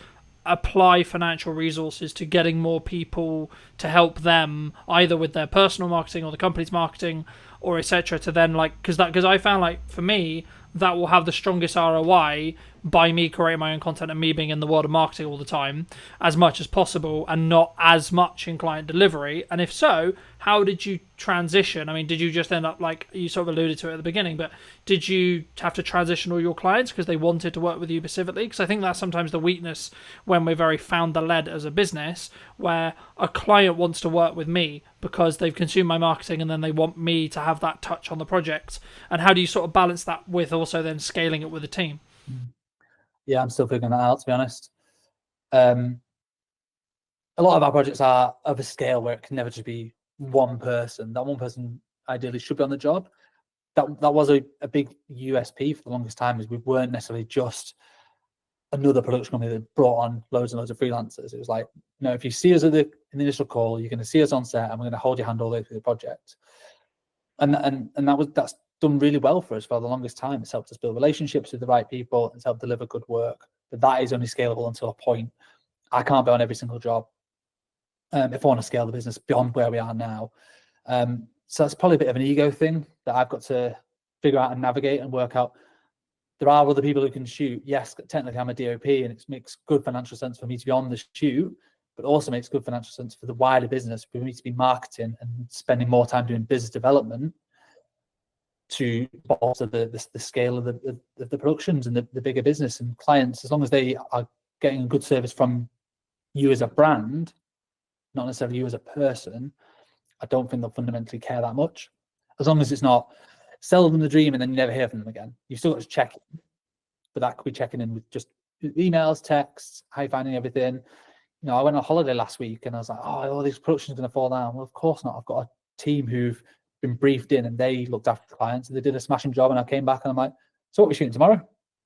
apply financial resources to getting more people to help them either with their personal marketing or the company's marketing or etc., to then, like, because I found, like, for me, that will have the strongest ROI by me creating my own content and me being in the world of marketing all the time as much as possible and not as much in client delivery. And if so, how did you transition? I mean, did you just end up, like you sort of alluded to it at the beginning, but did you have to transition all your clients because they wanted to work with you specifically? Because I think that's sometimes the weakness when we're very founder-led as a business, where a client wants to work with me because they've consumed my marketing and then they want me to have that touch on the project. And how do you sort of balance that with also then scaling it with a team? Yeah, I'm still figuring that out, to be honest. A lot of our projects are of a scale where it can never just be one person. That one person ideally should be on the job. That was a big USP for the longest time, is we weren't necessarily just another production company that brought on loads and loads of freelancers. It was like, if you see us in the initial call, you're going to see us on set and we're going to hold your hand all the way through the project. And that's done really well for us for the longest time. It's helped us build relationships with the right people. It's helped deliver good work. But that is only scalable until a point. I can't be on every single job if I want to scale the business beyond where we are now. So that's probably a bit of an ego thing that I've got to figure out and navigate and work out. There are other people who can shoot. Yes, technically I'm a DOP and it makes good financial sense for me to be on the shoot, but also makes good financial sense for the wider business for me to be marketing and spending more time doing business development to bolster the scale of the productions and the bigger business and clients. As long as they are getting a good service from you as a brand, not necessarily you as a person, I don't think they'll fundamentally care that much. As long as it's not sell them the dream and then you never hear from them again. You've still got to check in, but that could be checking in with just emails, texts, how you finding everything. I went on holiday last week and I was like, all these productions are going to fall down. Well, of course not. I've got a team who've been briefed in and they looked after the clients and they did a smashing job. And I came back and I'm like, so what are we shooting tomorrow?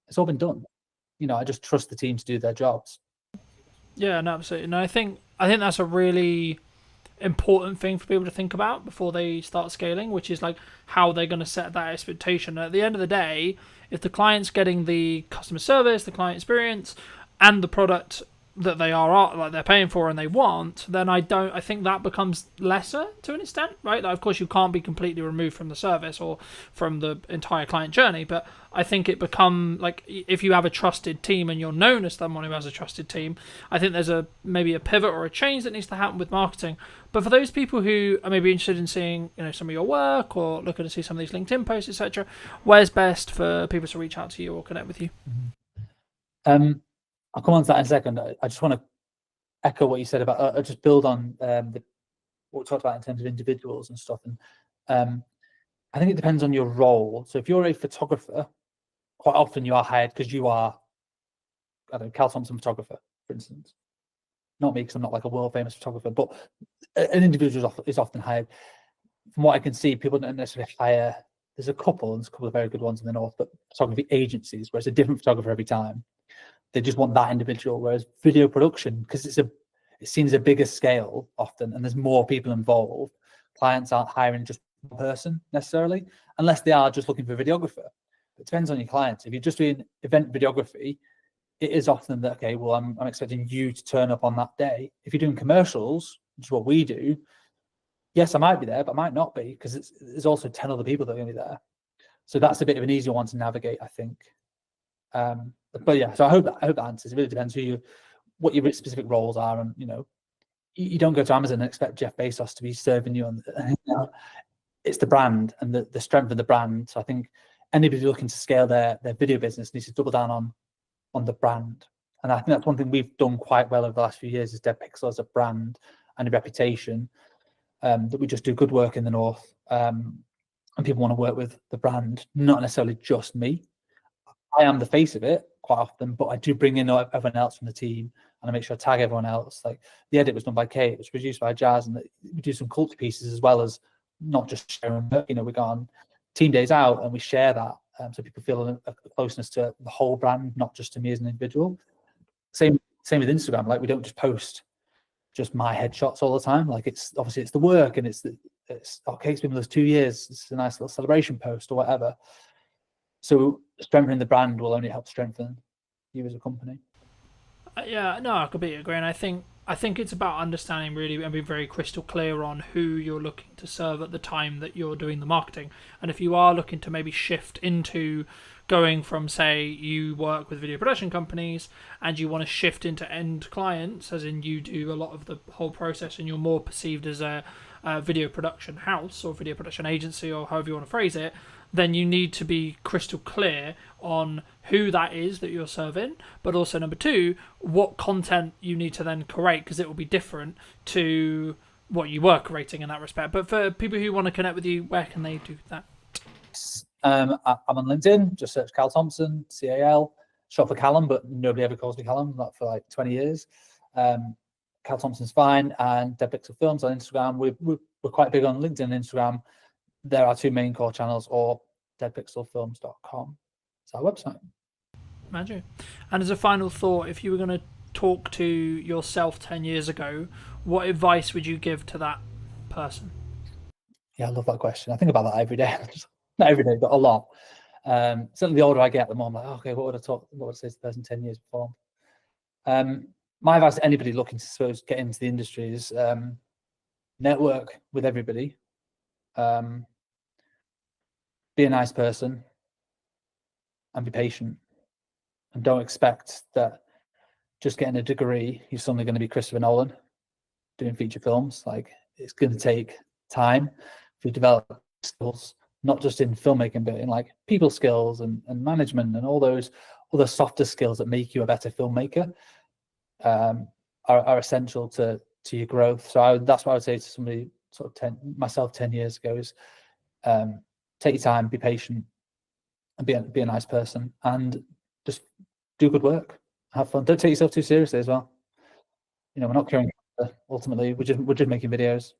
It's all been done. I just trust the team to do their jobs. Yeah, no, absolutely. No, I think that's a really important thing for people to think about before they start scaling, which is like how they're going to set that expectation. At the end of the day, if the client's getting the customer service, the client experience, and the product that they are like they're paying for and they want, then I think that becomes lesser to an extent, right? Like, of course, you can't be completely removed from the service or from the entire client journey, but I think it become like, if you have a trusted team and you're known as someone who has a trusted team, I think there's maybe a pivot or a change that needs to happen with marketing. But for those people who are maybe interested in seeing, some of your work or looking to see some of these LinkedIn posts, etc., where's best for people to reach out to you or connect with you? I'll come on to that in a second. I just want to echo what you said about, just build on what we talked about in terms of individuals and stuff. And I think it depends on your role. So if you're a photographer, quite often you are hired because you are, I don't know, Cal Thompson photographer, for instance. Not me, because I'm not like a world famous photographer, but an individual is often hired. From what I can see, people don't necessarily hire. There's a couple of very good ones in the north, but photography agencies, where it's a different photographer every time. They just want that individual. Whereas video production, because it's seen as a bigger scale often, and there's more people involved, clients aren't hiring just one person necessarily, unless they are just looking for a videographer. It depends on your clients. If you're just doing event videography, it is often that, okay, well, I'm expecting you to turn up on that day. If you're doing commercials, which is what we do, yes, I might be there, but I might not be, because there's also 10 other people that are going to be there. So that's a bit of an easier one to navigate, I think. But yeah, so I hope that answers. It really depends what your specific roles are, and you don't go to Amazon and expect Jeff Bezos to be serving you on. It's the brand and the strength of the brand. So I think anybody looking to scale their video business needs to double down on the brand. And I think that's one thing we've done quite well over the last few years, is Dead Pixel as a brand and a reputation, that we just do good work in the north, and people want to work with the brand, not necessarily just me. I am the face of it quite often, but I do bring in everyone else from the team, and I make sure I tag everyone else. Like, the edit was done by Kate, it was produced by Jazz, and we do some culture pieces as well as not just sharing. We go on team days out and we share that, so people feel a closeness to the whole brand, not just to me as an individual. Same with Instagram. Like, we don't just post just my headshots all the time. Like, it's obviously the work, and it's okay, it's been with us 2 years. It's a nice little celebration post or whatever. So strengthening the brand will only help strengthen you as a company. Yeah, no, I completely agree. And I think it's about understanding really and being very crystal clear on who you're looking to serve at the time that you're doing the marketing. And if you are looking to maybe shift into going from, say, you work with video production companies and you want to shift into end clients, as in you do a lot of the whole process and you're more perceived as a video production house or video production agency, or however you want to phrase it, then you need to be crystal clear on who that is that you're serving, but also, number two, what content you need to then create, because it will be different to what you were creating in that respect. But for people who want to connect with you, where can they do that? I'm on LinkedIn, just search Cal Thompson, CAL, short for Callum, but nobody ever calls me Callum, not for like 20 years. Cal Thompson's fine, and Dead Pixel Films on Instagram. We're quite big on LinkedIn and Instagram. There are two main core channels, or deadpixelfilms.com. It's our website. Magic. And as a final thought, if you were going to talk to yourself 10 years ago, what advice would you give to that person? Yeah, I love that question. I think about that every day. Not every day, but a lot. Certainly the older I get, the more I'm like, okay, what would I say to the person 10 years before? My advice to anybody looking to get into the industry is network with everybody. Be a nice person and be patient, and don't expect that just getting a degree you're suddenly going to be Christopher Nolan doing feature films. Like, it's going to take time to develop skills, not just in filmmaking, but in like people skills and management, and all those other softer skills that make you a better filmmaker, are essential to your growth. So that's what I would say to somebody sort of myself 10 years ago is, take your time, be patient, and be a nice person, and just do good work. Have fun. Don't take yourself too seriously as well. We're not curing cancer, ultimately. We're just making videos.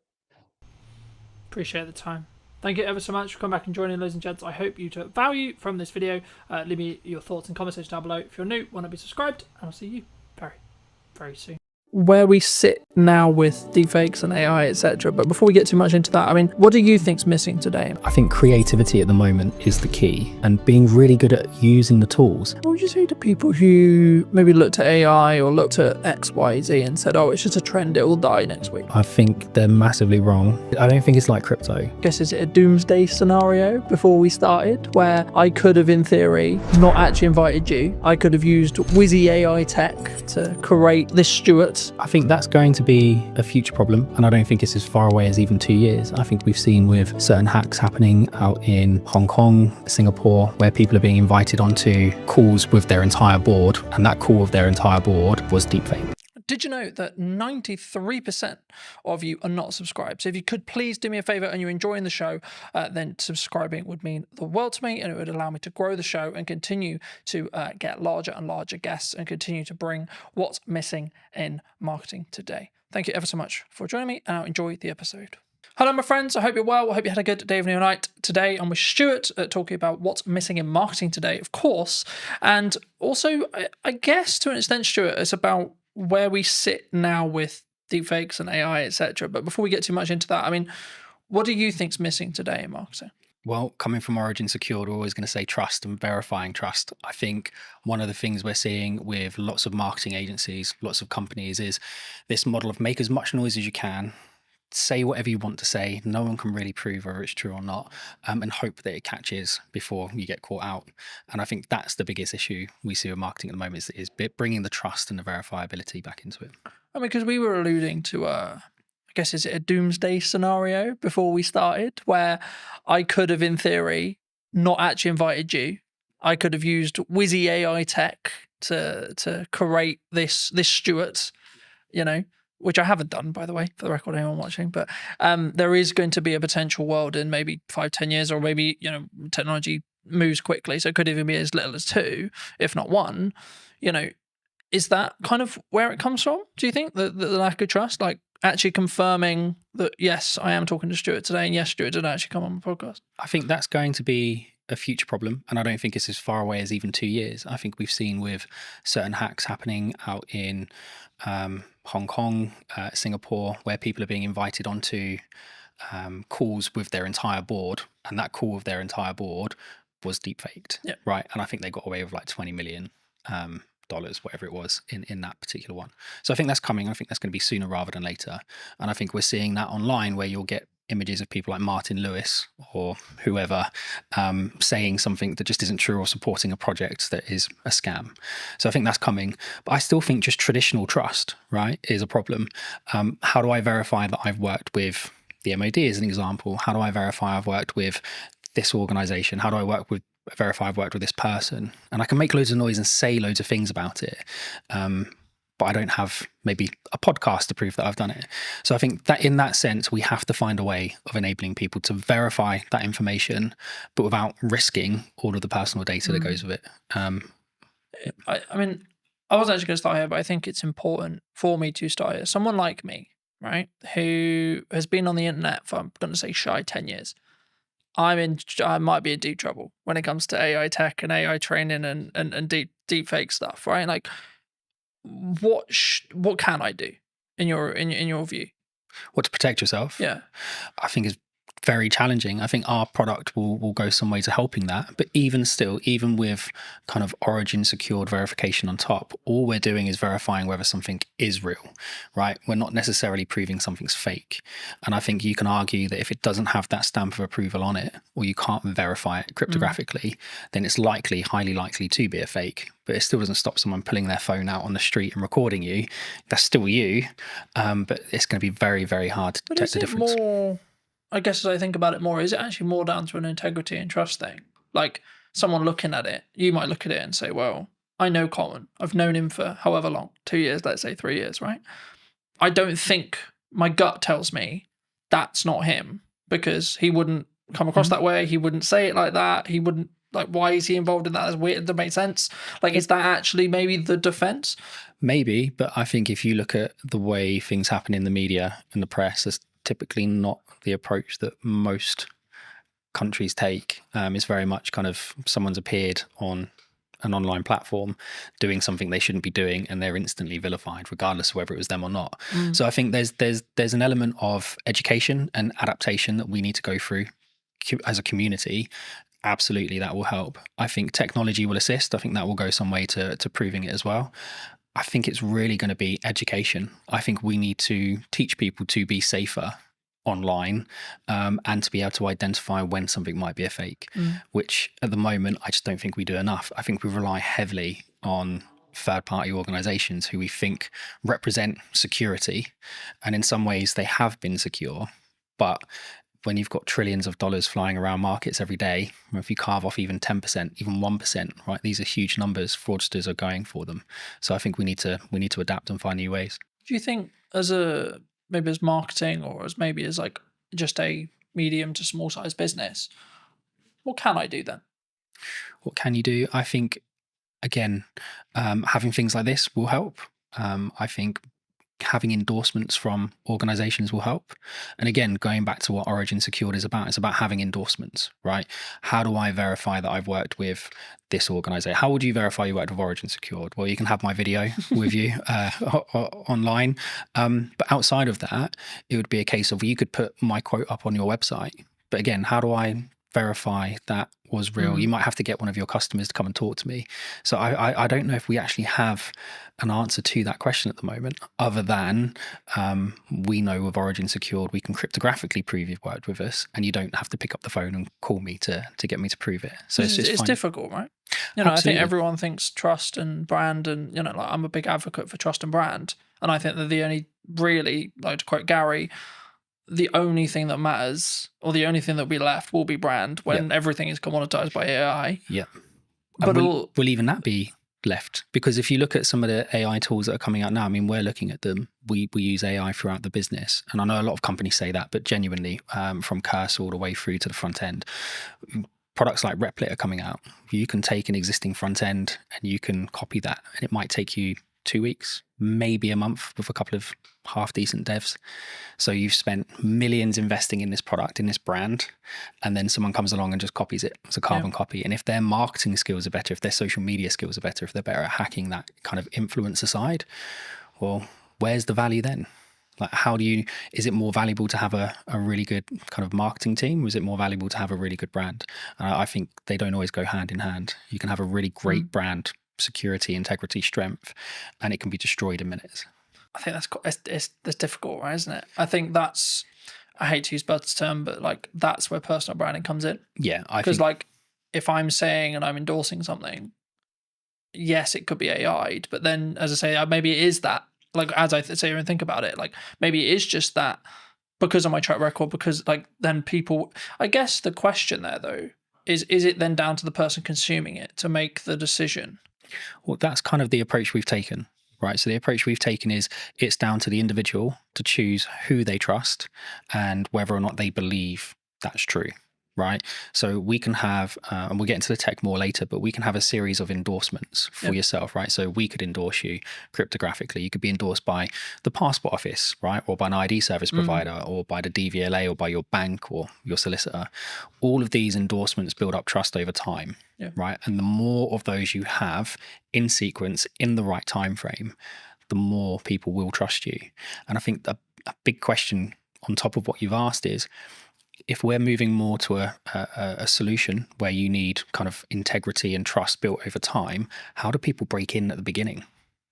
Appreciate the time. Thank you ever so much for coming back and joining, ladies and gents. I hope you took value from this video. Leave me your thoughts and comments down below. If you're new, want to be subscribed, and I'll see you very, very soon. where we sit now with deepfakes and AI, etc. But before we get too much into that, I mean, what do you think's missing today? I think creativity at the moment is the key, and being really good at using the tools. What would you say to people who maybe looked at AI or looked at X, Y, Z and said, oh, it's just a trend, it will die next week? I think they're massively wrong. I don't think it's like crypto. I guess, is it a doomsday scenario before we started where I could have, in theory, not actually invited you? I could have used whizzy AI tech to create this Stuart. I think that's going to be a future problem, and I don't think it's as far away as even 2 years. I think we've seen with certain hacks happening out in Hong Kong, Singapore, where people are being invited onto calls with their entire board, and that call with their entire board was deepfake. Did you know that 93% of you are not subscribed? So if you could please do me a favor and you're enjoying the show, then subscribing would mean the world to me, and it would allow me to grow the show and continue to get larger and larger guests and continue to bring what's missing in marketing today. Thank you ever so much for joining me, and I'll enjoy the episode. Hello, my friends. I hope you're well. I hope you had a good day, evening, or night. Today, I'm with Stuart talking about what's missing in marketing today, of course. And also, I guess to an extent, Stuart, it's about where we sit now with deepfakes and AI, etc. But before we get too much into that, I mean, what do you think's missing today in marketing? Well, coming from Origin Secured, we're always going to say trust and verifying trust. I think one of the things we're seeing with lots of marketing agencies, lots of companies, is this model of make as much noise as you can, say whatever you want to say, no one can really prove whether it's true or not, and hope that it catches before you get caught out. And I think that's the biggest issue we see with marketing at the moment, is bringing the trust and the verifiability back into it. I mean, because we were alluding to, I guess, is it a doomsday scenario before we started, where I could have, in theory, not actually invited you. I could have used whizzy AI tech to create this Stuart, you know, which I haven't done, by the way, for the record, anyone watching. But there is going to be a potential world in maybe 5-10 years, or maybe, you know, technology moves quickly, so it could even be as little as 2, if not 1. You know, is that kind of where it comes from? Do you think the lack of trust, like actually confirming that yes, I am talking to Stuart today, and yes, Stuart did actually come on the podcast? I think that's going to be a future problem, and I don't think it's as far away as even 2 years. I think we've seen with certain hacks happening out in Hong Kong, Singapore, where people are being invited onto calls with their entire board, and that call with their entire board was deepfaked, right? And I think they got away with like $20 million, whatever it was, in that particular one. So I think that's coming. I think that's going to be sooner rather than later. And I think we're seeing that online, where you'll get images of people like Martin Lewis or whoever saying something that just isn't true, or supporting a project that is a scam. So I think that's coming. But I still think just traditional trust, right, is a problem. How do I verify that I've worked with the MOD as an example? How do I verify I've worked with this organization? How do I verify I've worked with this person? And I can make loads of noise and say loads of things about it. But I don't have maybe a podcast to prove that I've done it. So I think that in that sense, we have to find a way of enabling people to verify that information, but without risking all of the personal data that goes with it. I mean, I wasn't actually going to start here, but I think it's important for me to start here. Someone like me, right, who has been on the internet for, I'm going to say, shy 10 years. I might be in deep trouble when it comes to AI tech and AI training and deep fake stuff, right? Like, what can I do in your view? What, to protect yourself? Yeah, I think is very challenging. I think our product will go some way to helping that. But even still, even with kind of Origin secured verification on top, all we're doing is verifying whether something is real, right? We're not necessarily proving something's fake. And I think you can argue that if it doesn't have that stamp of approval on it, or you can't verify it cryptographically, then it's highly likely to be a fake. But it still doesn't stop someone pulling their phone out on the street and recording you. That's still you. But it's going to be very, very hard to detect the difference. More, I guess as I think about it more, is it actually more down to an integrity and trust thing? Like, someone looking at it, you might look at it and say, well, I know Colin. I've known him for however long, 2 years, let's say 3 years, right? I don't think, my gut tells me that's not him, because he wouldn't come across that way. He wouldn't say it like that. He wouldn't, like, why is he involved in that? That's weird. It doesn't make sense. Like, is that actually maybe the defense? Maybe, but I think if you look at the way things happen in the media and the press, it's typically not the approach that most countries take. It's very much kind of someone's appeared on an online platform doing something they shouldn't be doing, and they're instantly vilified, regardless of whether it was them or not. So I think there's an element of education and adaptation that we need to go through as a community. Absolutely, that will help. I think technology will assist. I think that will go some way to proving it as well. I think it's really going to be education. I think we need to teach people to be safer online, and to be able to identify when something might be a fake, which at the moment I just don't think we do enough. I think we rely heavily on third-party organizations who we think represent security, and in some ways they have been secure, but when you've got trillions of dollars flying around markets every day, if you carve off even 10%, even 1%, right, these are huge numbers. Fraudsters are going for them. So I think we need to adapt and find new ways. Do you think maybe as marketing, or as maybe as like just a medium to small size business, what can I do then? What can you do? I think, again, having things like this will help. I think having endorsements from organizations will help. And again, going back to what Origin Secured is about, it's about having endorsements, right? How do I verify that I've worked with this organization? How would you verify you worked with Origin Secured? Well, you can have my video with you online. But outside of that, it would be a case of you could put my quote up on your website. But again, how do I verify that was real? You might have to get one of your customers to come and talk to me. So I don't know if we actually have an answer to that question at the moment, other than we know with Origin Secured, we can cryptographically prove you've worked with us, and you don't have to pick up the phone and call me to get me to prove it. So it's difficult, right? You know, Absolutely. I think everyone thinks trust and brand, and, you know, like, I'm a big advocate for trust and brand. And I think that the only really, like to quote Gary, the only thing that matters, or the only thing that will be left, will be brand when everything is commoditized by AI. Yeah. But will even that be left? Because if you look at some of the AI tools that are coming out now, I mean, we're looking at them. We use AI throughout the business. And I know a lot of companies say that, but genuinely, from cursor all the way through to the front end, products like Replit are coming out. You can take an existing front end and you can copy that, and it might take you 2 weeks, maybe a month, with a couple of half decent devs. So you've spent millions investing in this product, in this brand, and then someone comes along and just copies it as a carbon copy. And if their marketing skills are better, if their social media skills are better, if they're better at hacking that kind of influencer side, well, where's the value then? Like, is it more valuable to have a really good kind of marketing team? Or is it more valuable to have a really good brand? I think they don't always go hand in hand. You can have a really great brand, security, integrity, strength, and it can be destroyed in minutes. I think that's difficult, right? Isn't it? I think that's, I hate to use Bud's term, but like that's where personal branding comes in. Yeah, because like if I'm saying and I'm endorsing something, yes, it could be AI'd, but then, as I say, maybe it is that. Like, as I say and think about it, like maybe it is just that because of my track record. Because like then people, I guess the question there though is it then down to the person consuming it to make the decision? Well, that's kind of the approach we've taken, right? So the approach we've taken is it's down to the individual to choose who they trust and whether or not they believe that's true, right? So we can have, and we'll get into the tech more later, but we can have a series of endorsements for yourself, right? So we could endorse you cryptographically. You could be endorsed by the passport office, right? Or by an ID service provider, or by the DVLA, or by your bank or your solicitor. All of these endorsements build up trust over time, right? And the more of those you have in sequence, in the right time frame, the more people will trust you. And I think a big question on top of what you've asked is, if we're moving more to a solution where you need kind of integrity and trust built over time, how do people break in at the beginning?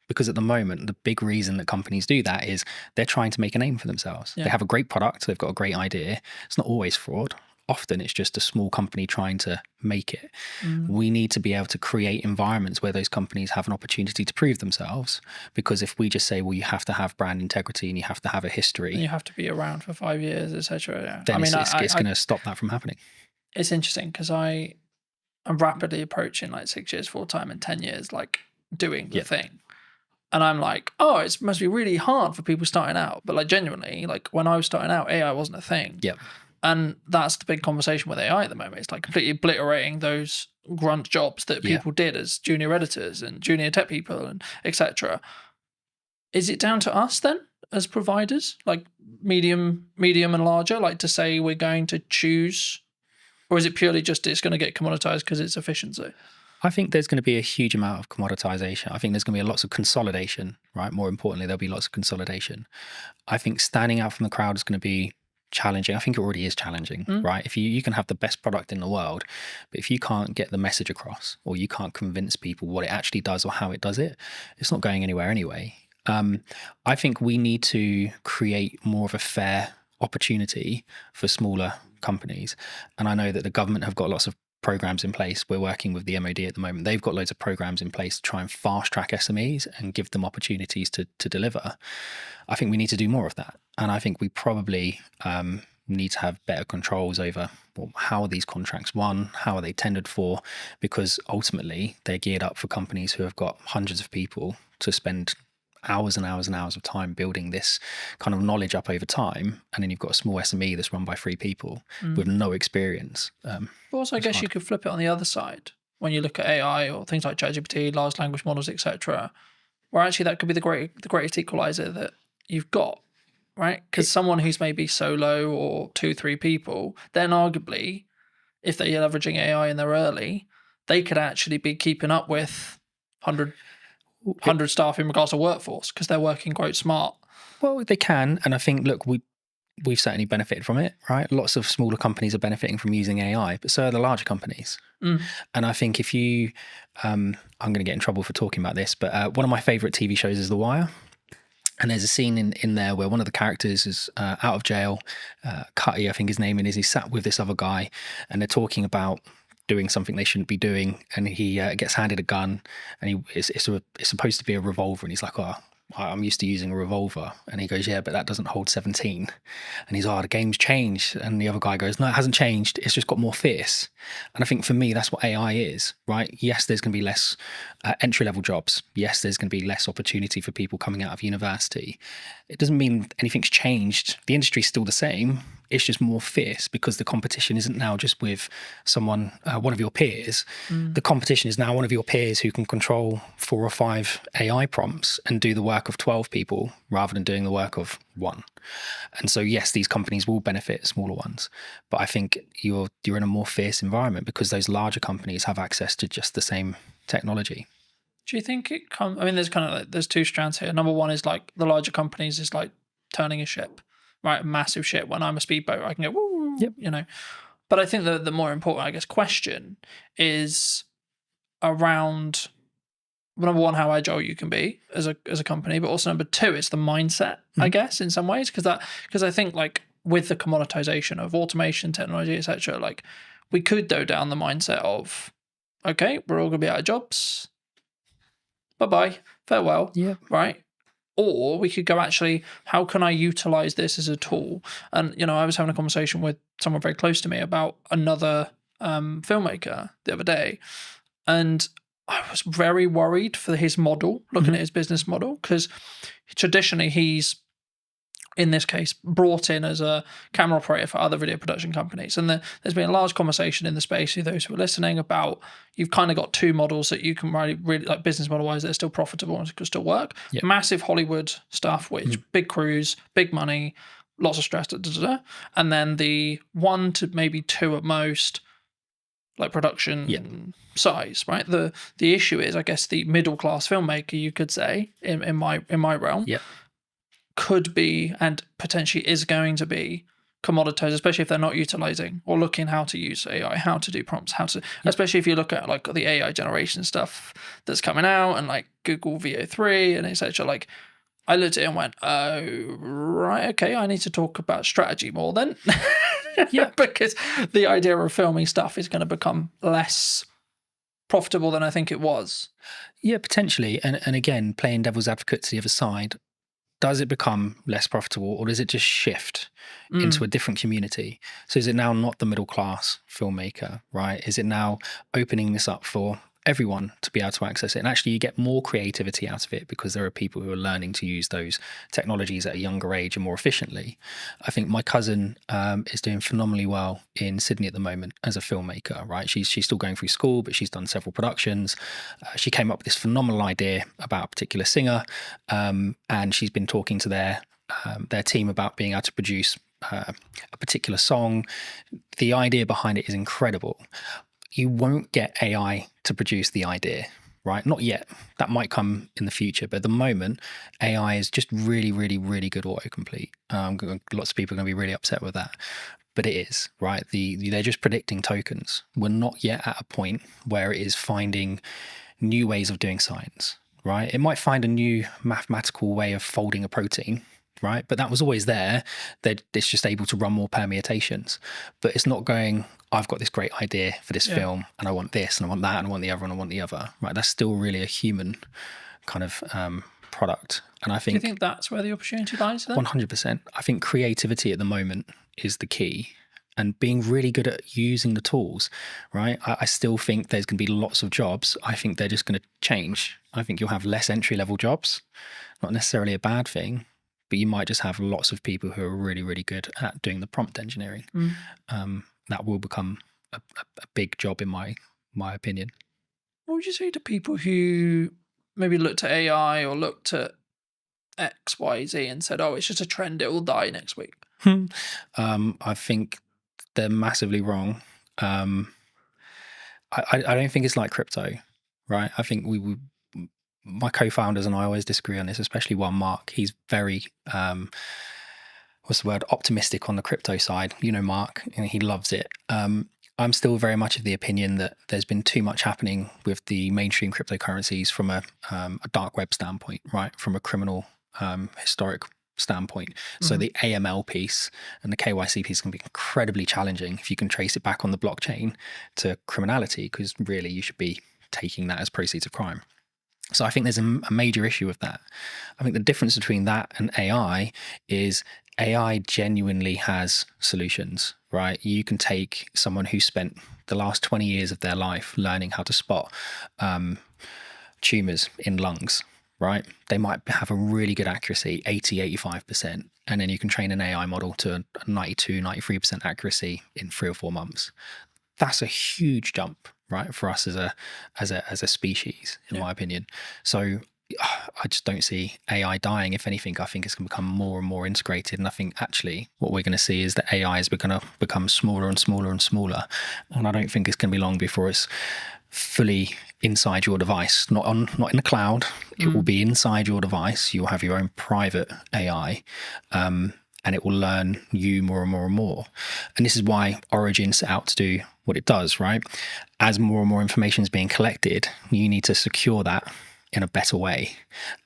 Because at the moment, the big reason that companies do that is they're trying to make a name for themselves. They have a great product, they've got a great idea. It's not always fraud. Often it's just a small company trying to make it. We need to be able to create environments where those companies have an opportunity to prove themselves. Because if we just say, well, you have to have brand integrity and you have to have a history, and you have to be around for 5 years, etc. Then it's going to stop that from happening. It's interesting because I'm rapidly approaching like 6 years full time and 10 years like doing the thing. And I'm like, oh, it must be really hard for people starting out. But like genuinely, like when I was starting out, AI wasn't a thing. Yeah. And that's the big conversation with AI at the moment. It's like completely obliterating those grunt jobs that people did as junior editors and junior tech people and etc. Is it down to us then as providers, like medium and larger, like to say we're going to choose, or is it purely just it's going to get commoditized because it's efficiency? I think there's going to be a huge amount of commoditization. I think there's going to be lots of consolidation, right? More importantly, there'll be lots of consolidation. I think standing out from the crowd is going to be challenging. I think it already is challenging, right? If you can have the best product in the world, but if you can't get the message across, or you can't convince people what it actually does or how it does it, it's not going anywhere anyway. I think we need to create more of a fair opportunity for smaller companies. And I know that the government have got lots of programs in place. We're working with the MOD at the moment. They've got loads of programs in place to try and fast track SMEs and give them opportunities to deliver. I think we need to do more of that. And I think we probably need to have better controls over, well, how are these contracts won? How are they tendered for? Because ultimately they're geared up for companies who have got hundreds of people to spend hours and hours and hours of time building this kind of knowledge up over time, and then you've got a small SME that's run by 3 people with no experience. But also, I guess you could flip it on the other side when you look at AI or things like ChatGPT, large language models, etc., where actually that could be the greatest equalizer that you've got, right? Because someone who's maybe solo or 2-3 people, then arguably, if they're leveraging AI and they're early, they could actually be keeping up with 100 staff in regards to workforce because they're working quite smart. Well, they can, and I think, look, we've certainly benefited from it, right? Lots of smaller companies are benefiting from using AI, but so are the larger companies. And I think if you, I'm going to get in trouble for talking about this, but one of my favorite TV shows is The Wire. And there's a scene in there where one of the characters is out of jail. Cutty, I think his name is. He's sat with this other guy, and they're talking about doing something they shouldn't be doing, and he gets handed a gun, and it's supposed to be a revolver, and he's like, "Oh, I'm used to using a revolver," and he goes, "Yeah, but that doesn't hold 17." And he's, "Oh, the game's changed," and the other guy goes, "No, it hasn't changed. It's just got more fierce." And I think for me, that's what AI is, right? Yes, there's going to be less entry-level jobs. Yes, there's going to be less opportunity for people coming out of university. It doesn't mean anything's changed. The industry's still the same. It's just more fierce because the competition isn't now just with someone, one of your peers. The competition is now one of your peers who can control 4 or 5 AI prompts and do the work of 12 people rather than doing the work of 1. And so, yes, these companies will benefit smaller ones, but I think you're in a more fierce environment because those larger companies have access to just the same technology. Do you think it comes? I mean, there's kind of like, there's 2 strands here. Number one is like the larger companies is like turning a ship, right? A massive ship. When I'm a speedboat, I can go, woo, you know. But I think the more important, I guess, question is around, number one, how agile you can be as a company, but also number 2, it's the mindset, I guess, in some ways, because I think like with the commoditization of automation, technology, etc., like we could go down the mindset of, okay, we're all going to be out of jobs. Bye-bye, farewell, right? Or we could go, actually, how can I utilize this as a tool? And, you know, I was having a conversation with someone very close to me about another filmmaker the other day, and I was very worried for his model, looking at his business model, because traditionally he's, in this case, brought in as a camera operator for other video production companies. And there's been a large conversation in the space with those who are listening about, you've kind of got 2 models that you can really like business model-wise, they're still profitable and can still work. Massive Hollywood stuff, which big crews, big money, lots of stress, and then the 1 to maybe 2 at most, like production size, right? The issue is, I guess, the middle class filmmaker, you could say, in my realm, could be and potentially is going to be commoditized, especially if they're not utilizing or looking how to use AI, how to do prompts, how to, especially if you look at like the AI generation stuff that's coming out and like Google VO3 and etc. Like, I looked at it and went, oh, right, okay, I need to talk about strategy more then. Because the idea of filming stuff is going to become less profitable than I think it was. Yeah, potentially. And again, playing devil's advocate to the other side, does it become less profitable, or does it just shift into a different community? So is it now not the middle class filmmaker, right? Is it now opening this up for everyone to be able to access it? And actually you get more creativity out of it because there are people who are learning to use those technologies at a younger age and more efficiently. I think my cousin is doing phenomenally well in Sydney at the moment as a filmmaker, right? She's still going through school, but she's done several productions. She came up with this phenomenal idea about a particular singer, and she's been talking to their team about being able to produce a particular song. The idea behind it is incredible. you won't get AI to produce the idea, right? Not yet. That might come in the future, but at the moment, AI is just really, really, really good autocomplete. Lots of people are going to be really upset with that, but it is, right? They're just predicting tokens. We're not yet at a point where it is finding new ways of doing science, right? It might find a new mathematical way of folding a protein, right? But that was always there. That it's just able to run more permutations, but it's not going, I've got this great idea for this film and I want this and I want that and I want the other and I want the other, right? That's still really a human kind of product. And I think, do you think that's where the opportunity lies then? 100%. I think creativity at the moment is the key, and being really good at using the tools, right? I still think there's going to be lots of jobs. I think they're just going to change. I think you'll have less entry-level jobs, not necessarily a bad thing, but you might just have lots of people who are really, really good at doing the prompt engineering. That will become a big job in my opinion. What would you say to people who maybe looked at AI or looked at X, Y, Z and said, oh, it's just a trend, it will die next week? I think they're massively wrong. I don't think it's like crypto, right? I think my co-founders and I always disagree on this, especially one, Mark. He's very, optimistic on the crypto side. You know, Mark, and he loves it. I'm still very much of the opinion that there's been too much happening with the mainstream cryptocurrencies from a dark web standpoint, right? From a criminal historic standpoint. So the AML piece and the KYC piece can be incredibly challenging if you can trace it back on the blockchain to criminality, because really you should be taking that as proceeds of crime. So I think there's a major issue with that. I think the difference between that and AI is AI genuinely has solutions, right? You can take someone who spent the last 20 years of their life learning how to spot tumors in lungs, right? They might have a really good accuracy, 80, 85%. And then you can train an AI model to 92, 93% accuracy in 3 or 4 months. That's a huge jump, right, for us as a species, in my opinion. So I just don't see AI dying. If anything, I think it's going to become more and more integrated. And I think actually what we're going to see is that AI is going to become smaller and smaller and smaller. And I don't think it's going to be long before it's fully inside your device, not in the cloud. It will be inside your device. You'll have your own private AI. And it will learn you more and more and more. And this is why Origin set out to do what it does, right? As more and more information is being collected, you need to secure that in a better way.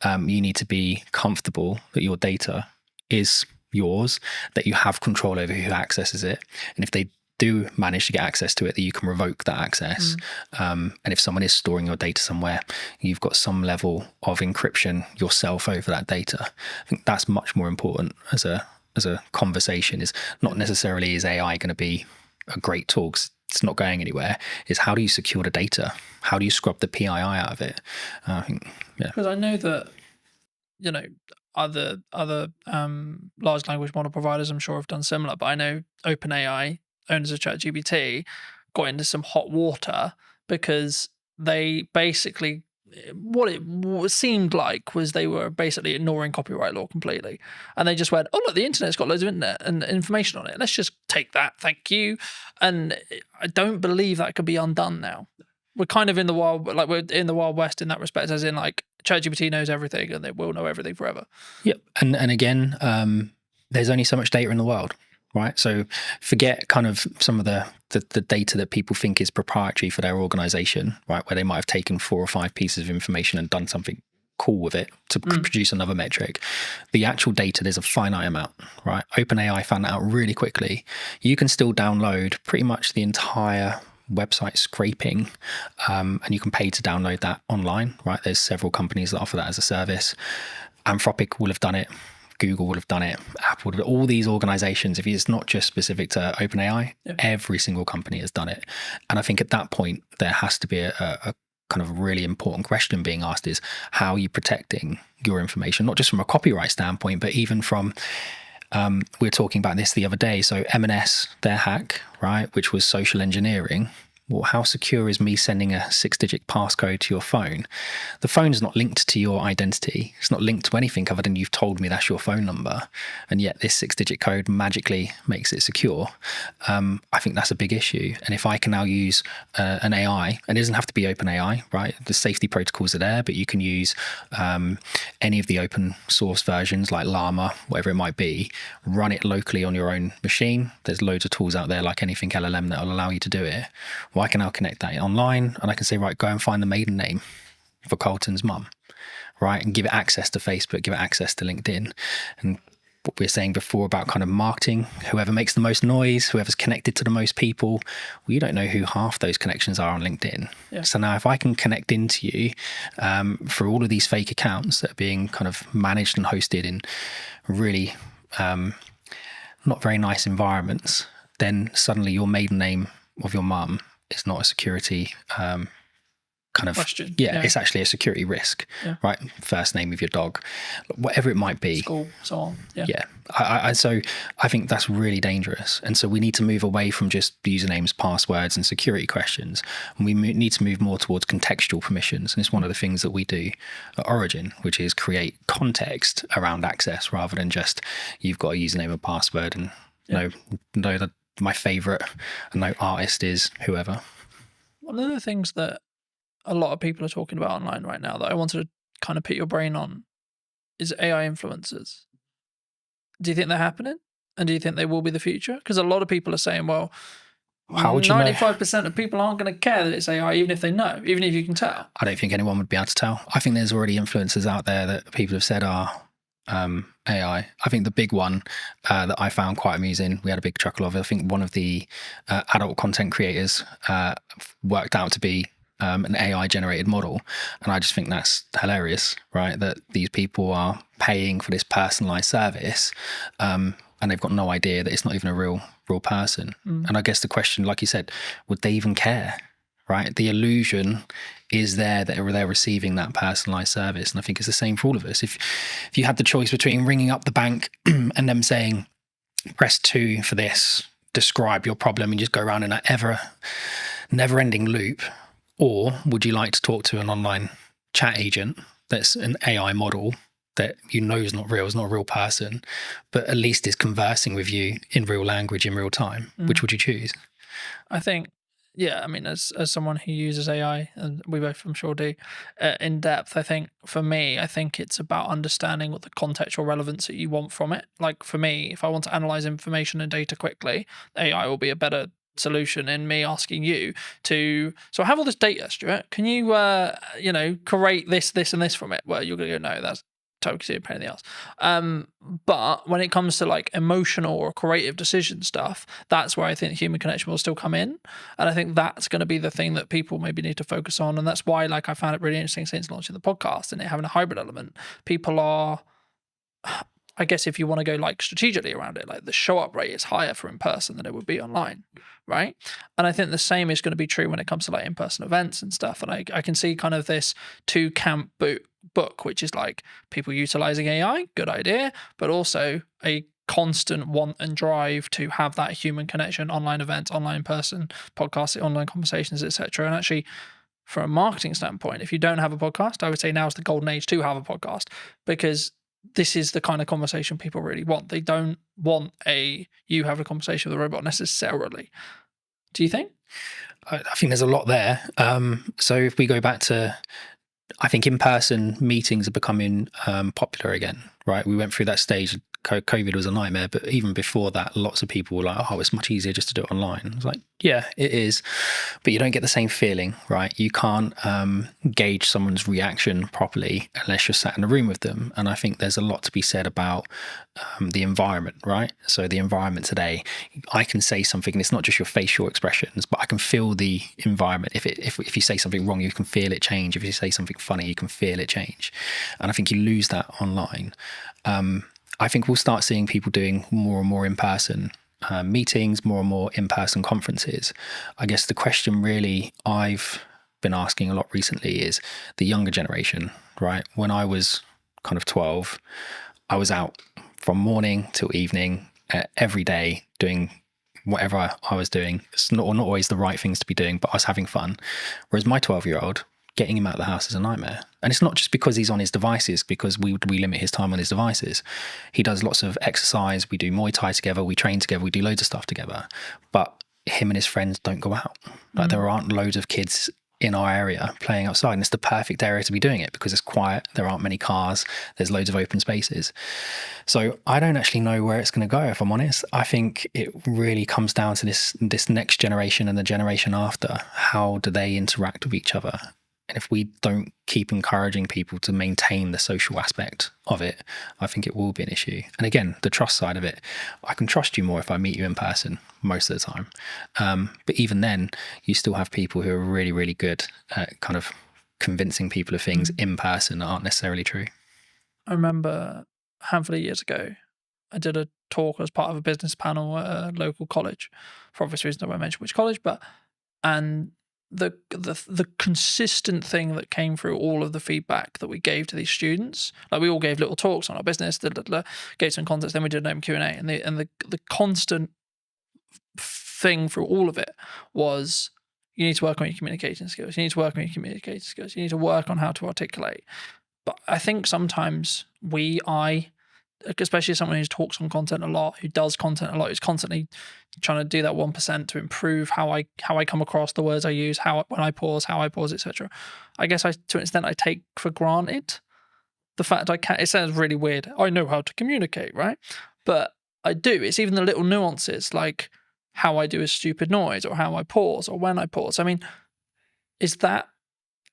You need to be comfortable that your data is yours, that you have control over who accesses it. And if they do manage to get access to it, that you can revoke that access. And if someone is storing your data somewhere, you've got some level of encryption yourself over that data. I think that's much more important as a conversation. Is not necessarily is AI going to be a great tool, 'cause it's not going anywhere. Is how do you secure the data? How do you scrub the PII out of it? I think, because I know that, you know, other large language model providers, I'm sure, have done similar. But I know OpenAI, owners of ChatGPT, got into some hot water because they basically, what it seemed like was they were basically ignoring copyright law completely. And they just went, oh, look, the internet's got loads of internet and information on it. Let's just take that. Thank you. And I don't believe that could be undone now. We're kind of in the wild, like we're in the Wild West in that respect, as in like ChatGPT knows everything and they will know everything forever. Yep. And again, there's only so much data in the world, right? So forget kind of some of the data that people think is proprietary for their organization, right? Where they might have taken 4 or 5 pieces of information and done something cool with it to produce another metric. The actual data, there's a finite amount, right? OpenAI found that out really quickly. You can still download pretty much the entire website scraping, and you can pay to download that online, right? There's several companies that offer that as a service. Anthropic will have done it. Google would have done it. Apple would have, all these organizations, if it's not just specific to OpenAI, every single company has done it. And I think at that point, there has to be a kind of really important question being asked is, how are you protecting your information? Not just from a copyright standpoint, but even from, we were talking about this the other day. So M&S, their hack, right, which was social engineering, well, how secure is me sending a 6-digit passcode to your phone? The phone's not linked to your identity. It's not linked to anything other than you've told me that's your phone number. And yet this 6-digit code magically makes it secure. I think that's a big issue. And if I can now use an AI, and it doesn't have to be open AI, right? The safety protocols are there, but you can use any of the open source versions like Llama, whatever it might be, run it locally on your own machine. There's loads of tools out there like anything LLM that will allow you to do it. Well, I can now connect that online and I can say, right, go and find the maiden name for Carlton's mum, right? And give it access to Facebook, give it access to LinkedIn. And what we were saying before about kind of marketing, whoever makes the most noise, whoever's connected to the most people, well, you don't know who half those connections are on LinkedIn. Yeah. So now if I can connect into you through all of these fake accounts that are being kind of managed and hosted in really not very nice environments, then suddenly your maiden name of your mum is not a security kind of question. Yeah, it's actually a security risk, right? First name of your dog, whatever it might be. School, so on. So I think that's really dangerous. And so we need to move away from just usernames, passwords, and security questions. And we need to move more towards contextual permissions. And it's one of the things that we do at Origin, which is create context around access rather than just you've got a username and password and know that my favorite no artist is whoever. One of the things that a lot of people are talking about online right now that I wanted to kind of put your brain on is AI influencers. Do you think they're happening? And do you think they will be the future? Because a lot of people are saying, well, how would you 95% of people aren't going to care that it's AI, even if they know, even if you can tell. I don't think anyone would be able to tell. I think there's already influencers out there that people have said are AI. I think the big one that I found quite amusing, we had a big chuckle of it. I think one of the adult content creators worked out to be an AI generated model. And I just think that's hilarious, right? That these people are paying for this personalized service and they've got no idea that it's not even a real person. And I guess the question, like you said, would they even care? Right? The illusion is there that they're receiving that personalized service. And I think it's the same for all of us. If you had the choice between ringing up the bank and them saying, press 2 for this, describe your problem, and just go around in that never ending loop, or would you like to talk to an online chat agent that's an AI model that you know is not real, is not a real person, but at least is conversing with you in real language in real time? Which would you choose? I think, I mean, as someone who uses AI, and we both I'm sure do, in depth, I think for me, I think it's about understanding what the contextual relevance that you want from it. Like for me, if I want to analyze information and data quickly, AI will be a better solution in me asking you to, so I have all this data, Stuart, can you create this and this from it? Well, you're gonna go, no, that's totally a pain in the ass. But when it comes to like emotional or creative decision stuff, that's where I think human connection will still come in. And I think that's going to be the thing that people maybe need to focus on. And that's why, like, I found it really interesting since launching the podcast and it having a hybrid element. People are, I guess, if you want to go like strategically around it, like the show up rate is higher for in person than it would be online, right? And I think the same is going to be true when it comes to like in-person events and stuff. And I can see kind of this two camp book, which is like people utilizing AI, good idea, but also a constant want and drive to have that human connection, online events, online person, podcasts, online conversations, etc. And actually, from a marketing standpoint, if you don't have a podcast, I would say now is the golden age to have a podcast, because this is the kind of conversation people really want. They don't want you have a conversation with a robot necessarily. Do you think? I think there's a lot there. So if we go back to, I think in-person meetings are becoming popular again, right? We went through that stage. COVID was a nightmare, but even before that, lots of people were like, oh, it's much easier just to do it online. I was like, yeah, it is, but you don't get the same feeling, right? You can't gauge someone's reaction properly unless you're sat in a room with them. And I think there's a lot to be said about the environment, right? So the environment today, I can say something, and it's not just your facial expressions, but I can feel the environment. If you say something wrong, you can feel it change. If you say something funny, you can feel it change. And I think you lose that online. I think we'll start seeing people doing more and more in-person meetings, more and more in-person conferences. I guess the question really I've been asking a lot recently is the younger generation, right? When I was kind of 12, I was out from morning till evening every day doing whatever I was doing. It's not always the right things to be doing, but I was having fun. Whereas my 12-year-old, getting him out of the house is a nightmare. And it's not just because he's on his devices, because we limit his time on his devices. He does lots of exercise. We do Muay Thai together. We train together. We do loads of stuff together. But him and his friends don't go out. Like there aren't loads of kids in our area playing outside, and it's the perfect area to be doing it because it's quiet, there aren't many cars, there's loads of open spaces. So I don't actually know where it's going to go, if I'm honest. I think it really comes down to this next generation and the generation after. How do they interact with each other? And if we don't keep encouraging people to maintain the social aspect of it, I think it will be an issue. And again, the trust side of it, I can trust you more if I meet you in person most of the time. But even then, you still have people who are really, really good at kind of convincing people of things in person that aren't necessarily true. I remember a handful of years ago, I did a talk as part of a business panel at a local college. For obvious reasons, I won't mention which college, and the consistent thing that came through all of the feedback that we gave to these students, like we all gave little talks on our business, gave some context, then we did an open Q&A, and the constant thing through all of it was, you need to work on your communication skills, you need to work on your communication skills, you need to work on how to articulate. But I think sometimes especially someone who talks on content a lot, who does content a lot, who's constantly trying to do that 1% to improve how I come across, the words I use, how I pause, etc. I guess to an extent I take for granted the fact I can. It sounds really weird. I know how to communicate, right? But I do. It's even the little nuances, like how I do a stupid noise, or how I pause, or when I pause. I mean, is that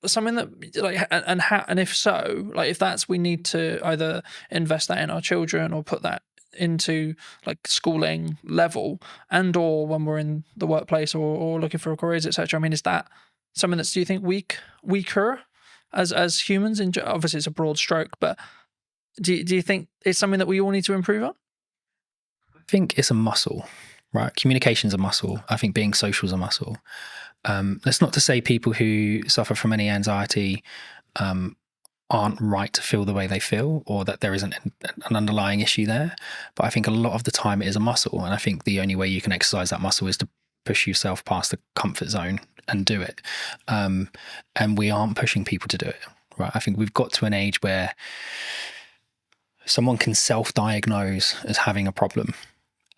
something that, like, and if so, like, if that's, we need to either invest that in our children or put that into like schooling level, and or when we're in the workplace or looking for careers, etc. I mean, is that something that's, do you think, weaker as humans? Obviously it's a broad stroke, but do you think it's something that we all need to improve on? I think it's a muscle, right? Communication's a muscle. I think being social is a muscle. That's not to say people who suffer from any anxiety aren't right to feel the way they feel, or that there isn't an underlying issue there. But I think a lot of the time it is a muscle. And I think the only way you can exercise that muscle is to push yourself past the comfort zone and do it. And we aren't pushing people to do it, right? I think we've got to an age where someone can self-diagnose as having a problem,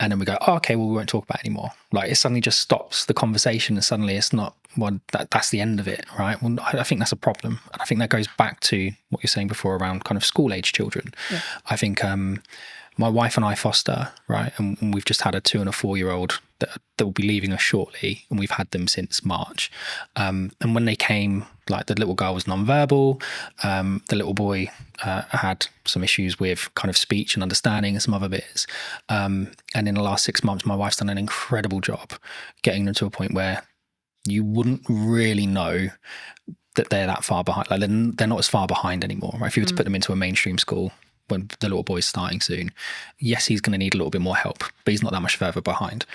and then we go, oh, okay, well, we won't talk about it anymore. Like, it suddenly just stops the conversation, and suddenly it's not, well, that's the end of it, right? Well, I think that's a problem. And I think that goes back to what you're saying before around kind of school-age children. Yeah. I think my wife and I foster, right? And we've just had a 2 and a 4-year-old that will be leaving us shortly, and we've had them since March. And when they came, like, the little girl was nonverbal, the little boy had some issues with kind of speech and understanding and some other bits. And in the last 6 months, my wife's done an incredible job getting them to a point where you wouldn't really know that they're that far behind. Like, they're not as far behind anymore, right? If you were to put them into a mainstream school when the little boy's starting soon, yes, he's going to need a little bit more help, but he's not that much further behind.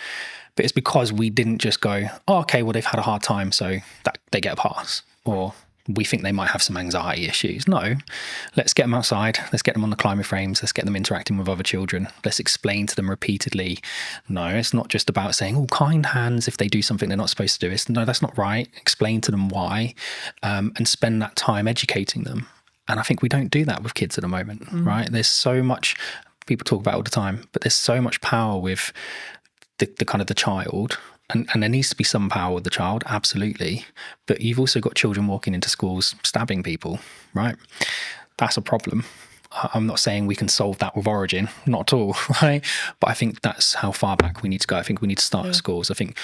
But it's because we didn't just go, oh, okay, well, they've had a hard time, so that they get a pass, or we think they might have some anxiety issues. No, let's get them outside. Let's get them on the climber frames. Let's get them interacting with other children. Let's explain to them repeatedly. No, it's not just about saying, oh, kind hands if they do something they're not supposed to do. No, that's not right. Explain to them why, and spend that time educating them. And I think we don't do that with kids at the moment, right? There's so much, people talk about it all the time, but there's so much power with the kind of the child. And there needs to be some power with the child, absolutely. But you've also got children walking into schools stabbing people, right? That's a problem. I'm not saying we can solve that with Origin, not at all, right? But I think that's how far back we need to go. I think we need to start at schools. I think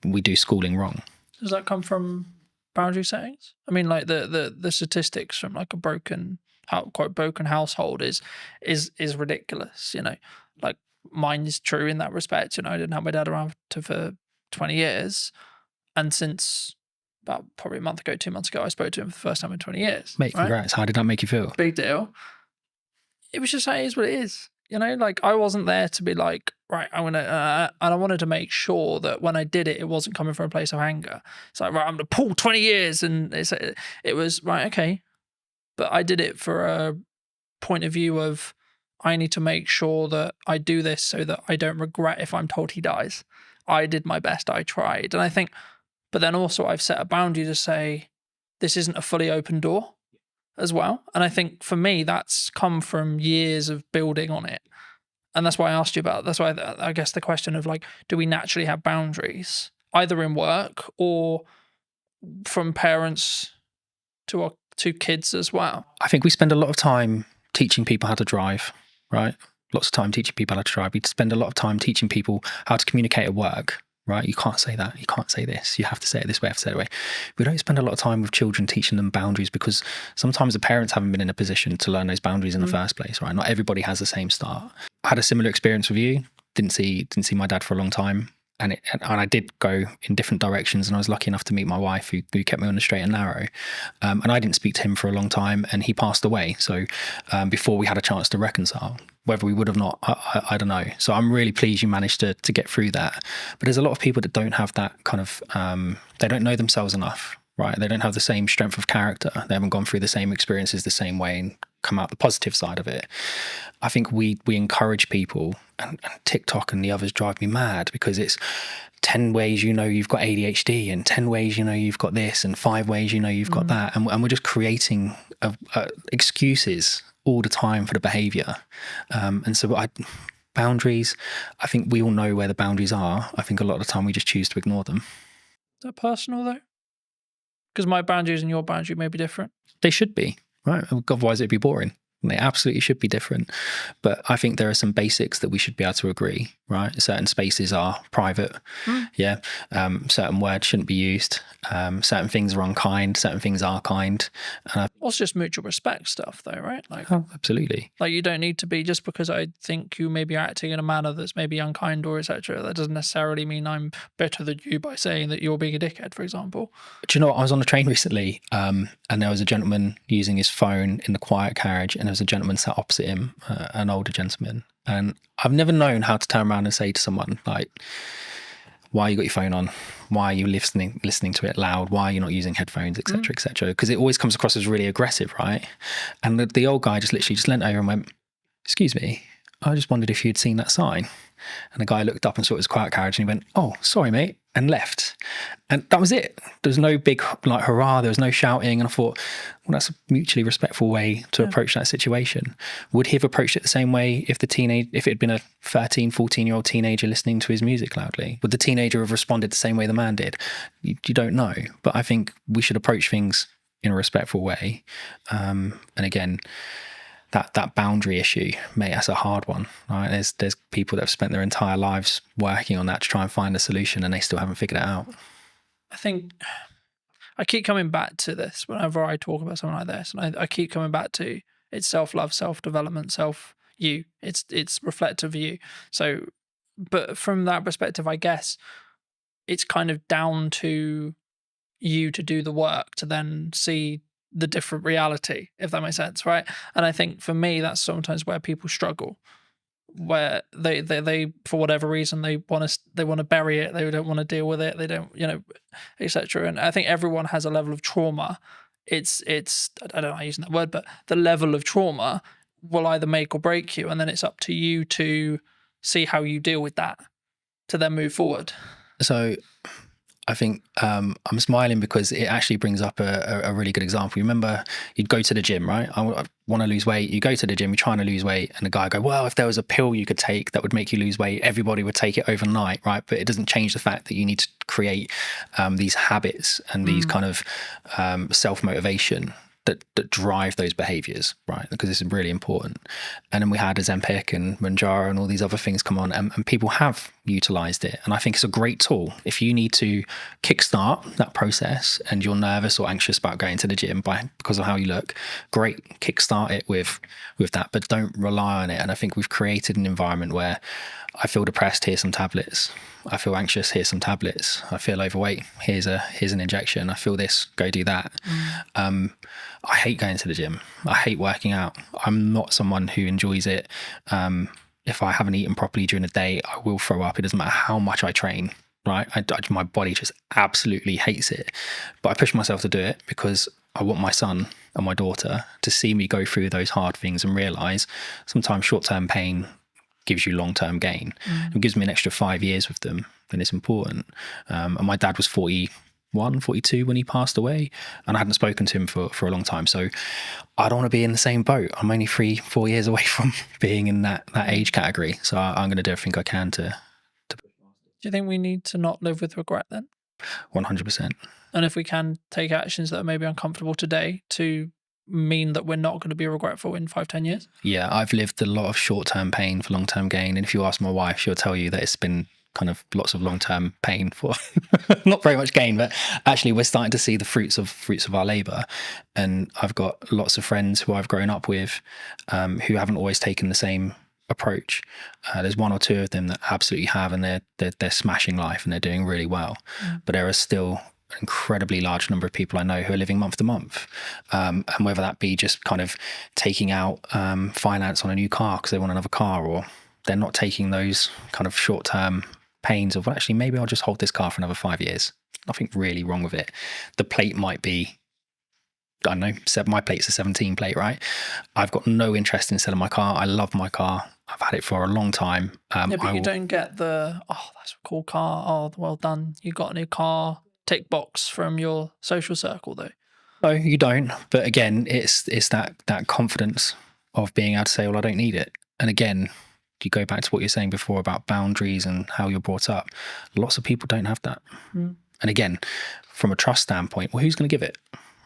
we do schooling wrong. Does that come from boundary settings? I mean, like the statistics from like a quote broken household is ridiculous, you know. Like, mine is true in that respect. You know, I didn't have my dad around for 20 years, and since about probably a month ago, 2 months ago, I spoke to him for the first time in 20 years. Mate, congrats. Right? How did that make you feel? Big deal. It was just, it is what it is. You know, like, I wasn't there to be like, right, I'm gonna, and I wanted to make sure that when I did it, it wasn't coming from a place of anger. It's like, right, I'm gonna pull 20 years, and it was right, okay, but I did it for a point of view of, I need to make sure that I do this so that I don't regret if I'm told he dies. I did my best, I tried. And I think, but then also I've set a boundary to say, this isn't a fully open door as well. And I think for me, that's come from years of building on it. And that's why I asked you about, that's why I guess the question of like, do we naturally have boundaries, either in work or from parents to kids as well? I think we spend a lot of time teaching people how to drive, right? Lots of time teaching people how to drive. We spend a lot of time teaching people how to communicate at work, right? You can't say that. You can't say this. You have to say it this way. You have to say it that way. We don't spend a lot of time with children teaching them boundaries because sometimes the parents haven't been in a position to learn those boundaries in the first place, right? Not everybody has the same start. I had a similar experience with you. Didn't see my dad for a long time. And I did go in different directions, and I was lucky enough to meet my wife who kept me on the straight and narrow. And I didn't speak to him for a long time, and he passed away. So before we had a chance to reconcile, whether we would have not, I don't know. So I'm really pleased you managed to get through that. But there's a lot of people that don't have that kind of, they don't know themselves enough, right? They don't have the same strength of character. They haven't gone through the same experiences the same way and come out the positive side of it. I think we encourage people, and TikTok and the others drive me mad because it's 10 ways you know you've got ADHD and 10 ways you know you've got this and 5 ways you know you've got that. And we're just creating excuses all the time for the behavior. And so boundaries, I think we all know where the boundaries are. I think a lot of the time we just choose to ignore them. Is that personal though? Because my boundaries and your boundary may be different. They should be, right? Otherwise it'd be boring. They absolutely should be different. But I think there are some basics that we should be able to agree, right? Certain spaces are private. Yeah. Certain words shouldn't be used. Certain things are unkind. Certain things are kind. Well, it's just mutual respect stuff though, right? Like, oh, absolutely. Like you don't need to be, just because I think you may be acting in a manner that's maybe unkind or etc. That doesn't necessarily mean I'm better than you by saying that you're being a dickhead, for example. Do you know what? I was on a train recently and there was a gentleman using his phone in the quiet carriage, and there was a gentleman sat opposite him, an older gentleman. And I've never known how to turn around and say to someone like, why you got your phone on? Why are you listening to it loud? Why are you not using headphones, etc., etc.? Because it always comes across as really aggressive, right? And the old guy just literally just leant over and went, "Excuse me, I just wondered if you'd seen that sign." And the guy looked up and saw his quiet carriage and he went, "Oh, sorry, mate," and left. And that was it. There was no big like hurrah. There was no shouting. And I thought, well, that's a mutually respectful way to approach that situation. Would he have approached it the same way if it had been a 13, 14-year-old teenager listening to his music loudly? Would the teenager have responded the same way the man did? You don't know. But I think we should approach things in a respectful way. And again, that boundary issue, mate, that's a hard one, right? There's people that have spent their entire lives working on that to try and find a solution, and they still haven't figured it out. I think I keep coming back to this whenever I talk about something like this, and I keep coming back to it's self-love, self-development, self-you. It's reflective of you. So, but from that perspective, I guess it's kind of down to you to do the work to then see the different reality, if that makes sense, right? And I think for me, that's sometimes where people struggle, where they for whatever reason they want to bury it, they don't want to deal with it, they don't, etc. And I think everyone has a level of trauma. It's I don't like using that word, but the level of trauma will either make or break you, and then it's up to you to see how you deal with that to then move forward. So I think I'm smiling because it actually brings up a really good example. You remember you'd go to the gym, right? I want to lose weight. You go to the gym, you're trying to lose weight, and the guy go, well, if there was a pill you could take that would make you lose weight, everybody would take it overnight, right? But it doesn't change the fact that you need to create these habits and these kind of self-motivation that drive those behaviors, right? Because this is really important. And then we had Ozempic and Mounjaro and all these other things come on, and people have utilized it. And I think it's a great tool. If you need to kickstart that process and you're nervous or anxious about going to the gym because of how you look, great, kickstart it with that, but don't rely on it. And I think we've created an environment where I feel depressed, here's some tablets. I feel anxious, here's some tablets. I feel overweight, here's an injection. I feel this, go do that. I hate going to the gym. I hate working out. I'm not someone who enjoys it. If I haven't eaten properly during the day, I will throw up. It doesn't matter how much I train, right? My body just absolutely hates it. But I push myself to do it because I want my son and my daughter to see me go through those hard things and realize sometimes short-term pain gives you long-term gain. It gives me an extra 5 years with them. then it's important. And my dad was 41, 42 when he passed away, and I hadn't spoken to him for a long time. So I don't want to be in the same boat. I'm only 3-4 years away from being in that age category. So I'm going to do everything I can to. Do you think we need to not live with regret then? 100%. And if we can take actions that are maybe uncomfortable today to mean that we're not going to be regretful in 5-10 years? Yeah, I've lived a lot of short-term pain for long-term gain. And if you ask my wife, she'll tell you that it's been kind of lots of long-term pain for not very much gain, but actually we're starting to see the fruits of our labor. And I've got lots of friends who I've grown up with who haven't always taken the same approach. There's one or two of them that absolutely have, and they're smashing life and they're doing really well. But there are still an incredibly large number of people I know who are living month to month, and whether that be just kind of taking out finance on a new car because they want another car, or they're not taking those kind of short-term pains of, well, actually maybe I'll just hold this car for another 5 years. Nothing really wrong with it. The plate might be, I don't know, my plate's a 17 plate, right? I've got no interest in selling my car. I love my car. I've had it for a long time. Yeah, but you don't get the, oh, that's a cool car. Oh, well done. You got a new car tick box from your social circle, though. No, you don't. But again, it's that confidence of being able to say, well, I don't need it. And again, you go back to what you're saying before about boundaries and how you're brought up. Lots of people don't have that. And again, from a trust standpoint, well, who's going to give it?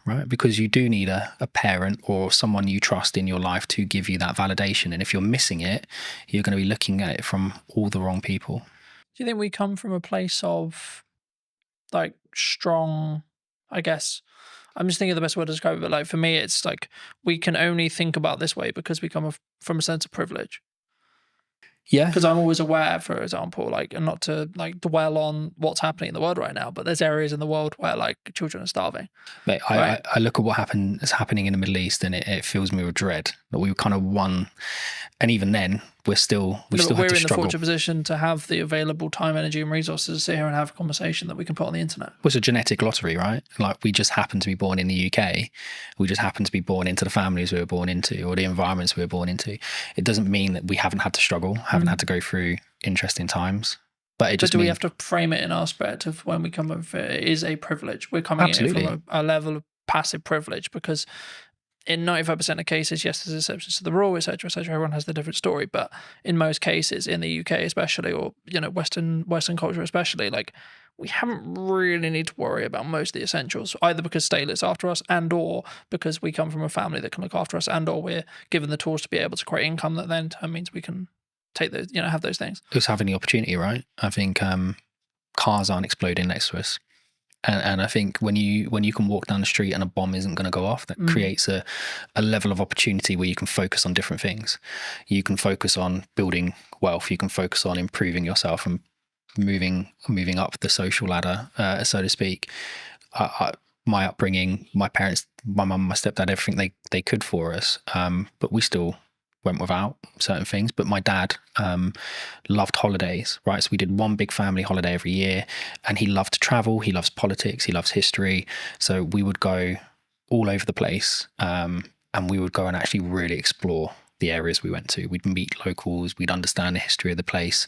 Right? Because you do need a parent or someone you trust in your life to give you that validation. And if you're missing it, you're going to be looking at it from all the wrong people. Do you think we come from a place of like strong, I guess, I'm just thinking of the best word to describe it, but like for me, it's like we can only think about this way because we come from a sense of privilege. Yeah. Because I'm always aware, for example, like, and not to like dwell on what's happening in the world right now, but there's areas in the world where like children are starving. Mate, right? I look at what is happening in the Middle East, and it fills me with dread that we kind of won. And even then, we're still have to struggle. We're in the fortunate position to have the available time, energy, and resources to sit here and have a conversation that we can put on the internet. It was a genetic lottery, right? Like we just happen to be born in the UK. We just happen to be born into the families we were born into, or the environments we were born into. It doesn't mean that we haven't had to struggle, haven't had to go through interesting times. But it just we have to frame it in our perspective when we come over? It is a privilege. We're coming in from a level of passive privilege because in 95% of cases, yes, there's exceptions to the rule, etc., etc. Everyone has the different story, but in most cases, in the UK especially, or Western culture especially, like we haven't really need to worry about most of the essentials, either because state looks after us, and or because we come from a family that can look after us, and or we're given the tools to be able to create income that then in turn means we can take those, have those things. It's having the opportunity, right? I think cars aren't exploding next to us. And I think when you can walk down the street and a bomb isn't going to go off, that creates a level of opportunity where you can focus on different things. You can focus on building wealth. You can focus on improving yourself and moving up the social ladder, so to speak. My upbringing, my parents, my mum, my stepdad, everything they could for us, but we still went without certain things. But my dad loved holidays, right? So we did one big family holiday every year, and he loved to travel. He loves politics. He loves history. So we would go all over the place, and we would go and actually really explore the areas we went to. We'd meet locals. We'd understand the history of the place,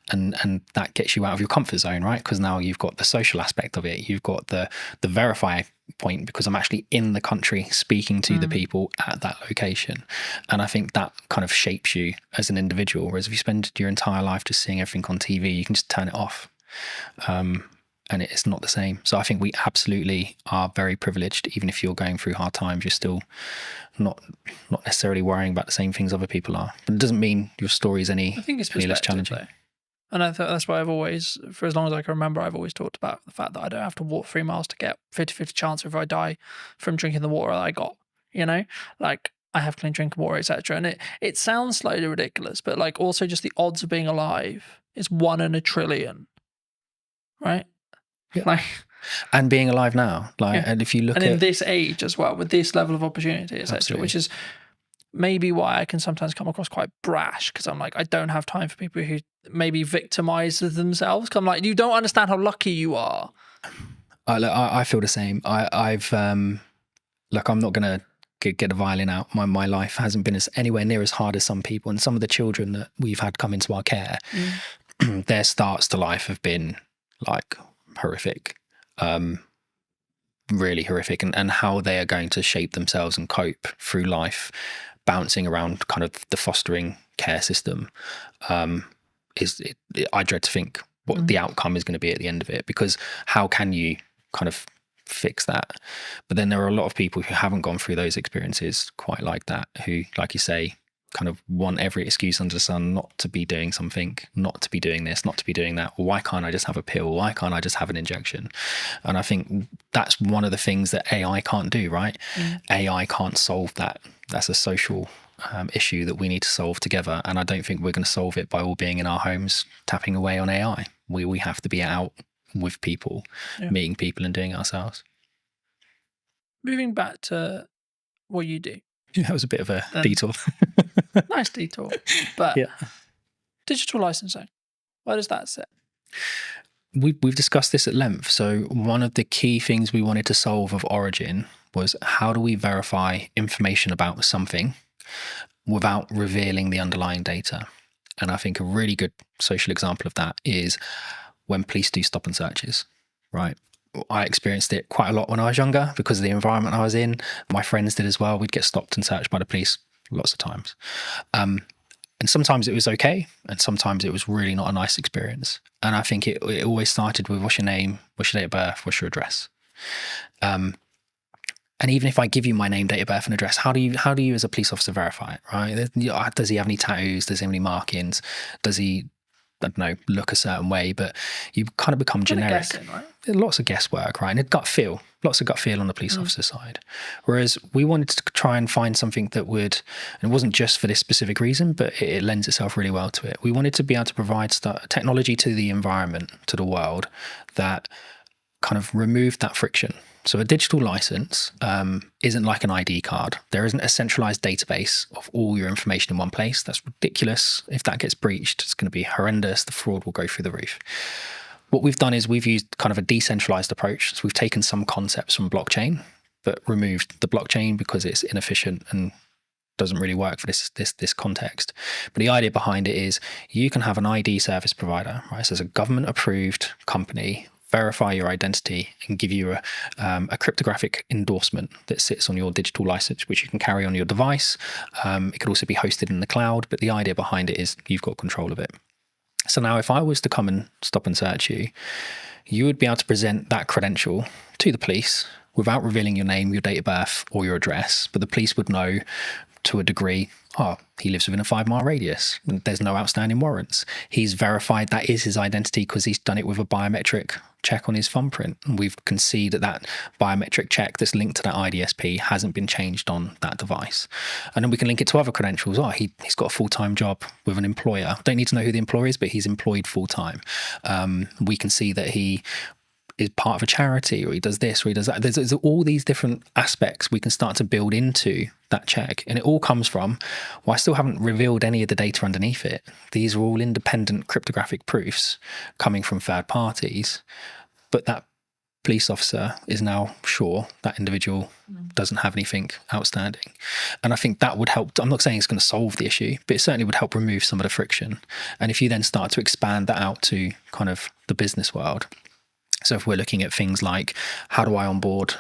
and that gets you out of your comfort zone, right? Because now you've got the social aspect of it. You've got the verify point, because I'm actually in the country speaking to the people at that location. And I think that kind of shapes you as an individual. Whereas if you spend your entire life just seeing everything on TV, you can just turn it off. And it's not the same. So I think we absolutely are very privileged. Even if you're going through hard times, you're still not necessarily worrying about the same things other people are. But it doesn't mean your story is any less challenging. Though. And I thought that's why I've always, for as long as I can remember, I've always talked about the fact that I don't have to walk 3 miles to get 50-50 chance if I die from drinking the water that I got, like I have clean drinking water, etc. And it sounds slightly ridiculous, but like also just the odds of being alive is 1 in a trillion, right? Yeah. Like, and being alive now, and if you look in this age as well, with this level of opportunity, etc., which is maybe why I can sometimes come across quite brash, because I'm like, I don't have time for people who maybe victimize themselves. I'm like, you don't understand how lucky you are. I feel the same. I've like, I'm not gonna get a violin out. My life hasn't been anywhere near as hard as some people, and some of the children that we've had come into our care. their starts to life have been like horrific, really horrific, and how they are going to shape themselves and cope through life, bouncing around kind of the fostering care system, I dread to think what the outcome is going to be at the end of it, because how can you kind of fix that? But then there are a lot of people who haven't gone through those experiences quite like that, who, like you say, kind of want every excuse under the sun not to be doing something, not to be doing this, not to be doing that. Why can't I just have a pill? Why can't I just have an injection? And I think that's one of the things that AI can't do, right? AI can't solve that. That's a social issue that we need to solve together. And I don't think we're going to solve it by all being in our homes tapping away on AI. We have to be out with people, meeting people and doing it ourselves. Moving back to what you do. That was a bit of a detour. Nice detour. But digital licensing, where does that sit? We've discussed this at length. So one of the key things we wanted to solve of Origin was, how do we verify information about something without revealing the underlying data? And I think a really good social example of that is when police do stop and searches, right? I experienced it quite a lot when I was younger because of the environment I was in. My friends did as well. We'd get stopped and searched by the police lots of times. And sometimes it was okay, and sometimes it was really not a nice experience. And I think it always started with, what's your name, what's your date of birth, what's your address? And even if I give you my name, date of birth, and address, how do you as a police officer verify it, right? Does he have any tattoos? Does he have any markings? Does he, I don't know, look a certain way? But you kind of become generic. Guessing, right? Lots of guesswork, right? And lots of gut feel on the police officer side. Whereas we wanted to try and find something that would, and it wasn't just for this specific reason, but it lends itself really well to it. We wanted to be able to provide technology to the environment, to the world, that kind of removed that friction. So a digital license isn't like an ID card. There isn't a centralized database of all your information in one place. That's ridiculous. If that gets breached, it's going to be horrendous. The fraud will go through the roof. What we've done is we've used kind of a decentralized approach. So we've taken some concepts from blockchain, but removed the blockchain because it's inefficient and doesn't really work for this context. But the idea behind it is, you can have an ID service provider, right? So it's a government approved company, verify your identity and give you a cryptographic endorsement that sits on your digital license, which you can carry on your device. It could also be hosted in the cloud, but the idea behind it is you've got control of it. So now if I was to come and stop and search you, you would be able to present that credential to the police without revealing your name, your date of birth, or your address. But the police would know to a degree, he lives within a 5-mile radius. There's no outstanding warrants. He's verified that is his identity because he's done it with a biometric check on his thumbprint. And we can see that biometric check that's linked to that IDSP hasn't been changed on that device. And then we can link it to other credentials. He's got a full-time job with an employer. Don't need to know who the employer is, but he's employed full-time. We can see that he is part of a charity, or he does this, or he does that. There's all these different aspects we can start to build into that check. And it all comes from, I still haven't revealed any of the data underneath it. These are all independent cryptographic proofs coming from third parties. But that police officer is now sure that individual doesn't have anything outstanding. And I think that would help. I'm not saying it's going to solve the issue, but it certainly would help remove some of the friction. And if you then start to expand that out to kind of the business world, so if we're looking at things like, how do I onboard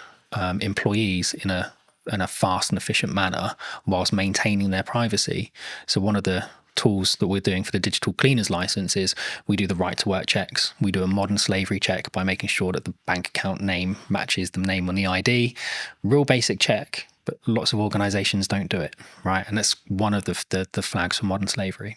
employees in a fast and efficient manner whilst maintaining their privacy? So one of the tools that we're doing for the digital cleaners license is we do the right to work checks. We do a modern slavery check by making sure that the bank account name matches the name on the ID. Real basic check, but lots of organizations don't do it, right? And that's one of the flags for modern slavery.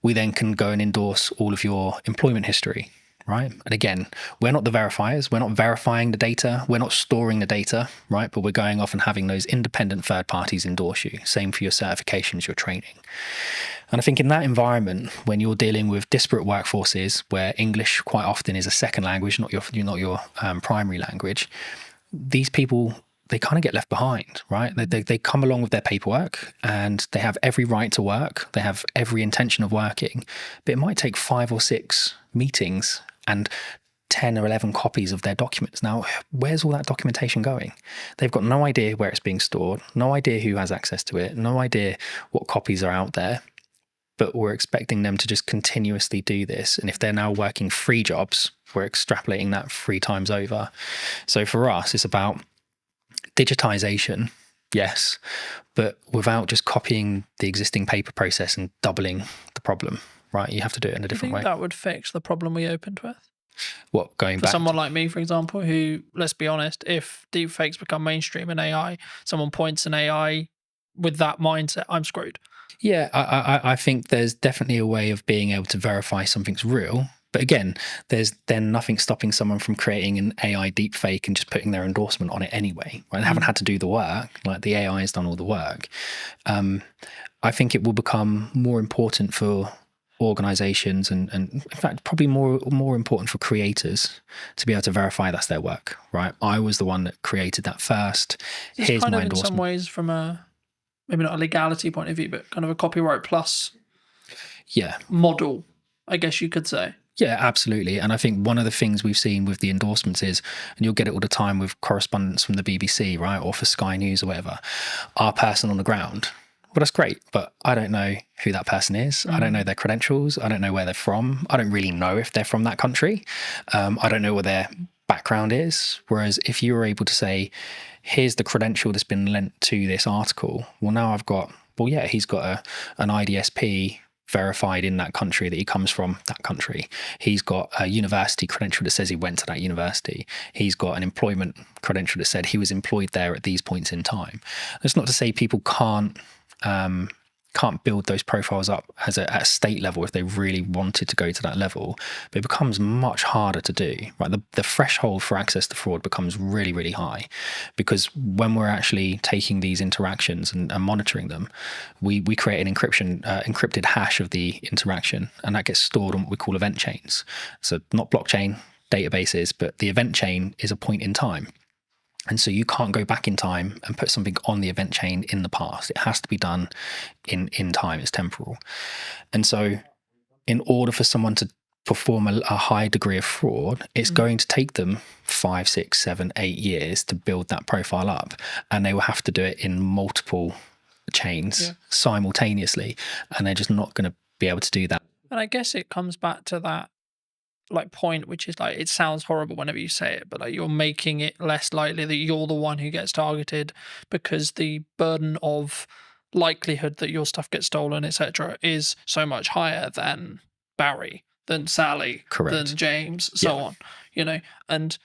We then can go and endorse all of your employment history, right? And again, we're not the verifiers. We're not verifying the data. We're not storing the data, right? But we're going off and having those independent third parties endorse you. Same for your certifications, your training. And I think in that environment, when you're dealing with disparate workforces where English quite often is a second language, not your primary language, these people, they kind of get left behind, right? They come along with their paperwork and they have every right to work. They have every intention of working, but it might take 5 or 6 meetings and 10 or 11 copies of their documents. Now, where's all that documentation going? They've got no idea where it's being stored, no idea who has access to it, no idea what copies are out there. but we're expecting them to just continuously do this. And if they're now working 3 jobs, we're extrapolating that 3 times over. So for us, it's about digitization, yes, but without just copying the existing paper process and doubling the problem, right? You have to do it in a Do you different think way. that would fix the problem we opened with? What, going For back? someone like me, for example, who, let's be honest, if deepfakes become mainstream in AI, someone points an AI with that mindset, I'm screwed. Yeah, I think there's definitely a way of being able to verify something's real. But again, there's then nothing stopping someone from creating an AI deepfake and just putting their endorsement on it anyway. Right? They haven't had to do the work. Like, the AI has done all the work. I think it will become more important for organizations and in fact probably more important for creators to be able to verify that's their work, right? I was the one that created that first. It's Here's kind my of in some endorsement. ways from a, maybe not a legality point of view, but kind of a copyright plus Yeah. model, I guess you could say. Yeah, absolutely. And I think one of the things we've seen with the endorsements is, and you'll get it all the time with correspondence from the BBC, right? Or for Sky News or whatever, our person on the ground. Well, that's great, but I don't know who that person is. I don't know their credentials. I don't know where they're from. I don't really know if they're from that country. I don't know what their background is. Whereas if you were able to say, here's the credential that's been lent to this article, well, now I've got, well, yeah, he's got an IDSP verified in that country that he comes from that country. He's got a university credential that says he went to that university. He's got an employment credential that said he was employed there at these points in time. That's not to say people can't build those profiles up at a state level if they really wanted to go to that level, but it becomes much harder to do, right? The threshold for access to fraud becomes really, really high, because when we're actually taking these interactions and monitoring them, we create an encrypted hash of the interaction, and that gets stored on what we call event chains. So not blockchain databases, but the event chain is a point in time. And so you can't go back in time and put something on the event chain in the past. It has to be done in time. It's temporal. And so in order for someone to perform a high degree of fraud, it's going to take them 5, 6, 7, 8 years to build that profile up. And they will have to do it in multiple chains simultaneously. And they're just not going to be able to do that. And I guess it comes back to that like point, which is like, it sounds horrible whenever you say it, but like, you're making it less likely that you're the one who gets targeted, because the burden of likelihood that your stuff gets stolen, etc., is so much higher than Barry, than Sally, Correct. than James, so on, you know. And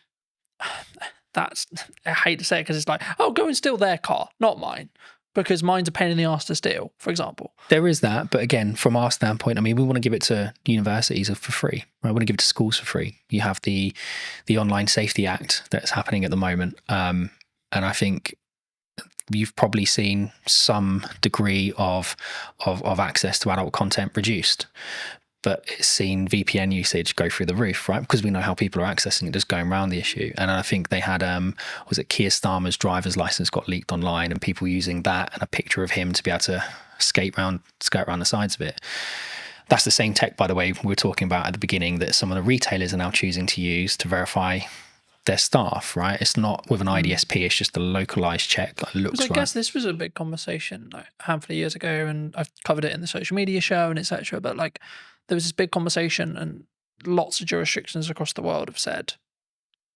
that's, I hate to say it, because it's like, oh, go and steal their car, not mine, because mine's a pain in the ass to steal, for example. There is that, but again, from our standpoint, I mean, we want to give it to universities for free. Right? We want to give it to schools for free. You have the Online Safety Act that's happening at the moment, and I think you've probably seen some degree of access to adult content reduced. But it's seen VPN usage go through the roof, right? Because we know how people are accessing it, just going around the issue. And I think they had, was it Keir Starmer's driver's license got leaked online, and people using that and a picture of him to be able to skirt around the sides of it. That's the same tech, by the way, we were talking about at the beginning, that some of the retailers are now choosing to use to verify their staff, right? It's not with an IDSP, it's just a localized check that looks right. I guess this was a big conversation like a handful of years ago, and I've covered it in the social media show and etc. But like, there was this big conversation, and lots of jurisdictions across the world have said,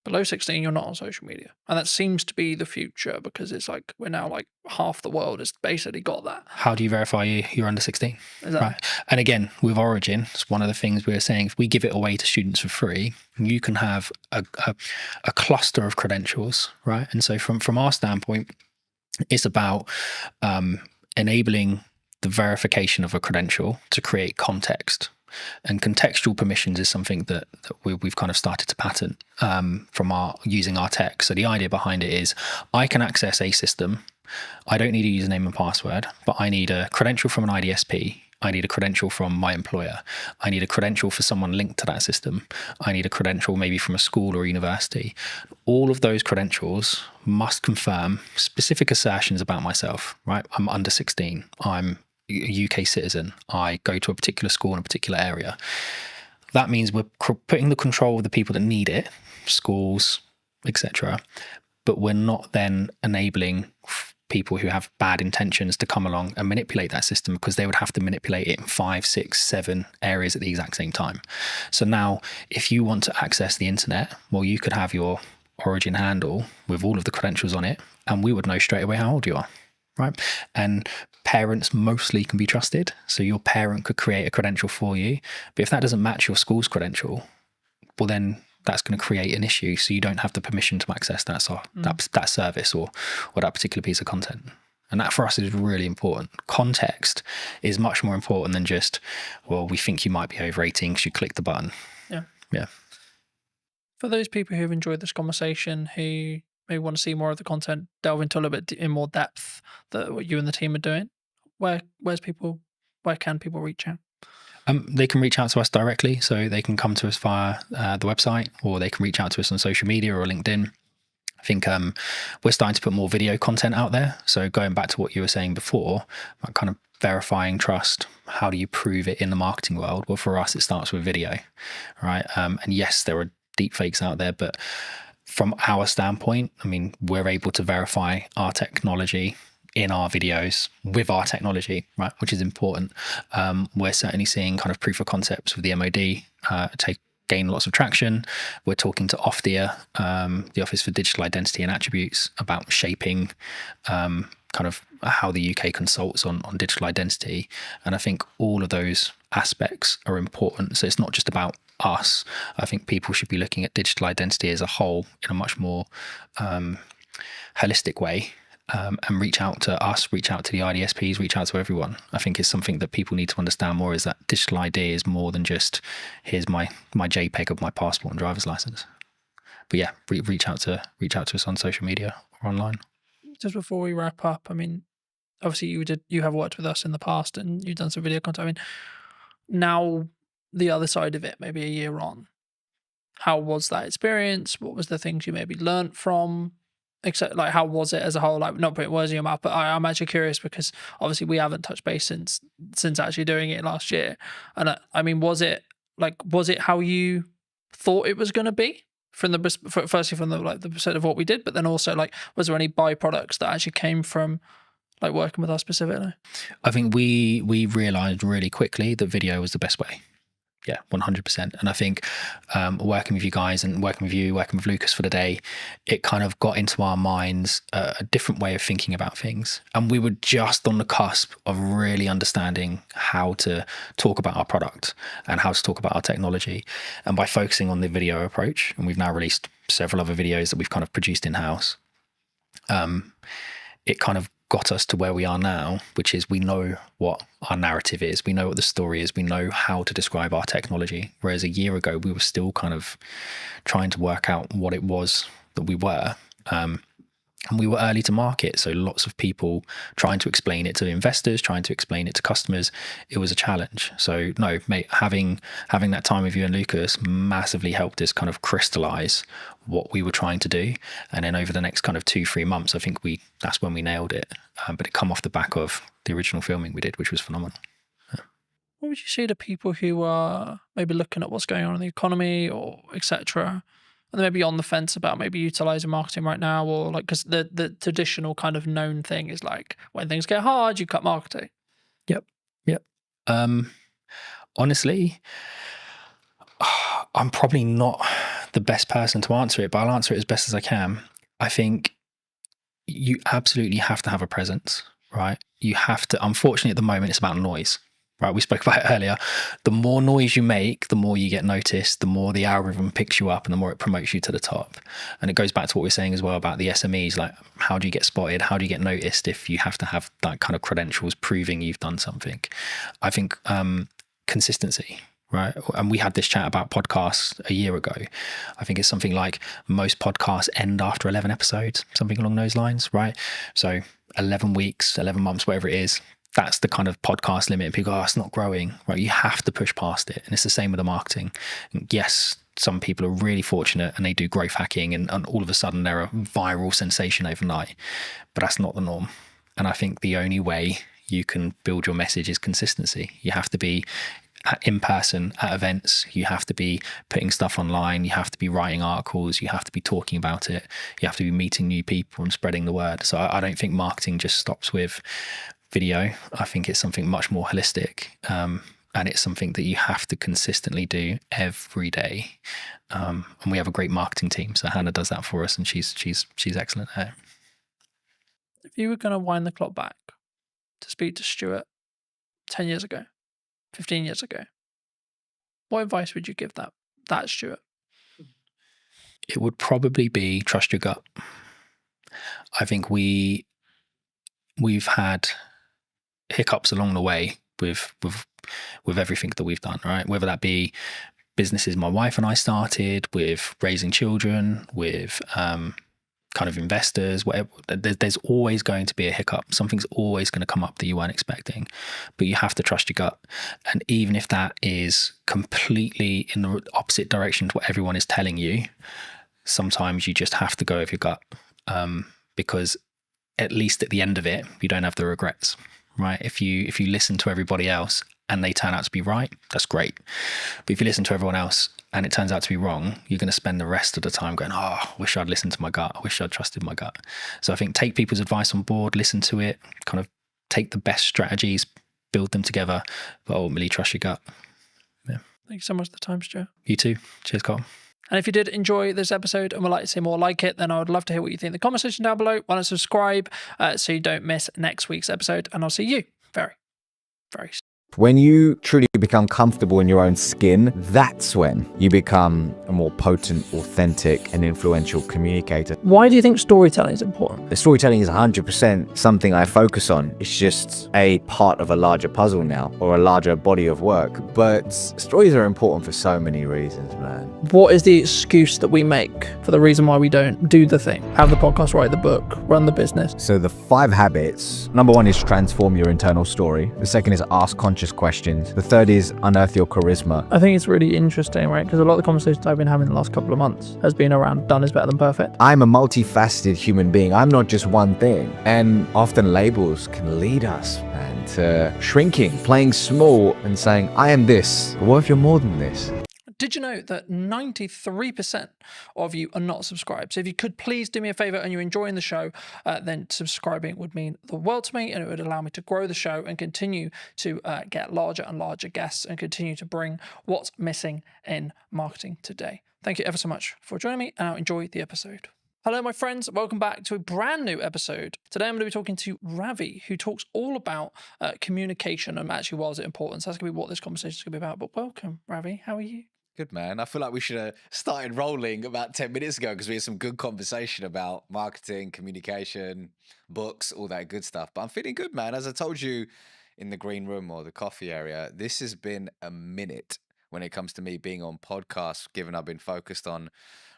below 16, you're not on social media. And that seems to be the future, because it's like, we're now like, half the world has basically got that. How do you verify you're under 16? Exactly. Right. And again, with Origin, it's one of the things we were saying, if we give it away to students for free, you can have a cluster of credentials, right? And so from our standpoint, it's about enabling the verification of a credential to create context. And contextual permissions is something that we've kind of started to patent from using our tech. So the idea behind it is, I can access a system. I don't need a username and password, but I need a credential from an IDSP. I need a credential from my employer. I need a credential for someone linked to that system. I need a credential maybe from a school or a university. All of those credentials must confirm specific assertions about myself, right? I'm under 16. I'm a UK citizen. I go to a particular school in a particular area. That means we're putting the control of the people that need it, schools, etc. But we're not then enabling people who have bad intentions to come along and manipulate that system, because they would have to manipulate it in 5, 6, 7 areas at the exact same time. So now if you want to access the internet, well, you could have your Origin handle with all of the credentials on it, and we would know straight away how old you are, right? And parents mostly can be trusted. So your parent could create a credential for you, but if that doesn't match your school's credential, well, then that's going to create an issue. So you don't have the permission to access that service or that particular piece of content. And that for us is really important. Context is much more important than just, well, we think you might be over 18 because you click the button. Yeah. For those people who've enjoyed this conversation, who maybe want to see more of the content, delve into a little bit in more depth that what you and the team are doing, where can people reach out? They can reach out to us directly, so they can come to us via the website, or they can reach out to us on social media or LinkedIn. I think we're starting to put more video content out there. So going back to what you were saying before, about kind of verifying trust, how do you prove it in the marketing world? Well, for us, it starts with video, right? And yes, there are deep fakes out there, but from our standpoint, I mean, we're able to verify our technology in our videos with our technology, right, which is important. We're certainly seeing kind of proof of concepts with the MOD gain lots of traction. We're talking to OFDIA, the Office for Digital Identity and Attributes, about shaping kind of how the UK consults on digital identity. And I think all of those aspects are important. So it's not just about us. I think people should be looking at digital identity as a whole in a much more holistic way. And reach out to us, reach out to the IDSPs, reach out to everyone. I think it's something that people need to understand more, is that digital ID is more than just, here's my JPEG of my passport and driver's license. But yeah, reach out to us on social media or online. Just before we wrap up, I mean, obviously you have worked with us in the past and you've done some video content. I mean, now the other side of it, maybe a year on, how was that experience? What was the things you maybe learnt from? Except, like, how was it as a whole? Like, not putting words in your mouth, but I'm actually curious, because obviously we haven't touched base since actually doing it last year. And I mean, was it how you thought it was going to be firstly from the perspective of what we did, but then also, like, was there any byproducts that actually came from like working with us specifically? I think we realized really quickly that video was the best way. Yeah, 100%. And I think working with you guys and working with Lucas for the day, it kind of got into our minds a different way of thinking about things. And we were just on the cusp of really understanding how to talk about our product and how to talk about our technology. And by focusing on the video approach, and we've now released several other videos that we've kind of produced in-house, it kind of got us to where we are now, which is we know what our narrative is, we know what the story is, we know how to describe our technology. Whereas a year ago, we were still kind of trying to work out what it was that we were. And we were early to market, so lots of people trying to explain it to investors, trying to explain it to customers. It was a challenge. So no, mate, having that time with you and Lucas massively helped us kind of crystallize what we were trying to do. And then over the next kind of 2-3 months, I think that's when we nailed it. But it come off the back of the original filming we did, which was phenomenal. What would you say to people who are maybe looking at what's going on in the economy or etc., and they may be on the fence about maybe utilizing marketing right now, or like, because the traditional kind of known thing is like, when things get hard, you cut marketing. Yep. Honestly, I'm probably not the best person to answer it, but I'll answer it as best as I can. I think you absolutely have to have a presence, right? You have to, unfortunately at the moment, it's about noise. Right, we spoke about it earlier. The more noise you make, the more you get noticed, the more the algorithm picks you up and the more it promotes you to the top. And it goes back to what we we're saying as well about the SMEs, like, how do you get spotted? How do you get noticed if you have to have that kind of credentials proving you've done something? I think consistency, right? And we had this chat about podcasts a year ago. I think it's something like most podcasts end after 11 episodes, something along those lines, right? So 11 weeks, 11 months, whatever it is, that's the kind of podcast limit. And people go, oh, it's not growing, right? You have to push past it. And it's the same with the marketing. And yes, some people are really fortunate and they do growth hacking and all of a sudden they're a viral sensation overnight, but that's not the norm. And I think the only way you can build your message is consistency. You have to be in person at events. You have to be putting stuff online. You have to be writing articles. You have to be talking about it. You have to be meeting new people and spreading the word. So I don't think marketing just stops with video. I think it's something much more holistic. And it's something that you have to consistently do every day. And we have a great marketing team. So Hannah does that for us, and she's excellent at it. If you were going to wind the clock back to speak to Stuart 10 years ago, 15 years ago, what advice would you give that Stuart? It would probably be trust your gut. I think we've had hiccups along the way with everything that we've done, right? Whether that be businesses my wife and I started, with raising children, with kind of investors, whatever. There's always going to be a hiccup. Something's always going to come up that you weren't expecting, but you have to trust your gut. And even if that is completely in the opposite direction to what everyone is telling you, sometimes you just have to go with your gut, because at least at the end of it, you don't have the regrets, right? If you listen to everybody else and they turn out to be right, that's great. But if you listen to everyone else and it turns out to be wrong, you're going to spend the rest of the time going, oh, I wish I'd listened to my gut. I wish I'd trusted my gut. So I think take people's advice on board, listen to it, kind of take the best strategies, build them together, but ultimately trust your gut. Yeah. Thank you so much for the time, Stuart. You too. Cheers, Carl. And if you did enjoy this episode and would like to see more like it, then I would love to hear what you think in the comment section down below. Why not subscribe so you don't miss next week's episode? And I'll see you very, very soon. When you truly become comfortable in your own skin, that's when you become a more potent, authentic, and influential communicator. Why do you think storytelling is important? The storytelling is 100% something I focus on. It's just a part of a larger puzzle now, or a larger body of work. But stories are important for so many reasons, man. What is the excuse that we make for the reason why we don't do the thing? Have the podcast, write the book, run the business. So the 5 habits. Number 1 is transform your internal story. The second is ask conscious questions. The third is unearth your charisma. I think it's really interesting, right? Because a lot of the conversations I've been having the last couple of months has been around done is better than perfect. I'm a multifaceted human being. I'm not just one thing. And often labels can lead us, man, to shrinking, playing small and saying, I am this. But what if you're more than this? Did you know that 93% of you are not subscribed? So if you could please do me a favor and you're enjoying the show, then subscribing would mean the world to me, and it would allow me to grow the show and continue to get larger and larger guests and continue to bring what's missing in marketing today. Thank you ever so much for joining me, and I'll enjoy the episode. Hello, my friends. Welcome back to a brand new episode. Today, I'm going to be talking to Ravi, who talks all about communication and actually why is it important. So that's going to be what this conversation is going to be about. But welcome, Ravi. How are you? Good, man. I feel like we should have started rolling about 10 minutes ago because we had some good conversation about marketing, communication, books, all that good stuff. But I'm feeling good, man. As I told you in the green room or the coffee area, this has been a minute when it comes to me being on podcasts, given I've been focused on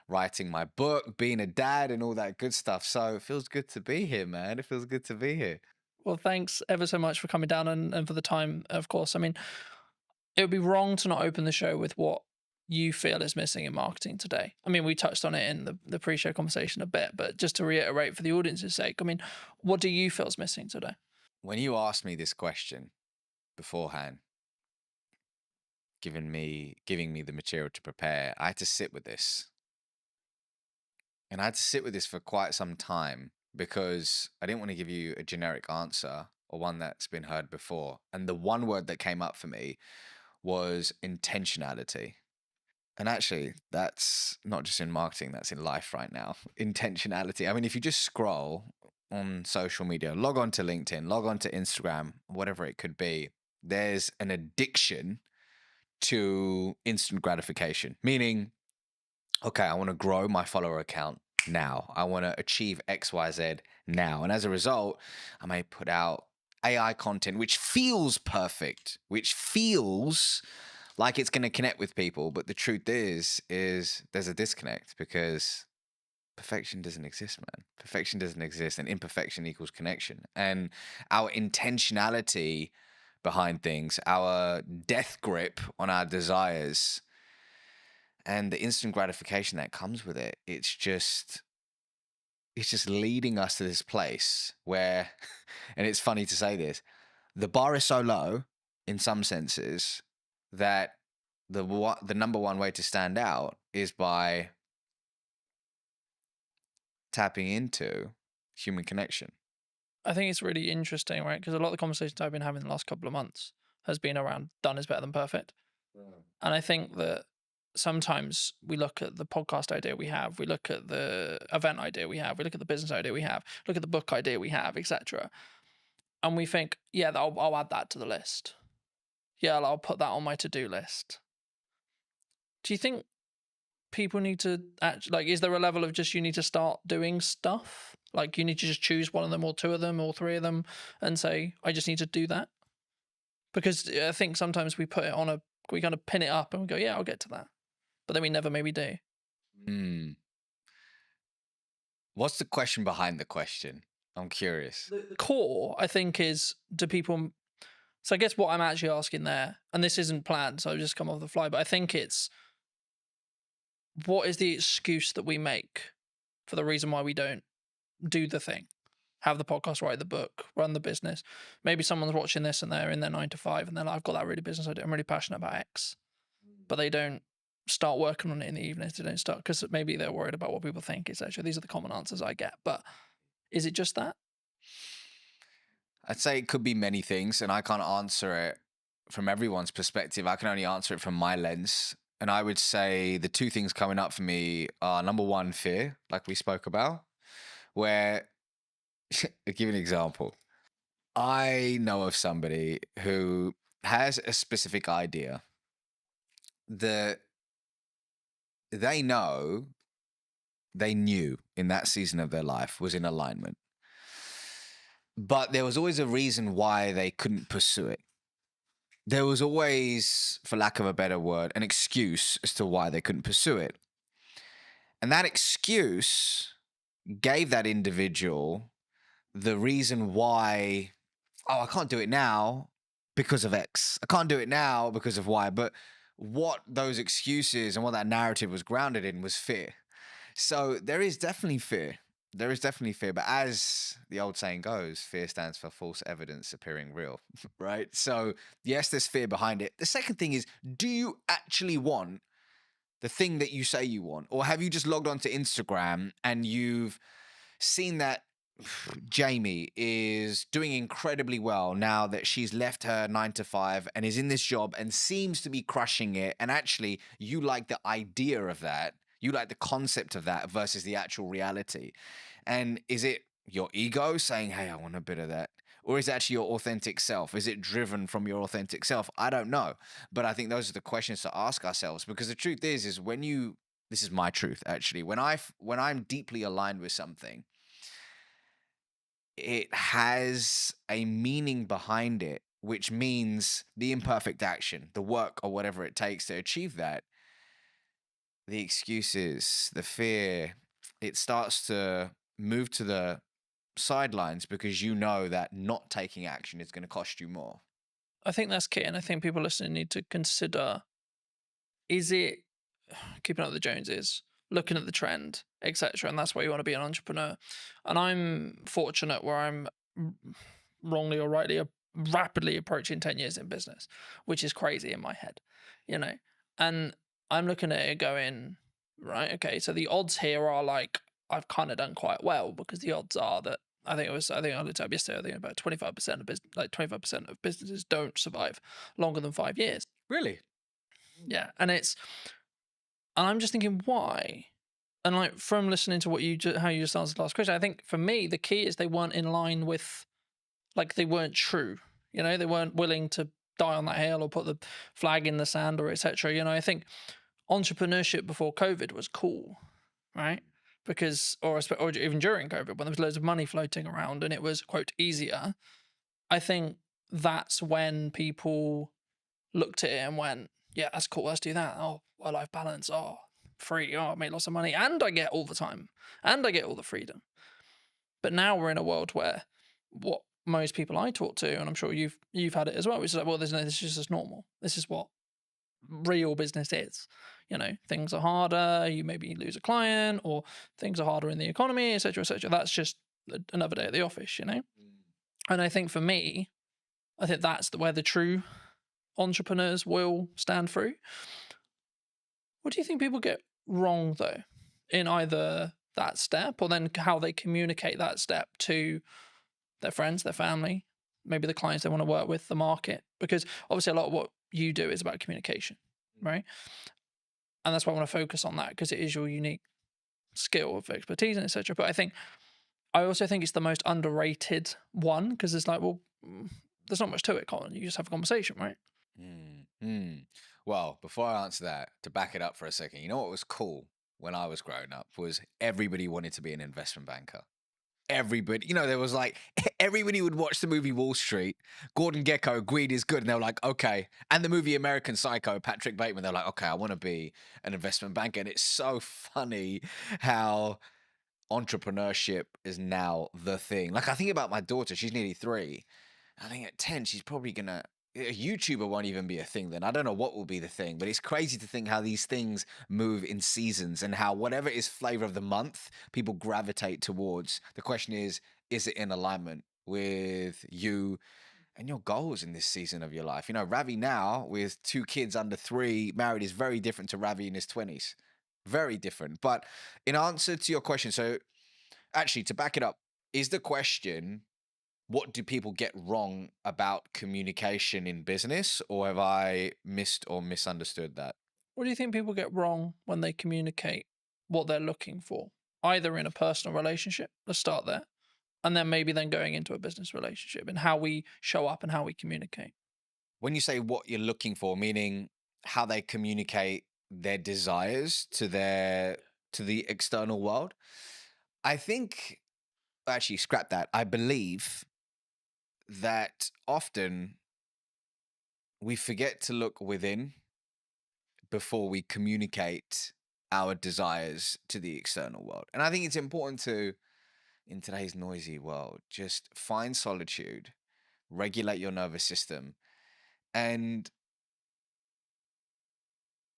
writing my book, being a dad and all that good stuff. So it feels good to be here, man. It feels good to be here. Well, thanks ever so much for coming down and for the time, of course. I mean, it would be wrong to not open the show with what you feel is missing in marketing today. I mean, we touched on it in the pre-show conversation a bit, but just to reiterate for the audience's sake, I mean, what do you feel is missing today? When you asked me this question beforehand, giving me the material to prepare, I had to sit with this. And I had to sit with this for quite some time because I didn't want to give you a generic answer or one that's been heard before. And the one word that came up for me was intentionality. And actually, that's not just in marketing, that's in life right now. Intentionality. I mean, if you just scroll on social media, log on to LinkedIn, log on to Instagram, whatever it could be, there's an addiction to instant gratification, meaning, okay, I want to grow my follower account now. I want to achieve X, Y, Z now. And as a result, I may put out AI content, which feels perfect, which feels like it's going to connect with people. But the truth is there's a disconnect because perfection doesn't exist, man. Perfection doesn't exist, and imperfection equals connection. And our intentionality behind things, our death grip on our desires, and the instant gratification that comes with it, it's just leading us to this place where, and it's funny to say this, the bar is so low in some senses that the number one way to stand out is by tapping into human connection. I think it's really interesting, right? Because a lot of the conversations I've been having the last couple of months has been around done is better than perfect. And I think that sometimes we look at the podcast idea we have, we look at the event idea we have, we look at the business idea we have, look at the book idea we have, etc. And we think, yeah, I'll add that to the list. Yeah, I'll put that on my to-do list. Do you think people need to actually, is there a level of just you need to start doing stuff? Like you need to just choose one of them or two of them or three of them and say, I just need to do that? Because I think sometimes we put it on we kind of pin it up and we go, yeah, I'll get to that. But then we never maybe do. What's the question behind the question? I'm curious. The core, I think, is do people... So I guess what I'm actually asking there, and this isn't planned, so I've just come off the fly, but I think it's what is the excuse that we make for the reason why we don't do the thing? Have the podcast, write the book, run the business. Maybe someone's watching this and they're in their 9 to 5 and they're like, I've got that really business idea. I'm really passionate about X. But they don't start working on it in the evenings. They don't start because maybe they're worried about what people think, etc. These are the common answers I get. But is it just that? I'd say it could be many things, and I can't answer it from everyone's perspective. I can only answer it from my lens. And I would say the two things coming up for me are, number one, fear, like we spoke about, where, I'll give you an example. I know of somebody who has a specific idea that they knew in that season of their life was in alignment. But there was always a reason why they couldn't pursue it. There was always, for lack of a better word, an excuse as to why they couldn't pursue it. And that excuse gave that individual the reason why, I can't do it now because of X. I can't do it now because of Y. But what those excuses and what that narrative was grounded in was fear. So there is definitely fear. There is definitely fear, but as the old saying goes, fear stands for false evidence appearing real, right? So yes, there's fear behind it. The second thing is, do you actually want the thing that you say you want? Or have you just logged onto Instagram and you've seen that Jamie is doing incredibly well now that she's left her 9 to 5 and is in this job and seems to be crushing it, and actually you like the idea of that? You like the concept of that versus the actual reality. And is it your ego saying, hey, I want a bit of that? Or is it actually your authentic self? Is it driven from your authentic self? I don't know. But I think those are the questions to ask ourselves, because the truth is when you, this is my truth actually, when I'm deeply aligned with something, it has a meaning behind it, which means the imperfect action, the work or whatever it takes to achieve that. The excuses, the fear, it starts to move to the sidelines because you know that not taking action is going to cost you more. I think that's key. And I think people listening need to consider, is it keeping up with the Joneses, looking at the trend, etc. And that's why you want to be an entrepreneur. And I'm fortunate where I'm wrongly or rightly rapidly approaching 10 years in business, which is crazy in my head, and I'm looking at it going, right, okay, so the odds here are like, I've kind of done quite well, because the odds are that I think I looked up yesterday, I think about 25% of business, like 25% of businesses don't survive longer than 5 years. Really? Yeah. And I'm just thinking, why? And like, from listening to how you just answered the last question, I think for me, the key is they weren't in line with, like, they weren't true, they weren't willing to die on that hill or put the flag in the sand or etc. I think entrepreneurship before COVID was cool, right? Because, or even during COVID, when there was loads of money floating around and it was, quote, easier, I think that's when people looked at it and went, yeah, that's cool, let's do that. Oh, work-life balance, oh, free, oh, I make lots of money, and I get all the time, and I get all the freedom. But now we're in a world where what most people I talk to, and I'm sure you've had it as well, which is like, well, this is just as normal. This is what real business is. Things are harder, you maybe lose a client, or things are harder in the economy, etc., etc. That's just another day at the office, And I think for me, I think that's where the true entrepreneurs will stand through. What do you think people get wrong, though, in either that step or then how they communicate that step to their friends, their family, maybe the clients they want to work with, the market? Because obviously a lot of what you do is about communication, right? And that's why I want to focus on that, because it is your unique skill of expertise and etc. But I also think it's the most underrated one, because it's like, well, there's not much to it, Colin. You just have a conversation, right? Well, before I answer that, to back it up for a second, you know what was cool when I was growing up was everybody wanted to be an investment banker. Everybody, there was like, everybody would watch the movie Wall Street. Gordon Gekko, greed is good. And they were like, okay. And the movie American Psycho, Patrick Bateman, they're like, okay, I want to be an investment banker. And it's so funny how entrepreneurship is now the thing. Like, I think about my daughter, she's nearly 3. I think at 10, she's probably gonna. A YouTuber won't even be a thing then. I don't know what will be the thing, but it's crazy to think how these things move in seasons and how whatever is flavor of the month, people gravitate towards. The question is it in alignment with you and your goals in this season of your life? Ravi now with 2 kids under 3, married, is very different to Ravi in his 20s. Very different. But in answer to your question, so actually to back it up, is the question, what do people get wrong about communication in business, or have I missed or misunderstood that? What do you think people get wrong when they communicate what they're looking for, either in a personal relationship, let's start there, and then maybe then going into a business relationship, and how we show up and how we communicate? When you say what you're looking for, meaning how they communicate their desires to the external world, I think, actually scrap that. I believe that often we forget to look within before we communicate our desires to the external world. And I think it's important to, in today's noisy world, just find solitude, regulate your nervous system, and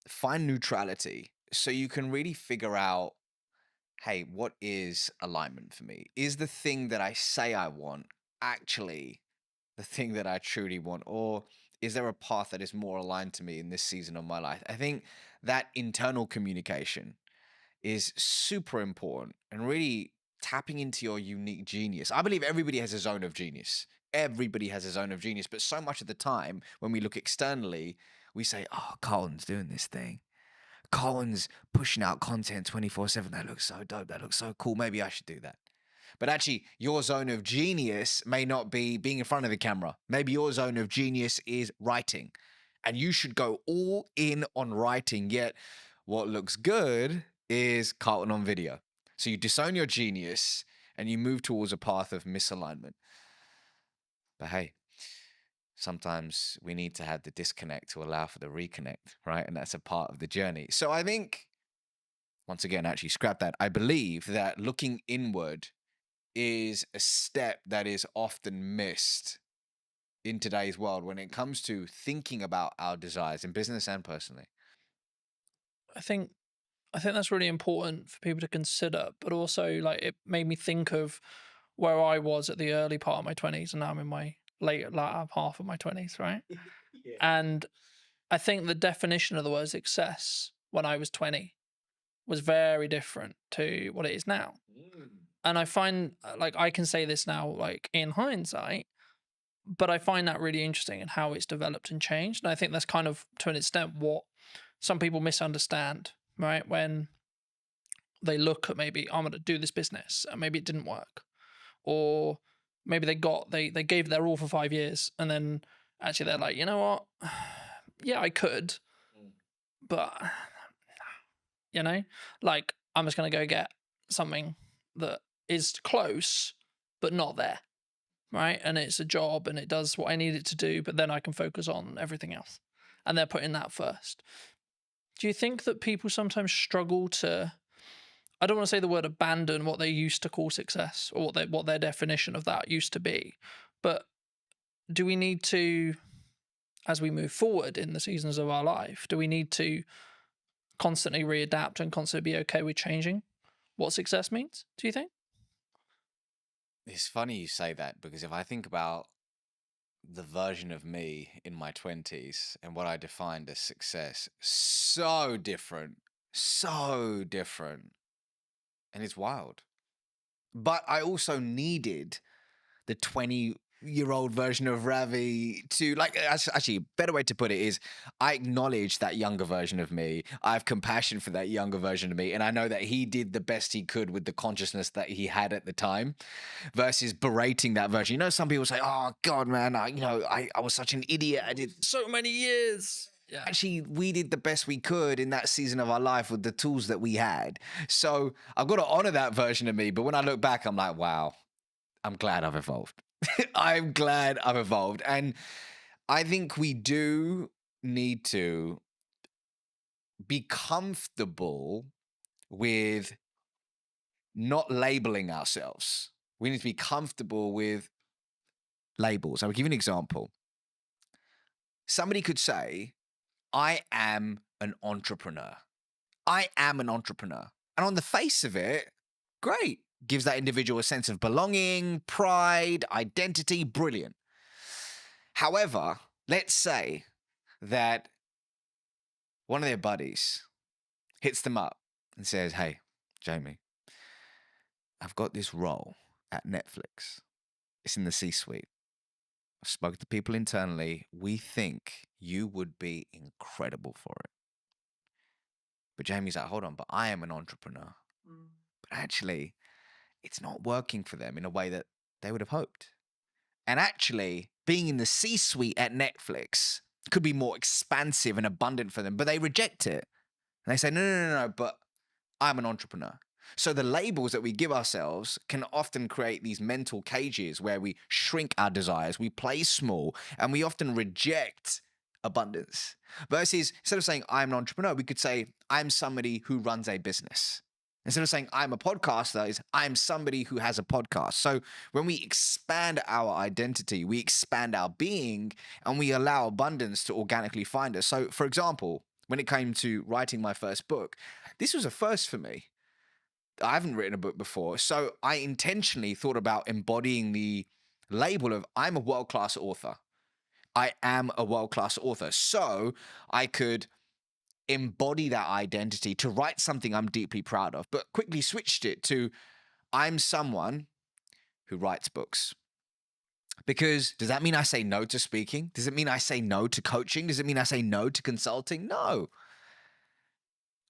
find neutrality so you can really figure out, hey, what is alignment for me? Is the thing that I say I want actually the thing that I truly want? Or is there a path that is more aligned to me in this season of my life? I think that internal communication is super important and really tapping into your unique genius. I believe everybody has a zone of genius. Everybody has a zone of genius. But so much of the time, when we look externally, we say, oh, Colin's doing this thing. Colin's pushing out content 24/7. That looks so dope. That looks so cool. Maybe I should do that. But actually, your zone of genius may not be being in front of the camera. Maybe your zone of genius is writing. And you should go all in on writing. Yet, what looks good is Carlton on video. So you disown your genius and you move towards a path of misalignment. But hey, sometimes we need to have the disconnect to allow for the reconnect, right? And that's a part of the journey. So I think, once again, actually scrap that. I believe that looking inward is a step that is often missed in today's world when it comes to thinking about our desires in business and personally. I think that's really important for people to consider, but also like it made me think of where I was at the early part of my 20s, and now I'm in my later half of my 20s, right? Yeah. And I think the definition of the word success when I was 20 was very different to what it is now. And I find, like, I can say this now, like, in hindsight, but I find that really interesting and how it's developed and changed. And I think that's kind of, to an extent, what some people misunderstand, right? When they look at, maybe, I'm going to do this business and maybe it didn't work. Or maybe they gave their all for 5 years and then actually they're like, you know what? Yeah, I could, but, like, I'm just going to go get something that is close, but not there, right? And it's a job and it does what I need it to do, but then I can focus on everything else. And they're putting that first. Do you think that people sometimes struggle to, I don't want to say the word abandon what they used to call success or what their definition of that used to be, but do we need to, as we move forward in the seasons of our life, do we need to constantly readapt and constantly be okay with changing what success means, do you think? It's funny you say that, because if I think about the version of me in my 20s and what I defined as success so different, and it's wild. But I also needed the 20-year-old version of Ravi to, like, actually, a better way to put it is I acknowledge that younger version of me. I have compassion for that younger version of me. And I know that he did the best he could with the consciousness that he had at the time versus berating that version. You know, some people say, oh, God, man, I was such an idiot. I did So many years. Yeah. actually, we did the best we could in that season of our life with the tools that we had. So I've got to honor that version of me. But when I look back, I'm like, wow, I'm glad I've evolved. I'm glad I've evolved. And I think we do need to be comfortable with not labeling ourselves. We need to be comfortable with labels. I'll give you an example. Somebody could say, I am an entrepreneur. I am an entrepreneur. And on the face of it, great. Gives that individual a sense of belonging, pride, identity, brilliant. However, let's say that one of their buddies hits them up and says, hey, Jamie, I've got this role at Netflix. It's in the C-suite. I've spoken to people internally. We think you would be incredible for it. But Jamie's like, hold on, but I am an entrepreneur. But actually, it's not working for them in a way that they would have hoped. And actually, being in the C-suite at Netflix could be more expansive and abundant for them, but they reject it. And they say, no, but I'm an entrepreneur. So the labels that we give ourselves can often create these mental cages where we shrink our desires, we play small, and we often reject abundance. Versus, instead of saying I'm an entrepreneur, we could say I'm somebody who runs a business. Instead of saying I'm a podcaster, is I'm somebody who has a podcast. So when we expand our identity, we expand our being, and we allow abundance to organically find us. So, for example, when it came to writing my first book, this was a first for me. I haven't written a book before, so I intentionally thought about embodying the label of I'm a world-class author. I am a world-class author. So I could embody that identity to write something I'm deeply proud of, but quickly switched it to I'm someone who writes books. Because does that mean I say no to speaking? Does it mean I say no to coaching? Does it mean I say no to consulting? No.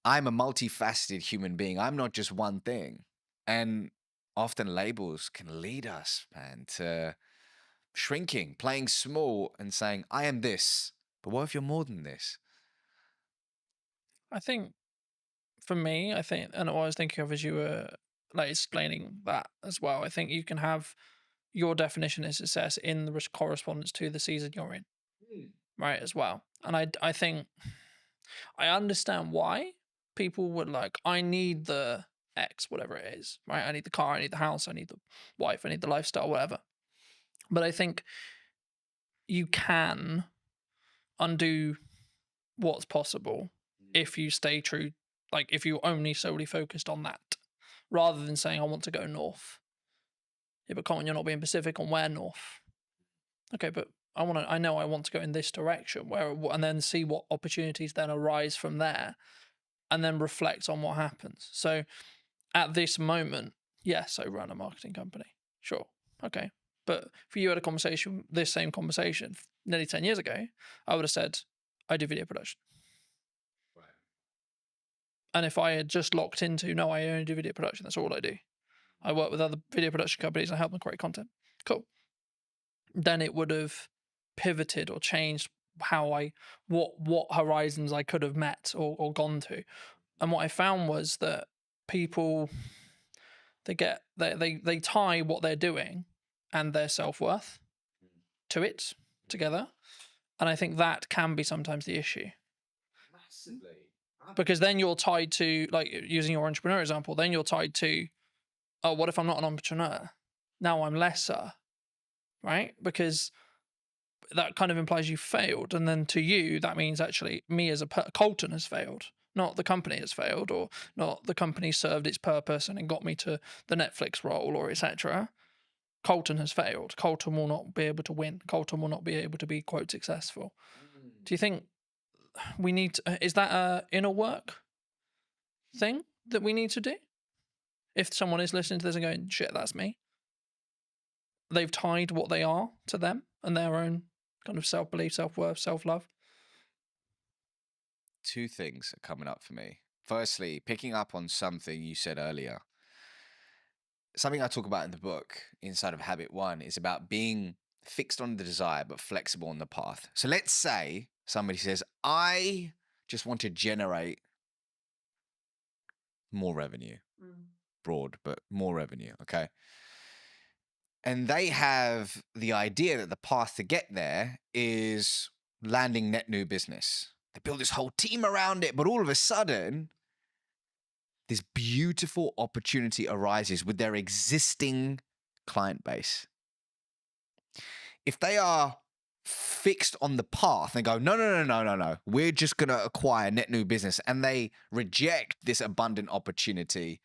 I'm a multifaceted human being. I'm not just one thing. And often labels can lead us, man, to shrinking, playing small and saying, I am this. But what if you're more than this? I think for me, and what I was thinking of as you were like explaining that as well, I think you can have your definition of success in the correspondence to the season you're in, right, as well. And I think I understand why people would like, I need the X, whatever it is, right? I need the car, I need the house, I need the wife, I need the lifestyle, whatever. But I think you can undo what's possible if you stay true, like if you're only solely focused on that, rather than saying, I want to go north. Yeah, but Colin, you're not being specific on where north. Okay, but I know I want to go in this direction, and then see what opportunities then arise from there, and then reflect on what happens. So at this moment, yes, I run a marketing company. Sure. Okay. But if you had a conversation, this same conversation nearly 10 years ago, I would have said, I do video production. Right. And if I had just locked into, no, I only do video production, that's all I do. I work with other video production companies and I help them create content. Cool. Then it would have pivoted or changed what horizons I could have met or gone to. And what I found was that people, they tie what they're doing and their self-worth to it together. And I think that can be sometimes the issue. Massively. Because then you're tied to, like using your entrepreneur example, then you're tied to, oh, what if I'm not an entrepreneur? Now I'm lesser, right? Because that kind of implies you failed. And then to you, that means actually me as Colton has failed. Not the company has failed, or not the company served its purpose and it got me to the Netflix role, or etc. Colton has failed. Colton will not be able to win. Colton will not be able to be, quote, successful. Do you think we need to, is that a inner work thing that we need to do? If someone is listening to this and going, shit, that's me. They've tied what they are to them and their own kind of self-belief, self-worth, self-love. Two things are coming up for me. Firstly, picking up on something you said earlier. Something I talk about in the book, inside of Habit 1, is about being fixed on the desire but flexible on the path. So let's say somebody says, I just want to generate more revenue. Broad, but more revenue, okay? And they have the idea that the path to get there is landing net new business. They build this whole team around it, but all of a sudden, this beautiful opportunity arises with their existing client base. If they are fixed on the path and go, no, we're just going to acquire net new business, and they reject this abundant opportunity,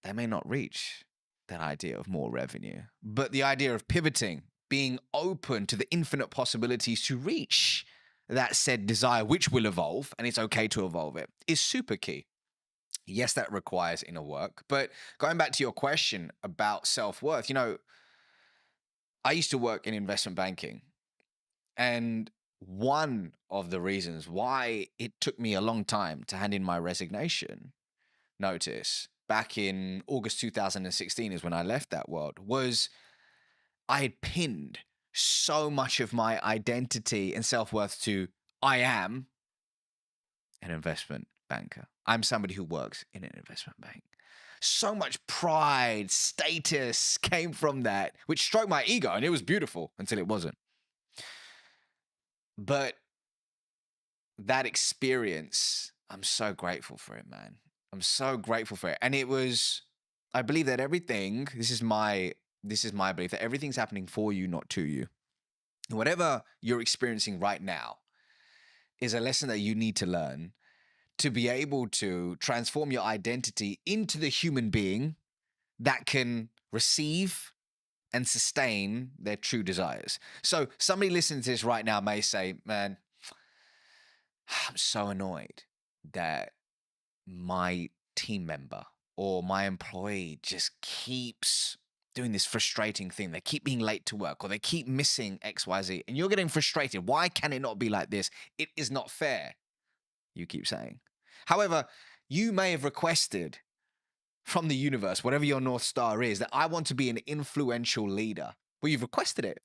they may not reach that idea of more revenue. But the idea of pivoting, being open to the infinite possibilities to reach that said desire, which will evolve, and it's okay to evolve it, is super key. Yes, that requires inner work. But going back to your question about self-worth, I used to work in investment banking. And one of the reasons why it took me a long time to hand in my resignation notice back in August 2016 is when I left that world, was I had pinned so much of my identity and self-worth to I am an investment banker. I'm somebody who works in an investment bank. So much pride, status came from that, which stroked my ego, and it was beautiful until it wasn't. But that experience, I'm so grateful for it, man. I'm so grateful for it. And it was, I believe that everything, this is my belief, that everything's happening for you, not to you. Whatever you're experiencing right now is a lesson that you need to learn to be able to transform your identity into the human being that can receive and sustain their true desires. So somebody listening to this right now may say, man, I'm so annoyed that my team member or my employee just keeps doing this frustrating thing. They keep being late to work, or they keep missing XYZ, and you're getting frustrated. Why can it not be like this? It is not fair, you keep saying. However, you may have requested from the universe, whatever your North Star is, that I want to be an influential leader. Well, you've requested it.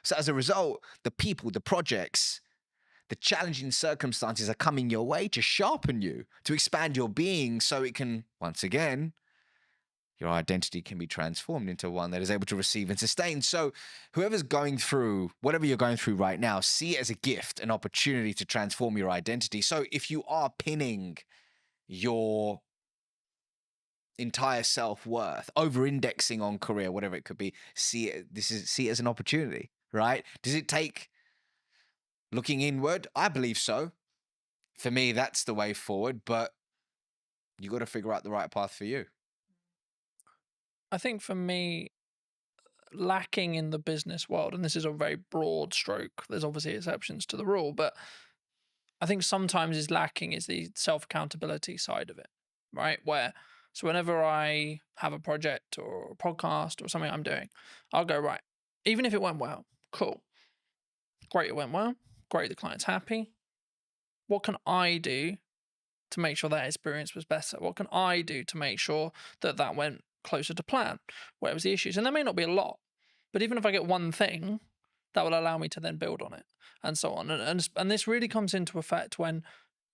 So as a result, the people, the projects, the challenging circumstances are coming your way to sharpen you, to expand your being so it can, once again, your identity can be transformed into one that is able to receive and sustain. So whoever's going through, whatever you're going through right now, see it as a gift, an opportunity to transform your identity. So if you are pinning your entire self-worth, over-indexing on career, whatever it could be, see it as an opportunity, right? Does it take looking inward? I believe so. For me, that's the way forward, but you got to figure out the right path for you. I think for me, lacking in the business world, and this is a very broad stroke, there's obviously exceptions to the rule, but I think sometimes is lacking is the self-accountability side of it, right? So whenever I have a project or a podcast or something I'm doing, I'll go, right, even if it went well, cool. Great, it went well. Great, the client's happy. What can I do to make sure that experience was better? What can I do to make sure that that went closer to plan? Where was the issues? And there may not be a lot, but even if I get one thing, that will allow me to then build on it and so on. And this really comes into effect when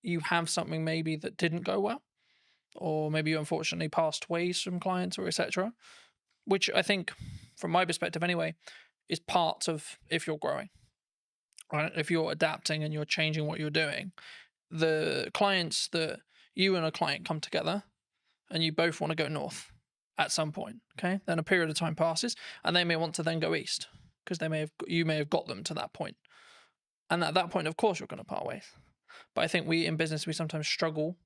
you have something maybe that didn't go well, or maybe you unfortunately passed ways from clients or etc., which I think, from my perspective anyway, is part of if you're growing. Right? If you're adapting and you're changing what you're doing, the clients that you and a client come together and you both want to go north at some point, okay? Then a period of time passes and they may want to then go east because you may have got them to that point. And at that point, of course, you're going to part ways. But I think we in business, we sometimes struggle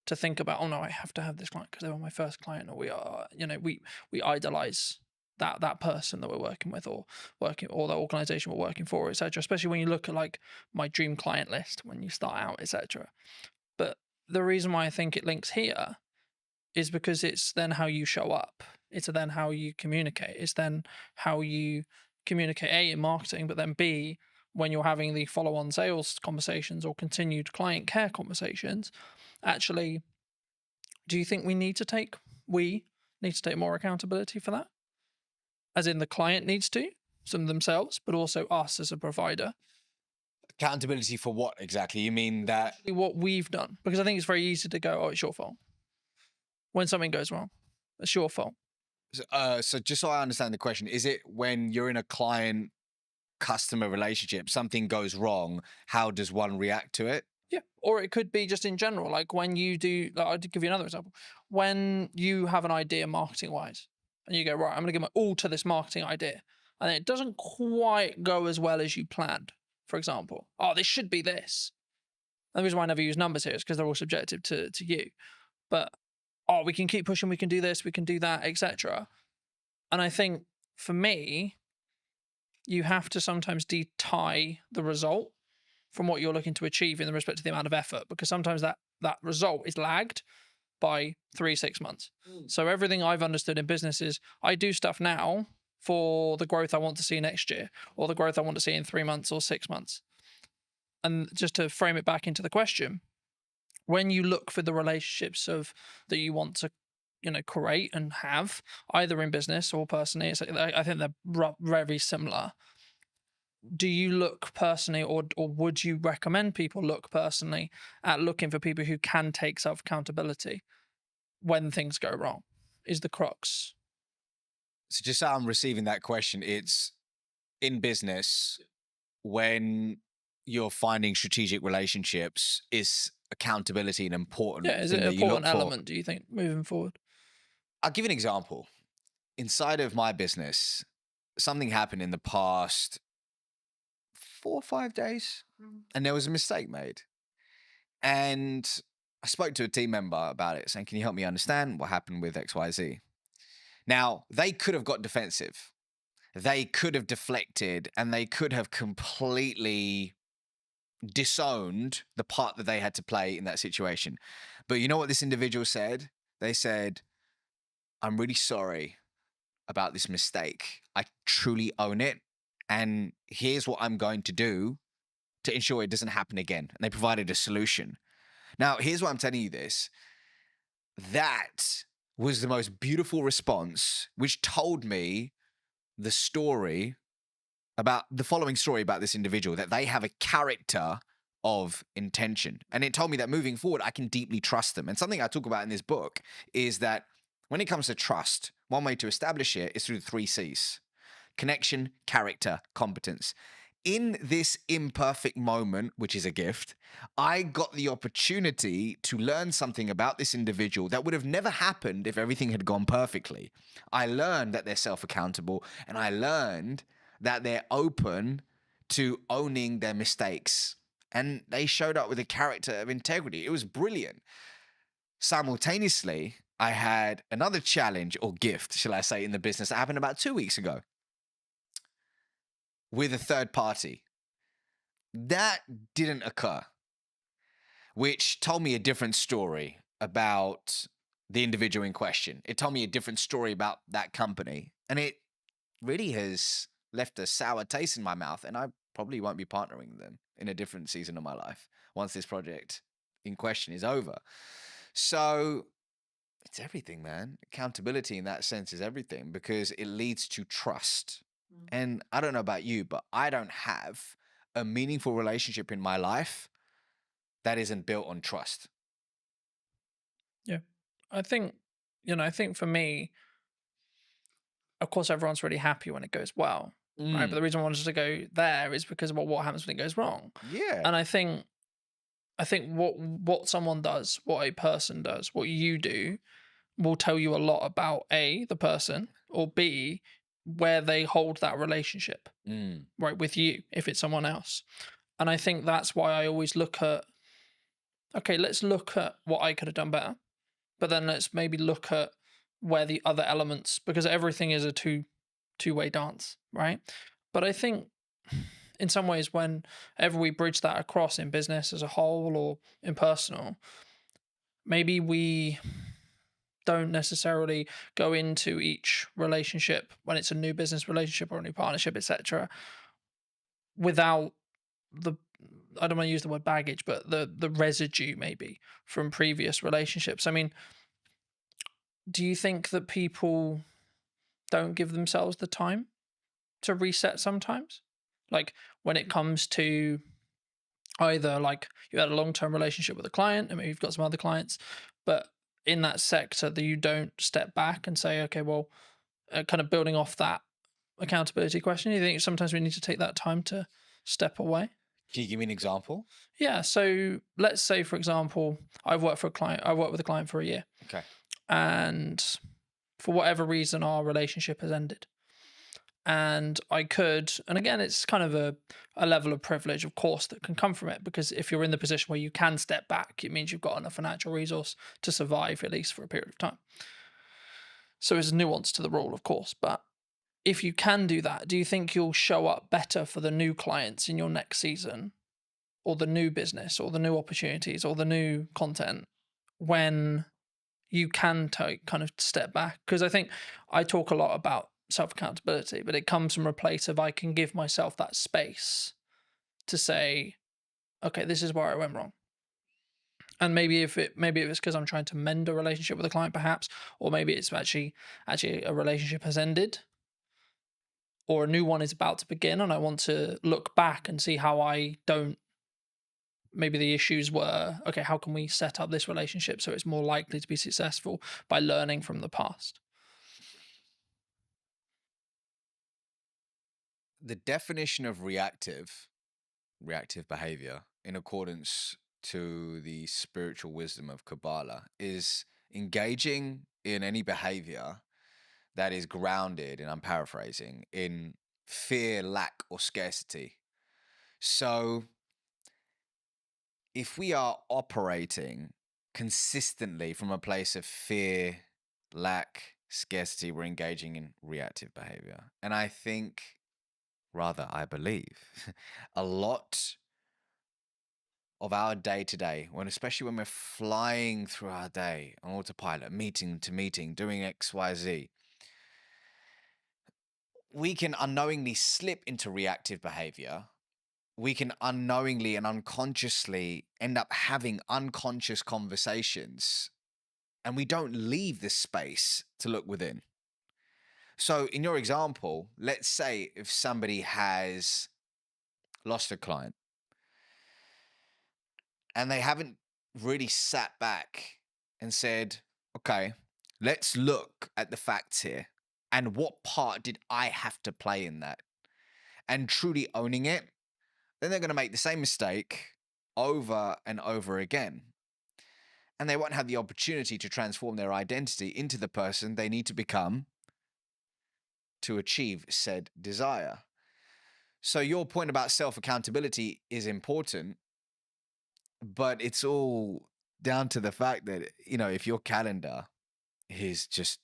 to think about, oh no, I have to have this client because they were my first client, or we idolize that person that we're working with, or the organization we're working for, etc. Especially when you look at like my dream client list when you start out, etc. But the reason why I think it links here is because it's then how you show up. It's then how you communicate. It's then how you communicate, A, in marketing, but then B, when you're having the follow-on sales conversations or continued client care conversations. Actually, do you think we need to take more accountability for that? As in the client needs to, some themselves, but also us as a provider. Accountability for what exactly? You mean that What we've done? Because I think it's very easy to go, oh, it's your fault. When something goes wrong, it's your fault. so just so I understand the question, is it when you're in a client customer relationship, something goes wrong, how does one react to it? Yeah. Or it could be just in general, like when you do, like, I'll give you another example. When you have an idea marketing wise and you go, right, I'm going to give my all to this marketing idea, and it doesn't quite go as well as you planned, for example. Oh, this should be this. And the reason why I never use numbers here is because they're all subjective to you. But, oh, we can keep pushing, we can do this, we can do that, etc. And I think for me, you have to sometimes tie the result from what you're looking to achieve in respect to the amount of effort, because sometimes that result is lagged by 3-6 months. So everything I've understood in business is I do stuff now for the growth I want to see next year, or the growth I want to see in 3 months or 6 months. And just to frame it back into the question, when you look for the relationships that you want to create and have, either in business or personally, I think they're very similar. Do you look personally, or would you recommend people look personally at looking for people who can take self-accountability when things go wrong? Is the crux. So just so I'm receiving that question, it's in business, when you're finding strategic relationships, is accountability an important Yeah, is thing it an that you look important for? element, do you think, moving forward? I'll give you an example. Inside of my business, something happened in the past 4 or 5 days, and there was a mistake made. And I spoke to a team member about it, saying, can you help me understand what happened with XYZ? Now, they could have got defensive. They could have deflected, and they could have completely disowned the part that they had to play in that situation. But you know what this individual said? They said, I'm really sorry about this mistake. I truly own it. And here's what I'm going to do to ensure it doesn't happen again. And they provided a solution. Now, here's why I'm telling you this. That was the most beautiful response, which told me the following story about this individual, that they have a character of intention. And it told me that moving forward, I can deeply trust them. And something I talk about in this book is that when it comes to trust, one way to establish it is through the 3 C's: connection, character, competence. In this imperfect moment, which is a gift, I got the opportunity to learn something about this individual that would have never happened if everything had gone perfectly. I learned that they're self-accountable, and I learned that they're open to owning their mistakes. And they showed up with a character of integrity. It was brilliant. Simultaneously, I had another challenge, or gift, shall I say, in the business that happened about 2 weeks ago with a third party. That didn't occur, which told me a different story about the individual in question. It told me a different story about that company, and it really has left a sour taste in my mouth, and I probably won't be partnering with them in a different season of my life once this project in question is over. So it's everything, man. Accountability in that sense is everything, because it leads to trust. And I don't know about you, but I don't have a meaningful relationship in my life that isn't built on trust. Yeah. I think for me, of course, everyone's really happy when it goes well, right? But the reason I wanted to go there is because of what happens when it goes wrong. Yeah. And I think what someone does, what a person does, what you do, will tell you a lot about A, the person, or B, where they hold that relationship, right, with you, if it's someone else. And I think that's why I always look at, okay, let's look at what I could have done better, but then let's maybe look at where the other elements, because everything is a two-way dance, right? But I think in some ways, whenever we bridge that across in business as a whole or in personal, maybe we don't necessarily go into each relationship when it's a new business relationship or a new partnership, etc., without the, I don't want to use the word baggage, but the residue maybe from previous relationships. I mean, do you think that people don't give themselves the time to reset sometimes? Like when it comes to either like you had a long-term relationship with a client and maybe you've got some other clients, but in that sector that you don't step back and say, okay, well, kind of building off that accountability question, you think sometimes we need to take that time to step away? Can you give me an example? Yeah. So let's say, for example, I worked with a client for a year. Okay. And for whatever reason, our relationship has ended. And I could, and again, it's kind of a level of privilege, of course, that can come from it, because if you're in the position where you can step back, it means you've got enough financial resource to survive, at least for a period of time. So there's nuance to the rule, of course. But if you can do that, do you think you'll show up better for the new clients in your next season, or the new business, or the new opportunities, or the new content when you can kind of step back? Because I think I talk a lot about self-accountability, but it comes from a place of I can give myself that space to say, okay, this is where I went wrong. And maybe if it's because I'm trying to mend a relationship with a client, perhaps, or maybe it's actually a relationship has ended, or a new one is about to begin, and I want to look back and see how I don't. Maybe the issues were, okay, how can we set up this relationship so it's more likely to be successful by learning from the past? The definition of reactive behavior, in accordance to the spiritual wisdom of Kabbalah, is engaging in any behavior that is grounded, and I'm paraphrasing, in fear, lack, or scarcity. So if we are operating consistently from a place of fear, lack, scarcity, we're engaging in reactive behavior. And I think, rather, I believe, a lot of our day to day, especially when we're flying through our day on autopilot, meeting to meeting, doing X, Y, Z, we can unknowingly slip into reactive behavior. We can unknowingly and unconsciously end up having unconscious conversations, and we don't leave the space to look within. So in your example, let's say if somebody has lost a client and they haven't really sat back and said, okay, let's look at the facts here and what part did I have to play in that, and truly owning it, then they're going to make the same mistake over and over again. And they won't have the opportunity to transform their identity into the person they need to become to achieve said desire. So your point about self-accountability is important, but it's all down to the fact that, if your calendar is just,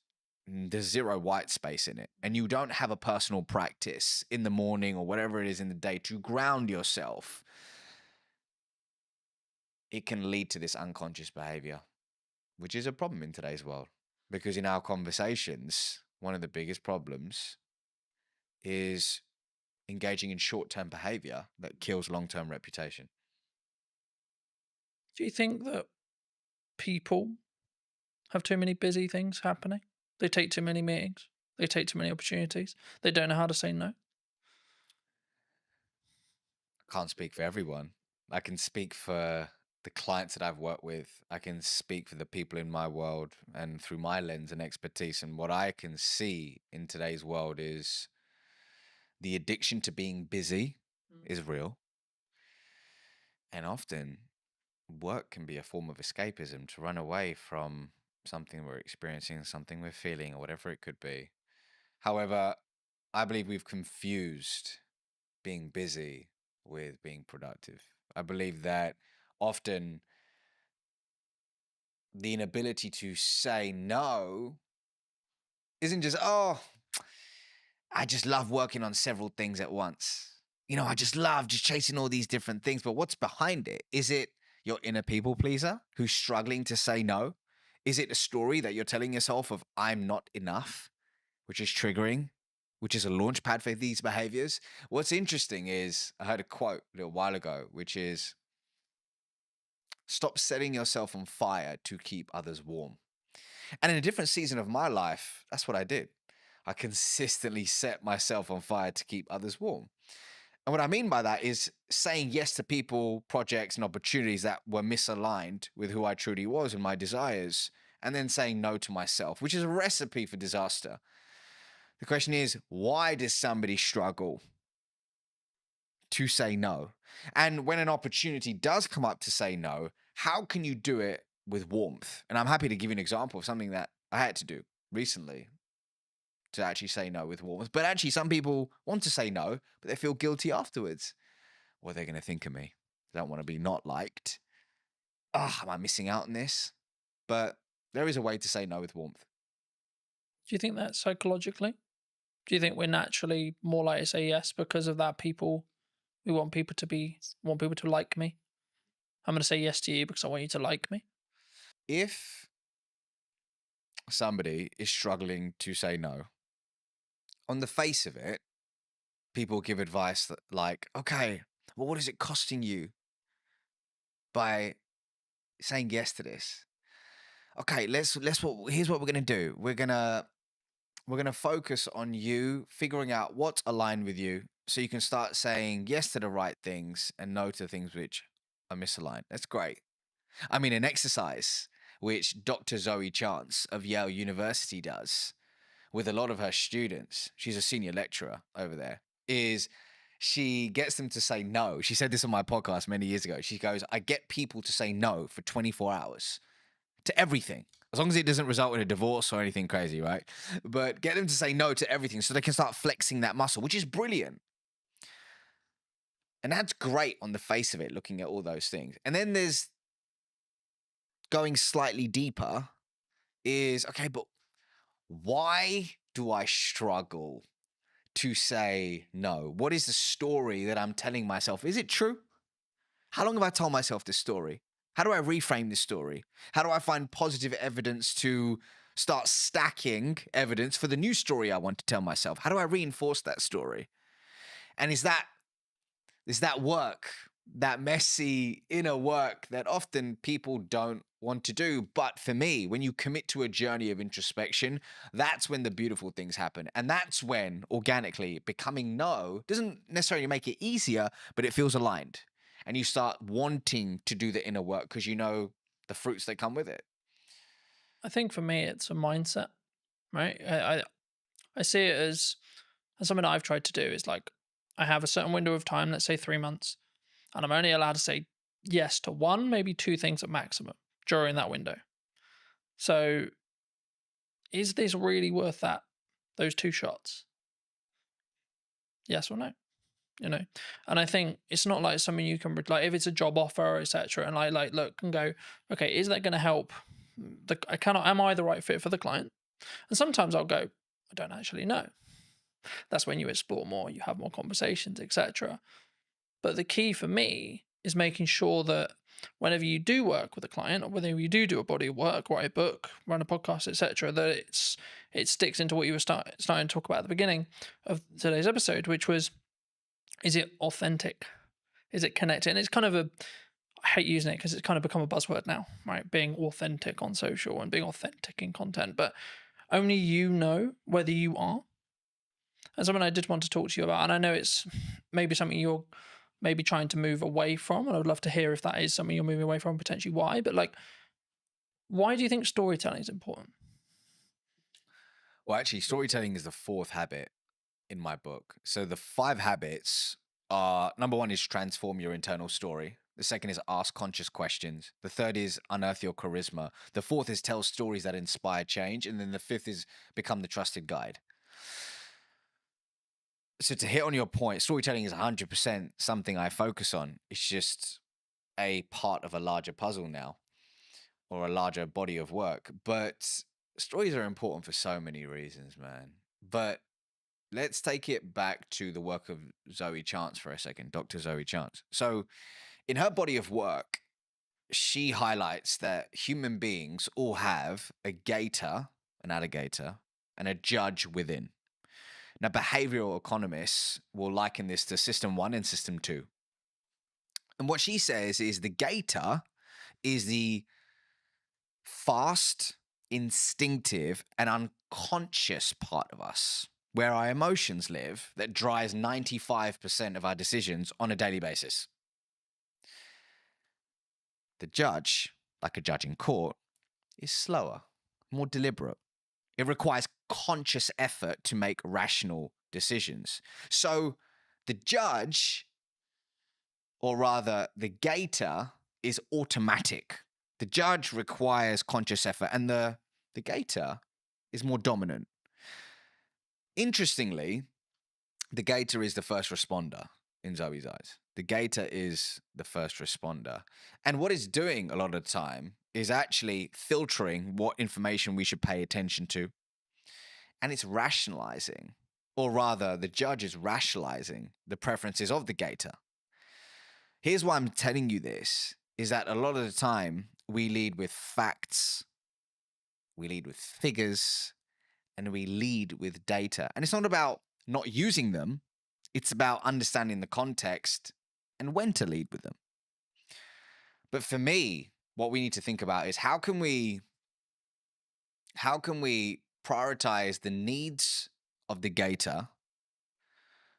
there's zero white space in it, and you don't have a personal practice in the morning or whatever it is in the day to ground yourself, it can lead to this unconscious behavior, which is a problem in today's world. Because in our conversations, one of the biggest problems is engaging in short-term behavior that kills long-term reputation. Do you think that people have too many busy things happening? They take too many meetings. They take too many opportunities. They don't know how to say no. I can't speak for everyone. I can speak for the clients that I've worked with. I can speak for the people in my world and through my lens and expertise. And what I can see in today's world is the addiction to being busy is real. And often work can be a form of escapism to run away from something we're experiencing, something we're feeling, or whatever it could be. However, I believe we've confused being busy with being productive. I believe that often the inability to say no isn't just, oh, I just love working on several things at once. You know, I just love just chasing all these different things. But what's behind it? Is it your inner people pleaser who's struggling to say no? Is it a story that you're telling yourself of I'm not enough, which is triggering, which is a launch pad for these behaviors? What's interesting is I heard a quote a little while ago, which is stop setting yourself on fire to keep others warm. And in a different season of my life, that's what I did. I consistently set myself on fire to keep others warm. And what I mean by that is saying yes to people, projects, and opportunities that were misaligned with who I truly was and my desires, and then saying no to myself, which is a recipe for disaster. The question is, why does somebody struggle to say no? And when an opportunity does come up to say no, how can you do it with warmth? And I'm happy to give you an example of something that I had to do recently to actually say no with warmth. But actually, some people want to say no, but they feel guilty afterwards. What are they going to think of me? They don't want to be not liked. Am I missing out on this? But there is a way to say no with warmth. Do you think that psychologically? Do you think we're naturally more likely to say yes because of that? We want people to like me. I'm going to say yes to you because I want you to like me. If somebody is struggling to say no, on the face of it, people give advice that like, okay, well, what is it costing you by saying yes to this? Okay, here's what we're gonna do. We're gonna focus on you figuring out what's aligned with you, so you can start saying yes to the right things and no to things which are misaligned. That's great. I mean, an exercise which Dr. Zoe Chance of Yale University does with a lot of her students, she's a senior lecturer over there, is she gets them to say no. She said this on my podcast many years ago. She goes, I get people to say no for 24 hours to everything, as long as it doesn't result in a divorce or anything crazy, right? But get them to say no to everything so they can start flexing that muscle, which is brilliant. And that's great on the face of it, looking at all those things. And then there's going slightly deeper is, okay, but why do I struggle to say no? What is the story that I'm telling myself? Is it true? How long have I told myself this story? How do I reframe this story? How do I find positive evidence to start stacking evidence for the new story I want to tell myself? How do I reinforce that story? And is that work, that messy inner work that often people don't want to do. But for me, when you commit to a journey of introspection, that's when the beautiful things happen. And that's when organically becoming no doesn't necessarily make it easier, but it feels aligned. And you start wanting to do the inner work because you know the fruits that come with it. I think for me, it's a mindset, right? I see it as something that I've tried to do is like, I have a certain window of time, let's say 3 months, and I'm only allowed to say yes to one, maybe two things at maximum during that window. So is this really worth those two shots? Yes or no? You know, and I think it's not like something you can like if it's a job offer, etc. And like look and go, okay, is that going to help? Am I the right fit for the client? And sometimes I'll go, I don't actually know. That's when you explore more, you have more conversations, etc. But the key for me is making sure that whenever you do work with a client, or whether you do a body of work, write a book, run a podcast, etc., that it sticks into what you were starting to talk about at the beginning of today's episode, which was, is it authentic? Is it connected? And it's kind of I hate using it because it's kind of become a buzzword now, right? Being authentic on social and being authentic in content, but only you know whether you are. And something I did want to talk to you about, and I know it's maybe something you're maybe trying to move away from, and I would love to hear if that is something you're moving away from, potentially why, but like, why do you think storytelling is important? Well, actually, storytelling is the fourth habit in my book. So the 5 habits are, number 1 is transform your internal story. The second is ask conscious questions. The third is unearth your charisma. The fourth is tell stories that inspire change. And then the fifth is become the trusted guide. So to hit on your point, storytelling is 100% something I focus on. It's just a part of a larger puzzle now, or a larger body of work. But stories are important for so many reasons, man. But let's take it back to the work of Zoe Chance for a second, Dr. Zoe Chance. So, in her body of work, she highlights that human beings all have a gator, an alligator, and a judge within. Now, behavioral economists will liken this to system 1 and system 2. And what she says is the gator is the fast, instinctive, and unconscious part of us, where our emotions live, that drives 95% of our decisions on a daily basis. The judge, like a judge in court, is slower, more deliberate. It requires conscious effort to make rational decisions. So the judge, or rather the gator, is automatic. The judge requires conscious effort, and the gator is more dominant. Interestingly, the gator is the first responder in Zoe's eyes. The gator is the first responder. And what it's doing a lot of the time is actually filtering what information we should pay attention to. And it's rationalizing, or rather, the judge is rationalizing the preferences of the gator. Here's why I'm telling you this, is that a lot of the time we lead with facts, we lead with figures, and we lead with data. And it's not about not using them, it's about understanding the context and when to lead with them. But for me, what we need to think about is how can we prioritize the needs of the gator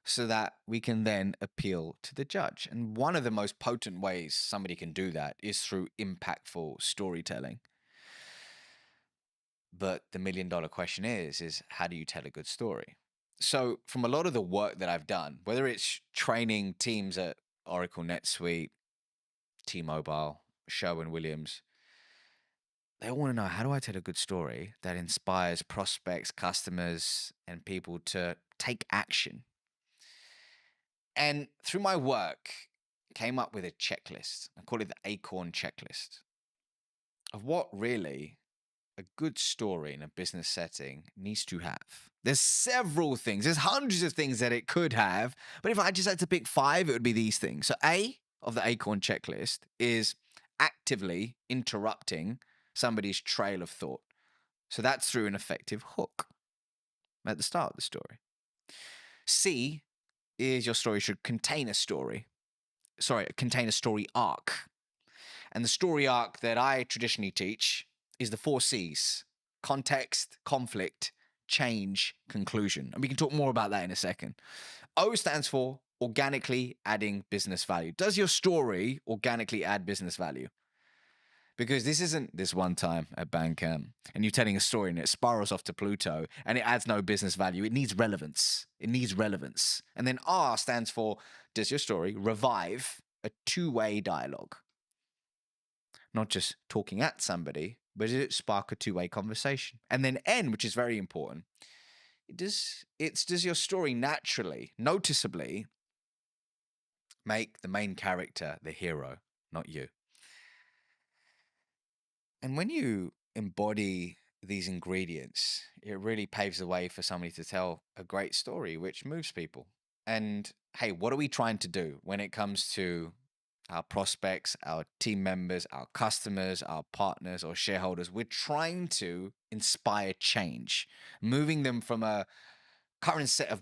so that we can then appeal to the judge. And one of the most potent ways somebody can do that is through impactful storytelling. But the $1 million question is how do you tell a good story? So from a lot of the work that I've done, whether it's training teams at Oracle NetSuite, T-Mobile, Sherwin-Williams, they all want to know, how do I tell a good story that inspires prospects, customers, and people to take action? And through my work, came up with a checklist. I call it the Acorn checklist of what really a good story in a business setting needs to have. There's several things. There's hundreds of things that it could have. But if I just had to pick 5, it would be these things. So A of the Acorn checklist is actively interrupting somebody's trail of thought. So that's through an effective hook at the start of the story. C is your story should contain a story arc. And the story arc that I traditionally teach is the 4 C's: context, conflict, change, conclusion. And we can talk more about that in a second. O stands for organically adding business value. Does your story organically add business value? Because this isn't this one time at Bandcamp and you're telling a story and it spirals off to Pluto and it adds no business value. It needs relevance. It needs relevance. And then R stands for, does your story revive a 2-way dialogue? Not just talking at somebody, but does it spark a 2-way conversation? And then N, which is very important, does your story naturally, noticeably make the main character the hero, not you? And when you embody these ingredients, it really paves the way for somebody to tell a great story, which moves people. And hey, what are we trying to do when it comes to our prospects, our team members, our customers, our partners or shareholders? We're trying to inspire change, moving them from a current set of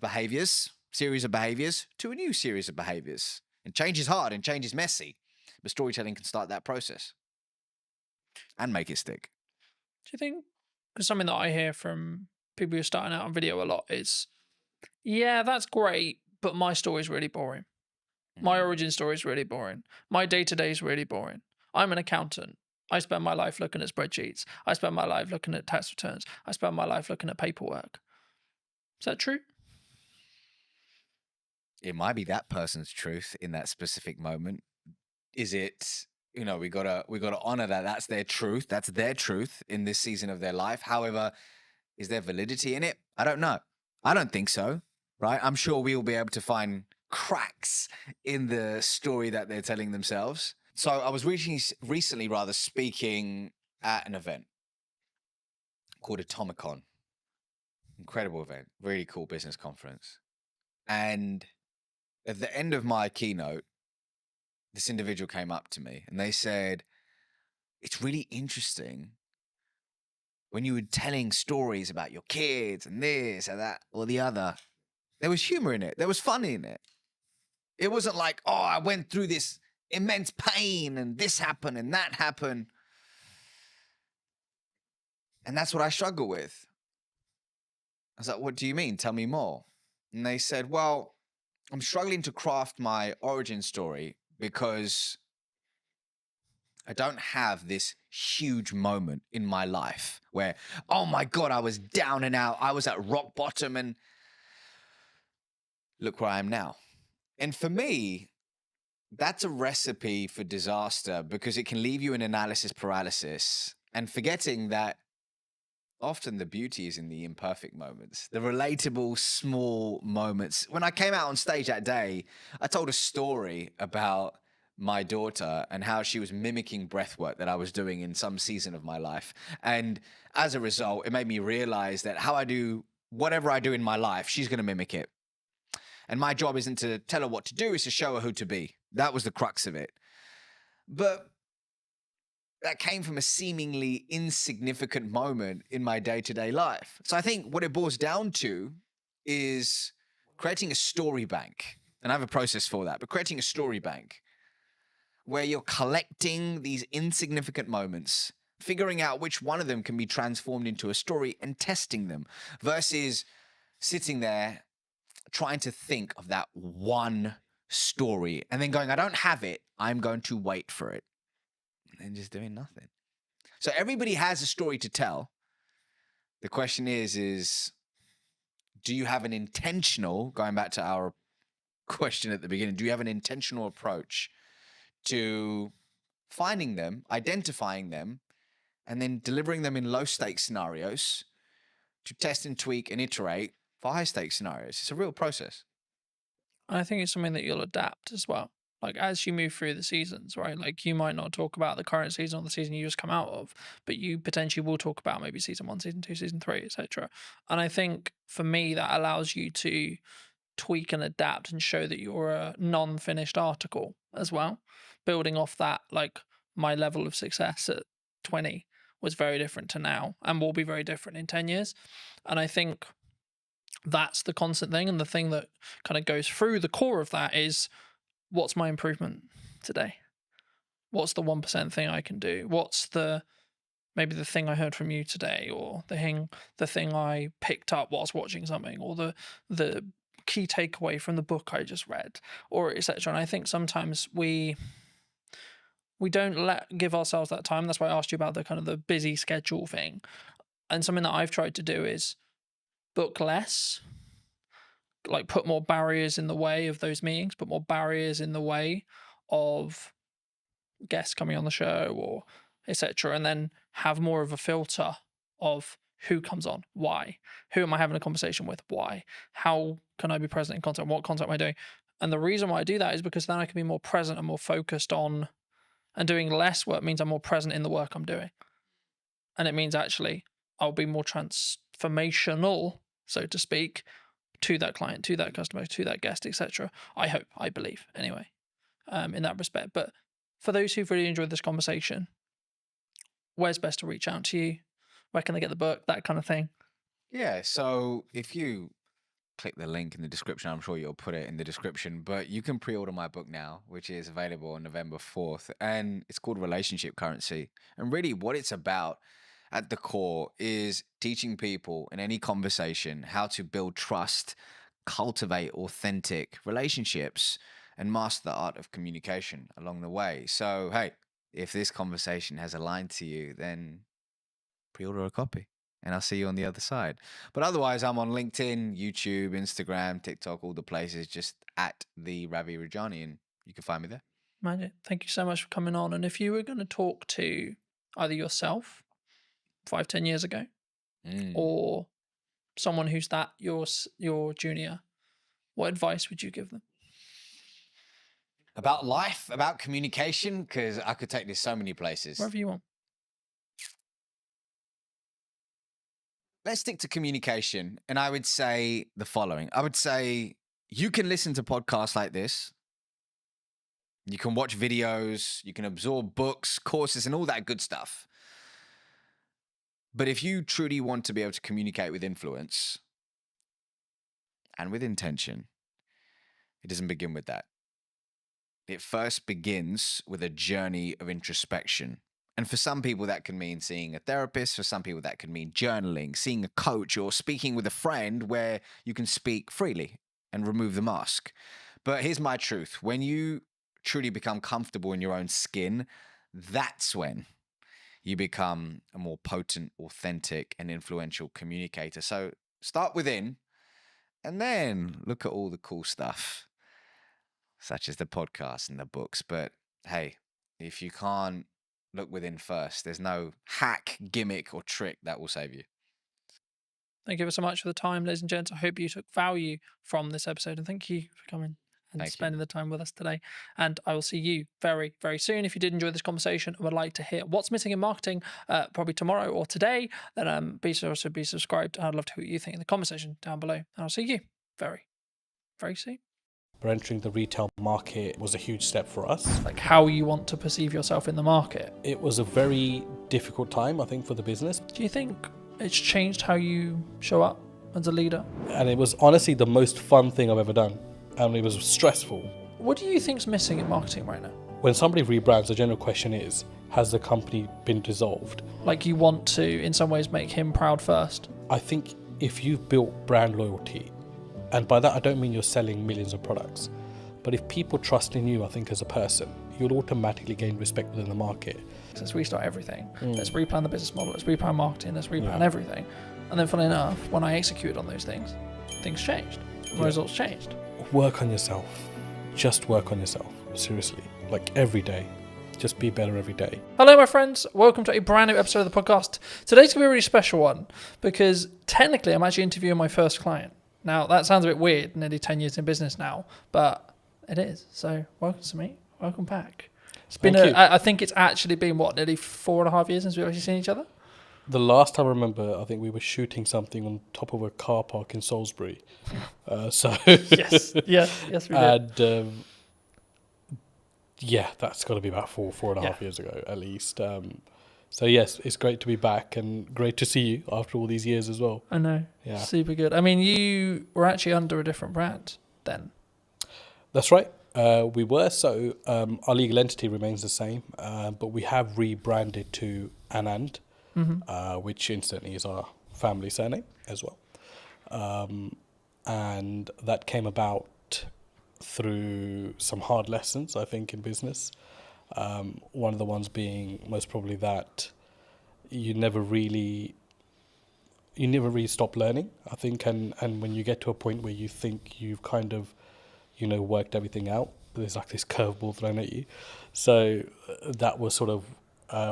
series of behaviors, to a new series of behaviors. And change is hard and change is messy, but storytelling can start that process and make it stick. Do you think, because something that I hear from people who are starting out on video a lot is, yeah, that's great, but my story is really boring. My origin story is really boring. My day-to-day is really boring. I'm an accountant. I spend my life looking at spreadsheets. I spend my life looking at tax returns. I spend my life looking at paperwork. Is that true? It might be that person's truth in that specific moment. Is it, we gotta honor that that's their truth. That's their truth in this season of their life. However, is there validity in it? I don't know. I don't think so, right? I'm sure we'll be able to find cracks in the story that they're telling themselves. So I was recently speaking at an event called Atomicon. Incredible event, really cool business conference. And at the end of my keynote, this individual came up to me and they said, it's really interesting when you were telling stories about your kids and this and that or the other, there was humor in it. There was fun in it. It wasn't like, oh, I went through this immense pain and this happened and that happened. And that's what I struggle with. I was like, what do you mean? Tell me more. And they said, well, I'm struggling to craft my origin story because I don't have this huge moment in my life where, oh my God, I was down and out. I was at rock bottom and look where I am now. And for me, that's a recipe for disaster because it can leave you in analysis paralysis and forgetting that often the beauty is in the imperfect moments, the relatable small moments. When I came out on stage that day, I told a story about my daughter and how she was mimicking breathwork that I was doing in some season of my life. And as a result, it made me realize that how I do whatever I do in my life, she's going to mimic it. And my job isn't to tell her what to do, it's to show her who to be. That was the crux of it. But that came from a seemingly insignificant moment in my day-to-day life. So I think what it boils down to is creating a story bank. And I have a process for that, but creating a story bank where you're collecting these insignificant moments, figuring out which one of them can be transformed into a story and testing them versus sitting there trying to think of that one story and then going, I don't have it. I'm going to wait for it. And just doing nothing. So everybody has a story to tell. The question is do you have an intentional, going back to our question at the beginning, do you have an intentional approach to finding them, identifying them, and then delivering them in low stakes scenarios to test and tweak and iterate for high stakes scenarios? It's a real process. And I think it's something that you'll adapt as well. Like as you move through the seasons, right? Like you might not talk about the current season or the season you just come out of, but you potentially will talk about maybe season 1, season 2, season 3, etc. And I think for me that allows you to tweak and adapt and show that you're a non-finished article as well. Building off that, like my level of success at 20 was very different to now and will be very different in 10 years. And I think that's the constant thing. And the thing that kind of goes through the core of that is, what's my improvement today? What's the 1% thing I can do? What's maybe the thing I heard from you today, or the thing I picked up whilst watching something, or the key takeaway from the book I just read, or etc. And I think sometimes we don't give ourselves that time. That's why I asked you about the kind of the busy schedule thing. And something that I've tried to do is book less, like put more barriers in the way of those meetings, put more barriers in the way of guests coming on the show or etc. And then have more of a filter of who comes on, why, who am I having a conversation with, why, how can I be present in content, what content am I doing? And the reason why I do that is because then I can be more present and more focused on, and doing less work means I'm more present in the work I'm doing. And it means actually I'll be more transformational, so to speak, to that client, to that customer, to that guest, etc. I hope, I believe, anyway, in that respect. But for those who've really enjoyed this conversation, where's best to reach out to you? Where can they get the book? That kind of thing. Yeah, so if you click the link in the description, I'm sure you'll put it in the description, but you can pre-order my book now, which is available on November 4th, and it's called Relationship Currency. And really what it's about at the core is teaching people in any conversation how to build trust, cultivate authentic relationships, and master the art of communication along the way. So, hey, if this conversation has aligned to you, then pre-order a copy and I'll see you on the other side. But otherwise, I'm on LinkedIn, YouTube, Instagram, TikTok, all the places, just at the Ravi Rajani, and you can find me there. Magic. Thank you so much for coming on. And if you were going to talk to either yourself 5-10 years ago or someone who's your junior, what advice would you give them? About life, about communication, because I could take this so many places. Wherever you want. let's stick to communication. And I would say the following. I would say you can listen to podcasts like this. You can watch videos, you can absorb books, courses, and all that good stuff. But if you truly want to be able to communicate with influence and with intention, it doesn't begin with that. It first begins with a journey of introspection. And for some people, that can mean seeing a therapist. For some people, that could mean journaling, seeing a coach, or speaking with a friend where you can speak freely and remove the mask. But here's my truth. When you truly become comfortable in your own skin, that's when you become a more potent, authentic, and influential communicator. So start within and then look at all the cool stuff, such as the podcasts and the books. But hey, if you can't look within first, there's no hack, gimmick, or trick that will save you. Thank you so much for the time, ladies and gents. I hope you took value from this episode, and thank you for coming and spending the time with us today. And I will see you very, very soon. If you did enjoy this conversation and would like to hear what's missing in marketing, probably tomorrow or today, then be sure to be subscribed. I'd love to hear what you think in the conversation down below. And I'll see you very, very soon. Entering the retail market was a huge step for us. Like how you want to perceive yourself in the market. It was a very difficult time, I think, for the business. Do you think it's changed how you show up as a leader? And it was honestly the most fun thing I've ever done. And it was stressful. What do you think's missing in marketing right now? When somebody rebrands, the general question is, has the company been dissolved? Like you want to, in some ways, make him proud first? I think if you've built brand loyalty, and by that I don't mean you're selling millions of products, but if people trust in you, I think as a person, you'll automatically gain respect within the market. Let's restart everything. Let's replan the business model. Let's replan marketing. Let's replan everything. And then funnily enough, when I executed on those things, things changed. The results changed. Work on yourself. Just work on yourself. Seriously. Like every day. Just be better every day. Hello, my friends. Welcome to a brand new episode of the podcast. Today's going to be a really special one because technically I'm actually interviewing my first client. Now, that sounds a bit weird, nearly 10 years in business now, but it is. So, welcome to me. Welcome back. It's been, I think it's actually been, nearly 4.5 years since we've actually seen each other? The last time I remember, I think we were shooting something on top of a car park in Salisbury. Yes, we did. And that's got to be about 4.5 years ago at least. So yes, it's great to be back and great to see you after all these years as well. I know. Yeah. Super good. I mean, you were actually under a different brand then. That's right. We were. So our legal entity remains the same, but we have rebranded to Anand. Which incidentally is our family surname as well. And that came about through some hard lessons, I think, in business. One of the ones being most probably that you never really stop learning, I think, and when you get to a point where you think you've kind of, worked everything out, there's like this curveball thrown at you. So that was sort of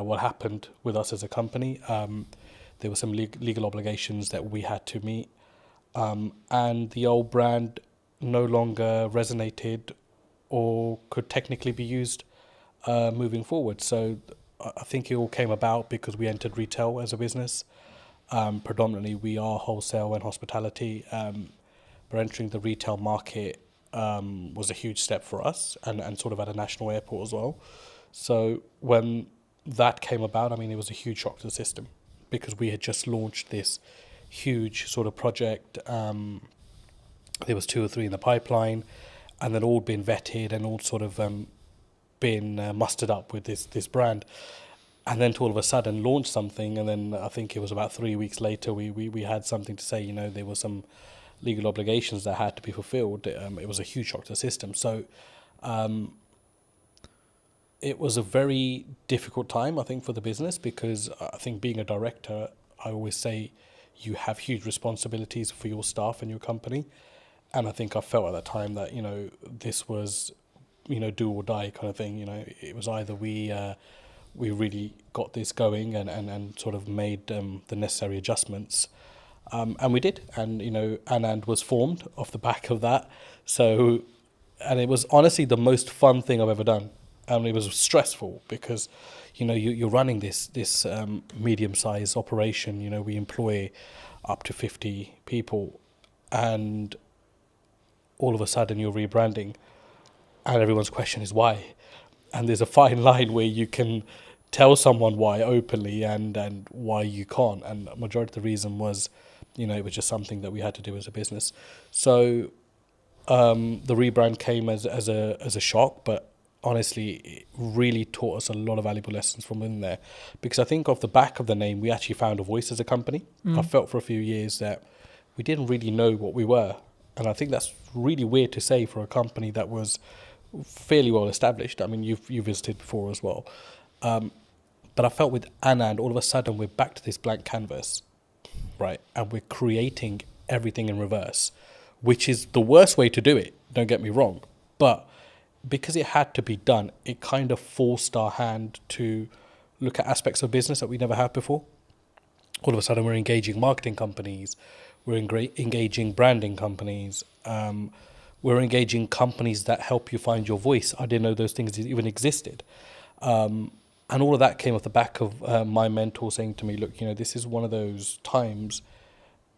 what happened with us as a company. There were some legal obligations that we had to meet, and the old brand no longer resonated or could technically be used moving forward. So I think it all came about because we entered retail as a business. Predominantly, we are wholesale and hospitality. But entering the retail market was a huge step for us, and sort of at a national airport as well. So when that came about, I mean, it was a huge shock to the system because we had just launched this huge sort of project. There was 2 or 3 in the pipeline, and then all been vetted and all sort of been mustered up with this brand. And then to all of a sudden launch something, and then I think it was about 3 weeks later we had something to say, there were some legal obligations that had to be fulfilled. It was a huge shock to the system. So it was a very difficult time, I think, for the business, because I think being a director, I always say you have huge responsibilities for your staff and your company. And I think I felt at that time that, this was, do or die kind of thing. It was either we really got this going and sort of made the necessary adjustments. And we did. And, Anand was formed off the back of that. So, and it was honestly the most fun thing I've ever done. And it was stressful because, you're running this medium-sized operation. We employ up to 50 people, and all of a sudden you're rebranding, and everyone's question is why. And there's a fine line where you can tell someone why openly and why you can't. And the majority of the reason was, it was just something that we had to do as a business. So the rebrand came as a shock, but honestly, it really taught us a lot of valuable lessons from in there. Because I think off the back of the name, we actually found a voice as a company. I felt for a few years that we didn't really know what we were. And I think that's really weird to say for a company that was fairly well established. I mean, you visited before as well. But I felt with Anand, all of a sudden we're back to this blank canvas, right? And we're creating everything in reverse, which is the worst way to do it, don't get me wrong. But because it had to be done, it kind of forced our hand to look at aspects of business that we never had before. All of a sudden we're engaging marketing companies, we're engaging branding companies, we're engaging companies that help you find your voice. I didn't know those things even existed. And all of that came off the back of my mentor saying to me, look, this is one of those times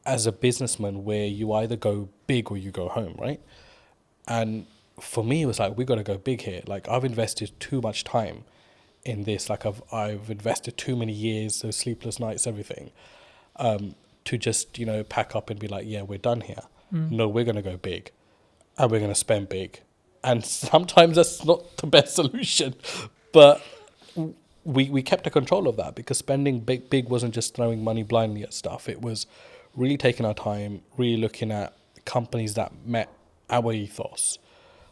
as a businessman where you either go big or you go home, right? And for me, it was like, we got to go big here. Like, I've invested too much time in this. Like, I've invested too many years, those sleepless nights, everything, to just, pack up and be like, yeah, we're done here. No, we're going to go big. And we're going to spend big. And sometimes that's not the best solution. But we kept a control of that, because spending big wasn't just throwing money blindly at stuff. It was really taking our time, really looking at companies that met our ethos,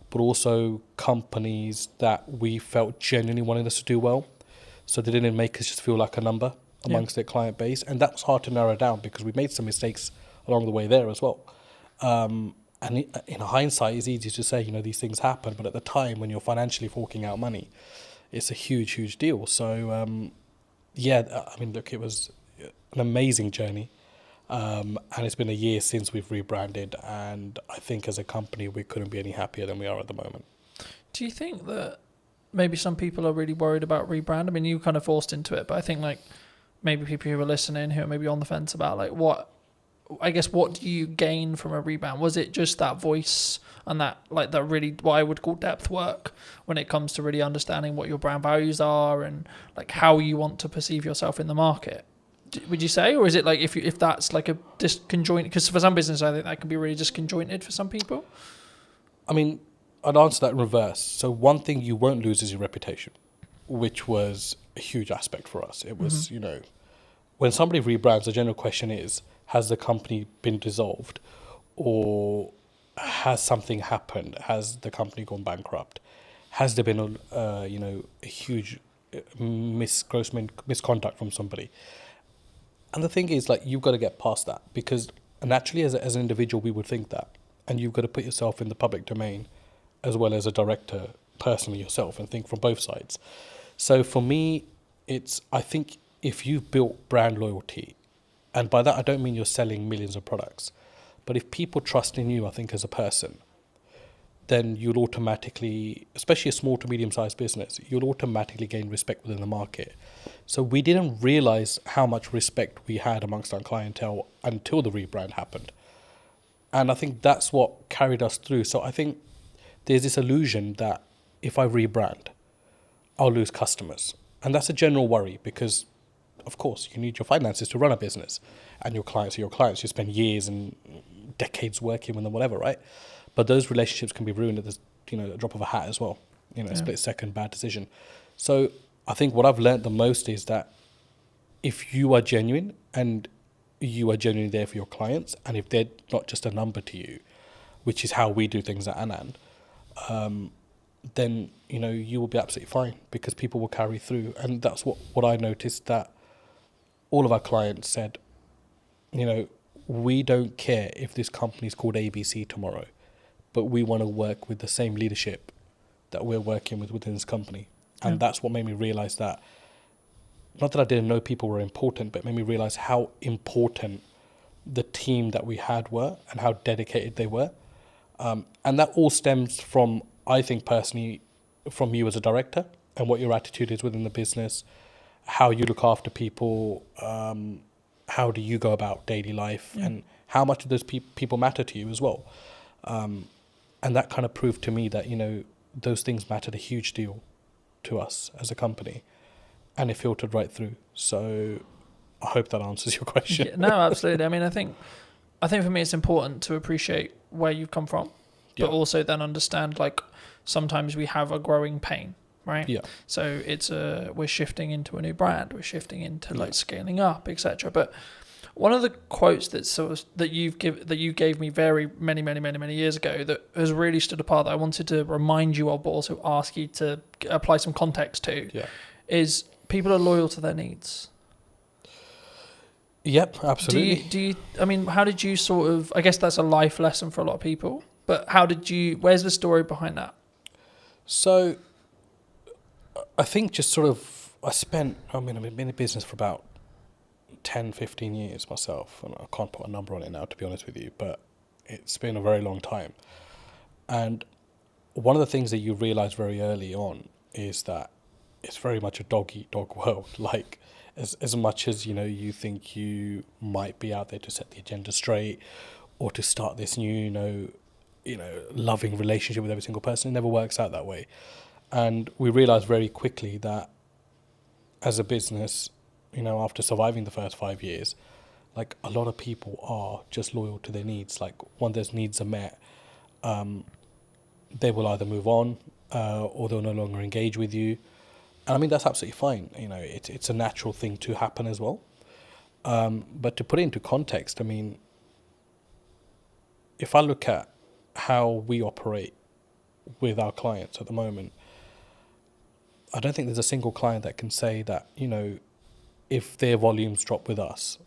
but also companies that we felt genuinely wanted us to do well. So they didn't make us just feel like a number amongst their client base. And that was hard to narrow down, because we made some mistakes along the way there as well. And in hindsight, it's easy to say, these things happen. But at the time, when you're financially forking out money, it's a huge, huge deal. So, I mean, look, it was an amazing journey. And it's been a year since we've rebranded. And I think as a company, we couldn't be any happier than we are at the moment. Do you think that maybe some people are really worried about rebrand? I mean, you kind of forced into it, but I think maybe people who are listening who are maybe on the fence about what do you gain from a rebrand? Was it just that voice and that really what I would call depth work when it comes to really understanding what your brand values are and how you want to perceive yourself in the market? Would you say, or is it if that's a disconjointed? Because for some business, I think that can be really disconjointed for some people. I mean, I'd answer that in reverse. So one thing you won't lose is your reputation, which was a huge aspect for us. It was, when somebody rebrands, the general question is, has the company been dissolved, or has something happened? Has the company gone bankrupt? Has there been a huge gross misconduct from somebody? And the thing is, you've got to get past that, because naturally as an individual, we would think that. And you've got to put yourself in the public domain as well as a director personally yourself and think from both sides. So for me, I think if you've built brand loyalty, and by that I don't mean you're selling millions of products, but if people trust in you, I think as a person, then you'll automatically, especially a small to medium-sized business, you'll automatically gain respect within the market. So we didn't realize how much respect we had amongst our clientele until the rebrand happened. And I think that's what carried us through. So I think there's this illusion that if I rebrand, I'll lose customers. And that's a general worry, because of course you need your finances to run a business, and your clients are your clients. You spend years and decades working with them, whatever, right? But those relationships can be ruined at the drop of a hat as well. A split-second bad decision. So I think what I've learned the most is that if you are genuine and you are genuinely there for your clients, and if they're not just a number to you, which is how we do things at Anand, then you will be absolutely fine, because people will carry through. And that's what I noticed, that all of our clients said, we don't care if this company is called ABC tomorrow, but we want to work with the same leadership that we're working with within this company. And that's what made me realize that, not that I didn't know people were important, but it made me realize how important the team that we had were and how dedicated they were. And that all stems from, I think personally, from you as a director and what your attitude is within the business, how you look after people, how do you go about daily life, and how much do those people matter to you as well. And that kind of proved to me that, you know, those things mattered a huge deal to us as a company, and it filtered right through. So I hope that answers your question. Yeah, no, absolutely. I mean, I think for me it's important to appreciate where you've come from, but also then understand, like, sometimes we have a growing pain, right? Yeah. So it's we're shifting into a new brand, we're shifting into like scaling up, etc. But one of the quotes that you gave me very many years ago that has really stood apart, that I wanted to remind you of, but also ask you to apply some context to, is people are loyal to their needs. Yep, absolutely. Do you I mean, how did you sort of, I guess that's a life lesson for a lot of people, but where's the story behind that? So I think just sort of, I've been in business for about 10, 15 years myself, and I can't put a number on it now, to be honest with you, but it's been a very long time. And one of the things that you realize very early on is that it's very much a dog-eat-dog world. Like, as much as, you know, you think you might be out there to set the agenda straight or to start this new, loving relationship with every single person, it never works out that way. And we realized very quickly that as a business, you know, after surviving the first 5 years, like, a lot of people are just loyal to their needs. Like, when those needs are met, they will either move on or they'll no longer engage with you. And I mean, that's absolutely fine. You know, it's a natural thing to happen as well. But to put it into context, I mean, if I look at how we operate with our clients at the moment, I don't think there's a single client that can say that, you know, if their volumes drop with us,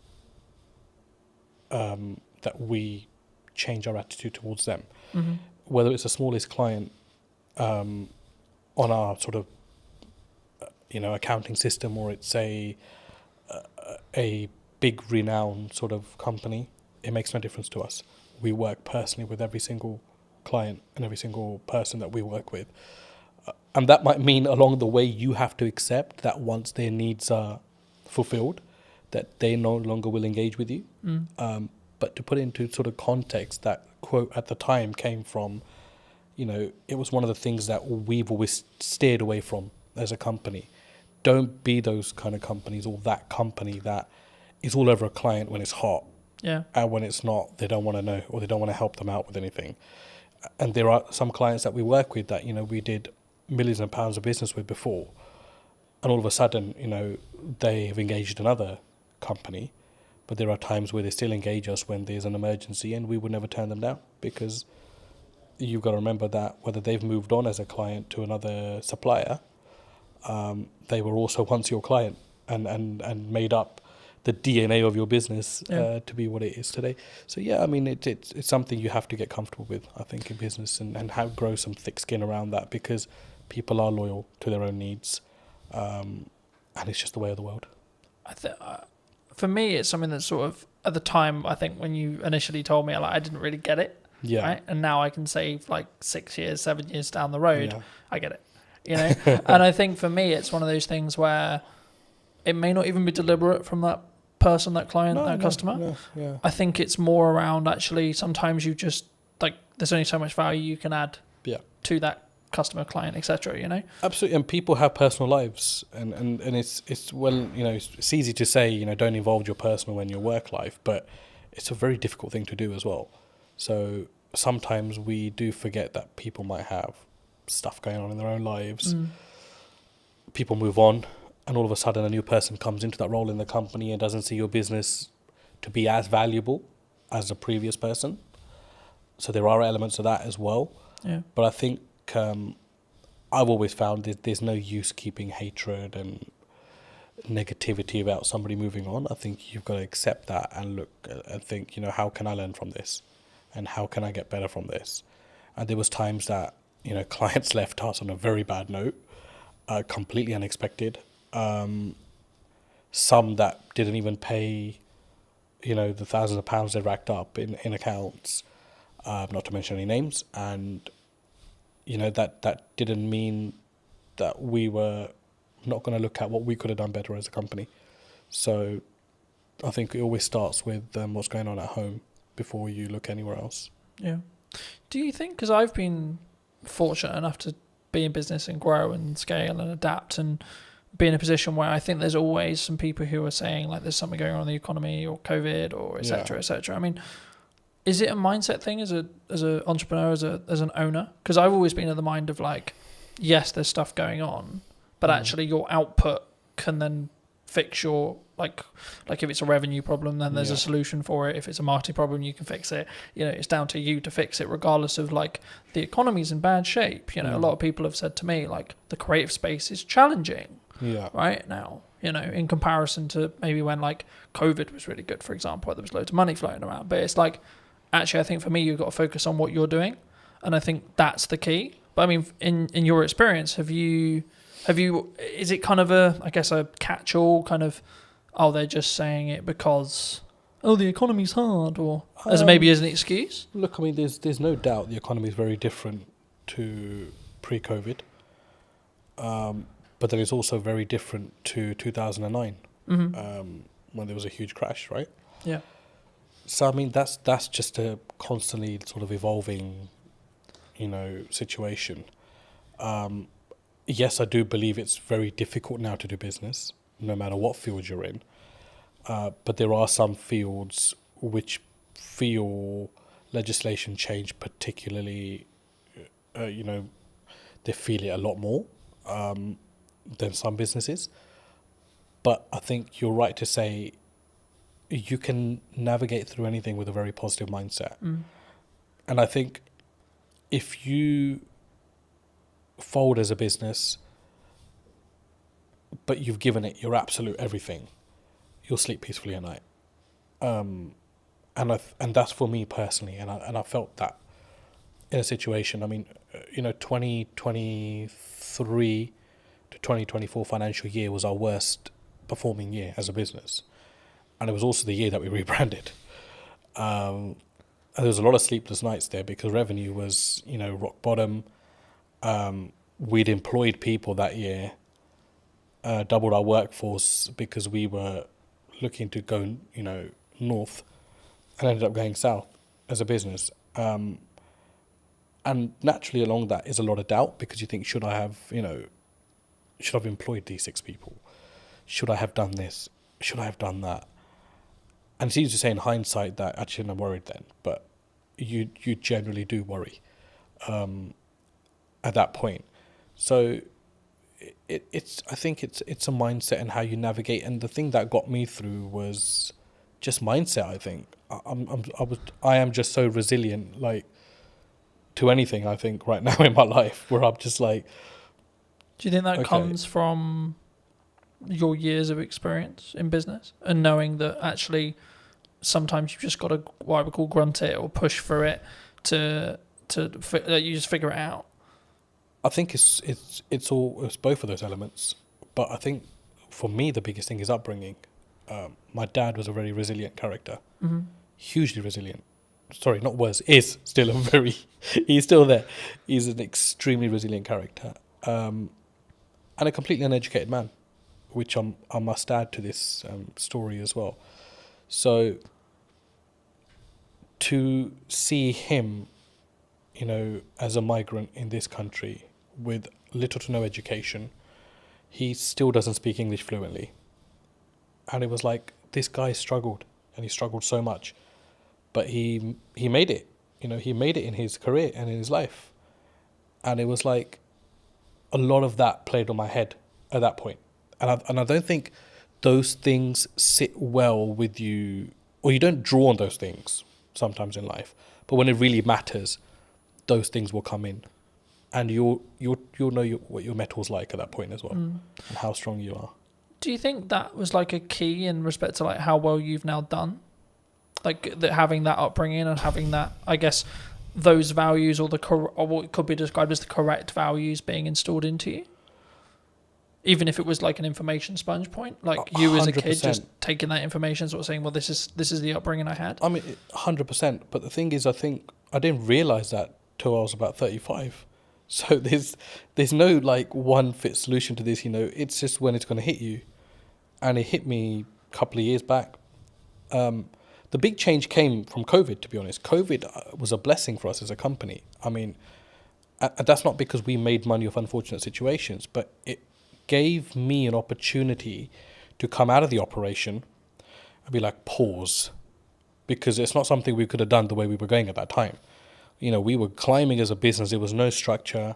that we change our attitude towards them. Mm-hmm. Whether it's the smallest client on our sort of, accounting system, or it's a big renowned sort of company, it makes no difference to us. We work personally with every single client and every single person that we work with. And that might mean along the way you have to accept that once their needs are fulfilled, that they no longer will engage with you. But to put it into sort of context, that quote at the time came from, you know, it was one of the things that we've always steered away from as a company. Don't be those kind of companies, or that company that is all over a client when it's hot. Yeah. And when it's not, they don't want to know, or they don't want to help them out with anything. And there are some clients that we work with that, you know, we did millions of pounds of business with before, and all of a sudden, you know, they have engaged another company, but there are times where they still engage us when there's an emergency, and we would never turn them down, because you've got to remember that whether they've moved on as a client to another supplier, they were also once your client and made up the DNA of your business to be what it is today. So yeah, I mean, it's something you have to get comfortable with, I think, in business, and have grow some thick skin around that, because people are loyal to their own needs, and it's just the way of the world. For me, it's something that sort of, at the time, I think when you initially told me, I didn't really get it. Yeah. Right? And now I can say, like, 6 years, 7 years down the road, I get it. You know? And I think for me, it's one of those things where it may not even be deliberate from that person, that client, customer. Yeah. I think it's more around, actually, sometimes you just, like, there's only so much value you can add to that customer, client, etc. You know? Absolutely. And people have personal lives, and it's well, you know, it's easy to say, you know, don't involve your personal in your work life, but it's a very difficult thing to do as well. So sometimes we do forget that people might have stuff going on in their own lives. People move on, and all of a sudden a new person comes into that role in the company and doesn't see your business to be as valuable as the previous person. So there are elements of that as well. Yeah. But I think I've always found there's no use keeping hatred and negativity about somebody moving on. I think you've got to accept that and look and think, you know, how can I learn from this? And how can I get better from this? And there was times that, you know, clients left us on a very bad note, completely unexpected. Some that didn't even pay, you know, the thousands of pounds they racked up in accounts, not to mention any names. And, you know, that didn't mean that we were not going to look at what we could have done better as a company. So I think it always starts with what's going on at home before you look anywhere else. Yeah. Do you think, because I've been fortunate enough to be in business and grow and scale and adapt and be in a position where I think there's always some people who are saying like there's something going on in the economy or COVID or et cetera, et cetera. I mean, is it a mindset thing as an entrepreneur, as an owner? Because I've always been of the mind of like, yes, there's stuff going on, but actually your output can then fix your like if it's a revenue problem, then there's a solution for it. If it's a marketing problem, you can fix it. You know, it's down to you to fix it, regardless of like the economy's in bad shape. You know, a lot of people have said to me like the creative space is challenging. Right now, you know, in comparison to maybe when like COVID was really good, for example, where there was loads of money floating around. But it's like, actually, I think for me, you've got to focus on what you're doing, and I think that's the key. But I mean, in your experience, have you? Is it kind of I guess a catch-all kind of? Oh, they're just saying it because the economy's hard, or as maybe as an excuse. Look, I mean, there's no doubt the economy is very different to pre-COVID. But then it's also very different to 2009, when there was a huge crash, right? Yeah. So I mean, that's just a constantly sort of evolving, you know, situation. Yes, I do believe it's very difficult now to do business, no matter what field you're in. But there are some fields which feel legislation change particularly, you know, they feel it a lot more than some businesses. But I think you're right to say you can navigate through anything with a very positive mindset. And I think if you fold as a business, but you've given it your absolute everything, you'll sleep peacefully at night. And that's for me personally. And I felt that in a situation. I mean, you know, 2023 to 2024 financial year was our worst performing year as a business. And it was also the year that we rebranded. And there was a lot of sleepless nights there because revenue was, you know, rock bottom. We'd employed people that year, doubled our workforce because we were looking to go, you know, north, and ended up going south as a business. And naturally along that is a lot of doubt because you think, should I have employed these 6 people? Should I have done this? Should I have done that? And it's easy to say in hindsight that I shouldn't have worried then, but you generally do worry at that point. So I think it's a mindset and how you navigate. And the thing that got me through was just mindset. I think I am just so resilient, like, to anything. I think right now in my life, where I'm just like. Do you think that comes from your years of experience in business and knowing that actually sometimes you've just got to what I would call grunt it or push through it to you just figure it out? I think it's both of those elements, but I think for me the biggest thing is upbringing. My dad was a very resilient character, hugely resilient. Sorry, not was, is still a very. He's still there. He's an extremely resilient character, and a completely uneducated man, which I must add to this story as well. So to see him, you know, as a migrant in this country with little to no education, he still doesn't speak English fluently. And it was like, this guy struggled, and he struggled so much, but he made it. You know, he made it in his career and in his life. And it was like a lot of that played on my head at that point. And I don't think those things sit well with you, or you don't draw on those things sometimes in life. But when it really matters, those things will come in, and you'll know what your metal's like at that point as well, and how strong you are. Do you think that was like a key in respect to like how well you've now done, like that having that upbringing and having that, I guess, those values or what could be described as the correct values being installed into you? Even if it was like an information sponge point, like you as a kid 100%. Just taking that information, sort of saying, well, this is the upbringing I had. I mean, 100%. But the thing is, I think I didn't realize that till I was about 35. So there's no like one fit solution to this. You know, it's just when it's going to hit you, and it hit me a couple of years back. The big change came from COVID, to be honest. COVID was a blessing for us as a company. I mean, and that's not because we made money off unfortunate situations, but it gave me an opportunity to come out of the operation and be like, pause, because it's not something we could have done the way we were going at that time. You know, we were climbing as a business. There was no structure.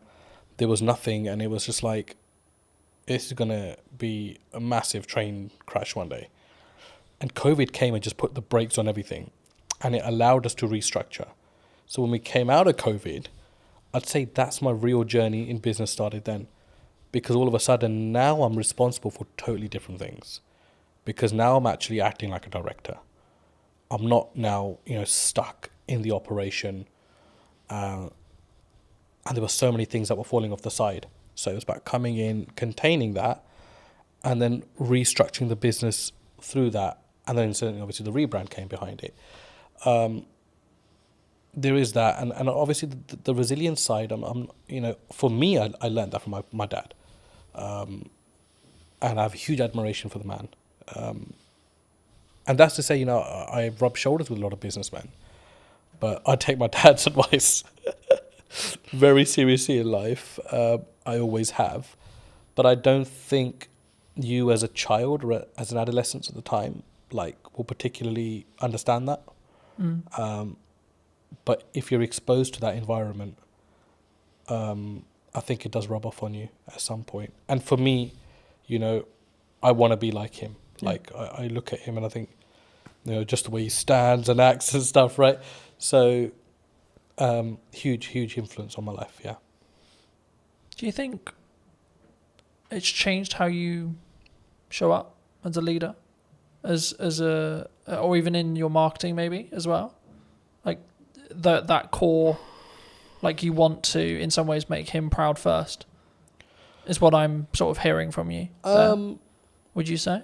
There was nothing. And it was just like, this is going to be a massive train crash one day. And COVID came and just put the brakes on everything. And it allowed us to restructure. So when we came out of COVID, I'd say that's my real journey in business started then. Because all of a sudden now I'm responsible for totally different things. Because now I'm actually acting like a director. I'm not now, stuck in the operation. And there were so many things that were falling off the side. So it was about coming in, containing that, and then restructuring the business through that. And then certainly, obviously, the rebrand came behind it. There is that. And obviously, the resilience side, for me, I learned that from my dad. And I have a huge admiration for the man. And that's to say, I rub shoulders with a lot of businessmen. But I take my dad's advice very seriously in life. I always have. But I don't think you as a child or as an adolescent at the time, will particularly understand that. But if you're exposed to that environment, I think it does rub off on you at some point. And for me, I want to be like him. Yeah. I look at him and I think, just the way he stands and acts and stuff, right? So, huge influence on my life, yeah. Do you think it's changed how you show up as a leader, or even in your marketing maybe as well? Like that core, you want to in some ways make him proud first, is what I'm sort of hearing from you. Would you say?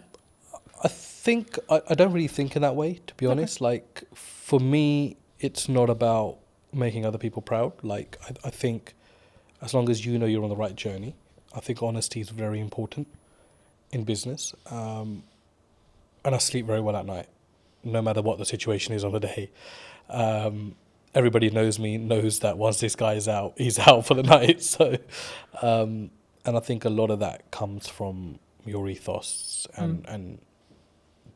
I think I don't really think in that way, to be honest. For me, it's not about making other people proud. I think as long as you're on the right journey, I think honesty is very important in business. And I sleep very well at night, no matter what the situation is on the day. Everybody knows me, knows that once this guy is out, he's out for the night. So, and I think a lot of that comes from your ethos and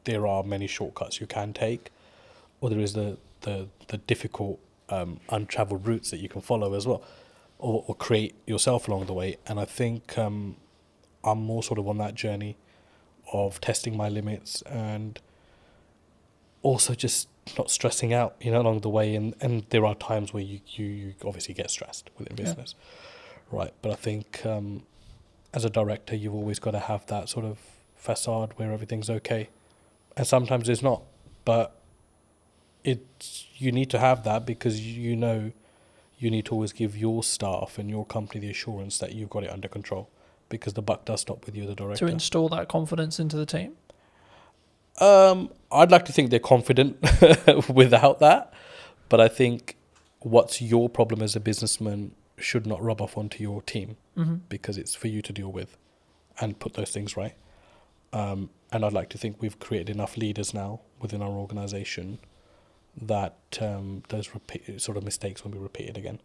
there are many shortcuts you can take, or there is the difficult untraveled routes that you can follow as well, or create yourself along the way. And I think I'm more sort of on that journey of testing my limits and also just not stressing out, along the way. And there are times where you obviously get stressed within business, right? But I think as a director, you've always got to have that sort of facade where everything's okay. And sometimes it's not, but you need to have that because you need to always give your staff and your company the assurance that you've got it under control, because the buck does stop with you, the director. To install that confidence into the team? I'd like to think they're confident without that, but I think what's your problem as a businessman should not rub off onto your team, because it's for you to deal with and put those things right. And I'd like to think we've created enough leaders now within our organisation that those sort of mistakes won't be repeated again.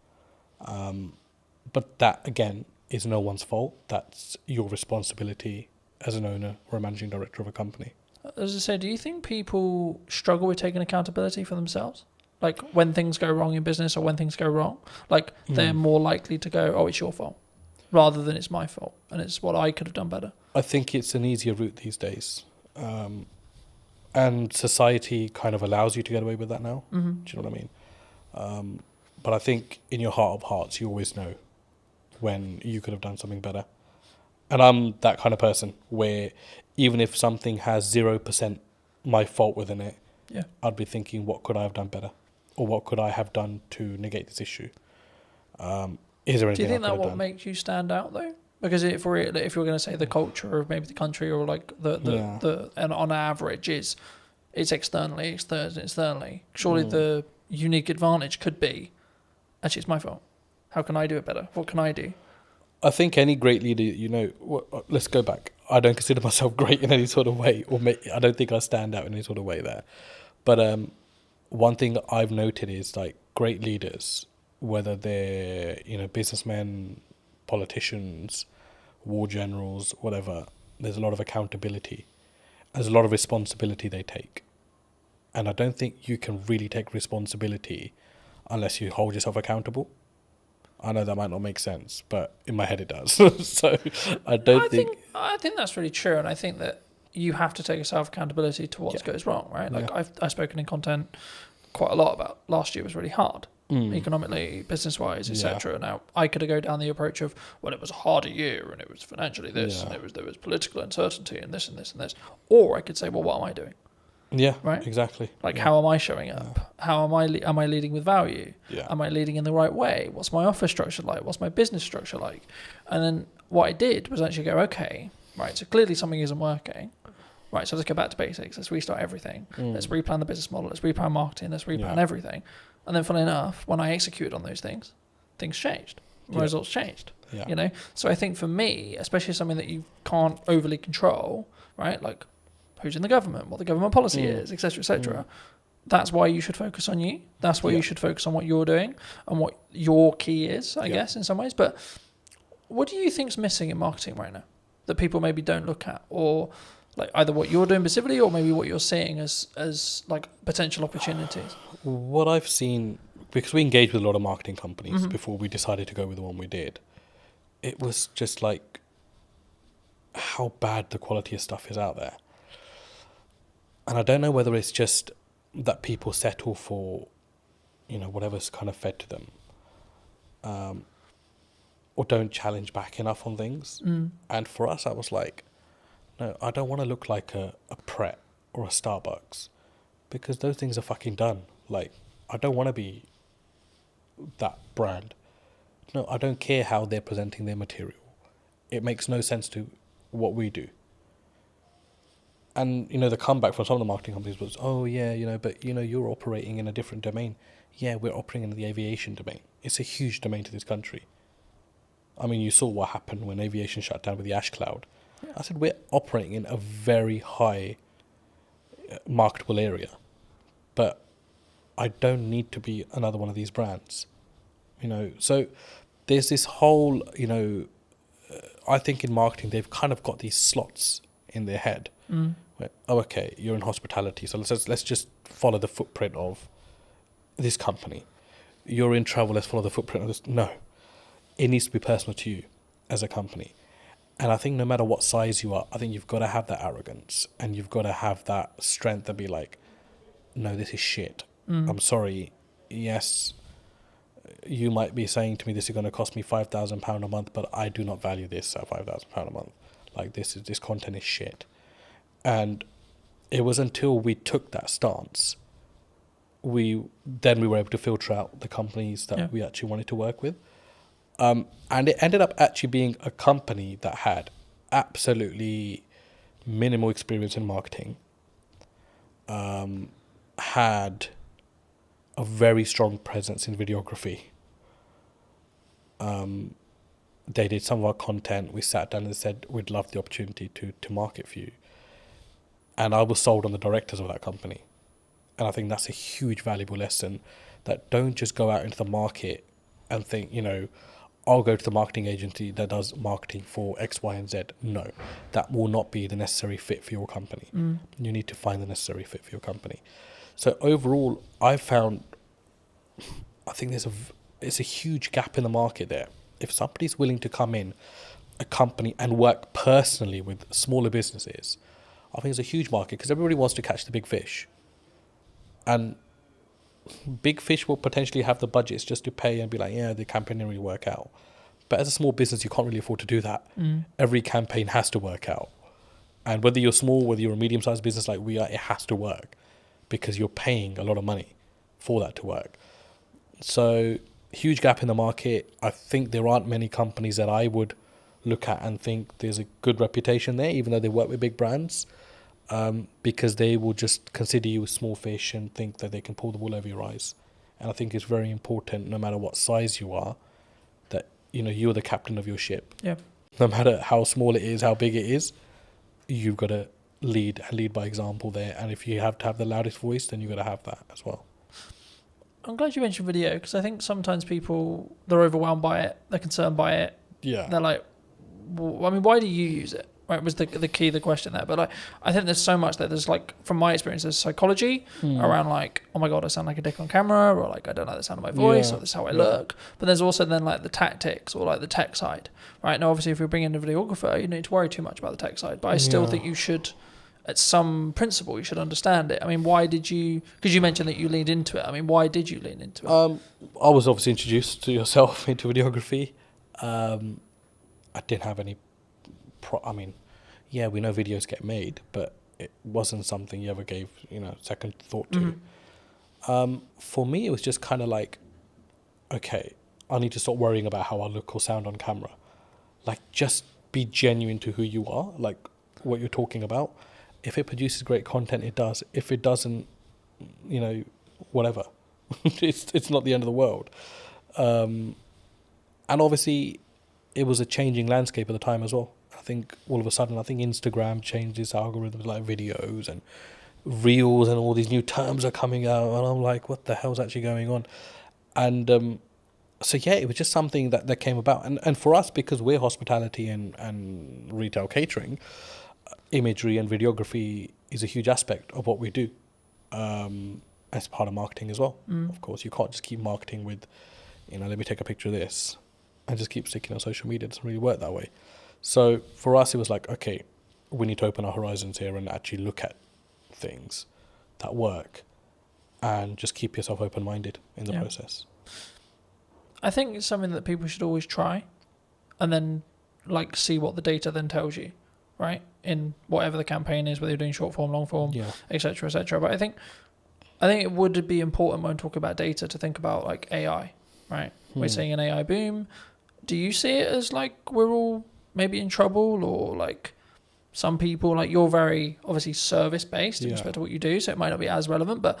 But that, again, is no one's fault. That's your responsibility as an owner or a managing director of a company. As I say, do you think people struggle with taking accountability for themselves? When things go wrong in business or when things go wrong, they're more likely to go, oh, it's your fault, rather than it's my fault and it's what I could have done better. I think it's an easier route these days. And society kind of allows you to get away with that now. Do you know what I mean? But I think in your heart of hearts, you always know when you could have done something better. And I'm that kind of person where even if something has 0% my fault within it, I'd be thinking, what could I have done better? Or what could I have done to negate this issue? Is there anything Do you think that what makes you stand out though? Because if you're going to say the culture of maybe the country or and on average it's externally. Surely the unique advantage could be, actually it's my fault. How can I do it better? What can I do? I think any great leader, let's go back. I don't consider myself great in any sort of way, I don't think I stand out in any sort of way there. But one thing I've noted is like great leaders, whether they're businessmen, politicians, war generals, whatever. There's a lot of accountability. There's a lot of responsibility they take, and I don't think you can really take responsibility unless you hold yourself accountable. I know that might not make sense, but in my head it does. So I think that's really true, and I think that you have to take yourself accountability to what goes wrong, right? Like I've spoken in content quite a lot about last year was really hard, economically, business wise, etc. Now I could go down the approach of, well, it was a harder year and it was financially this and there was political uncertainty and this and this and this, or I could say, well, what am I doing? Yeah, right. Exactly. Like, how am I showing up? How am I leading with value? Yeah. Am I leading in the right way? What's my office structure like? What's my business structure like? And then what I did was actually go, okay, right. So clearly something isn't working. Right, so let's go back to basics. Let's restart everything. Let's replan the business model. Let's replan marketing. Let's replan everything. And then, funnily enough, when I executed on those things changed. Results changed. Yeah. So I think for me, especially something that you can't overly control, right? Like who's in the government, what the government policy is, etc., etc. That's why you should focus on you. That's why you should focus on what you're doing and what your key is, I guess, in some ways. But what do you think's missing in marketing right now that people maybe don't look at, or like either what you're doing specifically or maybe what you're seeing as like potential opportunities? What I've seen, because we engaged with a lot of marketing companies before we decided to go with the one we did, it was just like how bad the quality of stuff is out there. And I don't know whether it's just that people settle for, whatever's kind of fed to them, or don't challenge back enough on things. And for us, I was like, no, I don't want to look like a Pret or a Starbucks, because those things are fucking done. Like, I don't want to be that brand. No, I don't care how they're presenting their material. It makes no sense to what we do. And, the comeback from some of the marketing companies was, oh, yeah, but, you're operating in a different domain. Yeah, we're operating in the aviation domain. It's a huge domain to this country. I mean, you saw what happened when aviation shut down with the ash cloud. I said, we're operating in a very high marketable area, but I don't need to be another one of these brands, So there's this whole, I think in marketing, they've kind of got these slots in their head. Where, oh, okay, you're in hospitality, so let's just follow the footprint of this company. You're in travel, let's follow the footprint of this. No, it needs to be personal to you as a company. And I think no matter what size you are, I think you've got to have that arrogance and you've got to have that strength to be like, no, this is shit. I'm sorry. Yes, you might be saying to me this is going to cost me £5,000 a month, but I do not value this at £5,000 a month. Like, this content is shit. And it was until we took that stance, we were able to filter out the companies that we actually wanted to work with. And it ended up actually being a company that had absolutely minimal experience in marketing, had a very strong presence in videography. They did some of our content. We sat down and said, we'd love the opportunity to market for you. And I was sold on the directors of that company. And I think that's a huge valuable lesson, that don't just go out into the market and think, I'll go to the marketing agency that does marketing for X, Y, and Z. No, that will not be the necessary fit for your company. You need to find the necessary fit for your company. So overall, I think it's a huge gap in the market there. If somebody's willing to come in a company and work personally with smaller businesses, I think it's a huge market, because everybody wants to catch the big fish. And big fish will potentially have the budgets just to pay and be like, yeah, the campaign didn't really work out. But as a small business, you can't really afford to do that. Every campaign has to work out. And whether you're small, whether you're a medium-sized business like we are, it has to work, because you're paying a lot of money for that to work. So, huge gap in the market. I think there aren't many companies that I would look at and think there's a good reputation there, even though they work with big brands. Because they will just consider you a small fish and think that they can pull the wool over your eyes. And I think it's very important, no matter what size you are, that you're the captain of your ship. Yeah. No matter how small it is, how big it is, you've got to lead by example there. And if you have to have the loudest voice, then you got to have that as well. I'm glad you mentioned video, because I think sometimes people, they're overwhelmed by it, they're concerned by it. Yeah. They're like, well, I mean, why do you use it? Right, was the key of the question there. But like, I think there's so much that there's like, from my experience, there's psychology around like, oh my god, I sound like a dick on camera, or like I don't like the sound of my voice, or this is how I look. But there's also then like the tactics or like the tech side, right? Now, obviously, if you're bringing in a videographer, you don't need to worry too much about the tech side. But I still think you should, at some principle, you should understand it. I mean, why did you? Because you mentioned that you leaned into it. I mean, why did you lean into it? I was obviously introduced to yourself into videography. I didn't have any. I mean, yeah, we know videos get made, but it wasn't something you ever gave, second thought to. For me, it was just kind of like, okay, I need to stop worrying about how I look or sound on camera. Like, just be genuine to who you are, like what you're talking about. If it produces great content, it does. If it doesn't, whatever. it's not the end of the world. And obviously, it was a changing landscape at the time as well. I think all of a sudden, Instagram changed its algorithms, like videos and reels, and all these new terms are coming out, and I'm like, what the hell's actually going on? And so yeah, it was just something that came about, and for us, because we're hospitality and retail catering, imagery and videography is a huge aspect of what we do, as part of marketing as well. Of course, you can't just keep marketing with, let me take a picture of this and just keep sticking on social media. It doesn't really work that way. So for us, it was like, okay, we need to open our horizons here and actually look at things that work, and just keep yourself open-minded in the process. I think it's something that people should always try, and then like see what the data then tells you, right? In whatever the campaign is, whether you're doing short form, long form, etc., etc. But I think it would be important when talking about data to think about like AI, right? We're seeing an AI boom. Do you see it as like we're all maybe in trouble, or like some people, like you're very obviously service based in respect to what you do, so it might not be as relevant, but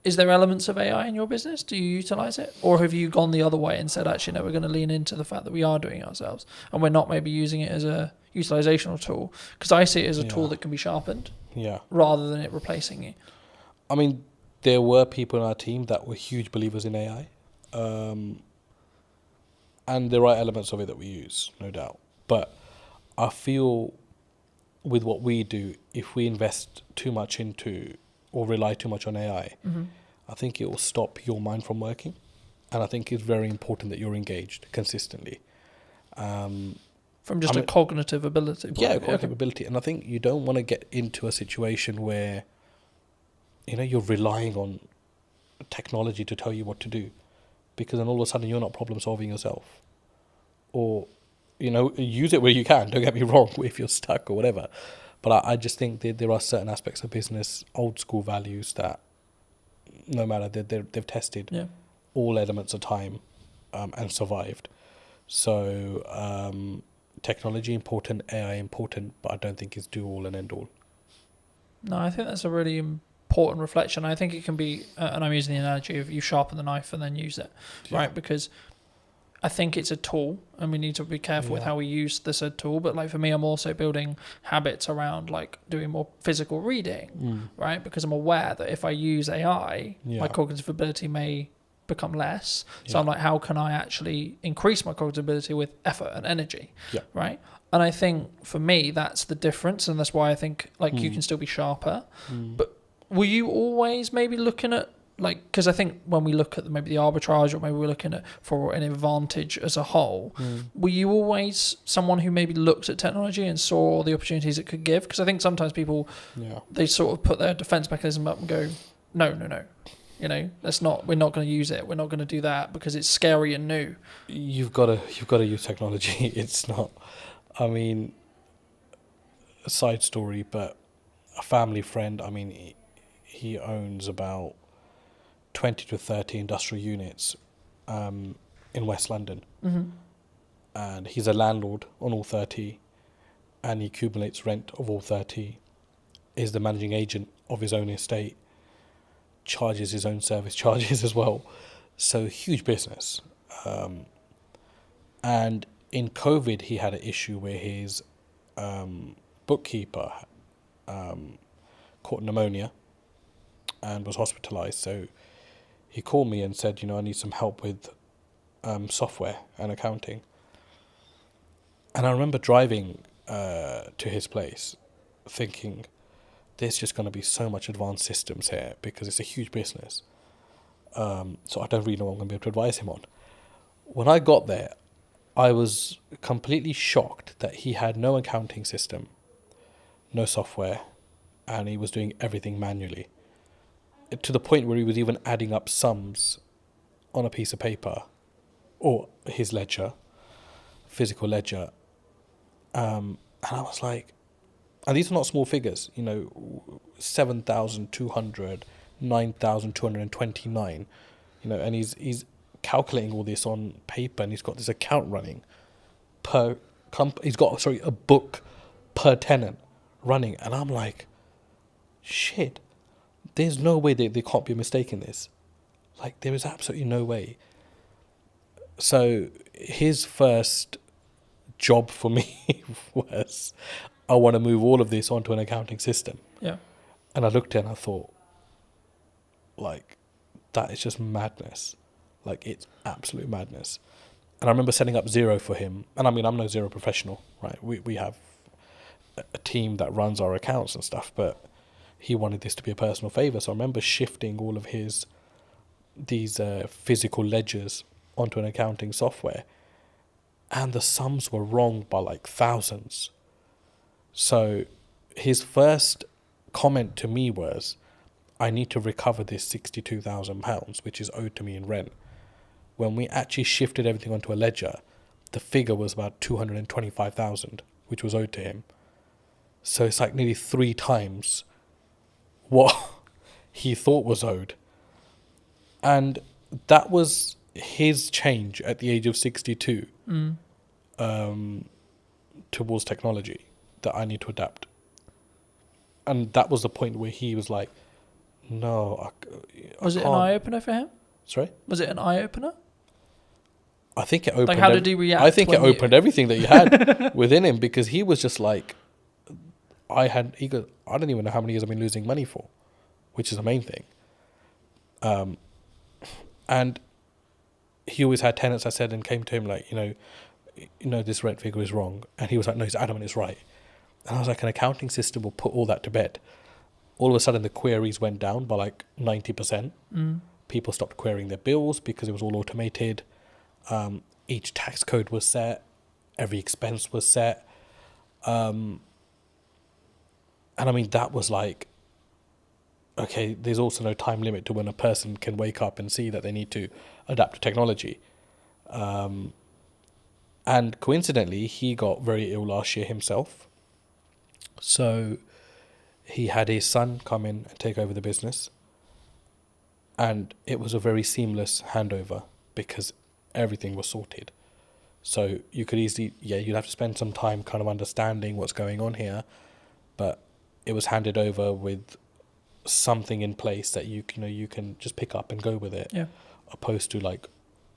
is there elements of AI in your business? Do you utilize it, or have you gone the other way and said, actually no, we're going to lean into the fact that we are doing it ourselves and we're not maybe using it as a utilizational tool? Because I see it as a tool that can be sharpened rather than it replacing you. I mean, there were people in our team that were huge believers in AI, and there are elements of it that we use, no doubt. But I feel with what we do, if we invest too much into or rely too much on AI, I think it will stop your mind from working. And I think it's very important that you're engaged consistently. From just a cognitive ability. Cognitive ability. And I think you don't want to get into a situation where, you're relying on technology to tell you what to do, because then all of a sudden you're not problem solving yourself. Or, use it where you can, don't get me wrong, if you're stuck or whatever. But I just think that there are certain aspects of business, old school values, that no matter, they've tested all elements of time and survived. So technology important, AI important, but I don't think it's do all and end all. No, I think that's a really important reflection. I think it can be, and I'm using the analogy of you sharpen the knife and then use it, right? Because I think it's a tool, and we need to be careful with how we use the said tool. But like for me, I'm also building habits around like doing more physical reading, right? Because I'm aware that if I use AI, my cognitive ability may become less. So I'm like, how can I actually increase my cognitive ability with effort and energy, right? And I think for me, that's the difference, and that's why I think like you can still be sharper. But were you always maybe looking at, like, because I think when we look at maybe the arbitrage, or maybe we're looking at for an advantage as a whole, were you always someone who maybe looked at technology and saw the opportunities it could give? Because I think sometimes people, they sort of put their defense mechanism up and go, no, that's not, we're not going to use it. We're not going to do that because it's scary and new. You've got to use technology. It's not, I mean, a side story, but a family friend, I mean, he owns about 20 to 30 industrial units in West London. And he's a landlord on all 30, and he accumulates rent of all 30, is the managing agent of his own estate, charges his own service charges as well. So huge business. And in COVID, he had an issue where his bookkeeper caught pneumonia and was hospitalized. So he called me and said, I need some help with software and accounting. And I remember driving to his place thinking, there's just going to be so much advanced systems here because it's a huge business. So I don't really know what I'm going to be able to advise him on. When I got there, I was completely shocked that he had no accounting system, no software, and he was doing everything manually. To the point where he was even adding up sums on a piece of paper or his ledger, physical ledger. And I was like, and these are not small figures, 7,200, 9,229, and he's calculating all this on paper, and he's got this account running he's got a book per tenant running, and I'm like, shit, there's no way there can't be a mistake in this. Like, there is absolutely no way. So his first job for me was, I want to move all of this onto an accounting system. Yeah. And I looked at it and I thought, like, that is just madness. Like, it's absolute madness. And I remember setting up Xero for him. And I mean, I'm no Xero professional, right? We have a team that runs our accounts and stuff, but he wanted this to be a personal favor. So I remember shifting all of these physical ledgers onto an accounting software. And the sums were wrong by like thousands. So his first comment to me was, I need to recover this £62,000, which is owed to me in rent. When we actually shifted everything onto a ledger, the figure was about 225,000, which was owed to him. So it's like nearly 3 times what he thought was owed. And that was his change at the age of 62 towards technology, that I need to adapt. And that was the point where he was like, no, Was it an eye-opener for him? Sorry? Was it an eye-opener? I think it opened. Like, how did he react? I think it opened everything that he had within him, because he was just like, I don't even know how many years I've been losing money for, which is the main thing. And he always had tenants, I said, and came to him like, this rent figure is wrong. And he was like, no, he's adamant it's right. And I was like, an accounting system will put all that to bed. All of a sudden, the queries went down by like 90%. People stopped querying their bills because it was all automated. Each tax code was set. Every expense was set. And I mean, that was like, okay, there's also no time limit to when a person can wake up and see that they need to adapt to technology. And coincidentally, he got very ill last year himself. So he had his son come in and take over the business. And it was a very seamless handover because everything was sorted. So you could easily, you'd have to spend some time kind of understanding what's going on here. But it was handed over with something in place that you can just pick up and go with it. Yeah. Opposed to like,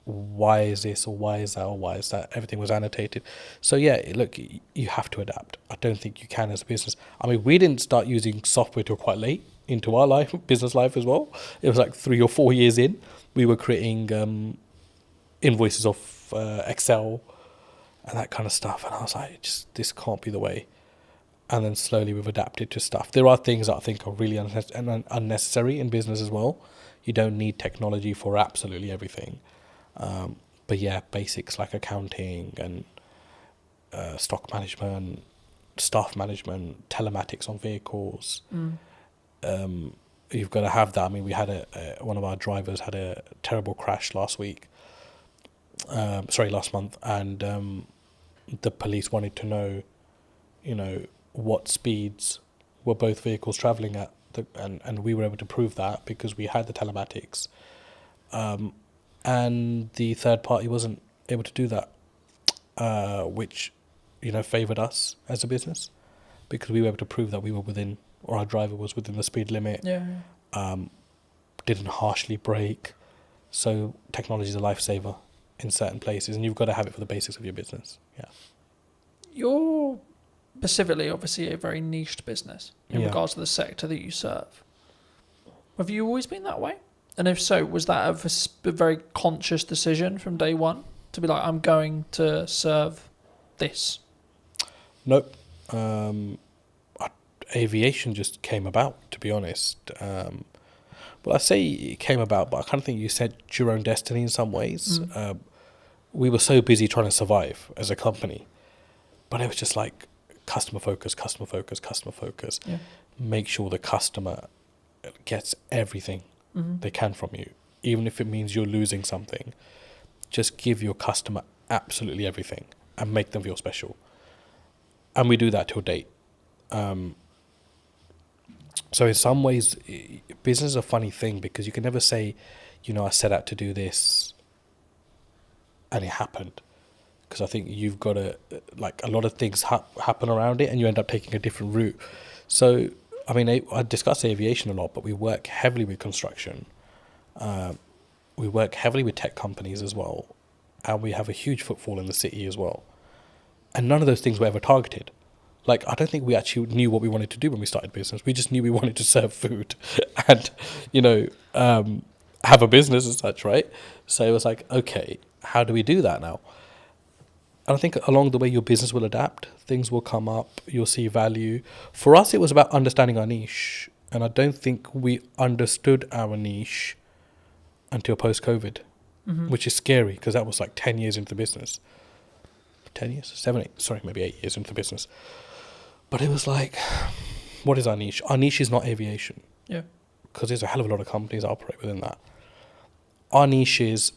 why is this or why is that or why is that? Everything was annotated. So yeah, look, you have to adapt. I don't think you can as a business. I mean, we didn't start using software till quite late into our business life as well. It was like 3 or 4 years in. We were creating invoices off Excel and that kind of stuff. And I was like, this can't be the way. And then slowly we've adapted to stuff. There are things that I think are really unnecessary in business as well. You don't need technology for absolutely everything. But yeah, basics like accounting and stock management, staff management, telematics on vehicles. You've got to have that. I mean, we had one of our drivers had a terrible crash last month, and the police wanted to know, what speeds were both vehicles travelling at, and we were able to prove that because we had the telematics. And the third party wasn't able to do that, which, favoured us as a business because we were able to prove that we were within, or our driver was within the speed limit. Didn't harshly brake. So technology is a lifesaver in certain places, and you've got to have it for the basics of your business. Yeah. Your specifically, obviously, a very niched business in Yeah. regards to the sector that you serve. Have you always been that way? And if so, was that a very conscious decision from day one to be like, I'm going to serve this? Nope. Aviation just came about, to be honest. Well, I say it came about, but I kind of think you set your own destiny in some ways. We were so busy trying to survive as a company, but it was just like customer focus, customer focus, customer focus. Yeah. Make sure the customer gets everything they can from you, even if it means you're losing something. Just give your customer absolutely everything and make them feel special. And we do that till date. So in some ways, business is a funny thing because you can never say, I set out to do this and it happened. Because I think you've got to, a lot of things happen around it and you end up taking a different route. So, I discuss aviation a lot, but we work heavily with construction. We work heavily with tech companies as well. And we have a huge footfall in the city as well. And none of those things were ever targeted. I don't think we actually knew what we wanted to do when we started business. We just knew we wanted to serve food and, have a business as such, right? So it was like, okay, how do we do that now? And I think along the way, your business will adapt. Things will come up. You'll see value. For us, it was about understanding our niche. And I don't think we understood our niche until post-COVID, which is scary because that was 10 years into the business. 10 years? 7, 8, sorry, maybe 8 years into the business. But it was what is our niche? Our niche is not aviation. Yeah. Because there's a hell of a lot of companies that operate within that. Our niche is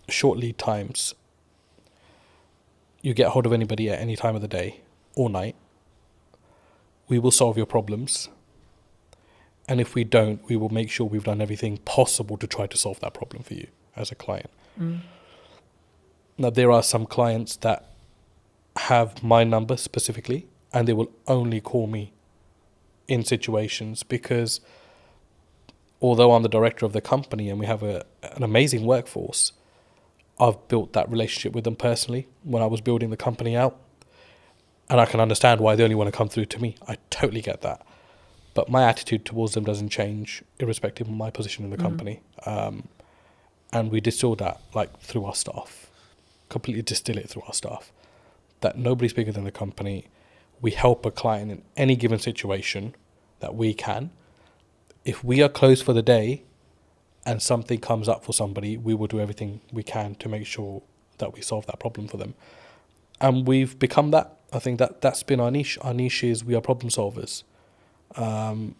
short lead times. You get hold of anybody at any time of the day or night. We will solve your problems. And if we don't, we will make sure we've done everything possible to try to solve that problem for you as a client. Now, there are some clients that have my number specifically, and they will only call me in situations because although I'm the director of the company and we have an amazing workforce, I've built that relationship with them personally when I was building the company out. And I can understand why they only want to come through to me. I totally get that. But my attitude towards them doesn't change irrespective of my position in the company. And we distill that through our staff, completely distill it through our staff. That nobody's bigger than the company. We help a client in any given situation that we can. If we are closed for the day and something comes up for somebody, we will do everything we can to make sure that we solve that problem for them. And we've become that. I think that's been our niche. Our niche is we are problem solvers. And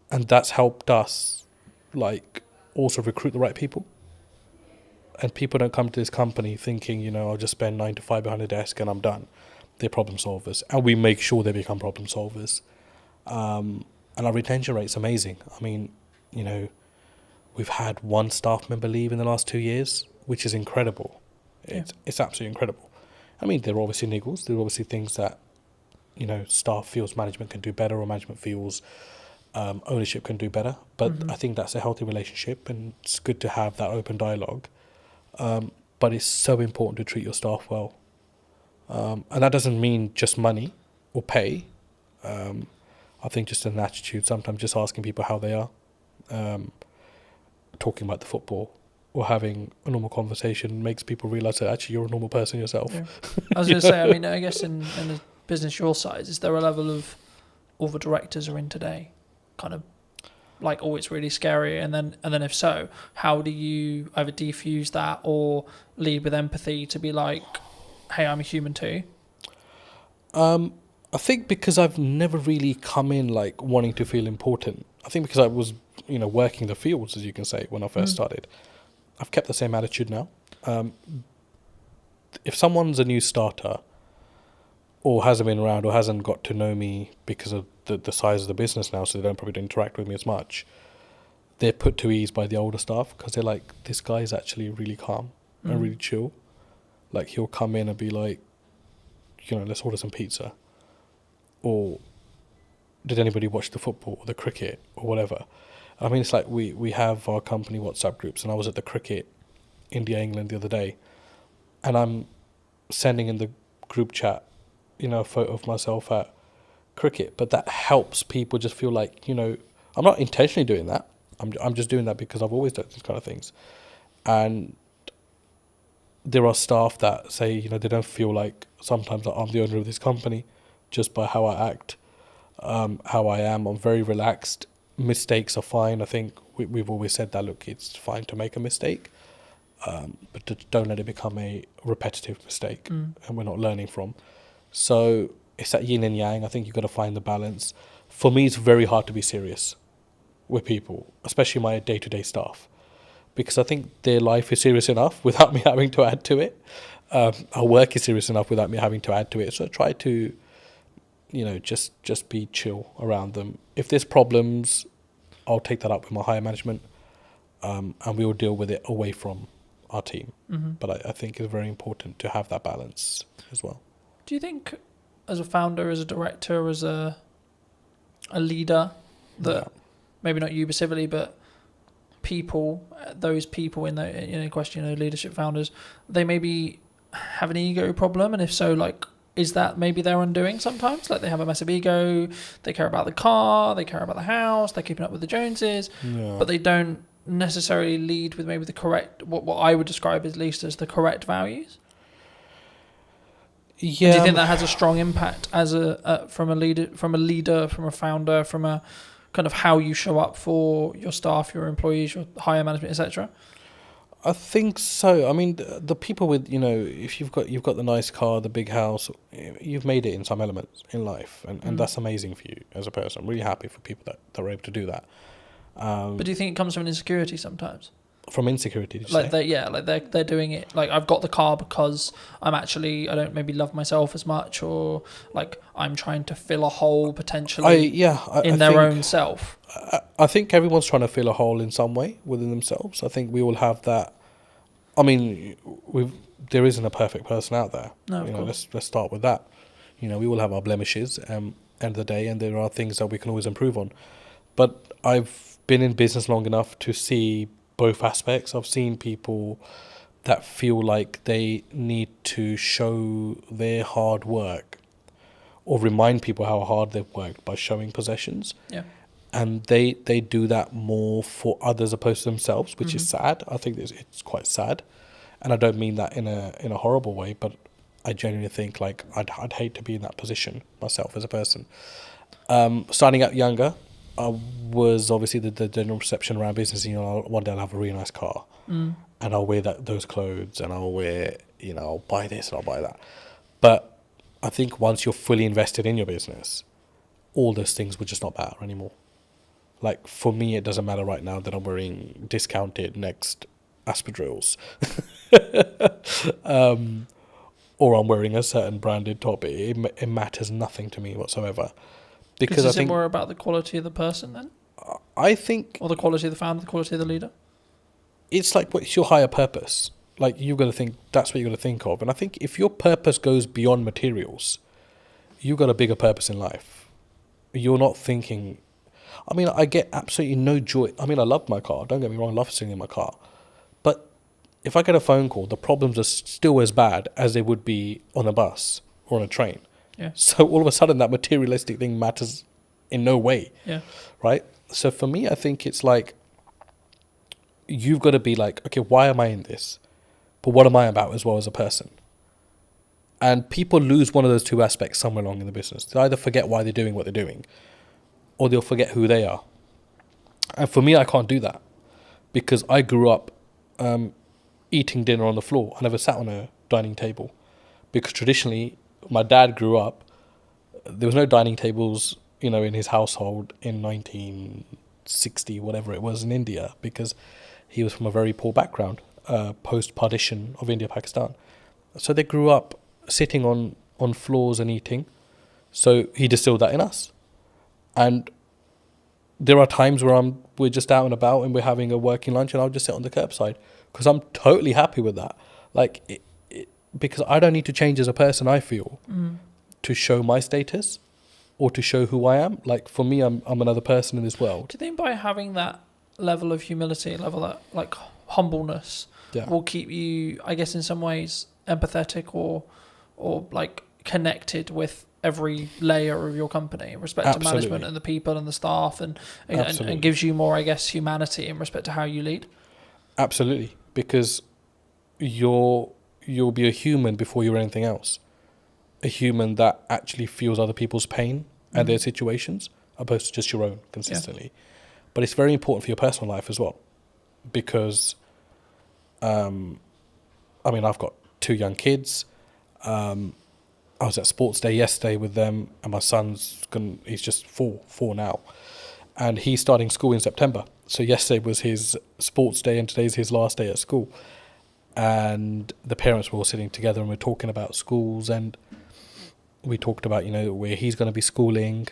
that's helped us also recruit the right people. And people don't come to this company thinking, I'll just spend 9 to 5 behind a desk and I'm done. They're problem solvers. And we make sure they become problem solvers. And our retention rate's amazing. We've had one staff member leave in the last 2 years, which is incredible. It's absolutely incredible. There are obviously niggles. There are obviously things that, staff feels management can do better or management feels ownership can do better. But I think that's a healthy relationship and it's good to have that open dialogue. But it's so important to treat your staff well. And that doesn't mean just money or pay. I think just an attitude, sometimes just asking people how they are, talking about the football or having a normal conversation makes people realise that actually you're a normal person yourself. Yeah. I was going to say, I guess in a business your size, is there a level of all the directors are in today kind of it's really scary, and then if so, how do you either defuse that or lead with empathy to be hey, I'm a human too? I think because I've never really come in wanting to feel important. I think because I was working the fields, as you can say, when I first started, I've kept the same attitude now. If someone's a new starter or hasn't been around or hasn't got to know me because of the size of the business now, so they don't probably interact with me as much, they're put to ease by the older staff because they're this guy is actually really calm and really chill. He'll come in and be let's order some pizza. Or did anybody watch the football or the cricket or whatever? It's we have our company WhatsApp groups, and I was at the cricket India-England the other day, and I'm sending in the group chat a photo of myself at cricket, but that helps people just feel like, I'm not intentionally doing that. I'm just doing that because I've always done these kind of things. And there are staff that say, they don't feel like sometimes that I'm the owner of this company just by how I act, how I am. I'm very relaxed. Mistakes are fine. I think we've always said that, look, it's fine to make a mistake, but don't let it become a repetitive mistake and we're not learning from. So it's that yin and yang. I think you've got to find the balance. For me, it's very hard to be serious with people, especially my day-to-day staff, because I think their life is serious enough without me having to add to it. Our work is serious enough without me having to add to it. So I try to, just be chill around them. If there's problems, I'll take that up with my higher management, and we will deal with it away from our team. But I think it's very important to have that balance as well. Do you think, as a founder, as a director, as a leader, that maybe not you specifically, but those people in the question, leadership founders, they maybe have an ego problem, and if so, like, is that maybe their undoing sometimes? Like, they have a massive ego, they care about the car, they care about the house, they're keeping up with the Joneses, but they don't necessarily lead with maybe the correct, what I would describe at least as the correct values. Yeah. Do you think that has a strong impact as from a leader, from a founder, from a kind of how you show up for your staff, your employees, your higher management, etc.? I think so. I mean, the people with, if you've got the nice car, the big house, you've made it in some elements in life, and that's amazing for you as a person. I'm really happy for people that are able to do that. But do you think it comes from an insecurity sometimes? From insecurity, did you say? They're doing it. Like, I've got the car because I don't maybe love myself as much, or like I'm trying to fill a hole potentially in their own self. I think everyone's trying to fill a hole in some way within themselves. I think we all have that. I mean, there isn't a perfect person out there. No, of course. Let's start with that. We all have our blemishes. End of the day, and there are things that we can always improve on. But I've been in business long enough to see both aspects. I've seen people that feel like they need to show their hard work or remind people how hard they've worked by showing possessions. Yeah. And they do that more for others opposed to themselves, which is sad. I think it's quite sad. And I don't mean that in a horrible way, but I genuinely think like I'd hate to be in that position myself as a person. Starting out younger, I was obviously the general perception around business. One day I'll have a really nice car, and I'll wear those clothes, and I'll wear, I'll buy this and I'll buy that. But I think once you're fully invested in your business, all those things would just not matter anymore. Like, for me, it doesn't matter right now that I'm wearing discounted Next Aspadrilles, or I'm wearing a certain branded top. It matters nothing to me whatsoever. Because I think more about the quality of the person then? I think... Or the quality of the founder, the quality of the leader? It's like, what's your higher purpose? Like, you've got to think, that's what you've got to think of. And I think if your purpose goes beyond materials, you've got a bigger purpose in life. You're not thinking... I mean, I get absolutely no joy. I mean, I love my car. Don't get me wrong, I love sitting in my car. But if I get a phone call, the problems are still as bad as they would be on a bus or on a train. Yeah. So all of a sudden, that materialistic thing matters in no way. Yeah. Right? So for me, I think it's like, you've got to be like, okay, why am I in this? But what am I about as well as a person? And people lose one of those two aspects somewhere along in the business. They either forget why they're doing what they're doing, or they'll forget who they are. And for me, I can't do that, because I grew up eating dinner on the floor. I never sat on a dining table, because traditionally, my dad grew up, there was no dining tables, in his household in 1960, whatever it was, in India, because he was from a very poor background, post-partition of India, Pakistan. So they grew up sitting on floors and eating. So he distilled that in us. And there are times where we're just out and about and we're having a working lunch, and I'll just sit on the curbside, because I'm totally happy with that. Like, because I don't need to change as a person, I feel, to show my status or to show who I am. Like, for me, I'm another person in this world. Do you think by having that level of humility, that like humbleness, will keep you, I guess, in some ways empathetic or like connected with every layer of your company in respect to management Absolutely. and the people and the staff, and gives you more, I guess, humanity in respect to how you lead. Absolutely, because you'll be a human before you're anything else. A human that actually feels other people's pain and their situations, opposed to just your own consistently. But it's very important for your personal life as well, because, I mean, I've got 2 young kids. I was at sports day yesterday with them, and my he's just four now, and he's starting school in September. So yesterday was his sports day, and today's his last day at school. And the parents were all sitting together, and we're talking about schools, and we talked about, you know, where he's going to be schooling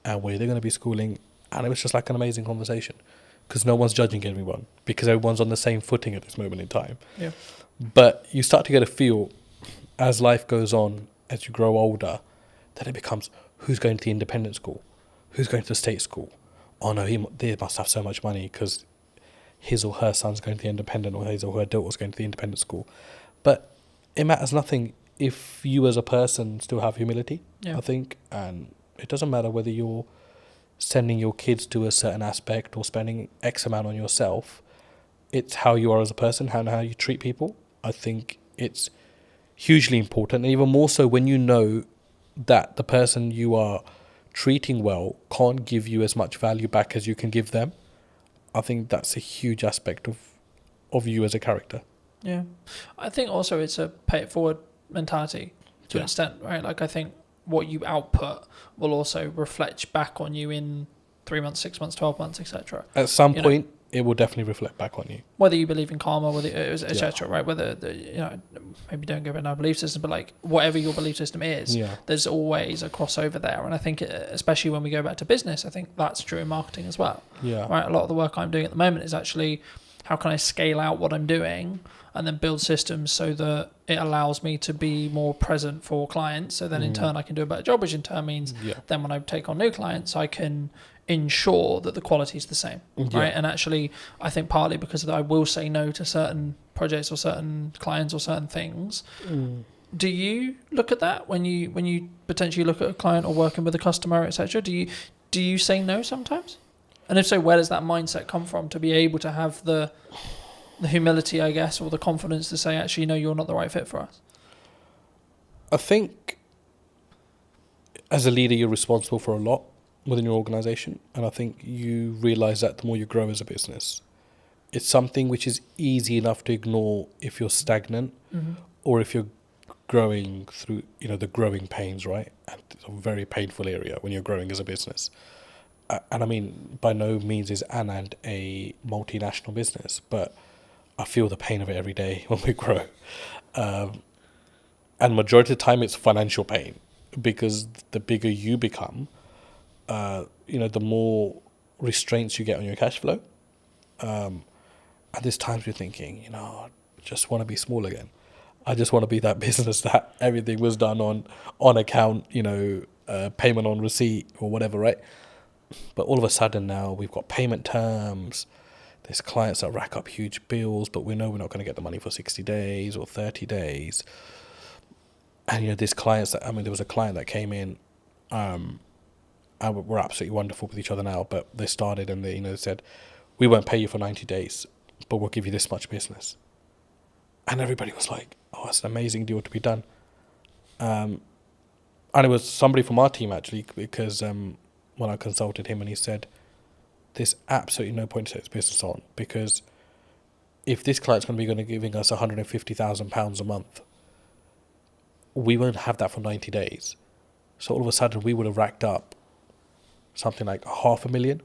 and where they're going to be schooling, and it was just like an amazing conversation, because no one's judging anyone, because everyone's on the same footing at this moment in time. Yeah. But you start to get a feel as life goes on, as you grow older, that it becomes, who's going to the independent school, who's going to the state school. Oh no, they must have so much money because his or her son's going to the independent, or his or her daughter's going to the independent school. But it matters nothing if you as a person still have humility, I think. And it doesn't matter whether you're sending your kids to a certain aspect or spending X amount on yourself. It's how you are as a person, how you treat people. I think it's hugely important, and even more so when you know that the person you are treating well can't give you as much value back as you can give them. I think that's a huge aspect of you as a character. Yeah. I think also it's a pay it forward mentality to an extent, right? Like, I think what you output will also reflect back on you in 3 months, 6 months, 12 months, etc. At some point, it will definitely reflect back on you. Whether you believe in karma, whether etc. Right? Whether maybe don't go about our belief system, but like whatever your belief system is, there's always a crossover there. And I think, especially when we go back to business, I think that's true in marketing as well. Yeah. Right. A lot of the work I'm doing at the moment is actually, how can I scale out what I'm doing and then build systems so that it allows me to be more present for clients. So then in turn I can do a better job, which in turn means then when I take on new clients, I can ensure that the quality is the same, right? And actually, I think partly because I will say no to certain projects or certain clients or certain things. Do you look at that when you potentially look at a client or working with a customer, etc.? Do you say no sometimes? And if so, where does that mindset come from to be able to have the humility, I guess, or the confidence to say, actually, no, you're not the right fit for us? I think as a leader, you're responsible for a lot within your organization. And I think you realize that the more you grow as a business. It's something which is easy enough to ignore if you're stagnant or if you're growing through, the growing pains, right? And it's a very painful area when you're growing as a business. And I mean, by no means is Anand a multinational business, but I feel the pain of it every day when we grow. And majority of the time it's financial pain, because the bigger you become, the more restraints you get on your cash flow. And there's times you're thinking, I just want to be small again. I just want to be that business that everything was done on account, payment on receipt or whatever, right? But all of a sudden now we've got payment terms. There's clients that rack up huge bills, but we know we're not going to get the money for 60 days or 30 days. And, there's clients there was a client that came in, and we're absolutely wonderful with each other now, but they started and they said, we won't pay you for 90 days, but we'll give you this much business. And everybody was like, oh, that's an amazing deal to be done. And it was somebody from our team, actually, because when I consulted him, and he said, there's absolutely no point to take this business on, because if this client's going to be giving us £150,000 a month, we won't have that for 90 days. So all of a sudden we would have racked up something like $500,000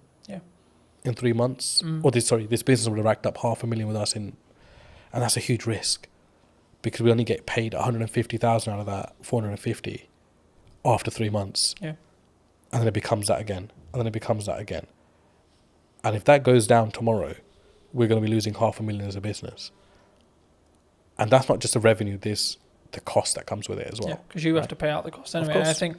in 3 months. Or this business would have racked up $500,000 with us and that's a huge risk, because we only get paid 150,000 out of that 450 after 3 months. Yeah. And then it becomes that again. And then it becomes that again. And if that goes down tomorrow, we're going to be losing $500,000 as a business. And that's not just the revenue, there's the cost that comes with it as well. Yeah, because you have to pay out the cost anyway. And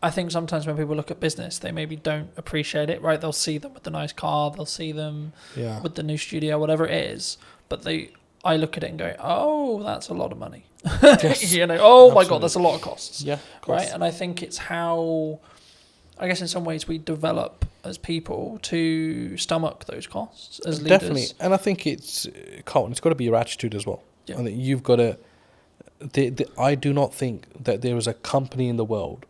I think sometimes when people look at business, they maybe don't appreciate it, right? They'll see them with the nice car, they'll see them with the new studio, whatever it is. But I look at it and go, oh, that's a lot of money. Yes, you know, oh my God, absolutely. that's a lot of costs. Yeah, of course. Right. And I think it's how, I guess in some ways we develop as people to stomach those costs as leaders. Definitely, and I think it's Carlton. It's got to be your attitude as well. Yeah. I think you've got to. I do not think that there is a company in the world.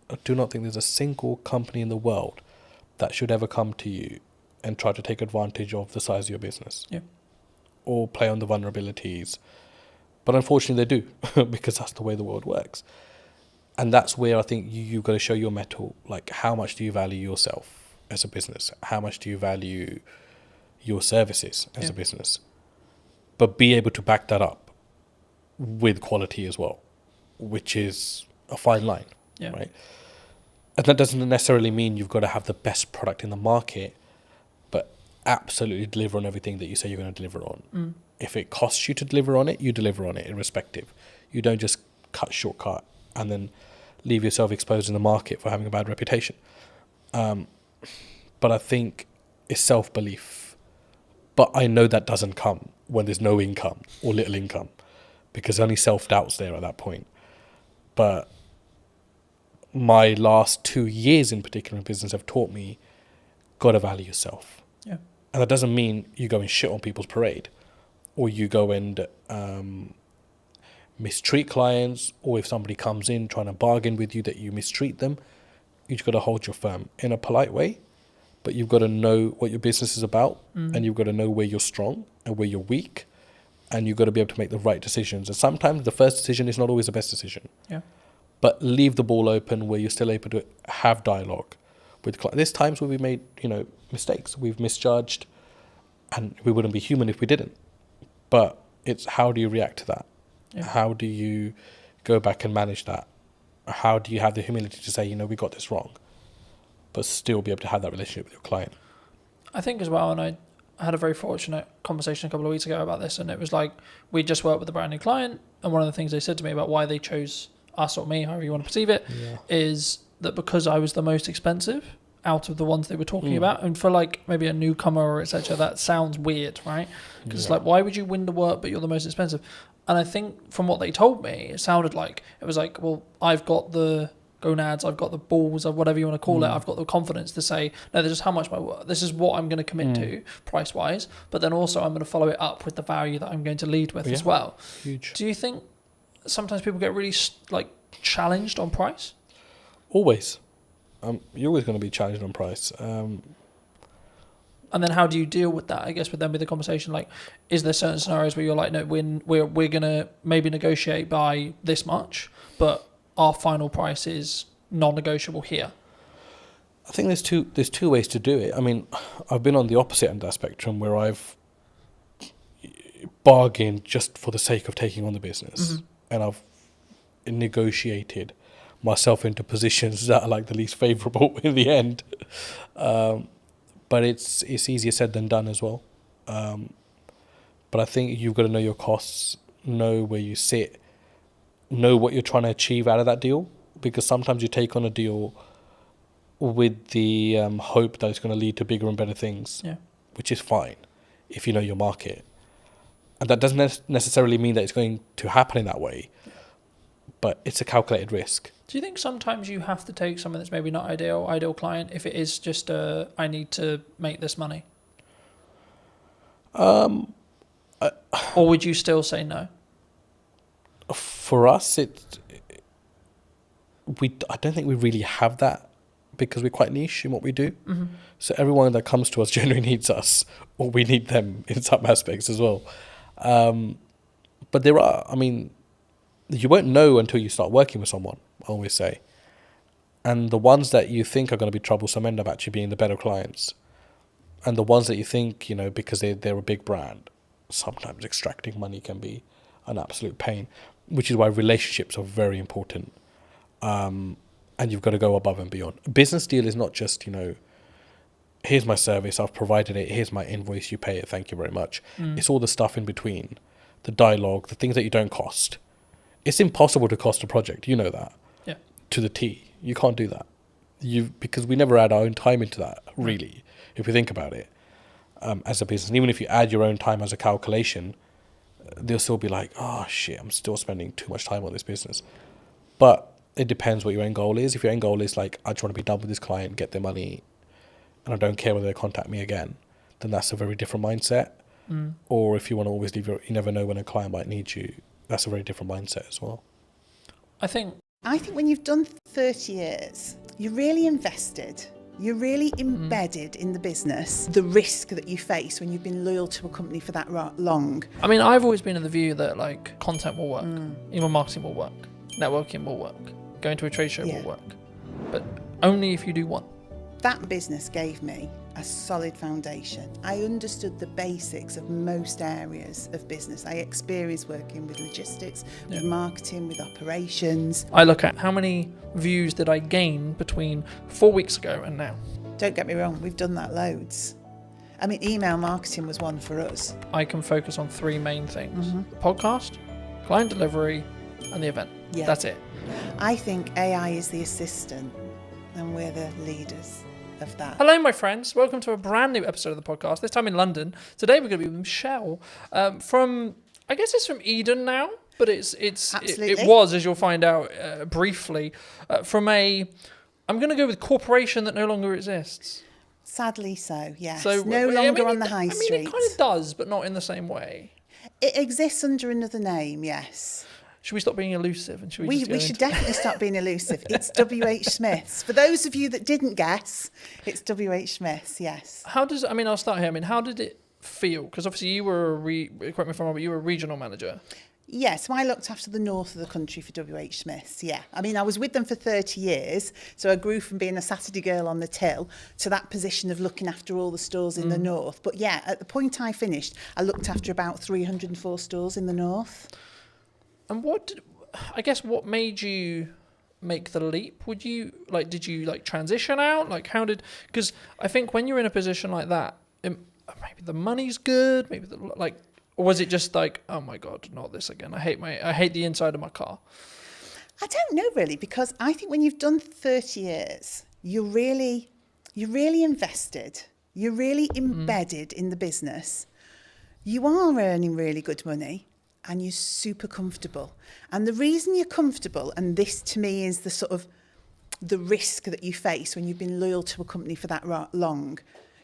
I do not think there's a single company in the world that should ever come to you and try to take advantage of the size of your business. Yeah. Or play on the vulnerabilities. But unfortunately they do, because that's the way the world works. And that's where I think you've got to show your mettle. Like, how much do you value yourself as a business? How much do you value your services as a business? But be able to back that up with quality as well, which is a fine line, right? And that doesn't necessarily mean you've got to have the best product in the market, but absolutely deliver on everything that you say you're going to deliver on. If it costs you to deliver on it, you deliver on it irrespective. You don't just shortcut and then leave yourself exposed in the market for having a bad reputation. But I think it's self-belief. But I know that doesn't come when there's no income or little income, because only self-doubt's there at that point. But my last 2 years in particular in business have taught me, gotta value yourself. Yeah. And that doesn't mean you go and shit on people's parade, or you go and mistreat clients, or if somebody comes in trying to bargain with you that you mistreat them. You've got to hold your firm in a polite way, but you've got to know what your business is about, and you've got to know where you're strong and where you're weak, and you've got to be able to make the right decisions. And sometimes the first decision is not always the best decision. Yeah. But leave the ball open where you're still able to have dialogue with clients. There's times where we made, mistakes. We've misjudged, and we wouldn't be human if we didn't. But it's how do you react to that? Yeah. How do you go back and manage that? How do you have the humility to say, we got this wrong, but still be able to have that relationship with your client? I think as well, and I had a very fortunate conversation a couple of weeks ago about this, and it was like, we just worked with a brand new client, and one of the things they said to me about why they chose us or me, however you want to perceive it, is that because I was the most expensive out of the ones they were talking about, and for like maybe a newcomer or etc., that sounds weird, right? Because it's like, why would you win the work but you're the most expensive? And I think from what they told me, it sounded like it was like, well, I've got the gonads, I've got the balls, or whatever you want to call it, I've got the confidence to say, no, this is how much this is what I'm going to commit to price wise, but then also I'm going to follow it up with the value that I'm going to lead with as well. Huge. Do you think sometimes people get really challenged on price? Always. You're always going to be challenged on price. And then how do you deal with that? I guess with them with the conversation, like, is there certain scenarios where you're like, no, we're going to maybe negotiate by this much, but our final price is non-negotiable here? I think there's two ways to do it. I mean, I've been on the opposite end of that spectrum where I've bargained just for the sake of taking on the business, and I've negotiated myself into positions that are like the least favourable in the end. But it's easier said than done as well. But I think you've got to know your costs, know where you sit, know what you're trying to achieve out of that deal, because sometimes you take on a deal with the hope that it's going to lead to bigger and better things, which is fine if you know your market. And that doesn't necessarily mean that it's going to happen in that way, but it's a calculated risk. Do you think sometimes you have to take something that's maybe not ideal client, if it is just I need to make this money? Or would you still say no? For us, I don't think we really have that, because we're quite niche in what we do. So everyone that comes to us generally needs us, or we need them in some aspects as well. But there are, you won't know until you start working with someone, I always say. And the ones that you think are going to be troublesome end up actually being the better clients. And the ones that you think, because they're a big brand, sometimes extracting money can be an absolute pain, which is why relationships are very important. And you've got to go above and beyond. A business deal is not just, here's my service, I've provided it, here's my invoice, you pay it, thank you very much. It's all the stuff in between, the dialogue, the things that you don't cost. It's impossible to cost a project, you know that. Yeah. To the T. You can't do that. Because we never add our own time into that, really, if we think about it, as a business. And even if you add your own time as a calculation, they'll still be like, oh shit, I'm still spending too much time on this business. But it depends what your end goal is. If your end goal is like, I just want to be done with this client, get their money, and I don't care whether they contact me again, then that's a very different mindset. Or if you want to always leave you never know when a client might need you, that's a very different mindset as well. I think when you've done 30 years, you're really invested. You're really embedded in the business. The risk that you face when you've been loyal to a company for that long. I mean, I've always been of the view that like content will work, email marketing will work, networking will work, going to a trade show will work, but only if you do one. That business gave me a solid foundation. I understood the basics of most areas of business. I experienced working with logistics, with marketing, with operations. I look at how many views did I gain between 4 weeks ago and now. Don't get me wrong, we've done that loads. I mean, email marketing was one for us. I can focus on 3 main things: the podcast, client delivery, and the event. Yeah. That's it. I think AI is the assistant and we're the leaders of that. Hello, my friends. Welcome to a brand new episode of the podcast, this time in London. Today we're going to be with Michelle from, I guess it's from Eden now, but it was, as you'll find out briefly, from I'm going to go with corporation that no longer exists. Sadly so, yes. So, no longer on the high street. It kind of does, but not in the same way. It exists under another name, yes. Should we stop being elusive? And should we should definitely stop being elusive. It's W.H. Smith's. For those of you that didn't guess, it's W.H. Smith's, yes. I'll start here. How did it feel? Because obviously you were, correct me if I'm wrong, but you were a regional manager. Yeah, so I looked after the north of the country for W.H. Smith's, yeah. I mean, I was with them for 30 years, so I grew from being a Saturday girl on the till to that position of looking after all the stores in the north. But yeah, at the point I finished, I looked after about 304 stores in the north. And what made you make the leap? Did you transition out? Because I think when you're in a position like that, maybe the money's good, or was it just like, oh my God, not this again. I hate the inside of my car. I don't know really, because I think when you've done 30 years, you're really invested. You're really embedded in the business. You are earning really good money. And you're super comfortable. And the reason you're comfortable, and this to me is the sort of the risk that you face when you've been loyal to a company for that long,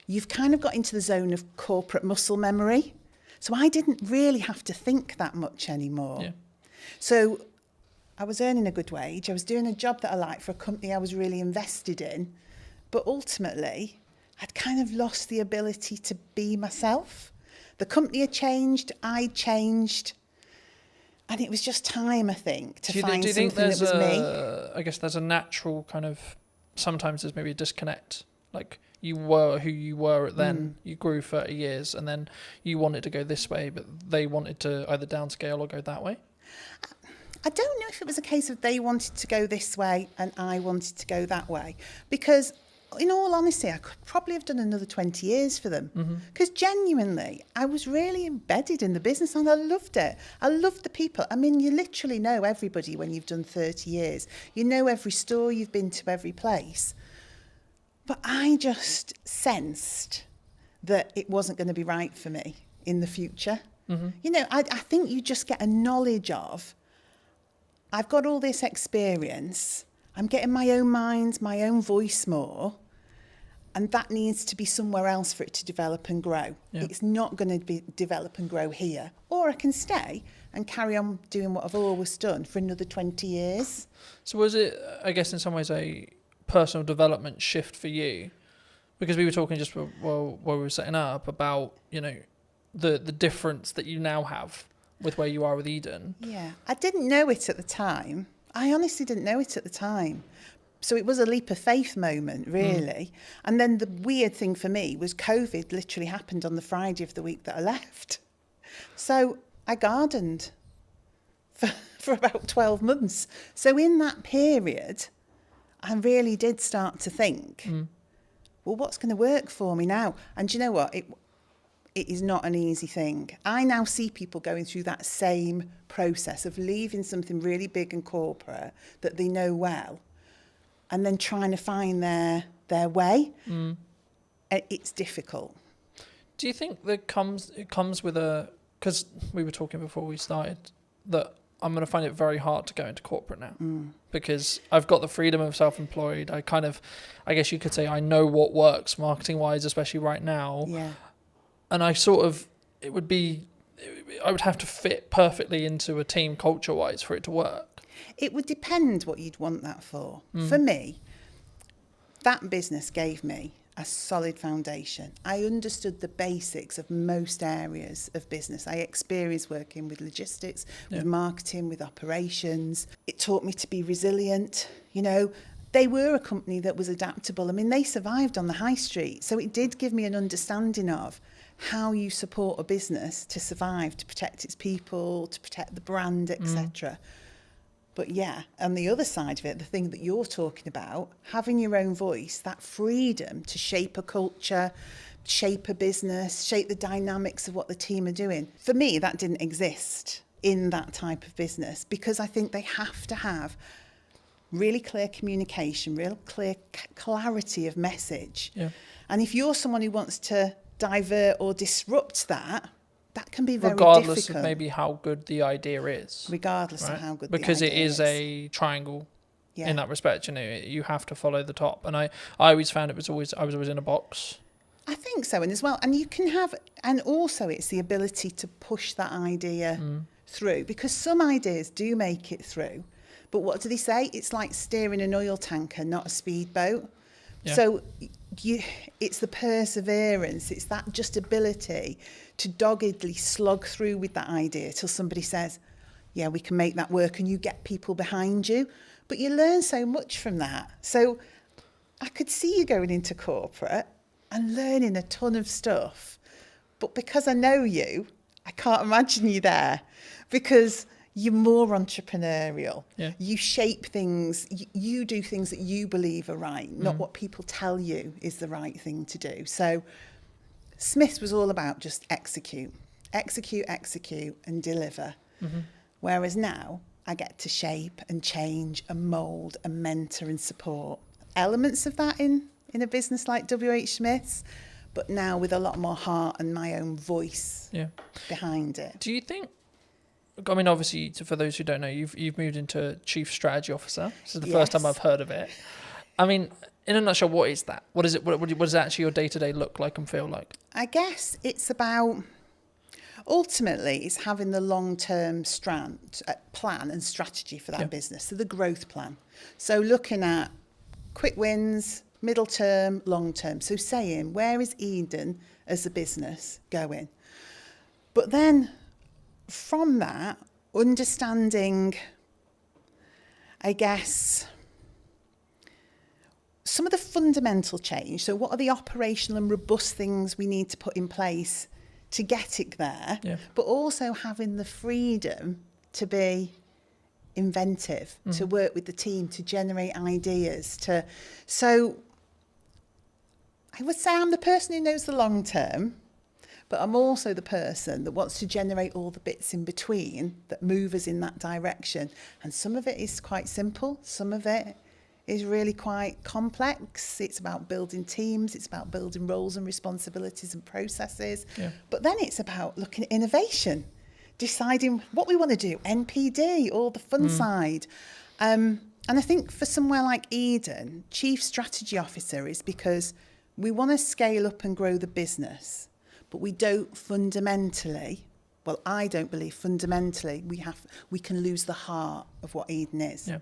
you've kind of got into the zone of corporate muscle memory. So I didn't really have to think that much anymore. Yeah. So I was earning a good wage. I was doing a job that I liked for a company I was really invested in. But ultimately, I'd kind of lost the ability to be myself. The company had changed, I'd changed. And it was just time, I think, to find something that was me. I guess there's a natural kind of, sometimes there's maybe a disconnect. Like you were who you were then, you grew 30 years and then you wanted to go this way, but they wanted to either downscale or go that way. I don't know if it was a case of they wanted to go this way and I wanted to go that way. Because in all honesty, I could probably have done another 20 years for them. Because genuinely, I was really embedded in the business and I loved it. I loved the people. I mean, you literally know everybody when you've done 30 years. You know every store, you've been to every place. But I just sensed that it wasn't going to be right for me in the future. You know, I think you just get a knowledge of, I've got all this experience, I'm getting my own mind, my own voice more, and that needs to be somewhere else for it to develop and grow. Yeah. It's not going to develop and grow here. Or I can stay and carry on doing what I've always done for another 20 years. So was it, I guess, in some ways a personal development shift for you? Because we were talking just while we were setting up about, you know, the difference that you now have with where you are with Eden. Yeah, I didn't know it at the time. I honestly didn't know it at the time. So it was a leap of faith moment, really. And then the weird thing for me was COVID literally happened on the Friday of the week that I left. So I gardened for about 12 months. So in that period, I really did start to think, well, what's going to work for me now? And do you know what? It is not an easy thing. I now see people going through that same process of leaving something really big and corporate that they know well and then trying to find their way. It's difficult. Do you think that it comes with a because we were talking before we started, that I'm going to find it very hard to go into corporate now because I've got the freedom of self-employed. I guess you could say I know what works marketing-wise, especially right now. Yeah. And I would have to fit perfectly into a team culture-wise for it to work. It would depend what you'd want that for. For me, that business gave me a solid foundation. I understood the basics of most areas of business. I experienced working with logistics, with marketing, with operations. It taught me to be resilient. You know, they were a company that was adaptable. I mean, they survived on the high street. So it did give me an understanding of how you support a business to survive, to protect its people, to protect the brand, etc. But yeah, on the other side of it, the thing that you're talking about, having your own voice, that freedom to shape a culture, shape a business, shape the dynamics of what the team are doing. For me, that didn't exist in that type of business because I think they have to have really clear communication, real clear clarity of message. Yeah. And if you're someone who wants to divert or disrupt that, that can be very regardless difficult. Of maybe how good the idea is. Regardless of how good the idea is. Because it is a triangle in that respect. You know, you have to follow the top. And I always found I was always in a box. I think so. And as well, and you can have, and also it's the ability to push that idea through, because some ideas do make it through. But what do they say? It's like steering an oil tanker, not a speedboat. Yeah. So it's the perseverance, it's that just ability to doggedly slog through with that idea till somebody says, yeah, we can make that work, and you get people behind you. But you learn so much from that. So I could see you going into corporate and learning a ton of stuff. But because I know you, I can't imagine you there because you're more entrepreneurial. Yeah. You shape things, you do things that you believe are right, not what people tell you is the right thing to do. So Smith's was all about just execute, and deliver. Whereas now I get to shape and change and mould and mentor and support elements of that in a business like WH Smith's, but now with a lot more heart and my own voice behind it. Do you think, I mean, obviously, for those who don't know, you've moved into Chief Strategy Officer. This is the first time I've heard of it. I mean, in a nutshell, what is that? What is it? What does actually your day-to-day look like and feel like? I guess it's about, ultimately, it's having the long-term plan and strategy for that business. So the growth plan. So looking at quick wins, middle term, long term. So saying, where is Eden as a business going? But then from that, understanding, I guess, some of the fundamental change. So what are the operational and robust things we need to put in place to get it there? Yeah. But also having the freedom to be inventive, to work with the team, to generate ideas. So I would say I'm the person who knows the long term, but I'm also the person that wants to generate all the bits in between that move us in that direction. And some of it is quite simple. Some of it is really quite complex. It's about building teams. It's about building roles and responsibilities and processes. Yeah. But then it's about looking at innovation, deciding what we want to do, NPD, all the fun side. And I think for somewhere like Eden, Chief Strategy Officer is because we want to scale up and grow the business. But we don't fundamentally, well, I don't believe fundamentally we can lose the heart of what Eden is. Yeah.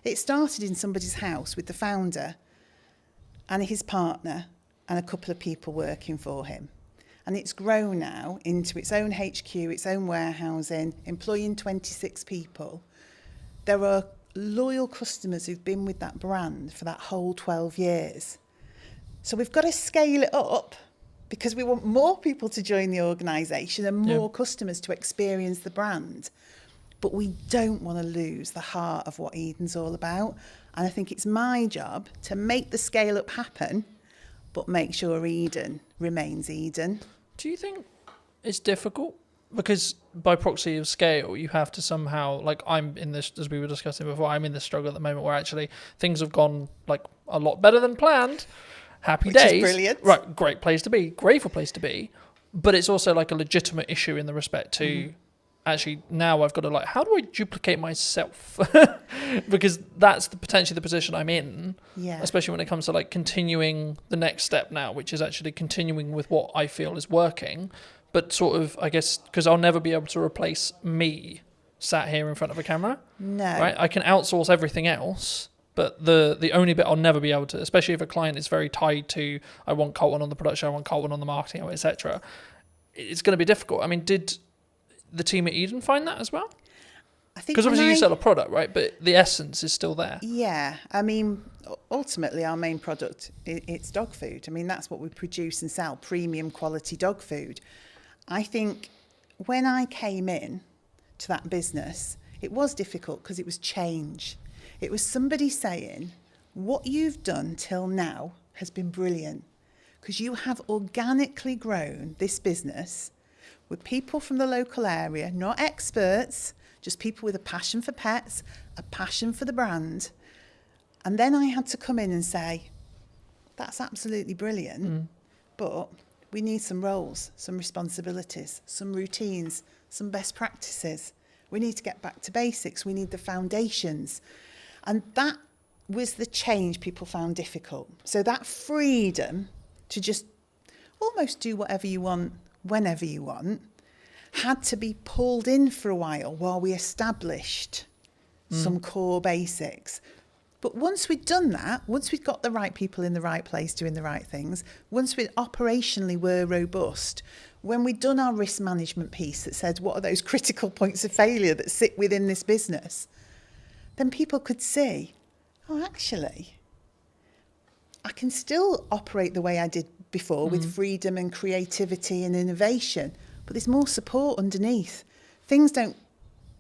It started in somebody's house with the founder and his partner and a couple of people working for him. And it's grown now into its own HQ, its own warehousing, employing 26 people. There are loyal customers who've been with that brand for that whole 12 years. So we've got to scale it up, because we want more people to join the organisation and more customers to experience the brand. But we don't want to lose the heart of what Eden's all about. And I think it's my job to make the scale up happen, but make sure Eden remains Eden. Do you think it's difficult? Because by proxy of scale, you have to somehow, like I'm in this, as we were discussing before, I'm in this struggle at the moment where actually things have gone like a lot better than planned. Happy days. Which is brilliant. Right, great place to be, grateful place to be. but it's also like a legitimate issue in the respect to actually now I've got to like, how do I duplicate myself? Because that's potentially the position I'm in, especially when it comes to like continuing the next step now, which is actually continuing with what I feel is working, but sort of, I guess, because I'll never be able to replace me sat here in front of a camera. No. Right? I can outsource everything else, but the only bit I'll never be able to, especially if a client is very tied to, I want Colton on the production, I want Colton on the marketing, etc., it's going to be difficult. I mean, did the team at Eden find that as well? I think because obviously you sell a product, right? But the essence is still there. Yeah, I mean, ultimately our main product, it's dog food. I mean, that's what we produce and sell, premium quality dog food. I think when I came in to that business, it was difficult because it was change. It was somebody saying, what you've done till now has been brilliant because you have organically grown this business with people from the local area, not experts, just people with a passion for pets, a passion for the brand. And then I had to come in and say, that's absolutely brilliant, but we need some roles, some responsibilities, some routines, some best practices. We need to get back to basics. We need the foundations. And that was the change people found difficult. So that freedom to just almost do whatever you want, whenever you want, had to be pulled in for a while we established some core basics. But once we'd done that, once we'd got the right people in the right place doing the right things, once we operationally were robust, when we'd done our risk management piece that said what are those critical points of failure that sit within this business, then people could see, oh, actually, I can still operate the way I did before with freedom and creativity and innovation, but there's more support underneath. Things don't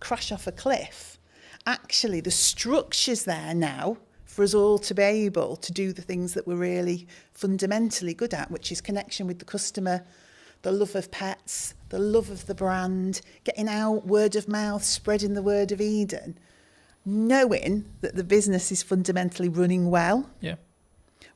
crash off a cliff. Actually, the structure's there now for us all to be able to do the things that we're really fundamentally good at, which is connection with the customer, the love of pets, the love of the brand, getting out, word of mouth, spreading the word of Eden, knowing that the business is fundamentally running well. Yeah.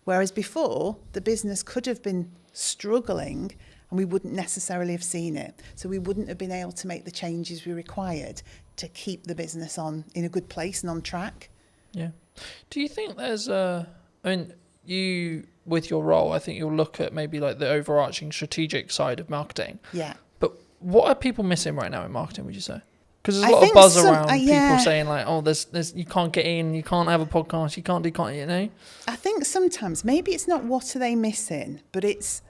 Whereas before, the business could have been struggling and we wouldn't necessarily have seen it. So we wouldn't have been able to make the changes we required to keep the business on in a good place and on track. Yeah. Do you think there's I mean, you, with your role, I think you'll look at maybe like the overarching strategic side of marketing. Yeah. But what are people missing right now in marketing, would you say? Because there's a lot of buzz around people saying like, oh, there's you can't get in, you can't have a podcast, you can't, you know? I think sometimes maybe it's not what are they missing, but it's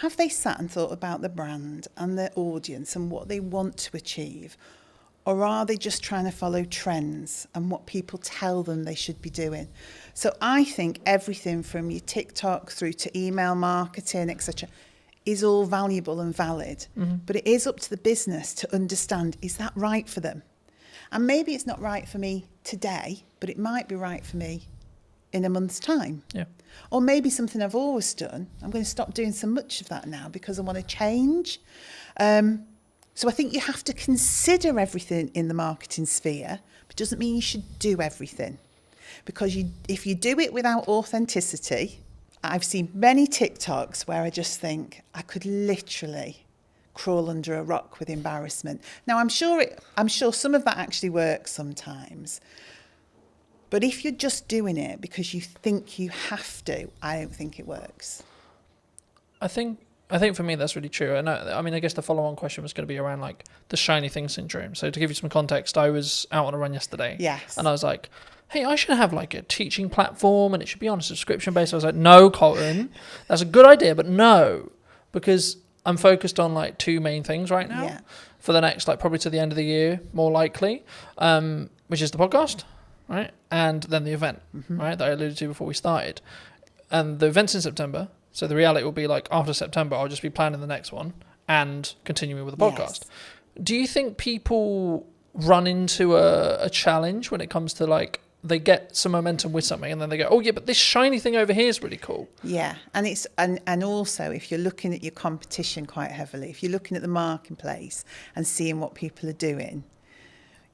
have they sat and thought about the brand and their audience and what they want to achieve? Or are they just trying to follow trends and what people tell them they should be doing? So I think everything from your TikTok through to email marketing, etc., is all valuable and valid. But it is up to the business to understand, is that right for them? And maybe it's not right for me today, but it might be right for me in a month's time. Yeah. Or maybe something I've always done, I'm going to stop doing so much of that now because I want to change. So I think you have to consider everything in the marketing sphere, but it doesn't mean you should do everything. Because if you do it without authenticity, I've seen many TikToks where I just think I could literally crawl under a rock with embarrassment. Now, I'm sure some of that actually works sometimes. But if you're just doing it because you think you have to, I don't think it works. I think for me that's really true. And I mean, I guess the follow-on question was going to be around like the shiny thing syndrome. So to give you some context, I was out on a run yesterday. Yes. And I was like, hey, I should have like a teaching platform and it should be on a subscription basis. I was like, no, Colton, that's a good idea, but no, because I'm focused on like two main things right now for the next, like probably to the end of the year, more likely, which is the podcast, right? And then the event, right? That I alluded to before we started. And the event's in September. So the reality will be like after September, I'll just be planning the next one and continuing with the podcast. Yes. Do you think people run into a challenge when it comes to like, they get some momentum with something and then they go, oh yeah, but this shiny thing over here is really cool. Yeah. And it's and also if you're looking at your competition quite heavily, if you're looking at the marketplace and seeing what people are doing,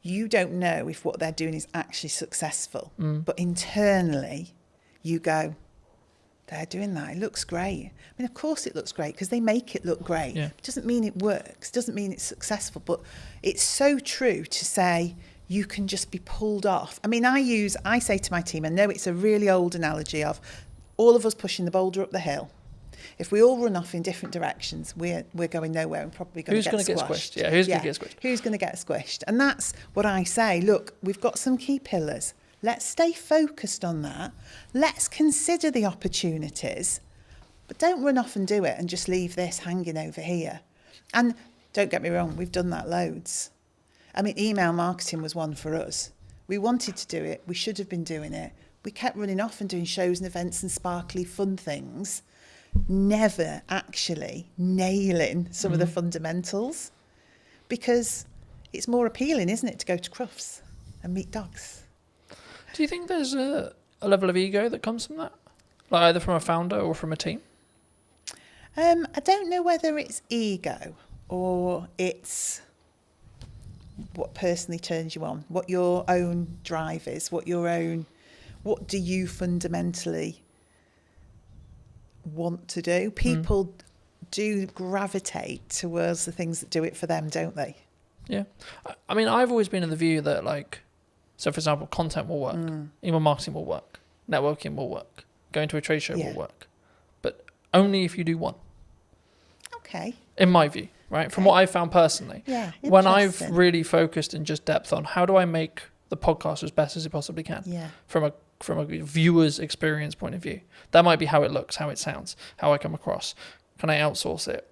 you don't know if what they're doing is actually successful. But internally you go, they're doing that. It looks great. I mean, of course it looks great because they make it look great. Yeah. It doesn't mean it works, doesn't mean it's successful, but it's so true to say you can just be pulled off. I mean, I say to my team, I know it's a really old analogy of all of us pushing the boulder up the hill. If we all run off in different directions, we're going nowhere and probably going to get squashed. Yeah, who's going to get squished? Who's going to get squished? And that's what I say. Look, we've got some key pillars. Let's stay focused on that. Let's consider the opportunities, but don't run off and do it and just leave this hanging over here. And don't get me wrong, we've done that loads. I mean, email marketing was one for us. We wanted to do it. We should have been doing it. We kept running off and doing shows and events and sparkly fun things, never actually nailing some of the fundamentals, because it's more appealing, isn't it, to go to Crufts and meet dogs. Do you think there's a level of ego that comes from that? Like either from a founder or from a team? I don't know whether it's ego or it's what personally turns you on, what your own drive is, what do you fundamentally want to do? People do gravitate towards the things that do it for them, don't they? Yeah. I mean, I've always been in the view that, like, so for example, content will work, email marketing will work, networking will work, going to a trade show will work, but only if you do one. Okay. In my view, right? From what I've found personally. Yeah. When I've really focused in just depth on how do I make the podcast as best as it possibly can. Yeah. From a viewer's experience point of view. That might be how it looks, how it sounds, how I come across. Can I outsource it?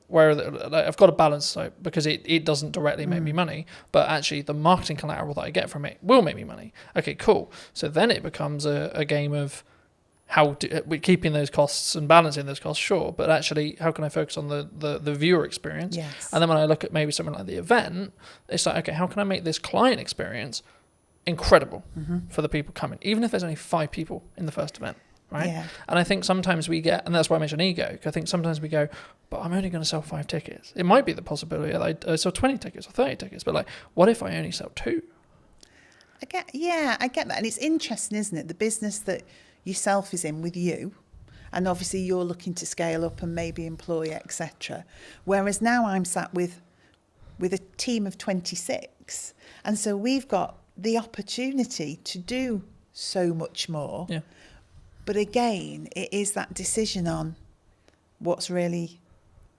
I've got a balance because it doesn't directly make me money, but actually the marketing collateral that I get from it will make me money. Okay, cool. So then it becomes a game of we're keeping those costs and balancing those costs, sure, but actually how can I focus on the viewer experience? Yes. And then when I look at maybe something like the event, it's like, okay, how can I make this client experience incredible for the people coming, even if there's only 5 people in the first event, right? Yeah. And I think sometimes we get, and that's why I mentioned ego, I think sometimes we go, but I'm only going to sell 5 tickets. It might be the possibility that I sell 20 tickets or 30 tickets, but like, what if I only sell 2? I get that. And it's interesting, isn't it? The business that yourself is in with you, and obviously you're looking to scale up and maybe employ, etc. Whereas now I'm sat with a team of 26, and so we've got the opportunity to do so much more. Yeah. But again, it is that decision on what's really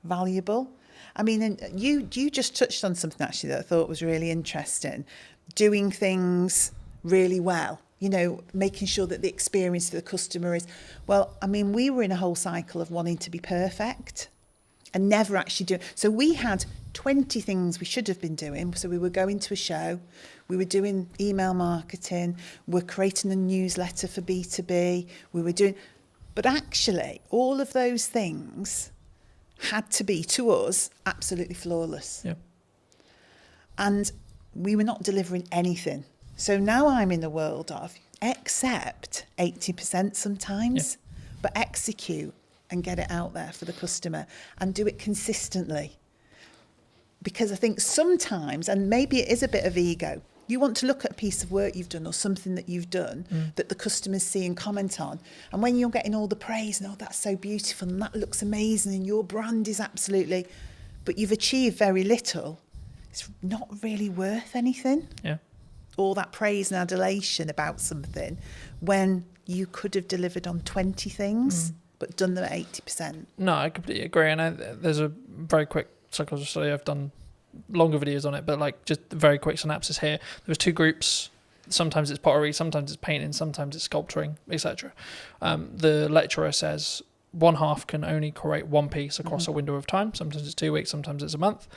valuable. I mean, and you just touched on something actually that I thought was really interesting. Doing things really well, making sure that the experience for the customer is, well, I mean, we were in a whole cycle of wanting to be perfect and never actually doing. So we had 20 things we should have been doing. So we were going to a show, we were doing email marketing, we're creating a newsletter for B2B, but actually all of those things had to be, to us, absolutely flawless. Yeah. And we were not delivering anything. So now I'm in the world of accept 80% sometimes, but execute and get it out there for the customer and do it consistently. Because I think sometimes, and maybe it is a bit of ego, you want to look at a piece of work you've done or something that you've done that the customers see and comment on. And when you're getting all the praise and, oh, that's so beautiful and that looks amazing and your brand is absolutely, but you've achieved very little, it's not really worth anything. Yeah. All that praise and adulation about something when you could have delivered on 20 things but done them at 80%. No, I completely agree. And there's a very quick psychology study. I've done longer videos on it, but like just a very quick synopsis here. There was 2 groups. Sometimes it's pottery, sometimes it's painting, sometimes it's sculpturing, etc. The lecturer says one half can only create one piece across a window of time. Sometimes it's 2 weeks, sometimes it's a month.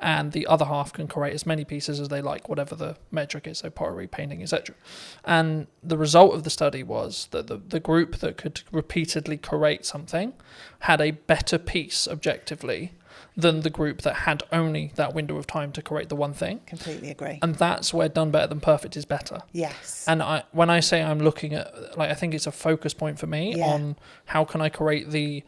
And the other half can create as many pieces as they like, whatever the metric is, so pottery, painting, etc. And the result of the study was that the group that could repeatedly create something had a better piece objectively than the group that had only that window of time to create the one thing. Completely agree. And that's where done better than perfect is better. Yes. And when I say I'm looking at, like, I think it's a focus point for me on how can I create the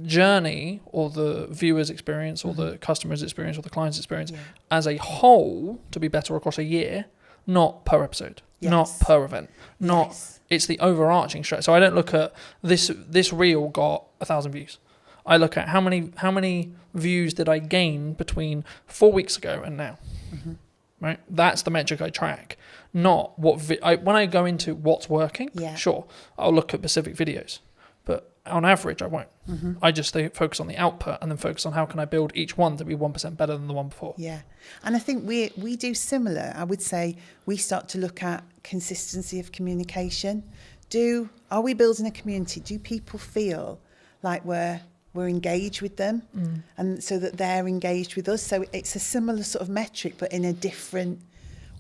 journey or the viewer's experience or the customer's experience or the client's experience as a whole to be better across a year, not per episode. not per event. Not it's the overarching strategy. So I don't look at this reel got 1,000 views. I look at how many views did I gain between 4 weeks ago and now. Right, that's the metric I track. Not what when I go into what's working. Sure, I'll look at specific videos, but on average I won't. I just focus on the output and then focus on how can I build each one to be 1% better than the one before. Yeah, and I think we do similar. I would say we start to look at consistency of communication. Are we building a community? Do people feel like we're engaged with them, and so that they're engaged with us? So it's a similar sort of metric, but in a different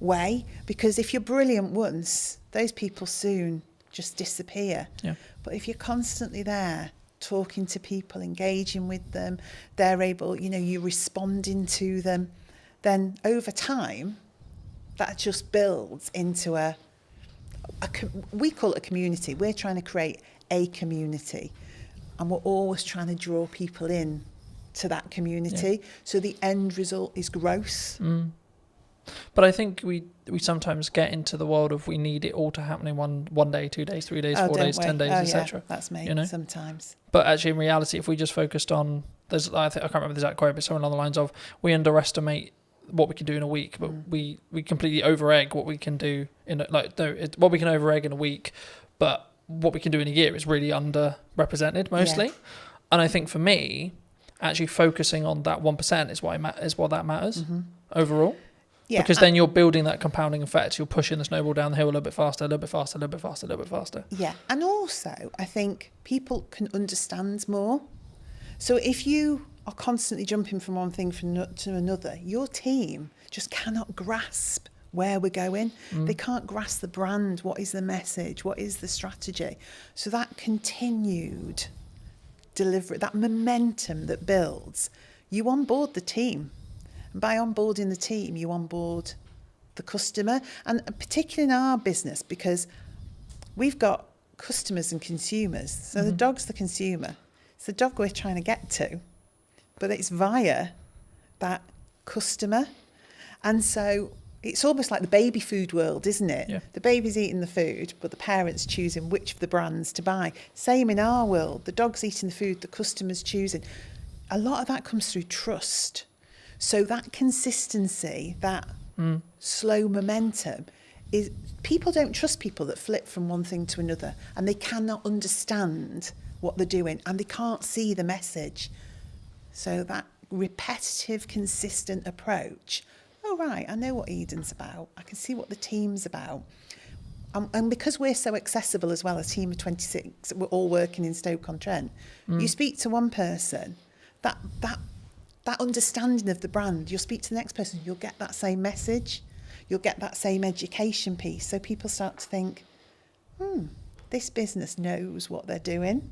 way. Because if you're brilliant once, those people soon just disappear. Yeah. But if you're constantly there, talking to people, engaging with them, they're able, you're responding to them, then over time, that just builds into we call it a community. We're trying to create a community. And we're always trying to draw people in to that community. So the end result is growth. But I think we sometimes get into the world of we need it all to happen in one day, 2 days, 3 days, 4 days, 10 days, etc. That's me sometimes. But actually, in reality, if we just focused on, I can't remember the exact quote, but something along the lines of, we underestimate what we can do in a week, but we completely over-egg what we can do what we can over-egg in a week, but what we can do in a year is really underrepresented mostly. Yeah. And I think for me, actually focusing on that 1% is what that matters overall. Yeah, because then you're building that compounding effect. You're pushing the snowball down the hill a little bit faster, a little bit faster, a little bit faster, a little bit faster. Yeah, and also I think people can understand more. So if you are constantly jumping from one thing to another, your team just cannot grasp where we're going. They can't grasp the brand. What is the message? What is the strategy? So that continued delivery, that momentum that builds, you onboard the team. And by onboarding the team, you onboard the customer, and particularly in our business, because we've got customers and consumers. So the dog's the consumer. It's the dog we're trying to get to, but it's via that customer. And so it's almost like the baby food world, isn't it? Yeah. The baby's eating the food, but the parent's choosing which of the brands to buy. Same in our world. The dog's eating the food, the customer's choosing. A lot of that comes through trust. So that consistency, that slow momentum, is people don't trust people that flip from one thing to another, and they cannot understand what they're doing, and they can't see the message. So that repetitive, consistent approach. Oh, right, I know what Eden's about. I can see what the team's about. And because we're so accessible as well, a team of 26, we're all working in Stoke-on-Trent. You speak to one person, that understanding of the brand, you'll speak to the next person, you'll get that same message, you'll get that same education piece. So people start to think, this business knows what they're doing.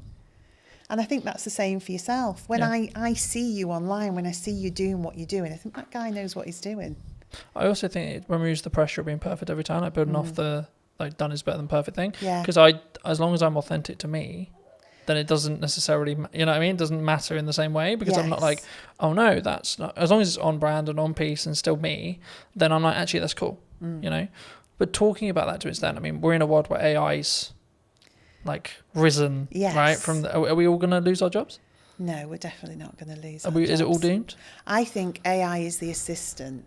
And I think that's the same for yourself. When I see you online, when I see you doing what you're doing, I think that guy knows what he's doing. I also think it removes the pressure of being perfect every time, like building off the done is better than perfect thing. Yeah. Because as long as I'm authentic to me, then it doesn't necessarily, you know what I mean? It doesn't matter in the same way, because I'm not like, oh no, that's not, as long as it's on brand and on piece and still me, then I'm like, actually, that's cool, you know? But talking about that to its extent, I mean, we're in a world where AI's like risen, right? Are we all going to lose our jobs? No, we're definitely not going to lose our jobs. Is it all doomed? I think AI is the assistant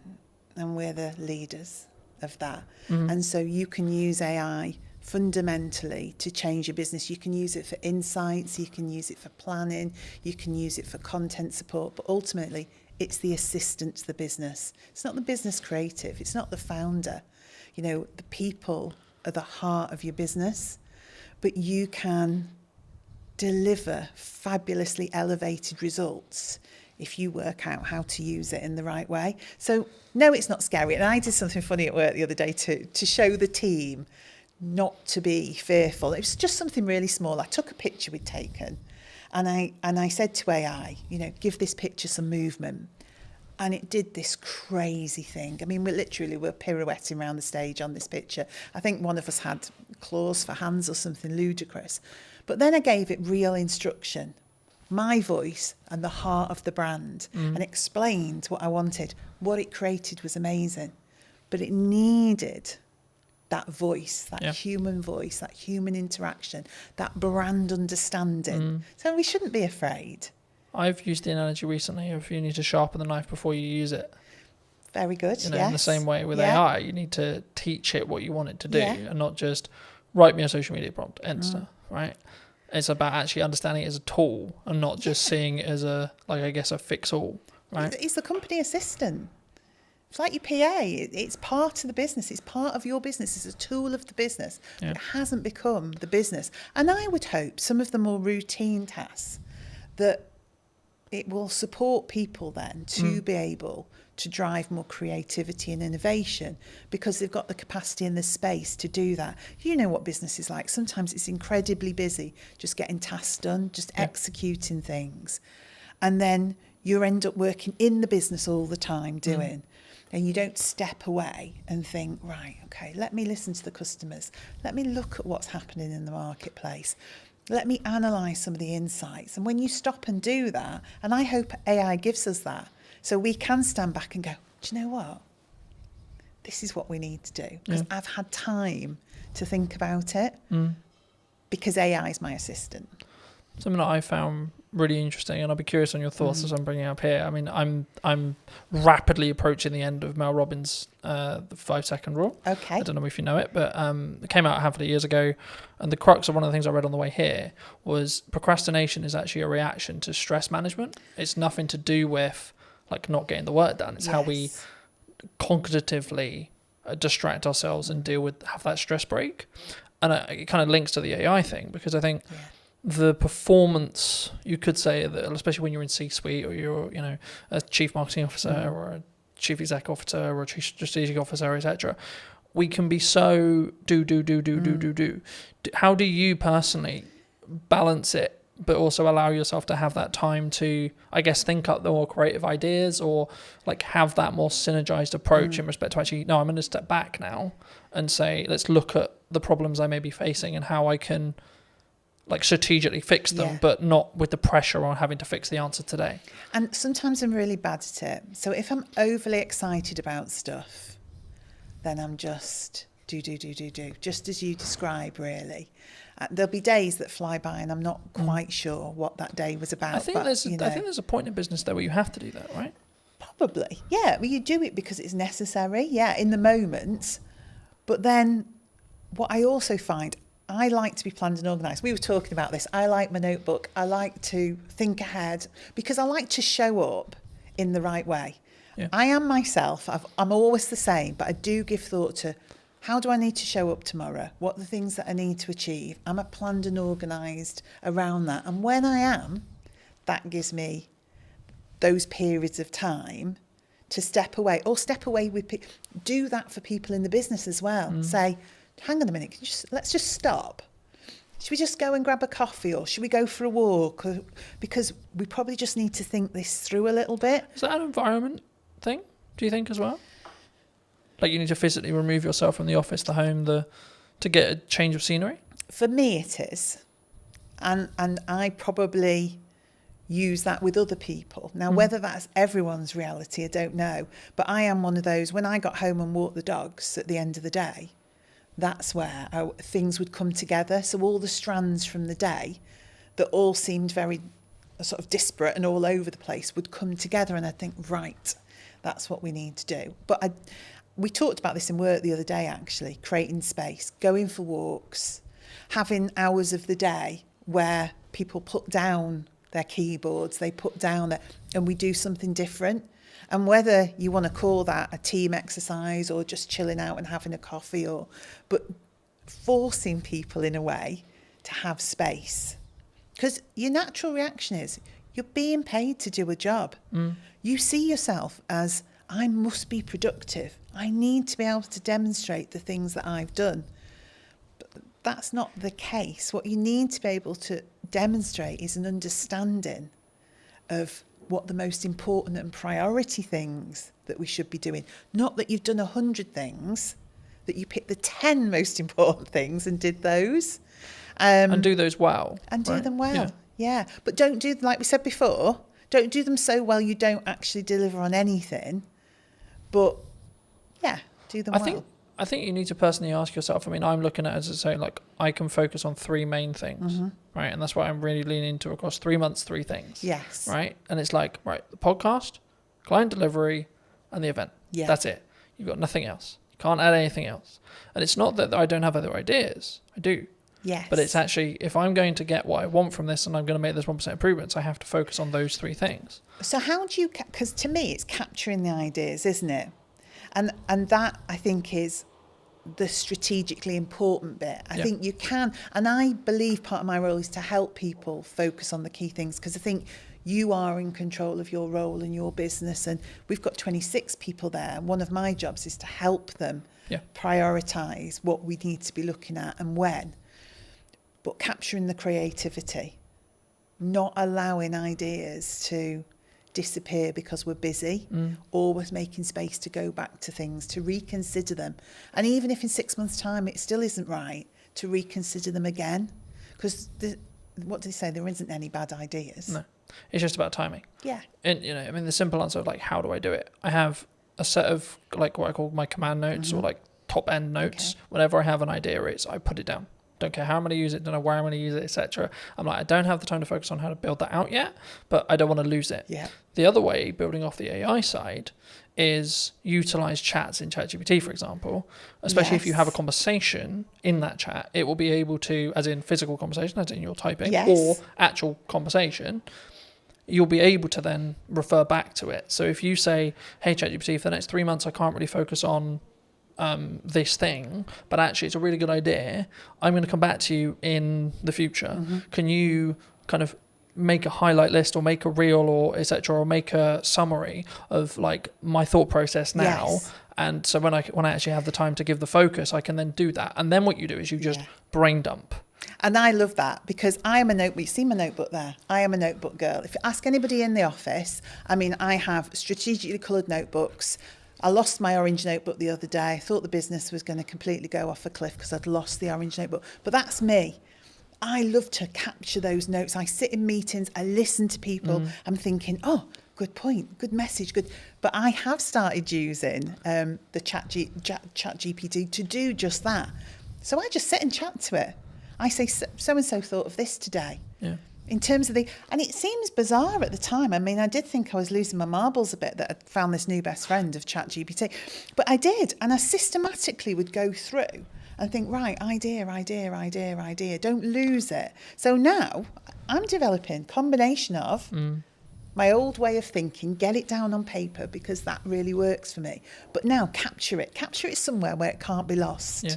and we're the leaders of that. And so you can use AI fundamentally to change your business. You can use it for insights, you can use it for planning, you can use it for content support, but ultimately it's the assistant to the business. It's not the business creative, it's not the founder. You know, the people are the heart of your business, but you can deliver fabulously elevated results if you work out how to use it in the right way. So no, it's not scary. And I did something funny at work the other day to show the team not to be fearful. It was just something really small. I took a picture we'd taken and I said to AI, you know, give this picture some movement. And it did this crazy thing. I mean, we're pirouetting around the stage on this picture. I think one of us had claws for hands or something ludicrous. But then I gave it real instruction, my voice and the heart of the brand, and explained what I wanted. What it created was amazing. But it needed that voice, that human voice, that human interaction, that brand understanding. So we shouldn't be afraid. I've used the analogy recently of you need to sharpen the knife before you use it. Very good. You know, in the same way with Yeah. AI, you need to teach it what you want it to do, Yeah. and not just write me a social media prompt, Insta, right? It's about actually understanding it as a tool and not just seeing it as a, like, I guess, a fix-all, right? It's the company assistant. It's like your PA. It's part of the business. It's part of your business. It's a tool of the business. Yeah. It hasn't become the business. And I would hope some of the more routine tasks that it will support people then to be able to drive more creativity and innovation because they've got the capacity and the space to do that. You know what business is like. Sometimes it's incredibly busy, just getting tasks done, just executing things. And then you end up working in the business all the time doing. And you don't step away and think, right, okay, let me listen to the customers. Let me look at what's happening in the marketplace. Let me analyse some of the insights. And when you stop and do that, and I hope AI gives us that, so we can stand back and go, do you know what? This is what we need to do. Because I've had time to think about it because AI is my assistant. Something that I found really interesting, and I'll be curious on your thoughts as I'm bringing it up here. I mean, I'm rapidly approaching the end of Mel Robbins' the 5-second rule. Okay. I don't know if you know it, but it came out a handful of years ago, and the crux of one of the things I read on the way here was procrastination is actually a reaction to stress management. It's nothing to do with like not getting the work done. It's how we cognitively distract ourselves and have that stress break. And it kind of links to the AI thing, because I think the performance, you could say that, especially when you're in C-suite or you're, you know, a chief marketing officer or a chief exec officer or a chief strategic officer, etc., we can be so do. How do you personally balance it, but also allow yourself to have that time to, I guess, think up the more creative ideas, or like have that more synergized approach in respect to actually, no, I'm going to step back now and say, let's look at the problems I may be facing and how I can like strategically fix them, but not with the pressure on having to fix the answer today. And sometimes I'm really bad at it. So if I'm overly excited about stuff, then I'm just do, just as you describe, really. There'll be days that fly by and I'm not quite sure what that day was about. I think there's a point in business there where you have to do that, right? Probably, yeah. Well, you do it because it's necessary, in the moment. But then what I also find, I like to be planned and organised. We were talking about this. I like my notebook. I like to think ahead because I like to show up in the right way. Yeah. I am myself. I'm always the same, but I do give thought to how do I need to show up tomorrow? What are the things that I need to achieve? Am I planned and organised around that? And when I am, that gives me those periods of time to step away with do that for people in the business as well. Say, hang on a minute, let's just stop. Should we just go and grab a coffee, or should we go for a walk? Because we probably just need to think this through a little bit. Is that an environment thing, do you think, as well? Like you need to physically remove yourself from the office, the home, to get a change of scenery? For me it is. And I probably use that with other people. Now, whether that's everyone's reality, I don't know. But I am one of those, when I got home and walked the dogs at the end of the day, that's where things would come together. So all the strands from the day that all seemed very sort of disparate and all over the place would come together, and I'd think, right, that's what we need to do. But we talked about this in work the other day, actually, creating space, going for walks, having hours of the day where people put down their keyboards, they put down and we do something different. And whether you want to call that a team exercise or just chilling out and having a coffee, but forcing people in a way to have space. Because your natural reaction is you're being paid to do a job. You see yourself as, I must be productive. I need to be able to demonstrate the things that I've done. But that's not the case. What you need to be able to demonstrate is an understanding of what the most important and priority things that we should be doing. Not that you've done 100 things, that you picked the 10 most important things and did those. And do those well. And do them well, yeah. But don't do, like we said before, don't do them so well you don't actually deliver on anything. But, do them well. I think you need to personally ask yourself. I mean, I'm looking at it as saying, like, I can focus on 3 main things, right? And that's why I'm really leaning into across 3 months, 3 things. Yes. Right? And it's like, right, the podcast, client delivery, and the event. Yeah. That's it. You've got nothing else. You can't add anything else. And it's not that I don't have other ideas. I do. Yes. But it's actually, if I'm going to get what I want from this and I'm going to make this 1% improvements, I have to focus on those 3 things. So how do you, because to me it's capturing the ideas, isn't it? And that I think is the strategically important bit. I think you can, and I believe part of my role is to help people focus on the key things, because I think you are in control of your role and your business, and we've got 26 people there. One of my jobs is to help them prioritise what we need to be looking at and when. But capturing the creativity, not allowing ideas to disappear because we're busy, always making space to go back to things, to reconsider them. And even if in 6 months' time it still isn't right, to reconsider them again. Because what do they say? There isn't any bad ideas. No, it's just about timing. Yeah. And, you know, I mean, the simple answer of like, how do I do it? I have a set of like what I call my command notes or like top end notes. Okay. Whenever I have an idea, I put it down. Don't care how I'm going to use it, don't know where I'm going to use it, etc. I'm like, I don't have the time to focus on how to build that out yet, but I don't want to lose it. Yeah. The other way, building off the AI side, is utilize chats in ChatGPT, for example, especially if you have a conversation in that chat, it will be able to, as in physical conversation, as in you're typing, or actual conversation, you'll be able to then refer back to it. So if you say, hey, ChatGPT, for the next 3 months, I can't really focus on this thing, but actually it's a really good idea, I'm going to come back to you in the future. Can you kind of make a highlight list or make a reel or etc., or make a summary of like my thought process now? And so when I actually have the time to give the focus, I can then do that. And then what you do is you just brain dump. And I love that, because I am a notebook. You see my notebook there? I am a notebook girl. If you ask anybody in the office, I mean, I have strategically coloured notebooks. I lost my orange notebook the other day. I thought the business was going to completely go off a cliff because I'd lost the orange notebook. But that's me. I love to capture those notes. I sit in meetings, I listen to people. I'm thinking, oh, good point, good message, good. But I have started using the ChatGPT to do just that. So I just sit and chat to it. I say, so-and-so thought of this today. Yeah. In terms of and it seems bizarre at the time. I mean, I did think I was losing my marbles a bit that I'd found this new best friend of ChatGPT. But I did, and I systematically would go through and think, right, idea, don't lose it. So now I'm developing a combination of my old way of thinking, get it down on paper because that really works for me. But now capture it somewhere where it can't be lost. Yeah.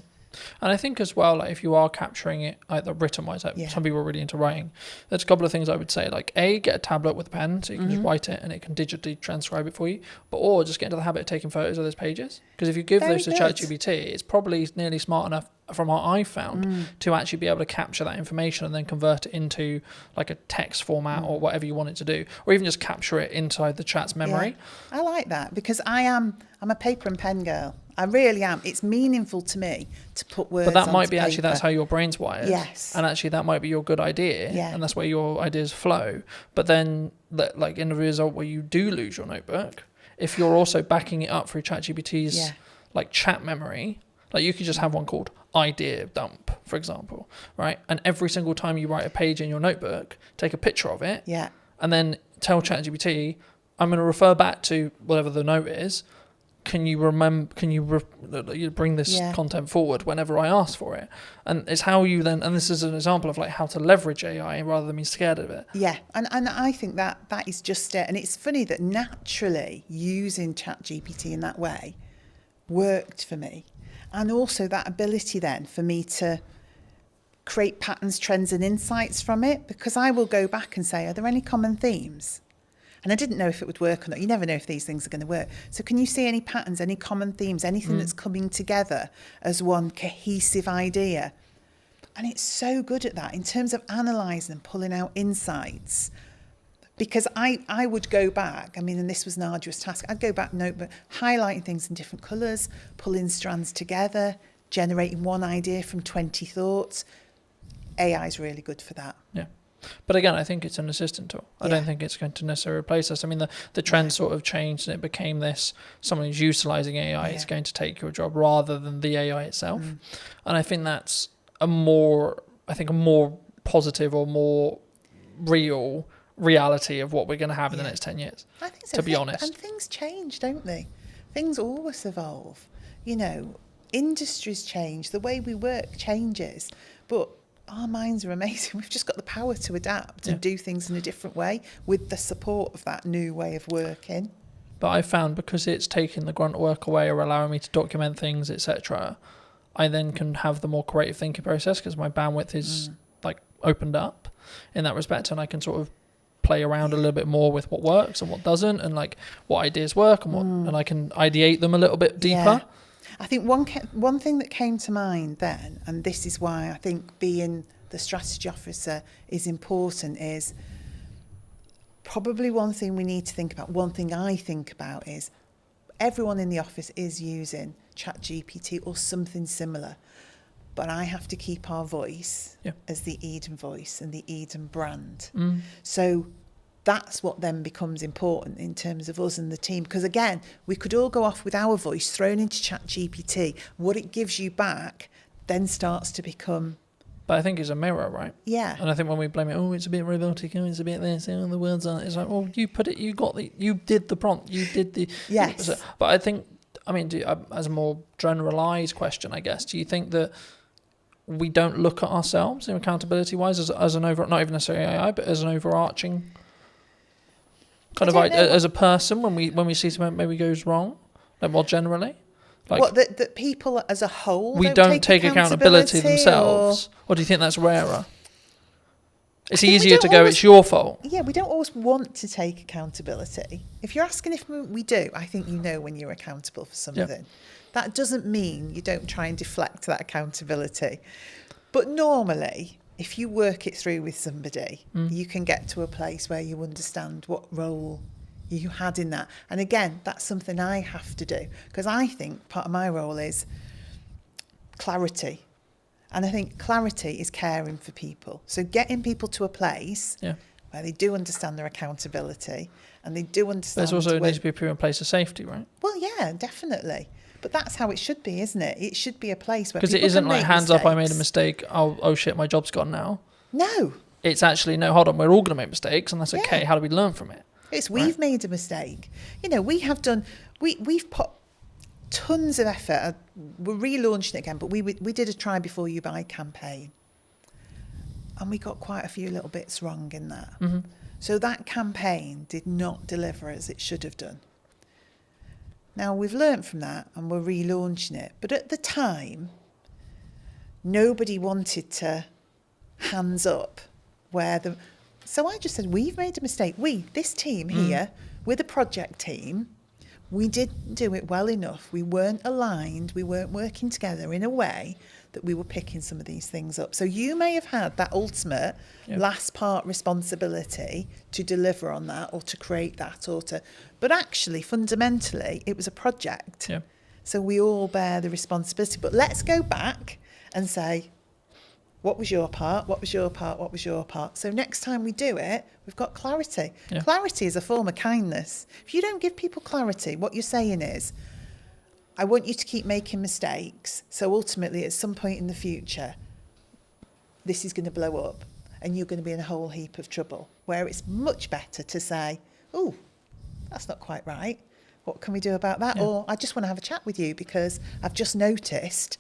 And I think as well, like if you are capturing it either written wise, like some people are really into writing, there's a couple of things I would say, like get a tablet with a pen so you can just write it and it can digitally transcribe it for you, or just get into the habit of taking photos of those pages, because if you give those to ChatGPT, it's probably nearly smart enough from what I've found to actually be able to capture that information and then convert it into like a text format or whatever you want it to do, or even just capture it inside the chat's memory. I like that, because I'm a paper and pen girl. I really am. It's meaningful to me to put words on. But that might be paper. actually that's how your brain's wired. Yes. And actually that might be your good idea. Yeah. And that's where your ideas flow. But then like in the result where you do lose your notebook, if you're also backing it up through ChatGPT's like chat memory, like you could just have one called idea dump, for example, right? And every single time you write a page in your notebook, take a picture of it. Yeah. And then tell ChatGPT, I'm going to refer back to whatever the note is. Can you bring this content forward whenever I ask for it? And it's how you then, and this is an example of like how to leverage AI rather than being scared of it. Yeah, and I think that is just it. And it's funny that naturally using ChatGPT in that way worked for me. And also that ability then for me to create patterns, trends and insights from it, because I will go back and say, are there any common themes? And I didn't know if it would work or not. You never know if these things are going to work. So can you see any patterns, any common themes, anything that's coming together as one cohesive idea? And it's so good at that in terms of analysing and pulling out insights. Because I would go back, I mean, and this was an arduous task, I'd go back notebook, highlighting things in different colours, pulling strands together, generating one idea from 20 thoughts. AI is really good for that. Yeah. But again, I think it's an assistant tool. I don't think it's going to necessarily replace us. I mean, the trend sort of changed and it became this, someone who's utilising AI is going to take your job rather than the AI itself. And I think that's a more positive or more real reality of what we're going to have in the next 10 years. I think so. To be honest. And things change, don't they? Things always evolve. You know, industries change, the way we work changes, but our minds are amazing. We've just got the power to adapt and do things in a different way with the support of that new way of working. But I found because it's taking the grunt work away or allowing me to document things, etc., I then can have the more creative thinking process because my bandwidth is like opened up in that respect, and I can sort of play around a little bit more with what works and what doesn't, and like what ideas work and what, and I can ideate them a little bit deeper. I think one thing that came to mind then, and this is why I think being the strategy officer is important, is probably one thing we need to think about. One thing I think about is everyone in the office is using ChatGPT or something similar, but I have to keep our voice as the Eden voice and the Eden brand. So that's what then becomes important in terms of us and the team. Because again, we could all go off with our voice thrown into ChatGPT. What it gives you back then starts to become... But I think it's a mirror, right? Yeah. And I think when we blame it, oh, it's a bit robotic, oh, it's a bit this, oh, the words aren't... It's like, well, you put it, you did the prompt, you did the... Yes. But I think, I mean, as a more generalised question, I guess, do you think that we don't look at ourselves, accountability-wise, as an over... Not even necessarily AI, but as an overarching... kind of like as a person when we see something maybe goes wrong, like more generally, like what that people as a whole we don't take accountability themselves, or do you think that's rarer? It's easier to go, it's your fault. Yeah, we don't always want to take accountability. If you're asking if we do, I think you know when you're accountable for something. That doesn't mean you don't try and deflect that accountability, but normally, if you work it through with somebody, you can get to a place where you understand what role you had in that. And again, that's something I have to do, because I think part of my role is clarity. And I think clarity is caring for people. So getting people to a place where they do understand their accountability and they do understand... There's also needs to be a proven place of safety, right? Well, yeah, definitely. But that's how it should be, isn't it? It should be a place where because it isn't like hands up, I made a mistake. Oh shit, my job's gone now. No. It's actually no. Hold on, we're all going to make mistakes, and that's okay. How do we learn from it? It's we've made a mistake. You know, we have done. We've put tons of effort. We're relaunching it again, but we did a try before you buy campaign, and we got quite a few little bits wrong in that. So that campaign did not deliver as it should have done. Now, we've learnt from that and we're relaunching it. But at the time, nobody wanted to hands up where the... So I just said, we've made a mistake. This team here, we're the project team. We didn't do it well enough. We weren't aligned. We weren't working together in a way that we were picking some of these things up. So you may have had that ultimate last part responsibility to deliver on that or to create that or to... But actually, fundamentally, it was a project. So we all bear the responsibility. But let's go back and say, what was your part? What was your part? What was your part? So next time we do it, we've got clarity. Clarity is a form of kindness. If you don't give people clarity, what you're saying is, I want you to keep making mistakes. So ultimately, at some point in the future, this is going to blow up and you're going to be in a whole heap of trouble. Where it's much better to say, oh, that's not quite right. What can we do about that? Or I just want to have a chat with you because I've just noticed.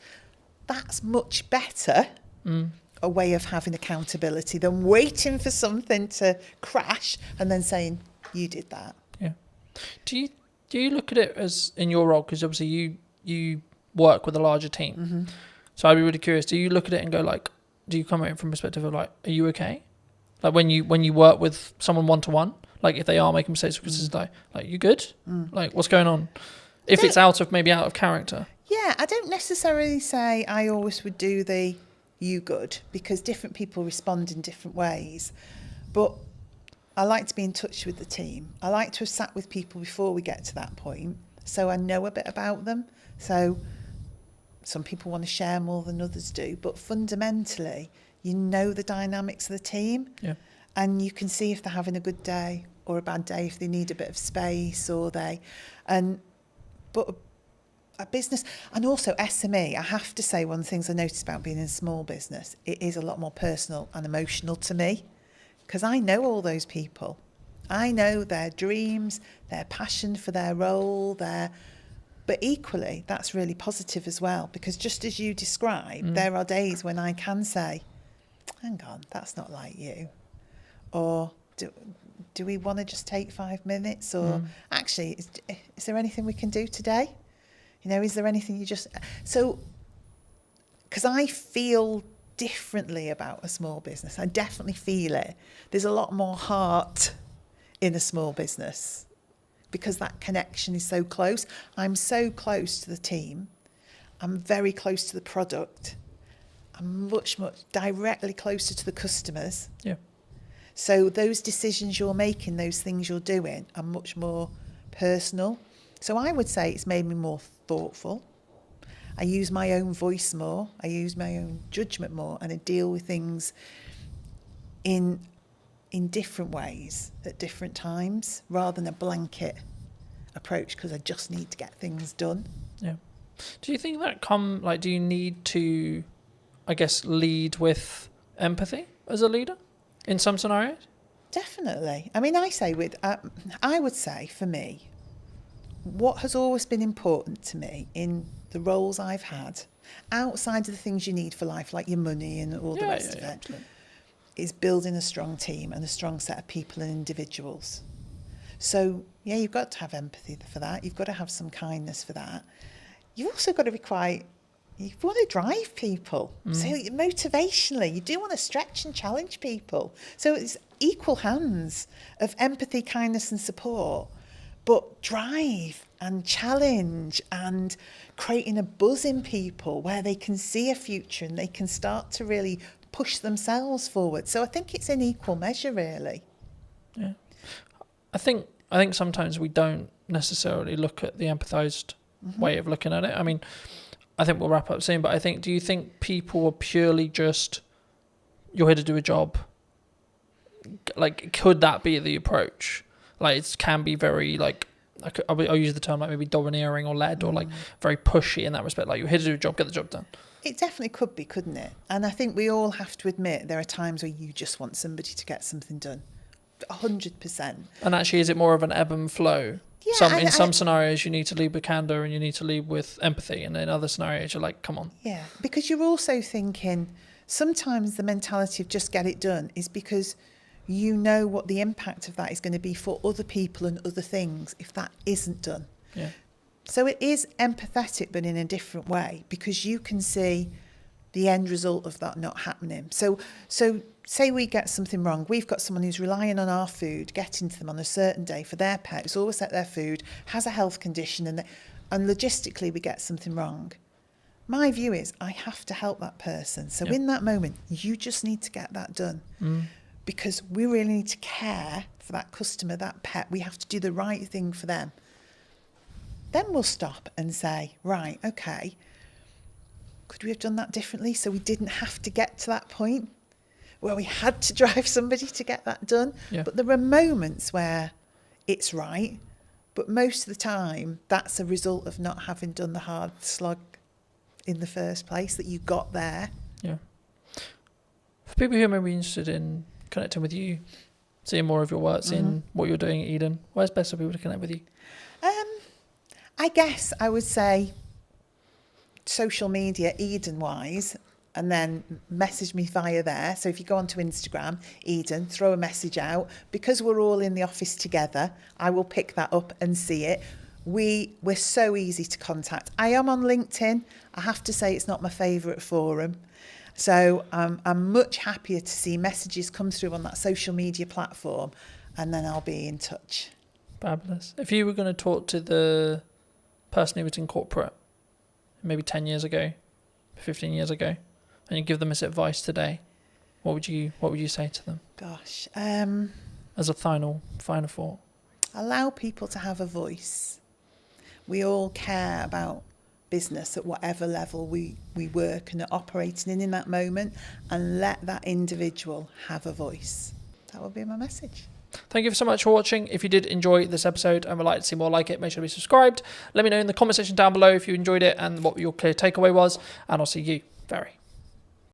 That's much better a way of having accountability than waiting for something to crash and then saying, you did that. Do you look at it as in your role, because obviously you work with a larger team, so I'd be really curious, do you look at it and go like, do you come at it from a perspective of like, are you okay? Like when you work with someone one-to-one, like if they are making mistakes, because it's like you good? Like what's going on? If it's out of character. Yeah, I don't necessarily say I always would do the you good, because different people respond in different ways. But I like to be in touch with the team. I like to have sat with people before we get to that point, so I know a bit about them. So some people want to share more than others do, but fundamentally, you know the dynamics of the team. and you can see if they're having a good day or a bad day, if they need a bit of space but a business, and also SME, I have to say, one of the things I noticed about being in a small business, it is a lot more personal and emotional to me, because I know all those people. I know their dreams, their passion for their role, but equally, that's really positive as well, because just as you described, there are days when I can say, hang on, that's not like you. Or do we want to just take 5 minutes? Or actually, is there anything we can do today? You know, is there anything you just... So, because I feel differently about a small business. I definitely feel it. There's a lot more heart in a small business because that connection is so close. I'm so close to the team. I'm very close to the product. I'm much directly closer to the customers. Yeah. So those decisions you're making, those things you're doing are much more personal. So I would say it's made me more thoughtful. I use my own voice more. I use my own judgment more, and I deal with things in different ways at different times rather than a blanket approach because I just need to get things done. Yeah. Do you think that do you need to, I guess, lead with empathy as a leader in some scenarios? Definitely. I mean, I would say for me, what has always been important to me in the roles I've had, outside of the things you need for life, like your money and all the rest of it, absolutely. is building a strong team and a strong set of people and individuals. So, yeah, you've got to have empathy for that. You've got to have some kindness for that. You've also got to be you want to drive people. So motivationally, you do want to stretch and challenge people. So it's equal hands of empathy, kindness and support, but drive and challenge and creating a buzz in people where they can see a future and they can start to really push themselves forward. So I think it's in equal measure, really. Yeah. I think sometimes we don't necessarily look at the empathized way of looking at it. I mean, I think we'll wrap up soon, but do you think people are purely just, you're here to do a job? Like, could that be the approach? Like, it can be very, like, I'll use the term like maybe domineering or led or like very pushy in that respect. Like, you're here to do a job, get the job done. It definitely could be, couldn't it? And I think we all have to admit there are times where you just want somebody to get something done. 100%. And actually, is it more of an ebb and flow? Yeah, in some scenarios, you need to lead with candor and you need to lead with empathy. And in other scenarios, you're like, come on. Yeah, because you're also thinking sometimes the mentality of just get it done is because you know what the impact of that is going to be for other people and other things if that isn't done. Yeah. So it is empathetic, but in a different way, because you can see the end result of that not happening. So say we get something wrong. We've got someone who's relying on our food, getting to them on a certain day for their pet, who's always at their food, has a health condition, and logistically we get something wrong. My view is I have to help that person. So in that moment, you just need to get that done. Because we really need to care for that customer, that pet. We have to do the right thing for them. Then we'll stop and say, right, okay, could we have done that differently so we didn't have to get to that point where we had to drive somebody to get that done? Yeah. But there are moments where it's right, but most of the time that's a result of not having done the hard slog in the first place, that you got there. Yeah. For people who may be interested in connecting with you, seeing more of your work, seeing what you're doing at Eden, where's best for people to connect with you? I guess I would say social media, Eden-wise, and then message me via there. So if you go onto Instagram, Eden, throw a message out. Because we're all in the office together, I will pick that up and see it. We're so easy to contact. I am on LinkedIn. I have to say it's not my favourite forum. So I'm much happier to see messages come through on that social media platform, and then I'll be in touch. Fabulous. If you were going to talk to the person who was in corporate maybe 10 years ago, 15 years ago, and you give them this advice today, what would you say to them? Gosh. As a final thought. Allow people to have a voice. We all care about business at whatever level we work and are operating in that moment, and let that individual have a voice. That would be my message. Thank you so much for watching. If you did enjoy this episode and would like to see more like it, make sure to be subscribed. Let me know in the comment section down below if you enjoyed it and what your clear takeaway was, and I'll see you very